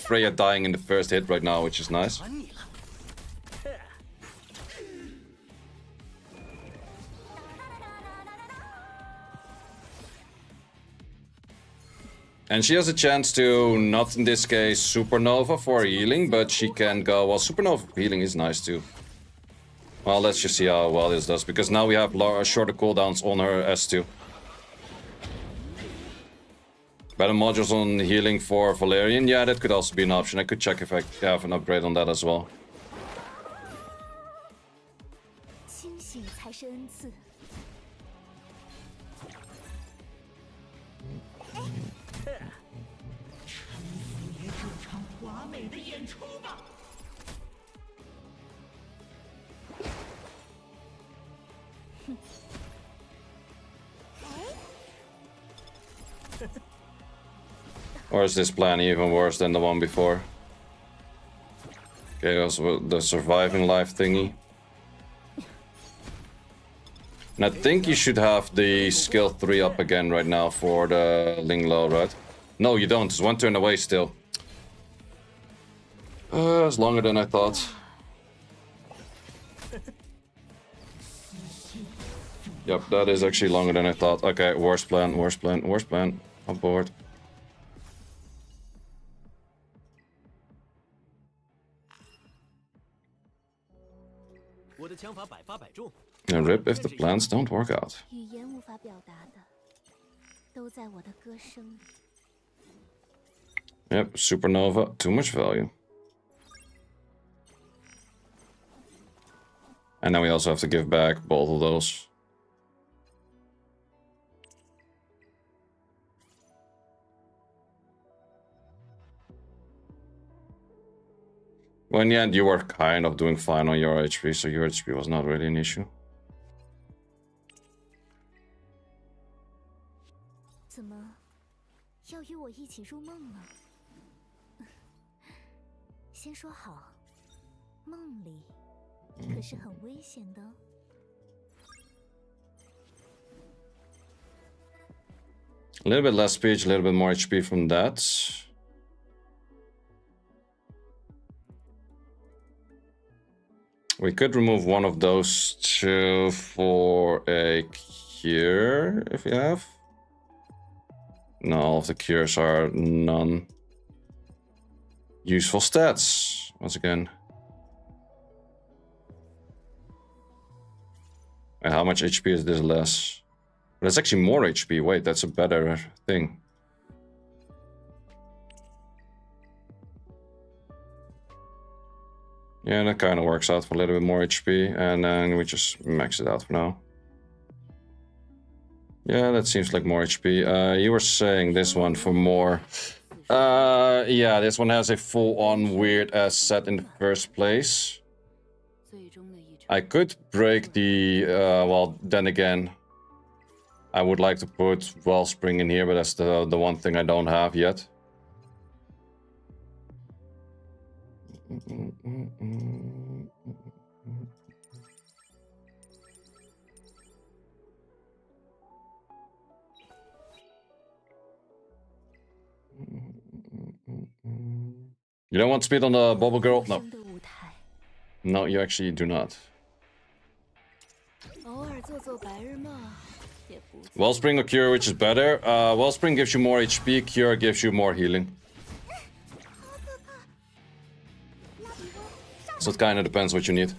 Freya dying in the first hit right now, which is nice. And she has a chance to, not in this case, Supernova for healing, but she can go... Well, Supernova healing is nice too. Well, let's just see how well this does, because now we have shorter cooldowns on her S2. Better modules on healing for Valerian? Yeah, that could also be an option. I could check if I have an upgrade on that as well. Or is this plan even worse than the one before? Okay, also the surviving life thingy. And I think you should have the skill 3 up again right now for the Linglo, right? No, you don't. It's one turn away still. It's longer than I thought. Yep, that is actually longer than I thought. Okay, worst plan, worst plan, worst plan. On board. And rip if the plans don't work out. Yep, Supernova, too much value. And then we also have to give back both of those. Well, in the end, you were kind of doing fine on your HP, so your HP was not really an issue. A little bit less speech, a little bit more HP from that. We could remove one of those two for a cure, if we have. No, all of the cures are non-useful stats, once again. And how much HP is this less? But it's actually more HP. Wait, that's a better thing. Yeah, that kind of works out for a little bit more HP, and then we just max it out for now. Yeah, that seems like more HP. You were saying this one for more. Yeah, this one has a full-on weird-ass set in the first place. I could break the... well, then again, I would like to put Wellspring in here, but that's the one thing I don't have yet. You don't want speed on the Bubble Girl? No. No, you actually do not. Wellspring or Cure, which is better? Wellspring gives you more HP, Cure gives you more healing. So it kind of depends what you need.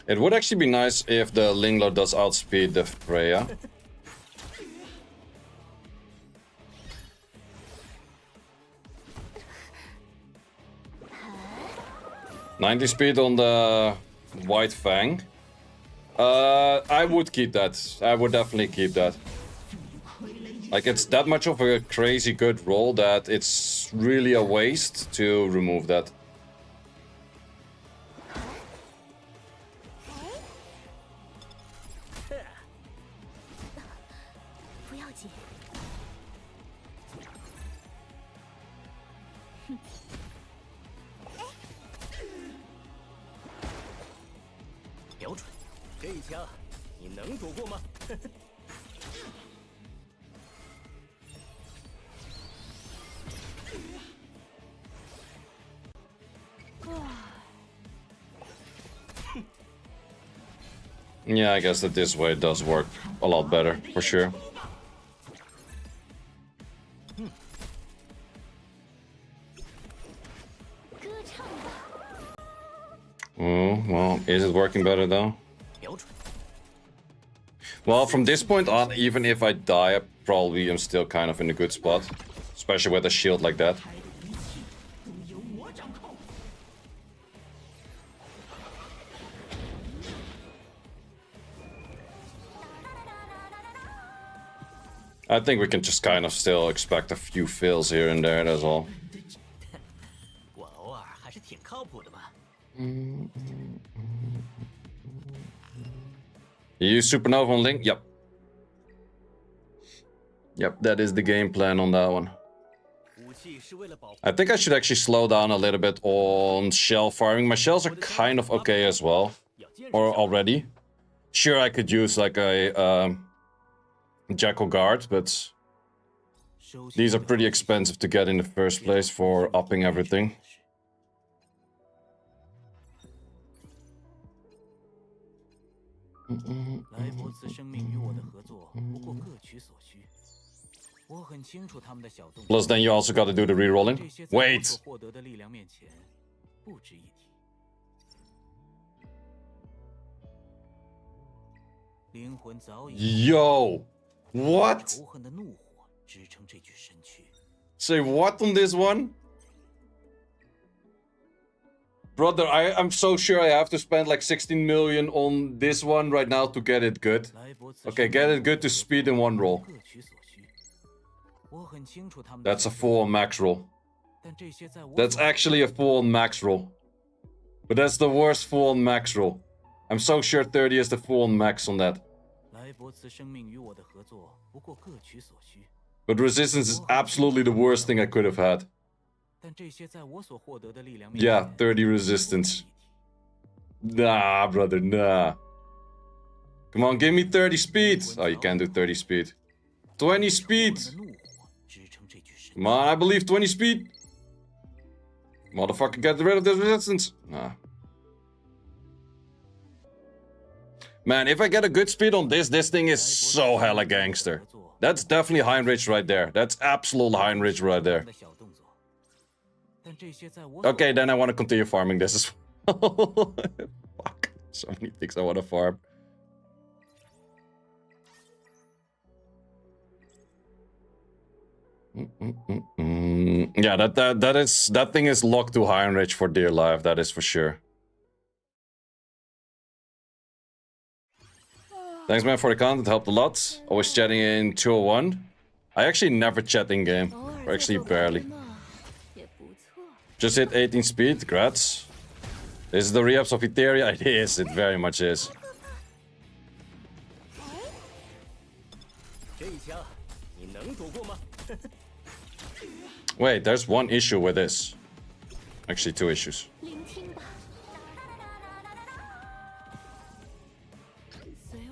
It would actually be nice if the Linglo does outspeed the Freya. 90 speed on the White Fang. I would keep that. I would definitely keep that. Like, it's that much of a crazy good roll that it's really a waste to remove that. Yeah, I guess that this way does work a lot better, for sure. Oh, well, is it working better though? Well, from this point on, even if I die, I probably am still kind of in a good spot. Especially with a shield like that. I think we can just kind of still expect a few fills here and there, that's all. You use Supernova on Link? Yep. Yep, that is the game plan on that one. I think I should actually slow down a little bit on shell farming. My shells are kind of okay as well. Or already. Sure, I could use like a Jackal Guard, but these are pretty expensive to get in the first place for upping everything. Plus then you also gotta do the rerolling. Wait! Yo! What? Say what on this one? Brother, I'm so sure I have to spend like 16 million on this one right now to get it good. Okay, get it good to speed in one roll. That's a full-on max roll. That's actually a full-on max roll. But that's the worst full-on max roll. I'm so sure 30 is the full-on max on that. But resistance is absolutely the worst thing I could have had. Yeah, 30 resistance. Nah, brother, nah. Come on, give me 30 speed. Oh, you can't do 30 speed. 20 speed. Come on, I believe 20 speed. Motherfucker, get rid of this resistance. Nah. Man, if I get a good speed on this thing is so hella gangster. That's definitely Heinrich right there. That's absolute Heinrich right there. Okay, then I want to continue farming this as well. Fuck. So many things I want to farm. Yeah, that thing is locked to Heinrich for dear life, that is for sure. Thanks, man, for the content. Helped a lot. Always chatting in 201. I actually never chat in game. Or actually barely. Just hit 18 speed. Grats. This is the re-ups of Etheria. It is. It very much is. Wait, there's one issue with this. Actually, two issues.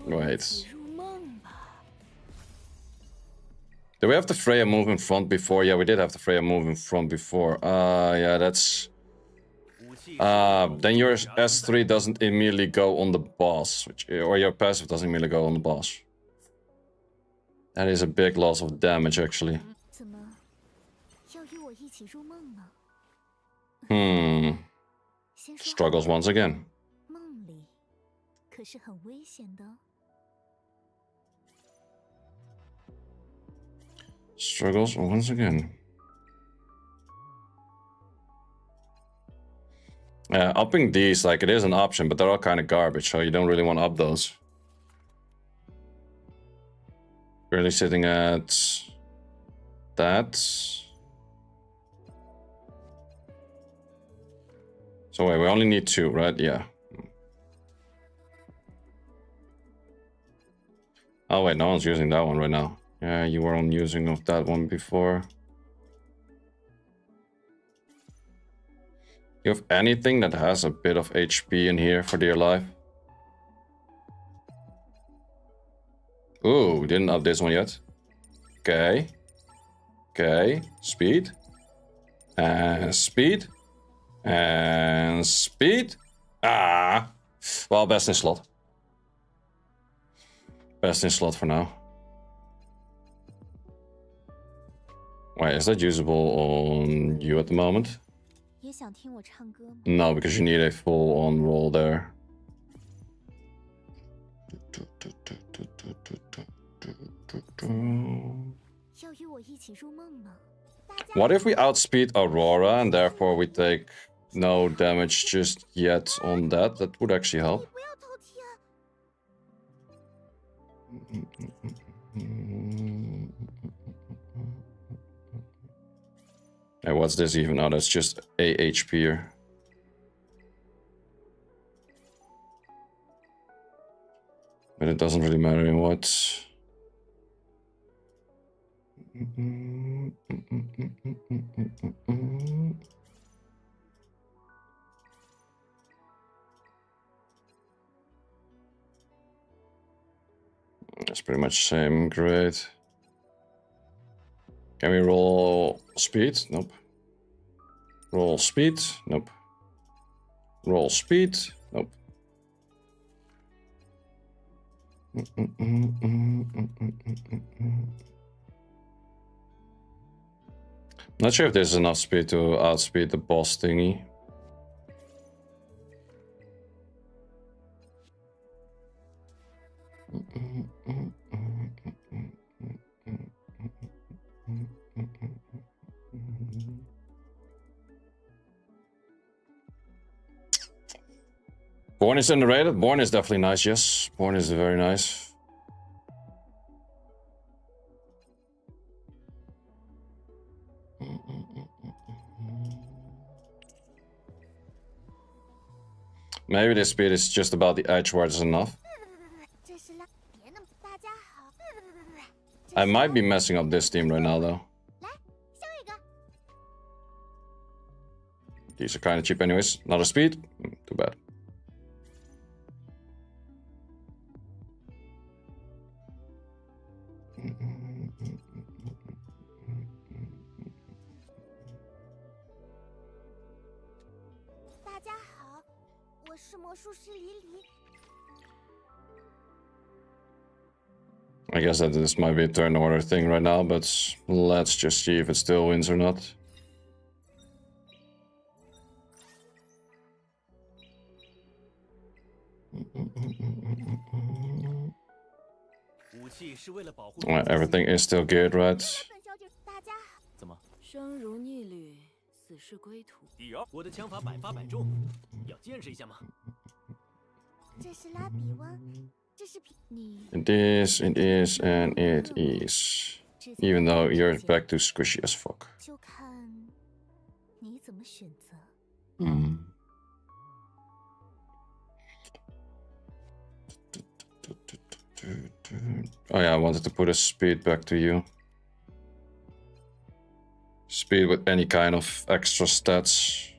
Wait. Do we have the Freya move in front before? Yeah, we did have the Freya move in front before. Yeah, that's... then your S3 doesn't immediately go on the boss. Or your passive doesn't immediately go on the boss. That is a big loss of damage, actually. Struggles once again. 可是很危险的。Struggles once again. Yeah, upping these, like, it is an option, but they're all kind of garbage, so you don't really want to up those. Currently sitting at that. So wait, we only need 2, right? Yeah. Oh wait, no one's using that one right now. Yeah, you weren't using of that one before. You have anything that has a bit of HP in here for dear life? Ooh, we didn't up this one yet. Okay. Okay. Speed. And speed. And speed. Ah. Well, best in slot. Best in slot for now. Wait, is that usable on you at the moment? 也想听我唱歌吗？ No, because you need a full-on roll there. What if we outspeed Aurora and therefore we take no damage just yet on that? That would actually help. Hey, what's this even? Oh, that's just a HP here. But it doesn't really matter in what. It's pretty much same grade. Can we roll speed? Nope. Roll speed? Nope. Roll speed? Nope. Not sure if there's enough speed to outspeed the boss thingy. Born is underrated. Born is definitely nice, yes. Born is very nice. Maybe this speed is just about the edge where it's enough. I might be messing up this team right now, though. These are kind of cheap anyways. Not a speed? Too bad. I guess that this might be a turn order thing right now, but let's just see if it still wins or not. Everything is still good, right? 怎么？生如逆旅，死是归途。我的枪法百发百中，要见识一下吗？这是拉比湾，这是你。It is, and it is. Even though you're back to squishy as fuck. 就看你怎么选择。Oh yeah, I wanted to put a speed back to you. Speed with any kind of extra stats.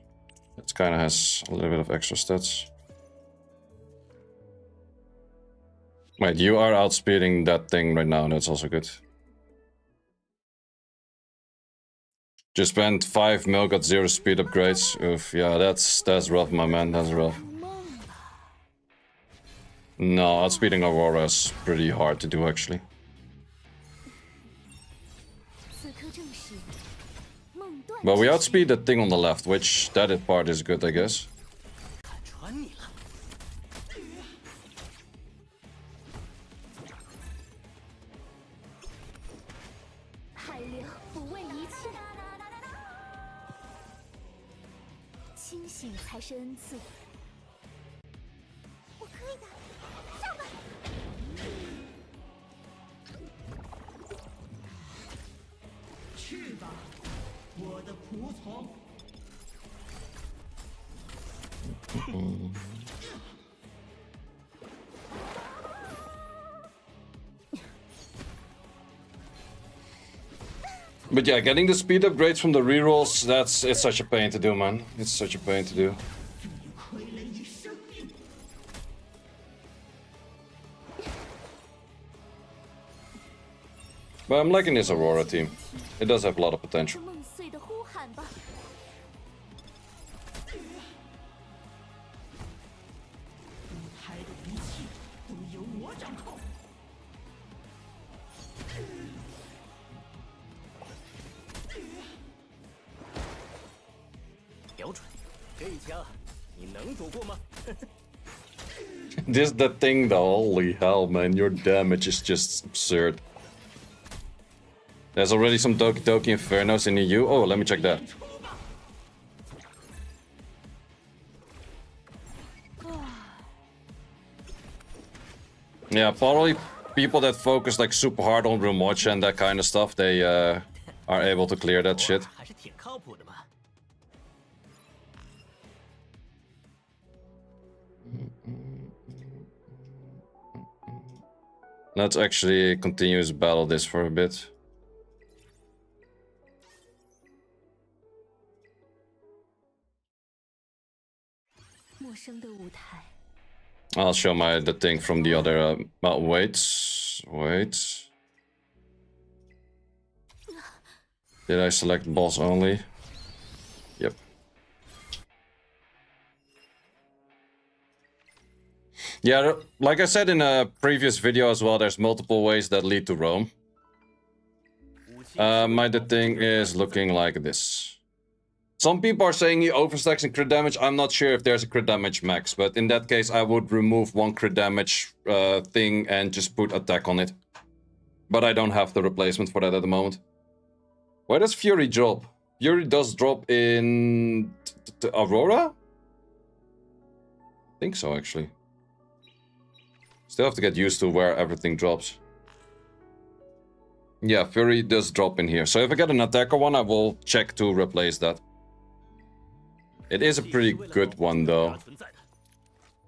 It kind of has a little bit of extra stats. Wait, you are outspeeding that thing right now. That's also good. Just spent 5 mil, got 0 speed upgrades. Oof, yeah, that's rough, my man. That's rough. No, outspeeding Aurora is pretty hard to do, actually. But we outspeed the thing on the left, which that part is good, I guess. 海流不畏一切，清醒才是恩赐。我可以的，上吧！去吧，我的仆从。But yeah, getting the speed upgrades from the rerolls, it's such a pain to do, man. It's such a pain to do. 傀儡一生命。 But I'm liking this Aurora team. It does have a lot of potential. 梦碎的呼喊吧！舞台的一切都由我掌控。瞄准，这一枪你能躲过吗？ This the thing though, holy hell, man. Your damage is just absurd. There's already some Doki Doki Infernos in EU. Oh, let me check that. Yeah, probably people that focus like super hard on Rumocha and that kind of stuff, they are able to clear that shit. 还是挺靠谱的嘛。 Let's actually continue to battle this for a bit. 陌生的舞台， I'll show the thing from the other. Wait. Did I select boss only? Yep. Yeah, like I said in a previous video as well, there's multiple ways that lead to Rome. The thing is looking like this. Some people are saying he overstacks in crit damage. I'm not sure if there's a crit damage max, but in that case, I would remove one crit damage thing and just put attack on it. But I don't have the replacement for that at the moment. Where does Fury drop? Fury does drop in Aurora? I think so, actually. Still have to get used to where everything drops. Yeah, Fury does drop in here. So if I get an attacker one, I will check to replace that. It is a pretty good one, though.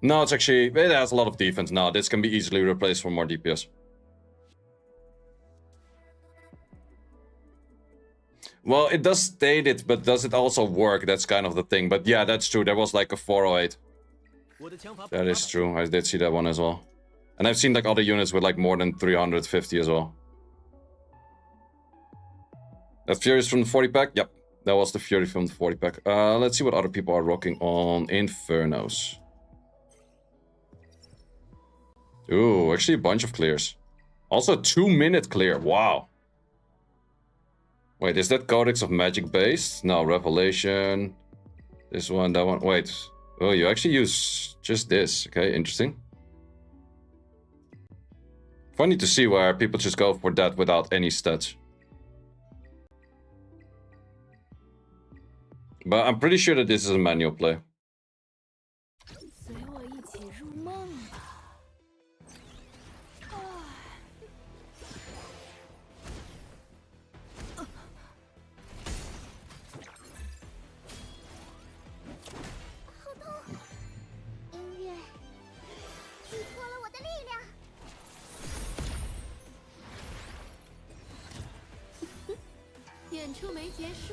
No, it's actually... It has a lot of defense. No, this can be easily replaced for more DPS. Well, it does state it, but does it also work? That's kind of the thing. But yeah, that's true. There was like a 408. That is true. I did see that one as well. And I've seen like other units with like more than 350 as well. That Fury is from the 40 pack? Yep. That was the Fury from the 40 pack. Let's see what other people are rocking on Infernos. Ooh, actually a bunch of clears. Also 2-minute clear. Wow. Wait, is that Codex of Magic based? No, Revelation. This one, that one. Wait. Oh, you actually use just this. Okay, interesting. Funny to see where people just go for that without any stats. But I'm pretty sure that this is a manual play. 随我一起入梦吧。音乐寄托了我的力量。演出没结束，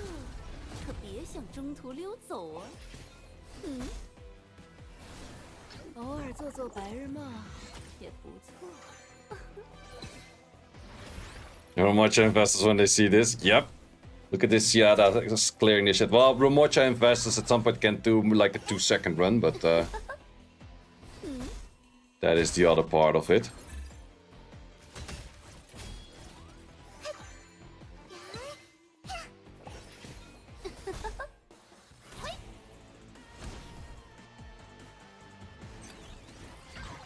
可别想中途溜走啊！偶尔做做白日梦也不错。Rumocha investors when they see this. Yep. Look at this Yada just clearing this shit. Well, Rumocha investors at some point can do like a 2-second run, but that is the other part of it.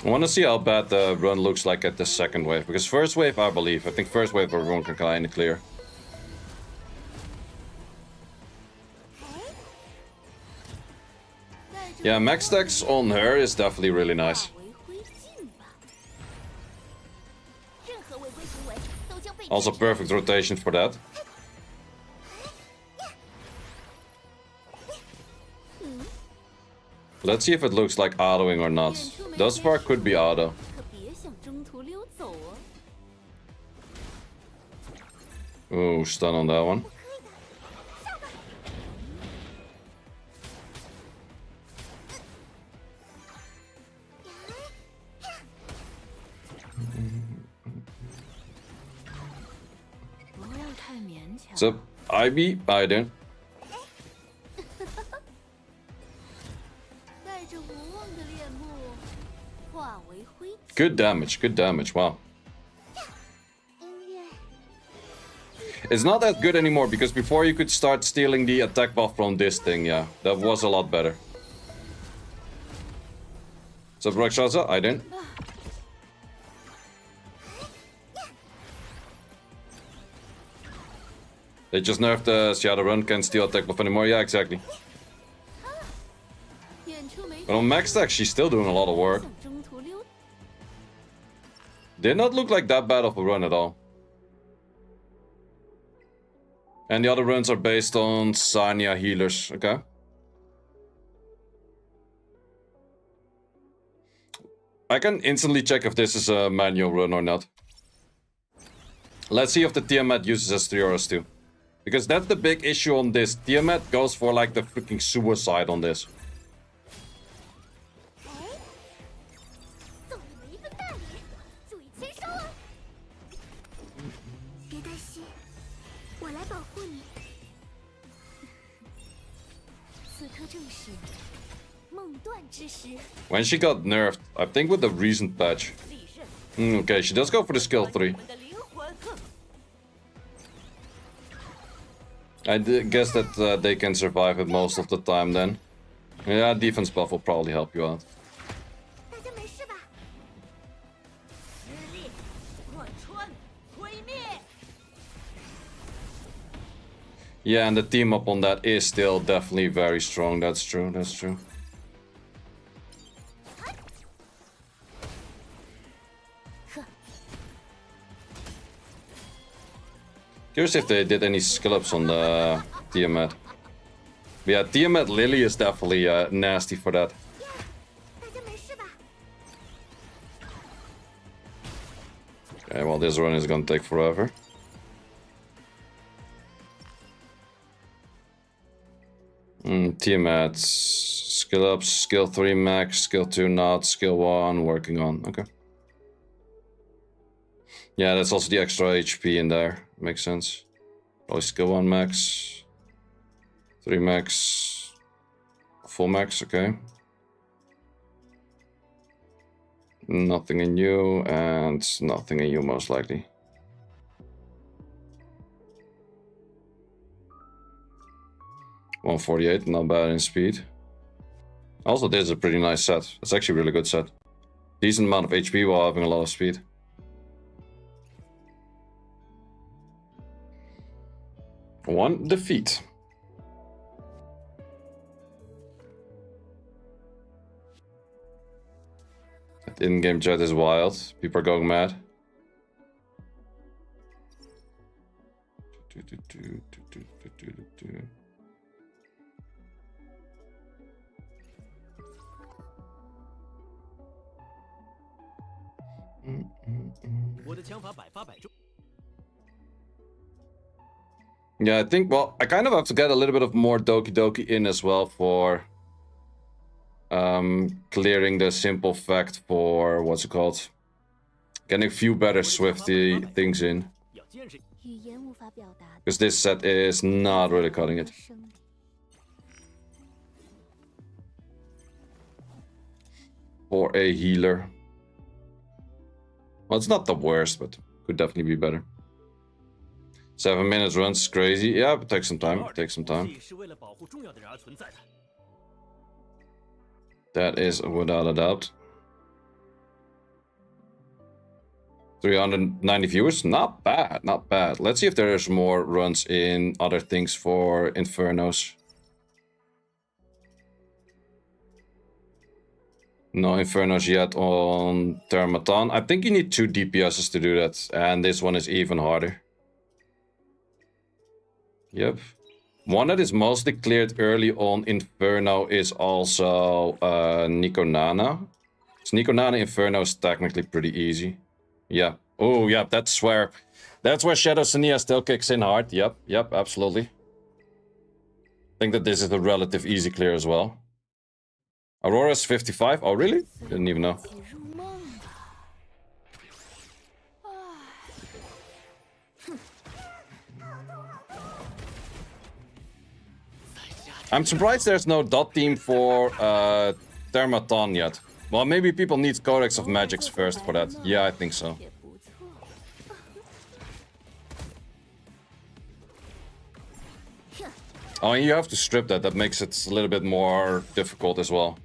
I want to see how bad the run looks like at the second wave, because first wave I think first wave everyone can kind of clear. Yeah, max stacks on her is definitely really nice. 化为灰烬吧。任何违规行为都将被 Also 检查 perfect rotation for that. Let's see if it looks like autoing or not. Thus far could be auto. 可别想中途溜走哦。 Ooh, stun on that one. What's up, Ivy? Biden. 带着无望的脸目，化为灰烬。 Good damage, good damage. Wow. 音乐 It's not that good anymore because before you could start stealing the attack buff from this thing, yeah. That was a lot better. What's up, Rakshaza? I didn't. They just nerfed the Shadowrun, can't steal attack buff anymore. Yeah, exactly. 远处没 But on max stack, she's still doing a lot of work. 想中途溜。 Did not look like that bad of a run at all. And the other runs are based on Sanya healers, okay? I can instantly check if this is a manual run or not. Let's see if the Tiamat uses S3 or S2. Because that's the big issue on this. Tiamat goes for like the freaking suicide on this. 送你们一份大礼，注意签收哦。别担心，我来保护你。此刻正是梦断之时。 When she got nerfed, I think with the recent patch. 利刃， Okay, she does go for the skill 3. 我们的灵魂。 I guess that they can survive it most of the time then. Yeah, defense buff will probably help you out. 大家没事吧？撕裂，贯穿，毁灭。 Yeah, and the team up on that is still definitely very strong. That's true, that's true. Curious if they did any skill ups on the Tiamat. Yeah, Tiamat Lily is definitely nasty for that. 大家没事吧？ Okay, well, this run is gonna take forever. Tiamat. Skill ups, skill 3 max, skill 2 not, skill 1 working on. Okay. Yeah, that's also the extra HP in there. Makes sense. Probably skill 1 max. 3 max. Full max, okay. Nothing in you, and nothing in you most likely. $148, not bad in speed. Also, this is a pretty nice set. It's actually a really good set. Decent amount of HP while having a lot of speed. One defeat. That in-game chat is wild. People are going mad. Yeah, I think, well, I kind of have to get a little bit of more Doki Doki in as well for clearing the simple fact for, what's it called? Getting a few better Swifty things in. 语言无法表达的 Because this set is not really cutting it. 生理。 For a healer. Well, it's not the worst, but could definitely be better. 7 minutes runs crazy. Yeah, but take some time. Take some time. 是为了保护重要的人而存在的。 That is without a doubt. 390 viewers. Not bad. Not bad. Let's see if there's more runs in other things for Infernos. No Infernos yet on Termaton. I think you need 2 DPSs to do that, and this one is even harder. Yep. One that is mostly cleared early on Inferno is also Nico Nana. So Nico Nana Inferno is technically pretty easy. Yeah. Oh, yeah, that's where Shadow Sania still kicks in hard. Yep, absolutely. I think that this is a relative easy clear as well. Aurora's 55. Oh, really? Didn't even know. I'm surprised there's no dot team for Termaton yet. Well, maybe people need Codex of Magics first for that. Yeah, I think so. Oh, and you have to strip that. That makes it a little bit more difficult as well.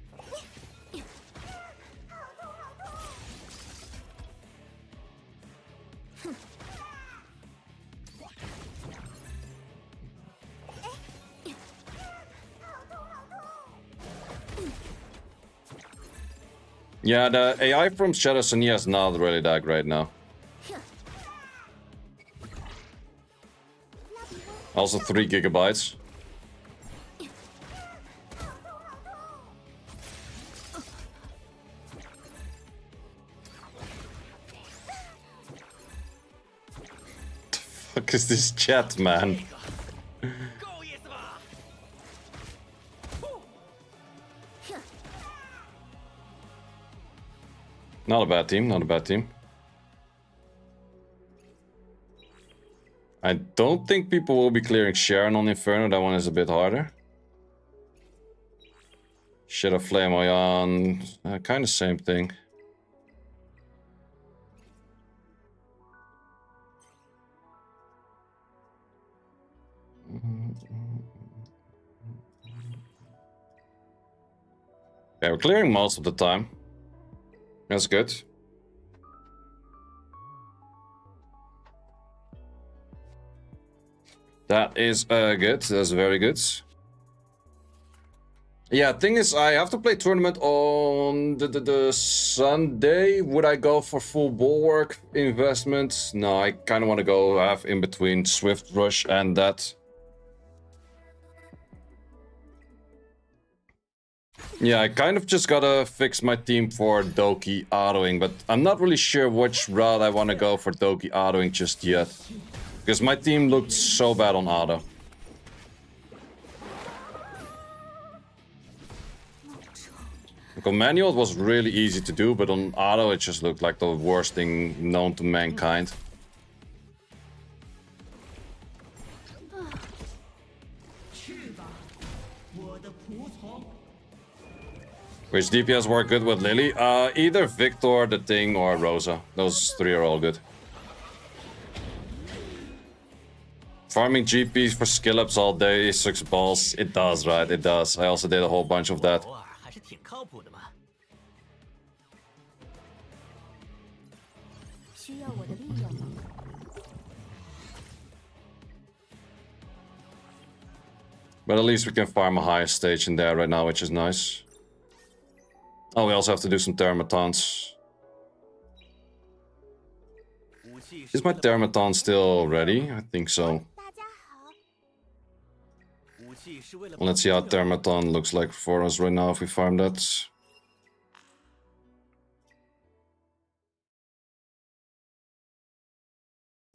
Yeah, the AI from Shadow Sania is not really that great now. Also 3 gigabytes. The fuck is this chat, man? Not a bad team, not a bad team. I don't think people will be clearing Sharon on Inferno. That one is a bit harder. Shadow Flame on, kind of same thing. Okay, we're clearing most of the time. That's good. That is good. That's very good. Yeah, thing is, I have to play tournament on the Sunday. Would I go for full bulwark investment? No, I kind of want to go have in between Swift Rush and that. Yeah, I kind of just gotta fix my team for Doki autoing, but I'm not really sure which route I want to go for Doki autoing just yet. Because my team looked so bad on auto. On manual it was really easy to do, but on auto it just looked like the worst thing known to mankind. Which DPS work good with Lily? Either Victor, the Thing, or Rosa. Those 3 are all good. Farming GPs for skill ups all day sucks balls. It does, right? It does. I also did a whole bunch of that. But at least we can farm a higher stage in there right now, which is nice. Oh, we also have to do some Termatons. Is my Termaton still ready? I think so. Let's see how Termaton looks like for us right now if we farm that.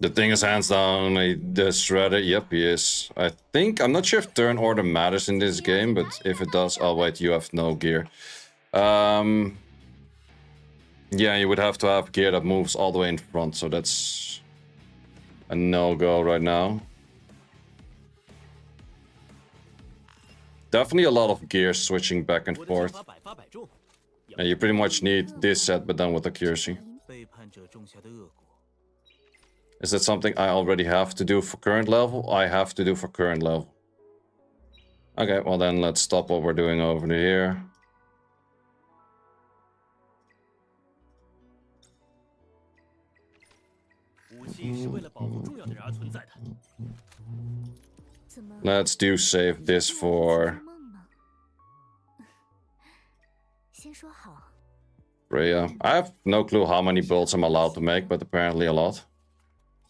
The Thing is hands down the shredder. Yep, he is. I think, I'm not sure if turn order matters in this game, but if it does, oh wait, you have no gear. Yeah, you would have to have gear that moves all the way in front, so that's a no-go right now. Definitely a lot of gear switching back and forth. And you pretty much need this set, but then with accuracy. Is that something I already have to do for current level? I have to do for current level. Okay, well then let's stop what we're doing over here. Let's do save this for Rhea. I have no clue how many builds I'm allowed to make, but apparently a lot.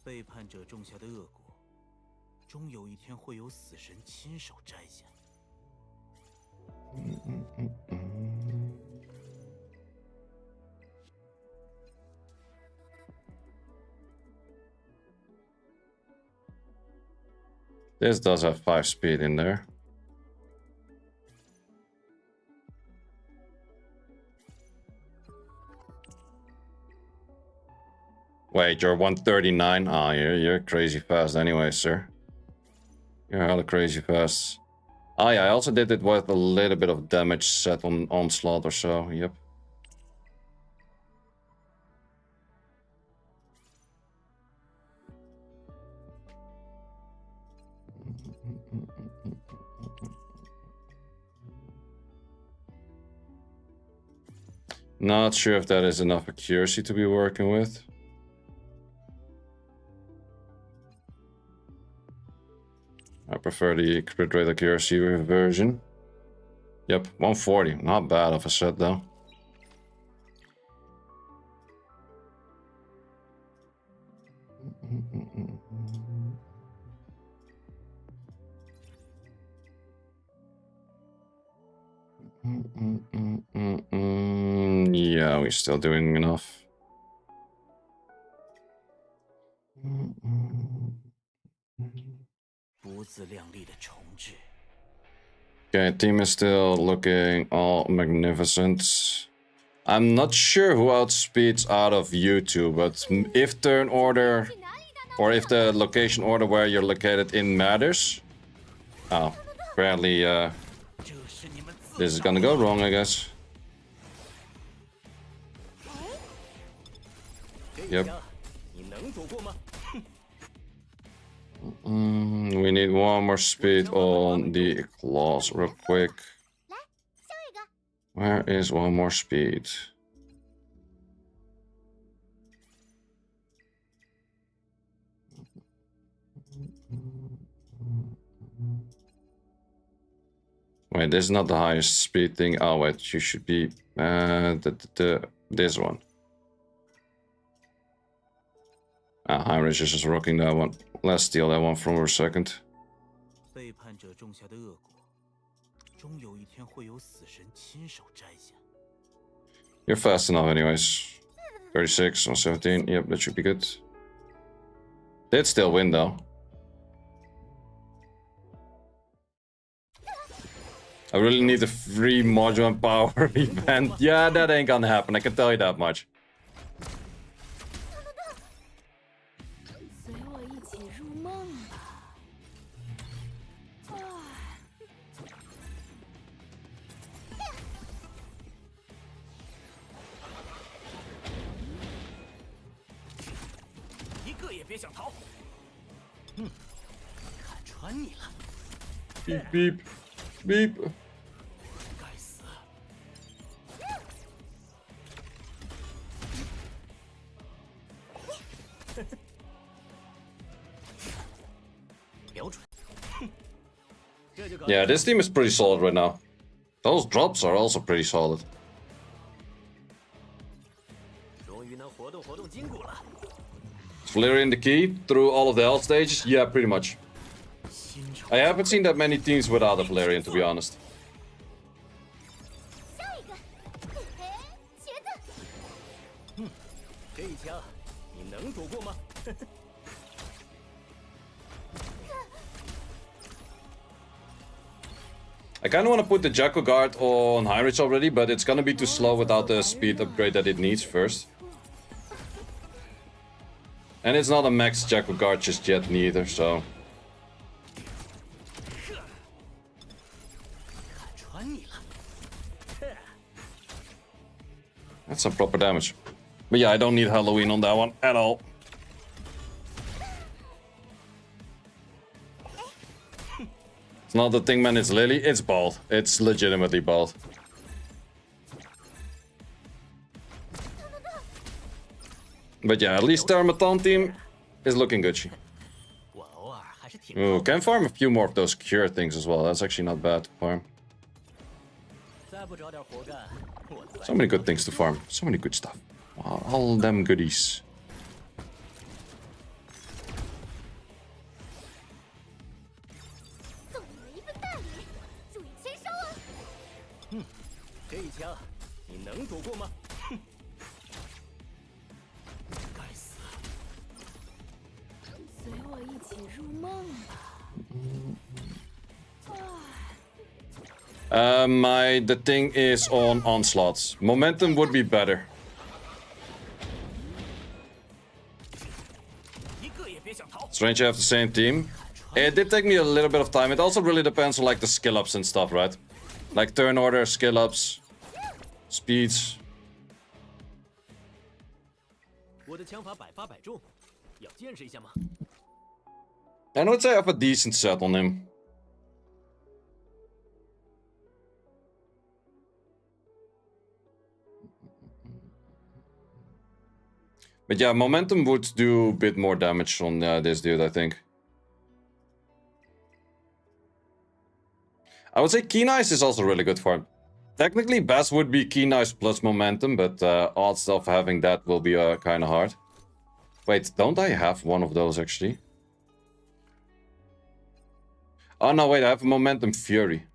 背叛者种下的恶果，终有一天会有死神亲手摘下。This does have 5 speed in there. Wait, you're 139? Ah, you're crazy fast anyway, sir. You're hella crazy fast. Ah, yeah, I also did it with a little bit of damage set on onslaught or so, yep. Not sure if that is enough accuracy to be working with. I prefer the crit rate accuracy version. Yep, 140. Not bad of a set though. Yeah, we're still doing enough. Okay, team is still looking all magnificent. I'm not sure who outspeeds out of YouTube, but if turn order or if the location order where you're located in matters. Oh, apparently this is gonna go wrong, I guess. Yep. We need one more speed on the claws real quick. Where is one more speed? Wait, this is not the highest speed thing. Oh wait, you should be this one. Ah, Heinrich is just rocking that one. Let's steal that one from her second. You're fast enough anyways. 36 on 17. Yep, that should be good. Did still win though. I really need a free module and power event. Yeah, that ain't gonna happen. I can tell you that much. Beep beep beep. Yeah, this team is pretty solid right now. Those drops are also pretty solid. Is Valerian the key through all of the health stages? Yeah, pretty much. I haven't seen that many teams without a Valerian, to be honest. I kind of want to put the Jacko Guard on Heinrich already, but it's gonna be too slow without the speed upgrade that it needs first. And it's not a max Jacko Guard just yet neither, so... That's some proper damage. But yeah, I don't need Halloween on that one at all. It's not the thing, man, it's Lily, it's both. It's legitimately both. But yeah, at least Termaton team is looking good. Ooh, can farm a few more of those cure things as well. That's actually not bad to farm. So many good things to farm. So many good stuff. Wow, all them goodies. The thing is on onslaughts. Momentum would be better. Strange you have the same team. It did take me a little bit of time. It also really depends on like the skill ups and stuff, right? Like turn order, skill ups, speeds. I would say I have a decent set on him. But yeah, momentum would do a bit more damage on this dude, I think. I would say Keen Eyes is also really good for him. Technically, best would be Keen Eyes plus momentum, but odds of having that will be kind of hard. Wait, don't I have one of those actually? Oh no, wait, I have a Momentum Fury.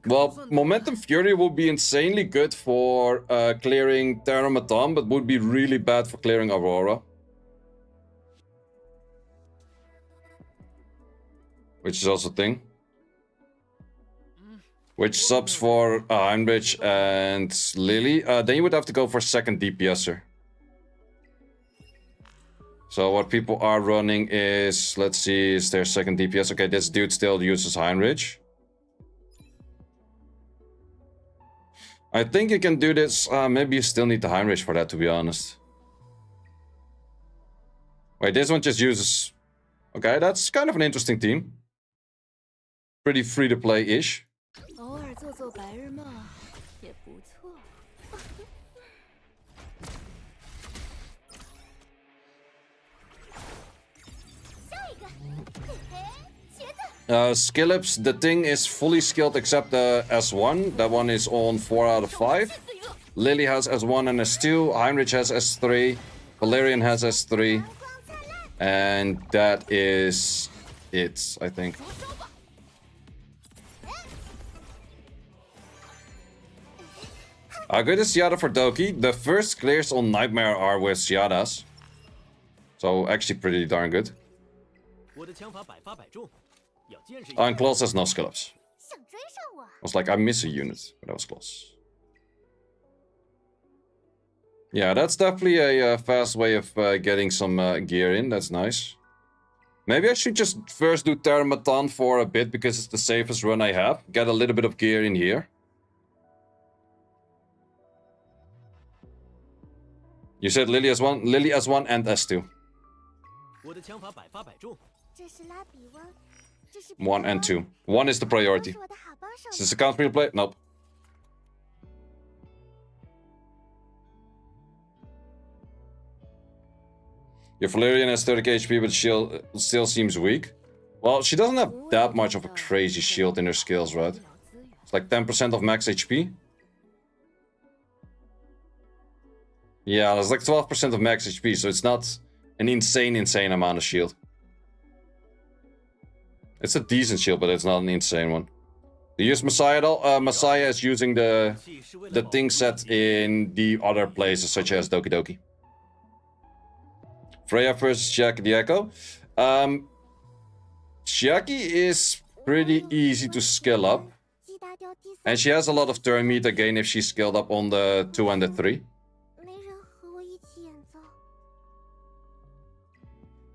Well, Momentum Fury would be insanely good for clearing Terramaton, but would be really bad for clearing Aurora. Which is also a thing. Which subs for Heinrich and Lily. Then you would have to go for second DPSer. So what people are running is, let's see, is their second DPS. Okay, this dude still uses Heinrich. I think you can do this. Maybe you still need the Heinrich for that, to be honest. Wait, this one just uses... Okay, that's kind of an interesting team. Pretty free to play-ish. Skill ups, the thing is fully skilled except the S1. That one is on 4 out of 5. Lily has S1 and S2. Heinrich has S3. Valerian has S3. And that is it, I think. Good is Seada for Doki. The first clears on Nightmare are with Seadas. So actually pretty darn good. And Claws has no skill ups. I was like, I miss a unit, but that was close. Yeah, that's definitely a fast way of getting some gear in. That's nice. Maybe I should just first do Terramaton for a bit because it's the safest run I have. Get a little bit of gear in here. You said Lily S1, Lily S1 and S2. 1 and 2. 1 is the priority. Is this a count free to play? Nope. Your Valerian has 30 HP, but shield still seems weak. Well, she doesn't have that much of a crazy shield in her skills, right? It's like 10% of max HP. Yeah, that's like 12% of max HP, so it's not an insane amount of shield. It's a decent shield, but it's not an insane one. Do you use Messiah at all? Messiah is using the thing set in the other places, such as Doki Doki. Freya versus Chiaki the Echo. Chiaki is pretty easy to skill up. And she has a lot of turn meter gain if she's skilled up on the 2 and the 3.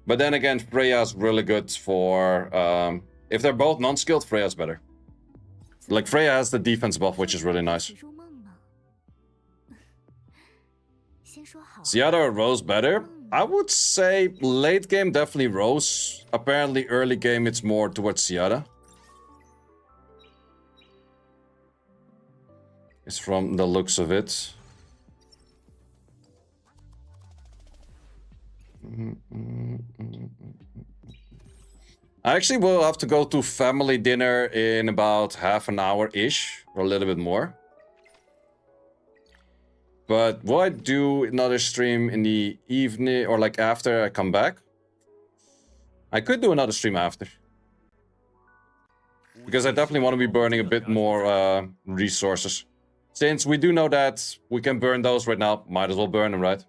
But then again, Freya's really good for... if they're both non-skilled, Freya's better. Like, Freya has the defense buff, which is really nice. Seada or Rose better? I would say late game, definitely Rose. Apparently early game, it's more towards Seada. It's from the looks of it. I actually will have to go to family dinner in about half an hour-ish, or a little bit more. But will I do another stream in the evening, or like after I come back? I could do another stream after. Because I definitely want to be burning a bit more resources. Since we do know that we can burn those right now, might as well burn them, right?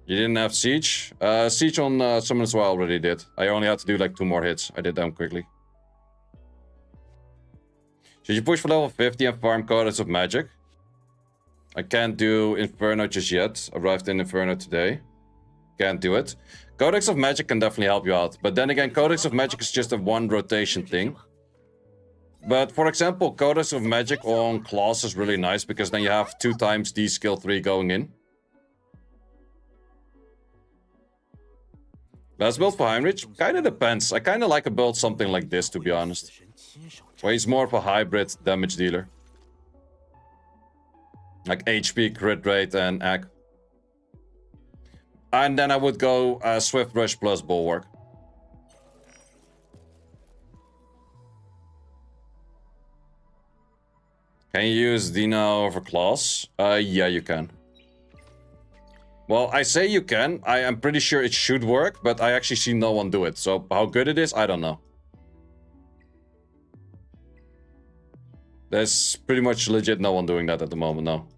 You didn't have Siege? Siege on Summon as well I already did. I only had to do like 2 more hits. I did them quickly. Should you push for level 50 and farm Codex of Magic? I can't do Inferno just yet. Arrived in Inferno today. Can't do it. Codex of Magic can definitely help you out. But then again, Codex of Magic is just a 1 rotation thing. But for example, Codex of Magic on Claws is really nice because then you have 2 times the skill 3 going in. Last build for Heinrich? Kinda depends. I kinda like a build something like this, to be honest. Where he's more of a hybrid damage dealer. Like HP, crit rate, and AC. And then I would go Swift Rush plus Bulwark. Can you use Dina over Claws? Yeah, you can. Well, I say you can. I am pretty sure it should work, but I actually see no one do it. So how good it is, I don't know. There's pretty much legit no one doing that at the moment, no.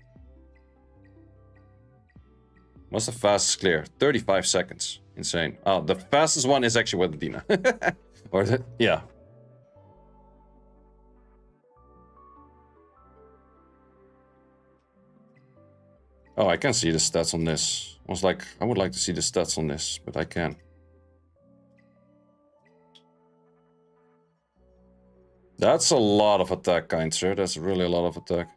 What's the fastest clear? 35 seconds. Insane. Oh, the fastest one is actually with the Dina. Or the, yeah. Oh, I can see the stats on this. I was like, I would like to see the stats on this, but I can. That's a lot of attack, kind sir. That's really a lot of attack.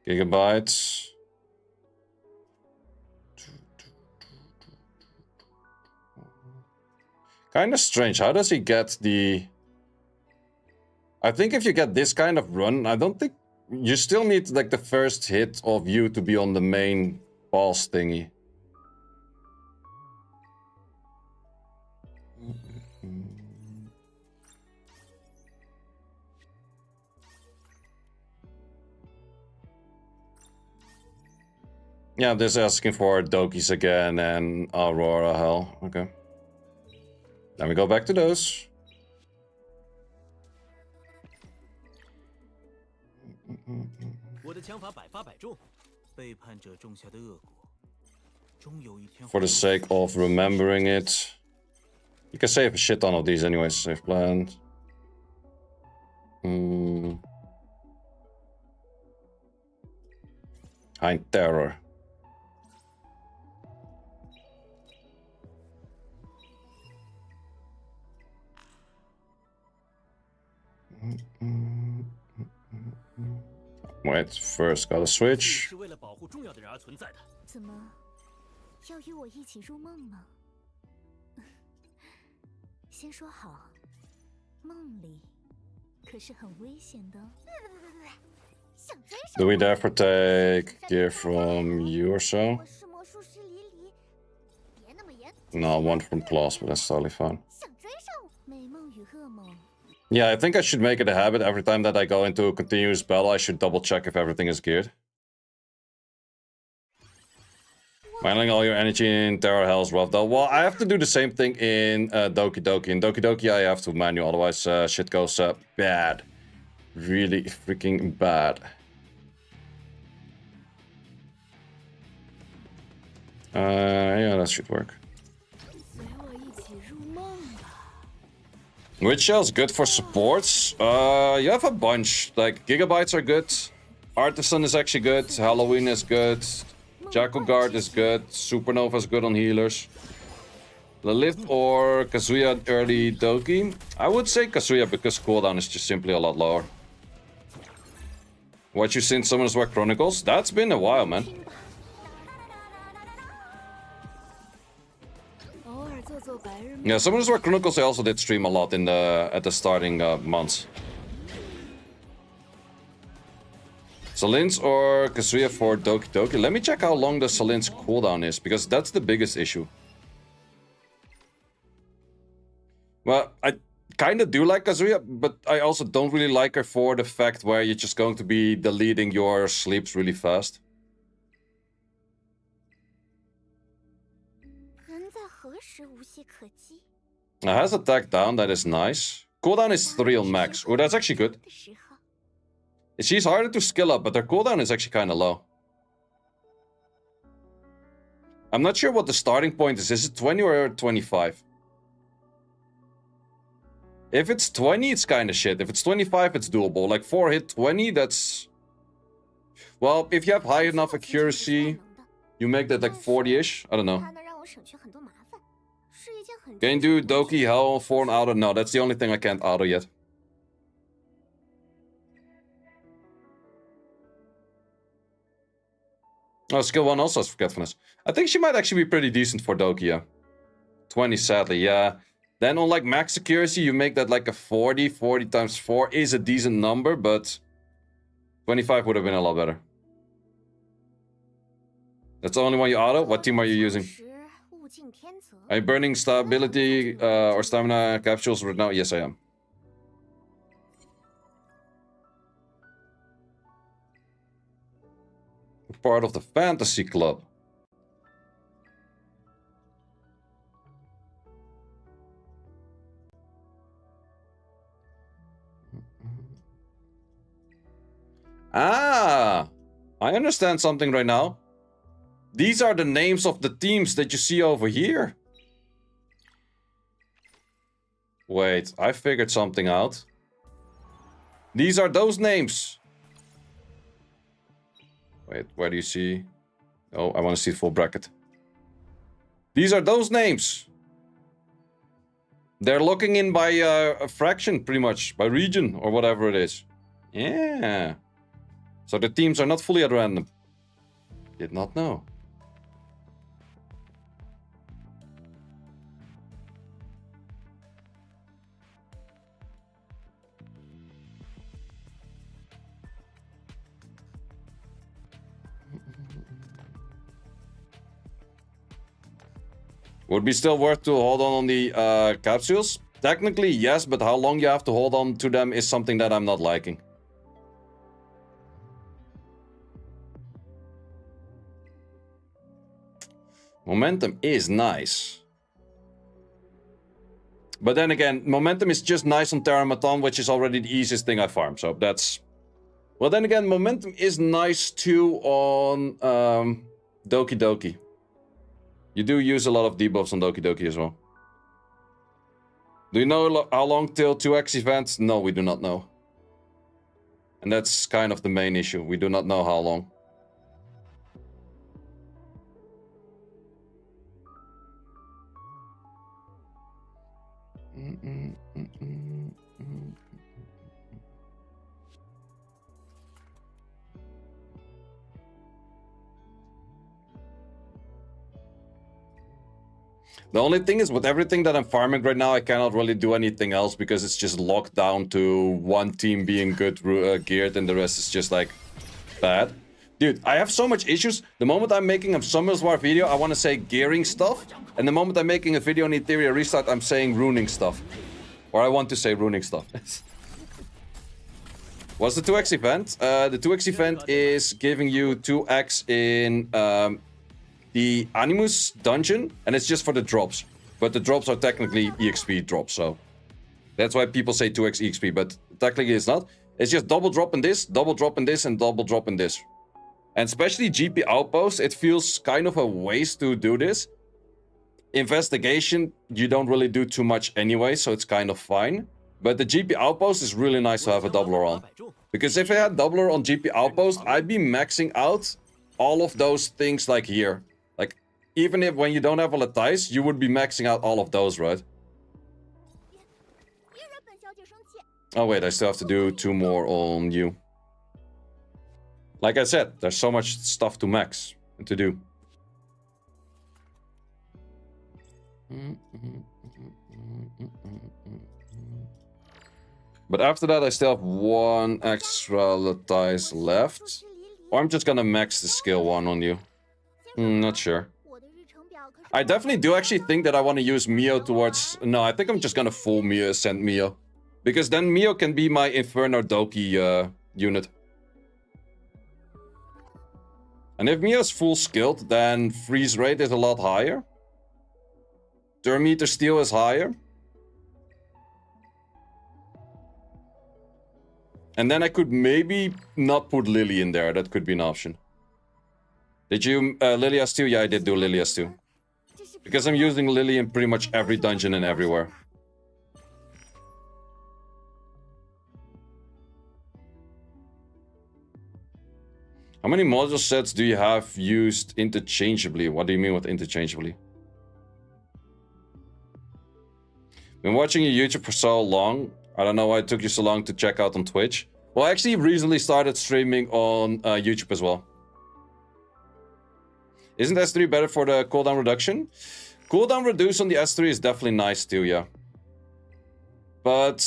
Gigabytes. Kind of strange. How does he get the... I think if you get this kind of run, I don't think... You still need like the first hit of you to be on the main boss thingy. Yeah, this asking for Dokis again and Aurora Hell. Okay. Then we go back to those. For the sake of remembering it. You can save a shit ton of these anyways, save planned. Hein Terror. Wait, first gotta switch. 怎么要与我一起入梦吗？先说好，梦里可是很危险的。想追上 Do we therefore take gear from you or so? 我是魔术师李李，别那么严。No, one from Claws, but that's totally fine. 想追上我，美梦与噩梦。 Yeah, I think I should make it a habit every time that I go into a continuous battle. I should double check if everything is geared. Managing all your energy in Terror Hell is rough though. Well, I have to do the same thing in Doki Doki. In Doki Doki I have to manual, otherwise shit goes bad. Really freaking bad. Yeah, that should work. Which shell's good for supports? You have a bunch. Like, Gigabytes are good. Artisan is actually good. Halloween is good. Jackal Guard is good. Supernova is good on healers. Lilith or Kazuya early Doki? I would say Kazuya because cooldown is just simply a lot lower. What you seen Summoners War Chronicles? That's been a while, man. Yeah, Summoners War Chronicles I also did stream a lot in the at the starting months. Salins or Kazuya for Doki Doki? Let me check how long the Salins cooldown is, because that's the biggest issue. Well, I kind of do like Kazuya, but I also don't really like her for the fact where you're just going to be deleting your sleeps really fast. It has attack down, that is nice. Cooldown is 3 on max. Oh, that's actually good. She's harder to skill up, but her cooldown is actually kind of low. I'm not sure what the starting point is. Is it 20 or 25? If it's 20, it's kind of shit. If it's 25, it's doable. Like 4 hit 20, that's... Well, if you have high enough accuracy, you make that like 40-ish. I don't know. Can you do Doki Hell for an auto? No, that's the only thing I can't auto yet. Oh, skill 1 also has forgetfulness. I think she might actually be pretty decent for Doki, yeah. 20, sadly, yeah. Then on like max accuracy, you make that like a 40. 40 times 4 is a decent number, but 25 would have been a lot better. That's the only one you auto? What team are you using? Are you burning stability or stamina capsules right now? Yes, I am. Part of the fantasy club. Ah, I understand something right now. These are the names of the teams that you see over here. Wait, I figured something out. These are those names. Wait, where do you see? Oh, I want to see the full bracket. These are those names. They're looking in by a fraction, pretty much. By region, or whatever it is. Yeah. So the teams are not fully at random. Did not know. Would be still worth to hold on the capsules? Technically, yes, but how long you have to hold on to them is something that I'm not liking. Momentum is nice. But then again, momentum is just nice on Terramaton, which is already the easiest thing I farm. So that's... Well, then again, momentum is nice too on Doki Doki. You do use a lot of debuffs on Doki Doki as well. Do you know how long till 2x events? No, we do not know. And that's kind of the main issue. We do not know how long. The only thing is, with everything that I'm farming right now, I cannot really do anything else because it's just locked down to one team being good geared and the rest is just like bad. Dude, I have so much issues. The moment I'm making a Summoners War video, I want to say gearing stuff. And the moment I'm making a video on Etheria Restart, I'm saying ruining stuff. Or I want to say ruining stuff. What's the 2x event? The 2x event is giving you 2x in the Animus dungeon, and it's just for the drops. But the drops are technically EXP drops, so... That's why people say 2x EXP, but technically it's not. It's just double drop in this, double drop in this, and double drop in this. And especially GP Outpost, it feels kind of a waste to do this. Investigation, you don't really do too much anyway, so it's kind of fine. But the GP Outpost is really nice to have a doubler on. Because if I had doubler on GP Outpost, I'd be maxing out all of those things like here. Like, even if when you don't have a Latice, you would be maxing out all of those, right? Oh wait, I still have to do 2 more on you. Like I said, there's so much stuff to max and to do. But after that, I still have one extra Latize left. Or I'm just gonna max the skill 1 on you. Not sure. I definitely do actually think that I want to use Mio towards... No, I think I'm just gonna full Mio send Mio. Because then Mio can be my Inferno Doki unit. And if Mio's full skilled, then freeze rate is a lot higher. Turn meter steal is higher. And then I could maybe not put Lily in there. That could be an option. Did you Lily S2? Yeah, I did do Lily S2. Because I'm using Lily in pretty much every dungeon and everywhere. How many module sets do you have used interchangeably? What do you mean with interchangeably? Been watching your YouTube for so long. I don't know why it took you so long to check out on Twitch. Well, I actually recently started streaming on YouTube as well. Isn't S3 better for the cooldown reduction? Cooldown reduce on the S3 is definitely nice too, yeah. But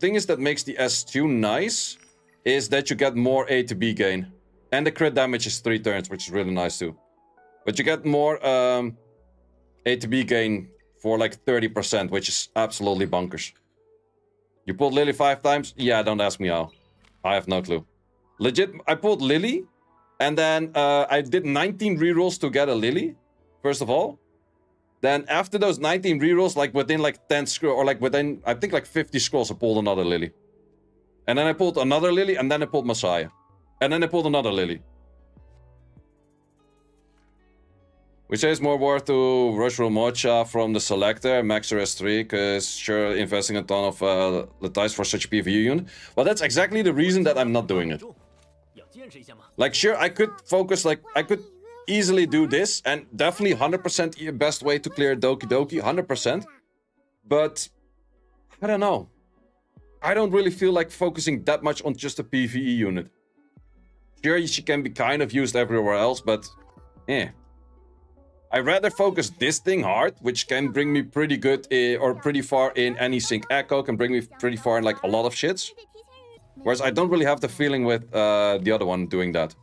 thing is that makes the S2 nice is that you get more A to B gain. And the crit damage is 3 turns, which is really nice too. But you get more A to B gain for like 30%, which is absolutely bonkers. You pulled Lily 5 times? Yeah, don't ask me how. I have no clue. Legit, I pulled Lily, and then I did 19 rerolls to get a Lily, first of all. Then after those 19 rerolls, like within like 10 scrolls, or like within, I think like 50 scrolls, I pulled another Lily. And then I pulled another Lily, and then I pulled Messiah. And then I pulled another Lily. We say it's more worth to rush Mocha from the selector, max S3, because sure, investing a ton of Latize for such a PvE unit. Well, that's exactly the reason that I'm not doing it. Like, sure, I could focus, like, I could easily do this, and definitely 100% best way to clear Doki Doki, 100%. But, I don't know. I don't really feel like focusing that much on just a PvE unit. Sure, she can be kind of used everywhere else, but, I'd rather focus this thing hard, which can bring me pretty good, or pretty far in any sync echo, can bring me pretty far in like a lot of shits. Whereas I don't really have the feeling with the other one doing that.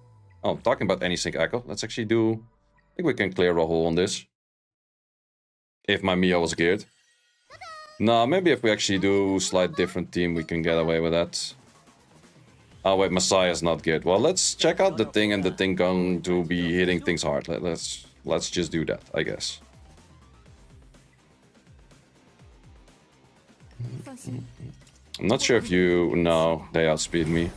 Oh, talking about any sync echo, let's actually do... I think we can clear a hole on this. If my Mio was geared. No, maybe if we actually do slight different team, we can get away with that. Oh wait, Messiah's not geared. Well, let's check out the thing, and the thing going to be hitting things hard. Let's just do that, I guess. I'm not sure if you know they outspeed me.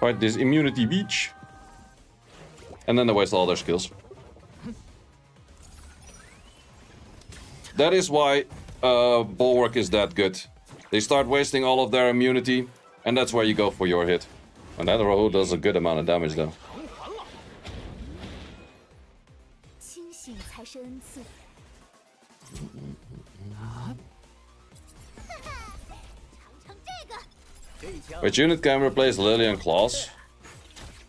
Fight this immunity beach. And then they waste all their skills. That is why Bulwark is that good. They start wasting all of their immunity, and that's where you go for your hit. And that Rohu does a good amount of damage though. Which unit can replace Lily and Claws?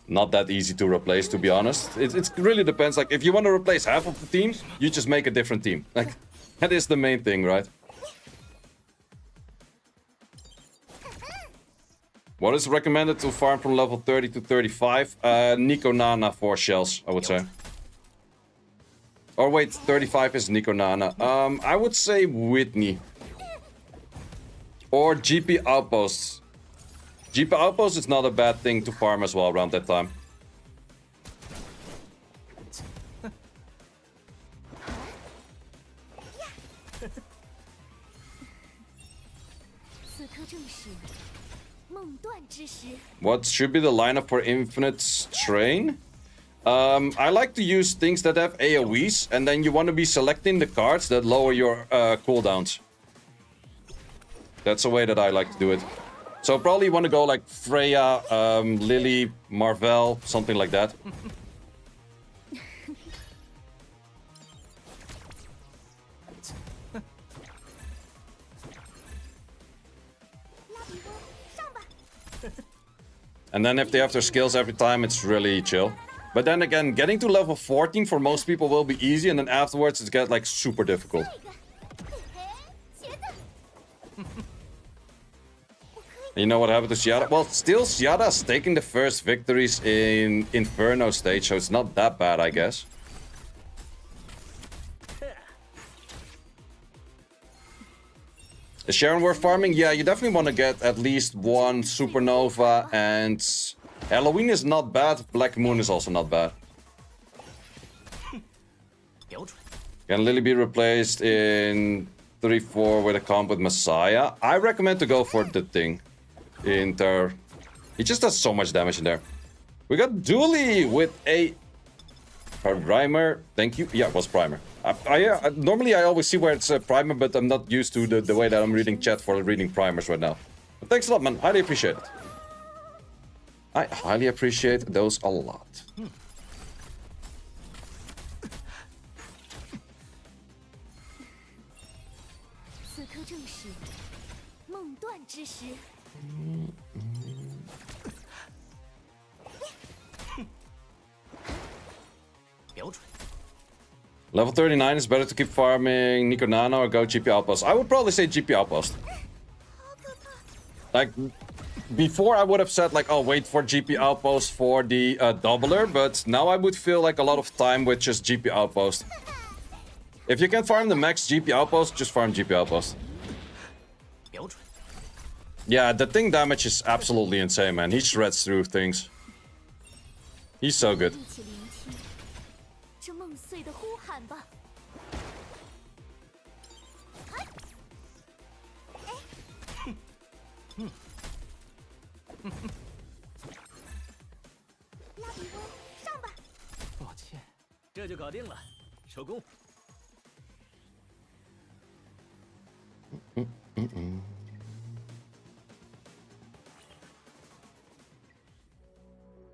Not that easy to replace, to be honest. It really depends. Like, if you want to replace half of the team, you just make a different team. Like, that is the main thing, right? What is recommended to farm from level 30 to 35? Nico Nana for shells, I would say. Or wait, 35 is Nico Nana. I would say Whitney. Or GP Outposts. GP Outpost is not a bad thing to farm as well around that time. What should be the lineup for Infinite Train? I like to use things that have AoEs, and then you want to be selecting the cards that lower your cooldowns. That's the way that I like to do it. So probably want to go like Freya, Lily, Marvel, something like that. And then if they have their skills every time, it's really chill. But then again, getting to level 14 for most people will be easy, and then afterwards it gets like super difficult. You know what happened to Xiada? Well, still Xiada's taking the first victories in Inferno stage, so it's not that bad, I guess. Is Sharon worth farming? Yeah, you definitely want to get at least one Supernova, and Halloween is not bad. Black Moon is also not bad. Can Lily be replaced in 3-4 with a comp with Messiah? I recommend to go for the thing. He just does so much damage in there. We got Dooley with a primer. Thank you. Yeah, it was primer. Normally I always see where it's a primer, but I'm not used to the way that I'm reading chat for reading primers right now. But thanks a lot, man. Highly appreciate it. I highly appreciate those a lot. Level 39 is better to keep farming Nico Nano or go GP Outpost. I would probably say GP Outpost. Like, before I would have said like, oh, wait for GP Outpost for the doubler, but now I would feel like a lot of time with just GP Outpost. If you can farm the max GP Outpost, just farm GP Outpost. Yeah, the thing damage is absolutely insane, man. He shreds through things. He's so good.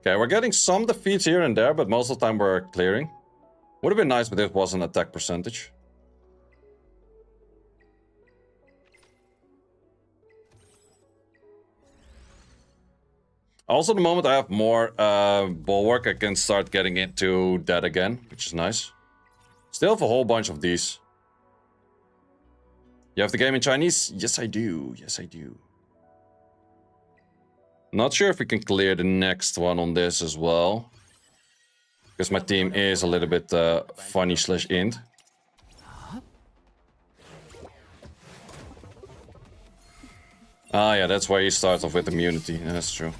Okay, we're getting some defeats here and there, but most of the time we're clearing. Would have been nice, but it was an attack percentage. Also, the moment I have more bulwark, I can start getting into that again, which is nice. Still have a whole bunch of these. You have the game in Chinese? Yes, I do. Yes, I do. Not sure if we can clear the next one on this as well. Because my team is a little bit funny/int. Ah, yeah, that's why you start off with immunity. Yeah, that's true.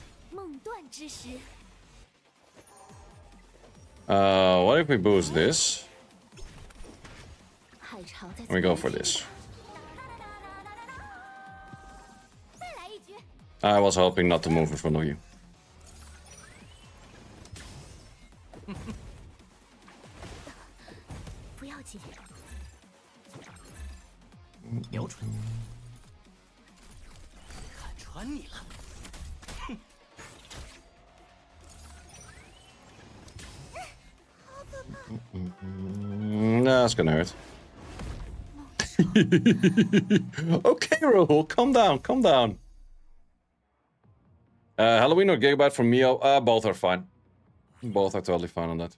What if we boost this? We go for this. I was hoping not to move in front of you. Nah, it's gonna hurt. Okay, Rahul, calm down, calm down. Halloween or Gigabyte from Mio? Both are fine. Both are totally fine on that.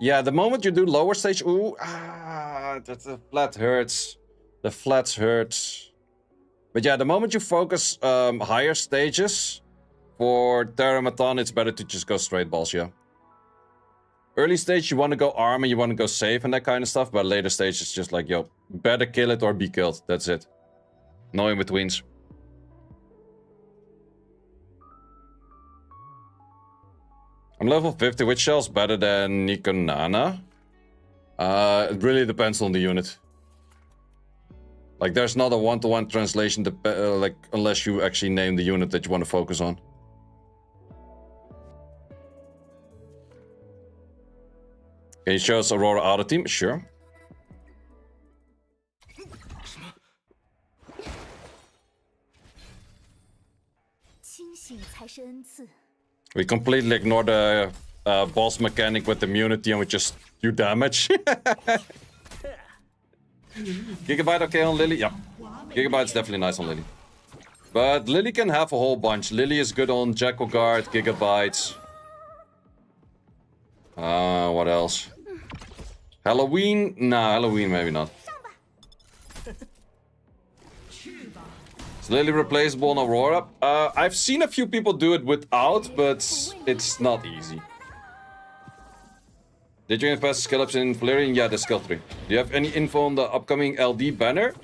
Yeah, the moment you do lower stage, ooh, the flat hurts. The flats hurts. But yeah, the moment you focus higher stages for Terramaton, it's better to just go straight balls, yeah. Early stage, you want to go arm and you want to go safe and that kind of stuff, but later stage, it's just like, yo, better kill it or be killed. That's it. No in-betweens. I'm level 50, which shell's better than Nico Nana? It really depends on the unit. Like, there's not a one-to-one translation, like, unless you actually name the unit that you want to focus on. Can you show us Aurora auto team? Sure. We completely ignore the boss mechanic with immunity and we just do damage. Gigabyte okay on Lily? Yeah. Gigabyte's definitely nice on Lily. But Lily can have a whole bunch. Lily is good on Jackal Guard, Gigabytes. What else? Halloween? Nah, Halloween maybe not. Is Lily replaceable on Aurora? I've seen a few people do it without, but it's not easy. Did you invest skill ups in Valerian? Yeah, the skill 3. Do you have any info on the upcoming LD banner?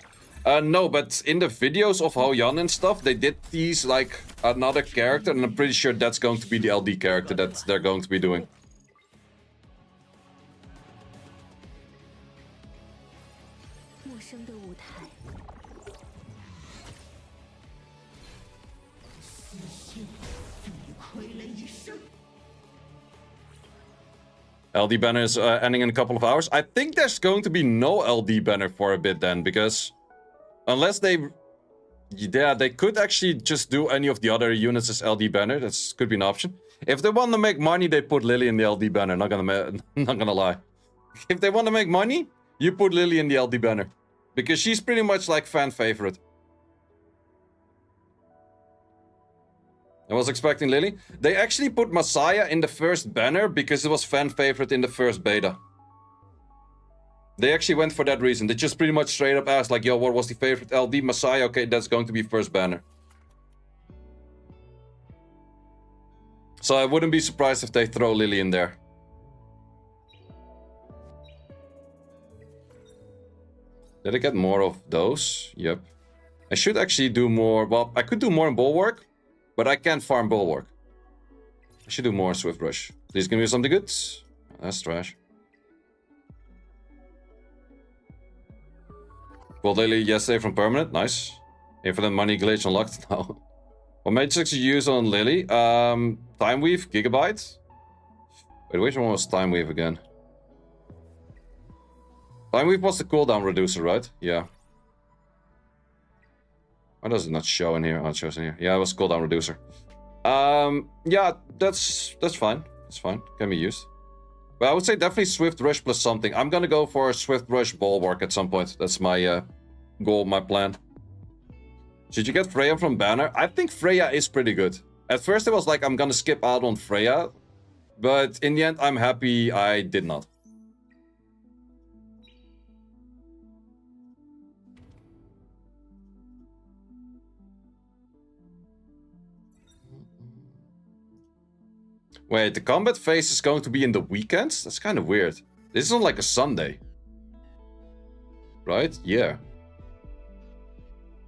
No, but in the videos of Hao Yan and stuff, they did tease like another character, and I'm pretty sure that's going to be the LD character that they're going to be doing. LD banner is ending in a couple of hours. I think there's going to be no LD banner for a bit then, because unless they... Yeah, they could actually just do any of the other units as LD banner. That could be an option. If they want to make money, they put Lily in the LD banner. Not gonna lie. If they want to make money, you put Lily in the LD banner. Because she's pretty much like fan favorite. I was expecting Lily. They actually put Messiah in the first banner because it was fan favorite in the first beta. They actually went for that reason. They just pretty much straight up asked like, yo, what was the favorite LD? Messiah? Okay, that's going to be first banner. So I wouldn't be surprised if they throw Lily in there. Did I get more of those? Yep. I should actually do more. Well, I could do more in Bulwark. But I can't farm Bulwark. I should do more Swift Rush. Please give me something good. That's trash. Pulled Lily yesterday from permanent. Nice. Infinite money glitch unlocked now. What magics you use on Lily? Time Weave, Gigabyte. Wait, which one was Time Weave again? Time Weave was the cooldown reducer, right? Yeah. Why does it not show in here? Oh, it shows in here. Yeah, it was cooldown reducer. Yeah, that's fine. It's fine. Can be used. But I would say definitely Swift Rush plus something. I'm gonna go for a Swift Rush Bulwark at some point. That's my goal, my plan. Should you get Freya from banner? I think Freya is pretty good. At first it was like I'm gonna skip out on Freya. But in the end, I'm happy I did not. Wait, the combat phase is going to be in the weekends? That's kind of weird. This is on like a Sunday. Right? Yeah.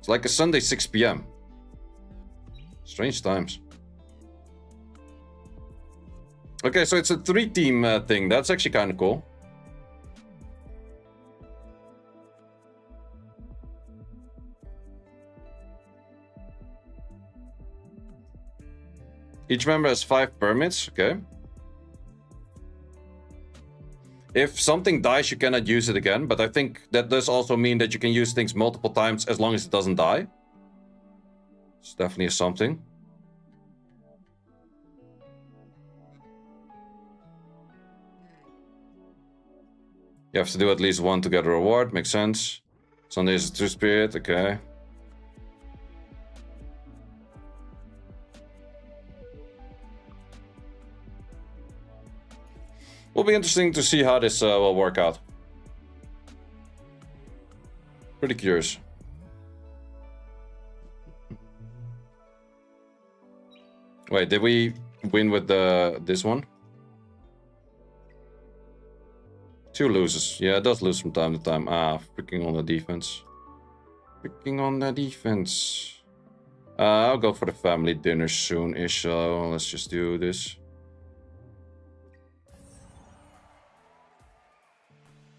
It's like a Sunday 6 PM. Strange times. Okay, so it's a 3-team thing. That's actually kind of cool. Each member has 5 permits, okay. If something dies, you cannot use it again, but I think that does also mean that you can use things multiple times as long as it doesn't die. It's definitely something. You have to do at least one to get a reward, makes sense. Sunday is a true spirit, okay. Will be interesting to see how this will work out. Pretty curious. Wait, did we win with this one? 2 loses. Yeah, it does lose from time to time. Ah, freaking on the defense. Freaking on the defense. I'll go for the family dinner soon-ish, so let's just do this.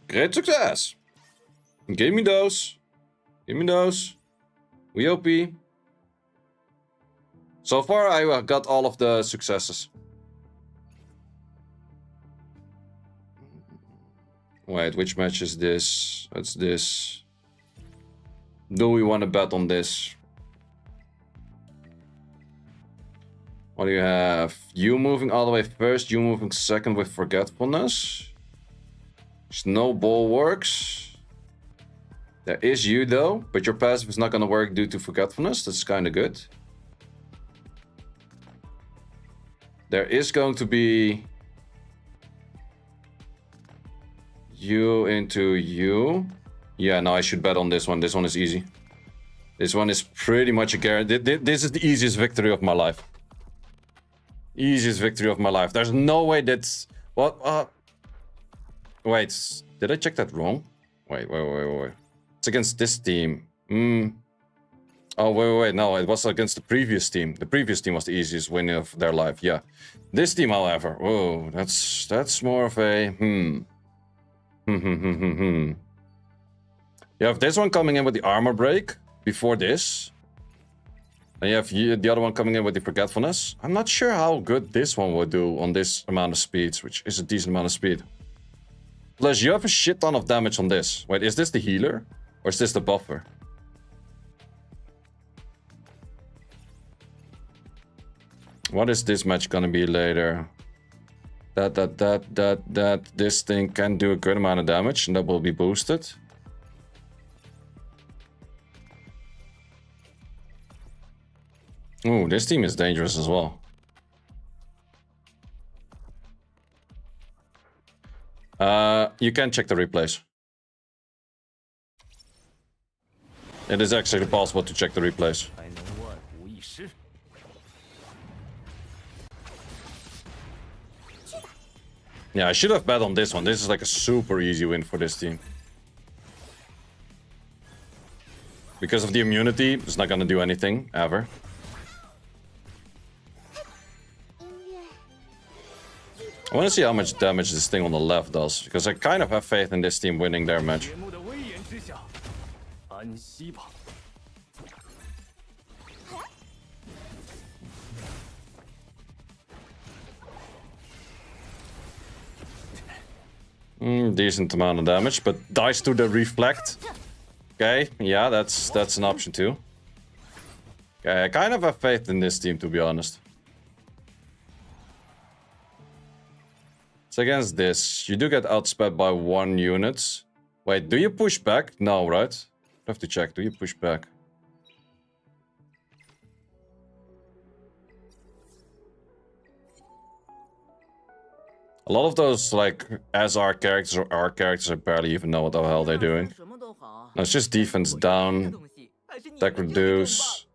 Great success! Give me those. Give me those. We OP. So far, I got all of the successes. Wait, which match is this? That's this. Do we want to bet on this? What do you have? You moving all the way first, you moving second with Forgetfulness. Snowball works. There is you though, but your passive is not gonna work due to forgetfulness. That's kind of good. There is going to be you into you. Yeah, no, I should bet on this one. This one is easy. This one is pretty much a guarantee. This is the easiest victory of my life. Easiest victory of my life. There's no way that's... What? Wait, did I check that wrong? Wait. It's against this team. Oh, wait. No, it was against the previous team. The previous team was the easiest win of their life, yeah. This team, however, whoa, that's more of a... You have this one coming in with the armor break before this. And you have the other one coming in with the forgetfulness. I'm not sure how good this one would do on this amount of speed, which is a decent amount of speed. Plus, you have a shit ton of damage on this. Wait, is this the healer? Or is this the buffer? What is this match gonna be later? This thing can do a good amount of damage, and that will be boosted. Ooh, this team is dangerous as well. You can check the replays. It is actually possible to check the replays. Yeah, I should have bet on this one. This is like a super easy win for this team. Because of the immunity, it's not gonna do anything, ever. I want to see how much damage this thing on the left does, because I kind of have faith in this team winning their match. Decent amount of damage, but dies to the reflect. Okay, yeah, that's an option too. Okay, I kind of have faith in this team, to be honest. It's against this. You do get outsped by 1 unit. Wait, do you push back? No, right? I have to check. Do you push back? A lot of those, like, SR characters or R characters, I barely even know what the hell they're doing. No, it's just defense down. Attack reduce.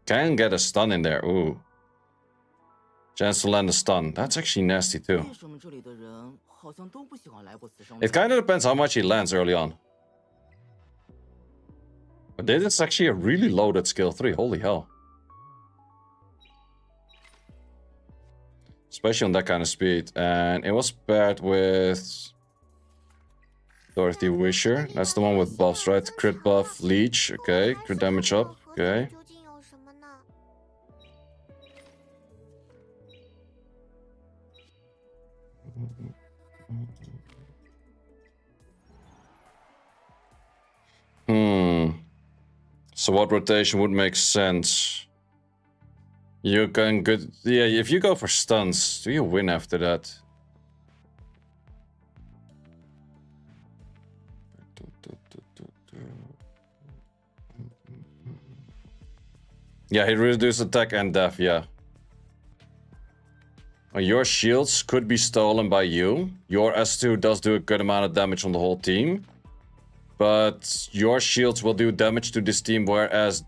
Can get a stun in there. Ooh. Chance to land a stun. That's actually nasty too. It kind of depends how much he lands early on. But this is actually a really loaded skill 3. Holy hell. Especially on that kind of speed. And it was paired with Dorothy Wisher. That's the one with buffs, right? Crit buff, leech. Okay. Crit damage up. Okay. So what rotation would make sense? You can good, yeah. If you go for stuns, do you win after that? Yeah, he reduced attack and death. Yeah. Your shields could be stolen by you. Your S2 does do a good amount of damage on the whole team. But your shields will do damage to this team, whereas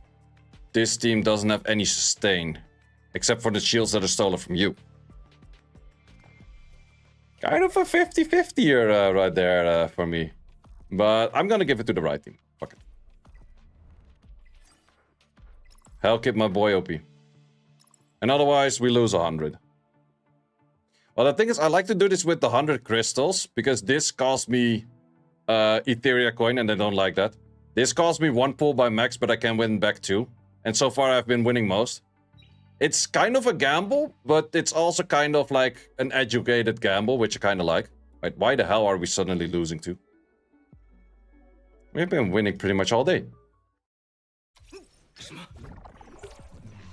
this team doesn't have any sustain. Except for the shields that are stolen from you. Kind of a 50-50 here right there for me. But I'm gonna give it to the right team. Fuck it. Hell, keep my boy OP. And otherwise, we lose 100. Well, the thing is, I like to do this with the 100 crystals, because this cost me Etheria coin, and I don't like that. This cost me 1 pull by max, but I can win back 2. And so far, I've been winning most. It's kind of a gamble, but it's also kind of like an educated gamble, which I kind of like. Wait, why the hell are we suddenly losing to? We've been winning pretty much all day.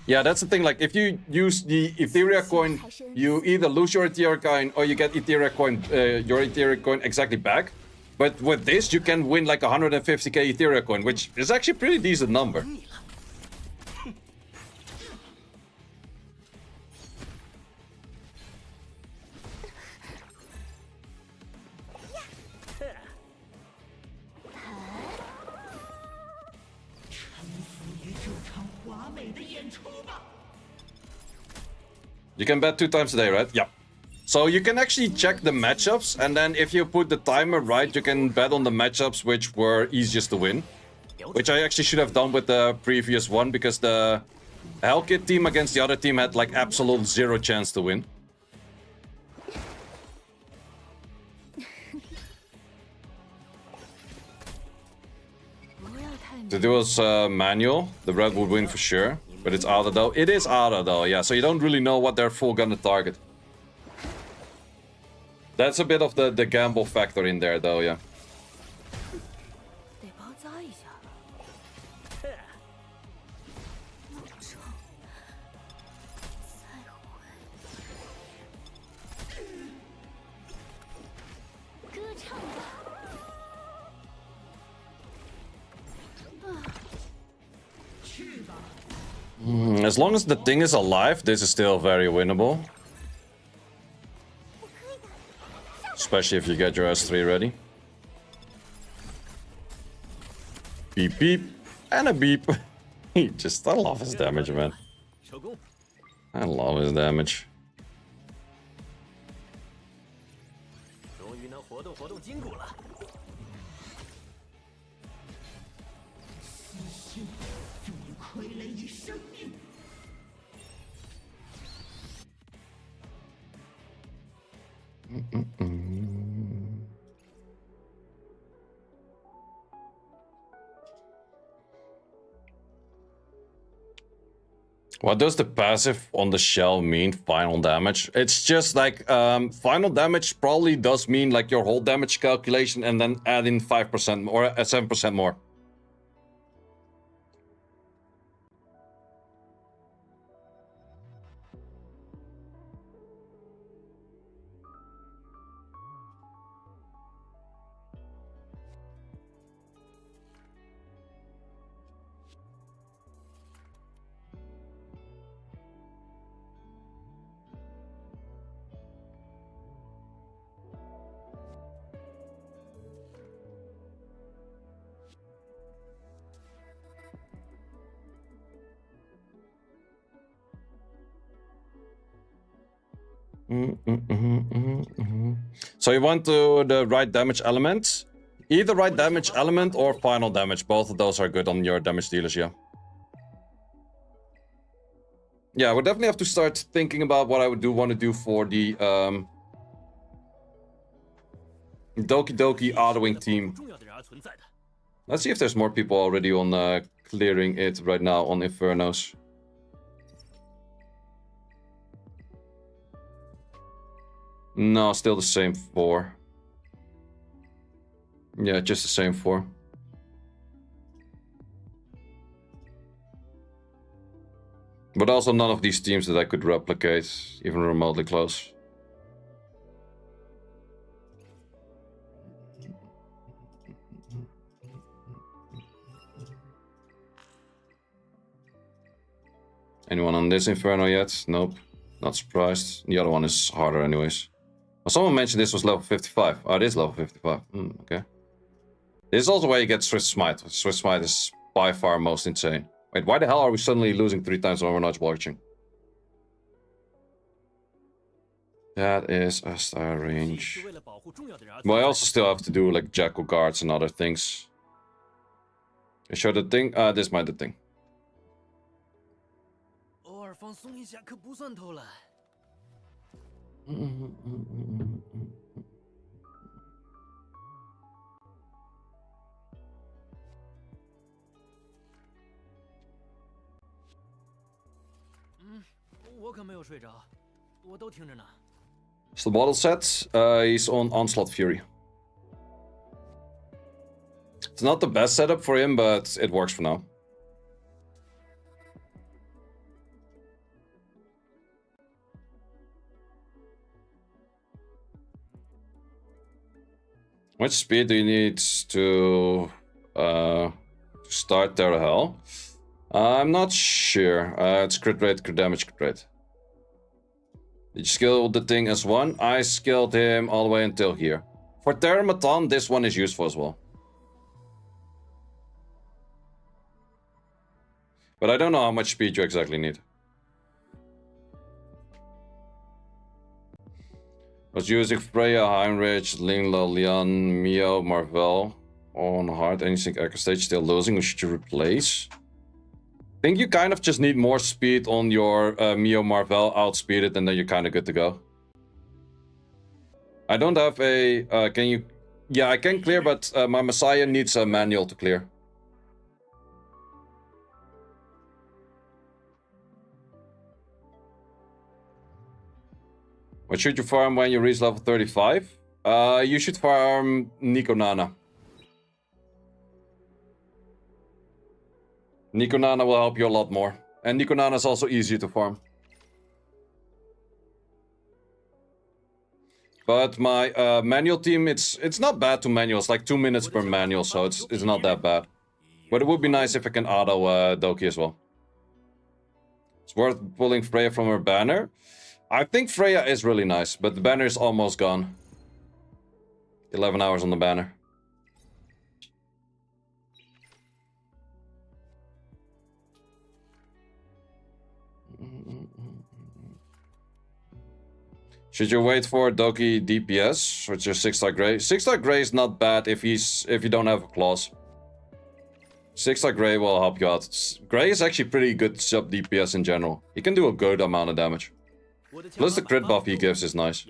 Yeah, that's the thing. Like, if you use the Etheria coin, you either lose your Etheria coin or you get Etheria coin, your Etheria coin exactly back. But with this, you can win like 150k Etheria coin, which is actually a pretty decent number. You can bet 2 times a day, right? Yeah. So you can actually check the matchups, and then if you put the timer right, you can bet on the matchups which were easiest to win. Which I actually should have done with the previous one, because the Hellkit team against the other team had like absolute 0 chance to win. If it was manual, the red would win for sure. But it's Ada though. It is Ada though, yeah. So you don't really know what they're full gonna target. That's a bit of the gamble factor in there though, yeah. As long as the thing is alive, this is still very winnable. Especially if you get your S3 ready. Beep beep. And a beep. I love his damage, man. I love his damage. What does the passive on the shell mean, final damage? It's just like, final damage probably does mean like your whole damage calculation and then add in 5% or 7% more. So you want to the right damage element? Either right damage element or final damage. Both of those are good on your damage dealers, yeah. Yeah, we'll definitely have to start thinking about what I would want to do for the Doki Doki autoing team. Let's see if there's more people already on clearing it right now on Infernos. No, still the same 4. Yeah, just the same 4. But also none of these teams that I could replicate, even remotely close. Anyone on this Inferno yet? Nope. Not surprised. The other one is harder anyways. Well, someone mentioned this was level 55. Oh, it is level 55. Okay. This is also where you get Swift Smite. Swift Smite is by far most insane. Wait, why the hell are we suddenly losing 3 times when we're not watching? That is a star range. But I also still have to do like Jackal guards and other things. You show the thing? This might be the thing. It's the bottle set. He's on Onslaught Fury. It's not the best setup for him, but it works for now. much speed do you need to start Terra Hell? I'm not sure. It's crit rate, crit damage, crit rate. Did you skill the thing as one? I skilled him all the way until here. For Terramaton, this one is useful as well. But I don't know how much speed you exactly need. Was using Freya, Heinrich, Lingla, Leon, Mio, Marvel. On hard, anything Echo Stage still losing, who should you replace? I think you kind of just need more speed on your Mio Marvel, outspeed it, and then you're kind of good to go. I don't have a... can you... Yeah, I can clear, but my Messiah needs a manual to clear. What should you farm when you reach level 35? You should farm Nico Nana. Nico Nana will help you a lot more. And Nico Nana is also easier to farm. But my manual team, it's not bad to manual. It's like 2 minutes per manual, so it's not that bad. But it would be nice if I can auto Doki as well. It's worth pulling Freya from her banner. I think Freya is really nice, but the banner is almost gone. 11 hours on the banner. Should you wait for Doki DPS with your 6-star Grey? 6-star Grey is not bad if you don't have a clause. 6-star Grey will help you out. Grey is actually pretty good sub DPS in general. He can do a good amount of damage. Plus the crit buff he gives is nice.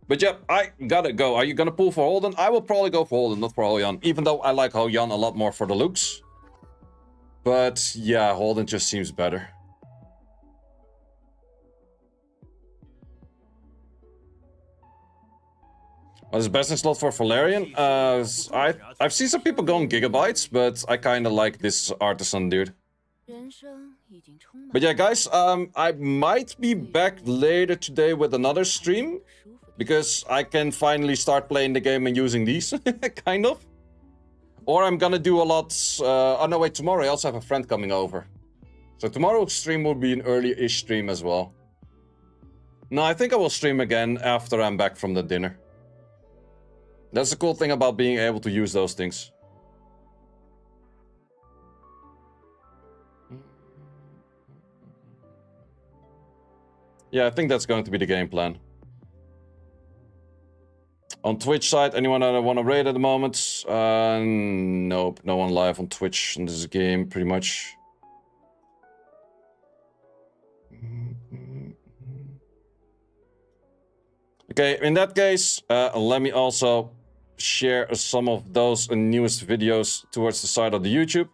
But yeah, I gotta go. Are you gonna pull for Holden? I will probably go for Holden, not for Holjan. Even though I like Holjan a lot more for the looks. But yeah, Holden just seems better. What is the best in slot for Valerian? I've seen some people going gigabytes, but I kind of like this artisan dude. But yeah, guys, I might be back later today with another stream. Because I can finally start playing the game and using these, kind of. Or I'm gonna do a lot... oh no, wait, tomorrow I also have a friend coming over. So tomorrow's stream will be an early-ish stream as well. No, I think I will stream again after I'm back from the dinner. That's the cool thing about being able to use those things. Yeah, I think that's going to be the game plan. On Twitch side, anyone that I want to raid at the moment? Nope, no one live on Twitch in this game, pretty much. Okay, in that case, let me also share some of those newest videos towards the side of the YouTube.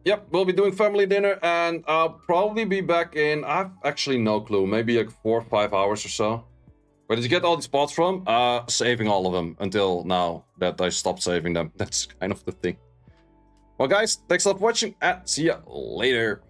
Yep, we'll be doing family dinner, and I'll probably be back in... I have actually no clue, maybe like 4 or 5 hours or so. Where did you get all these spots from? Saving all of them until now that I stopped saving them. That's kind of the thing. Well guys, thanks a lot for watching, and see ya later.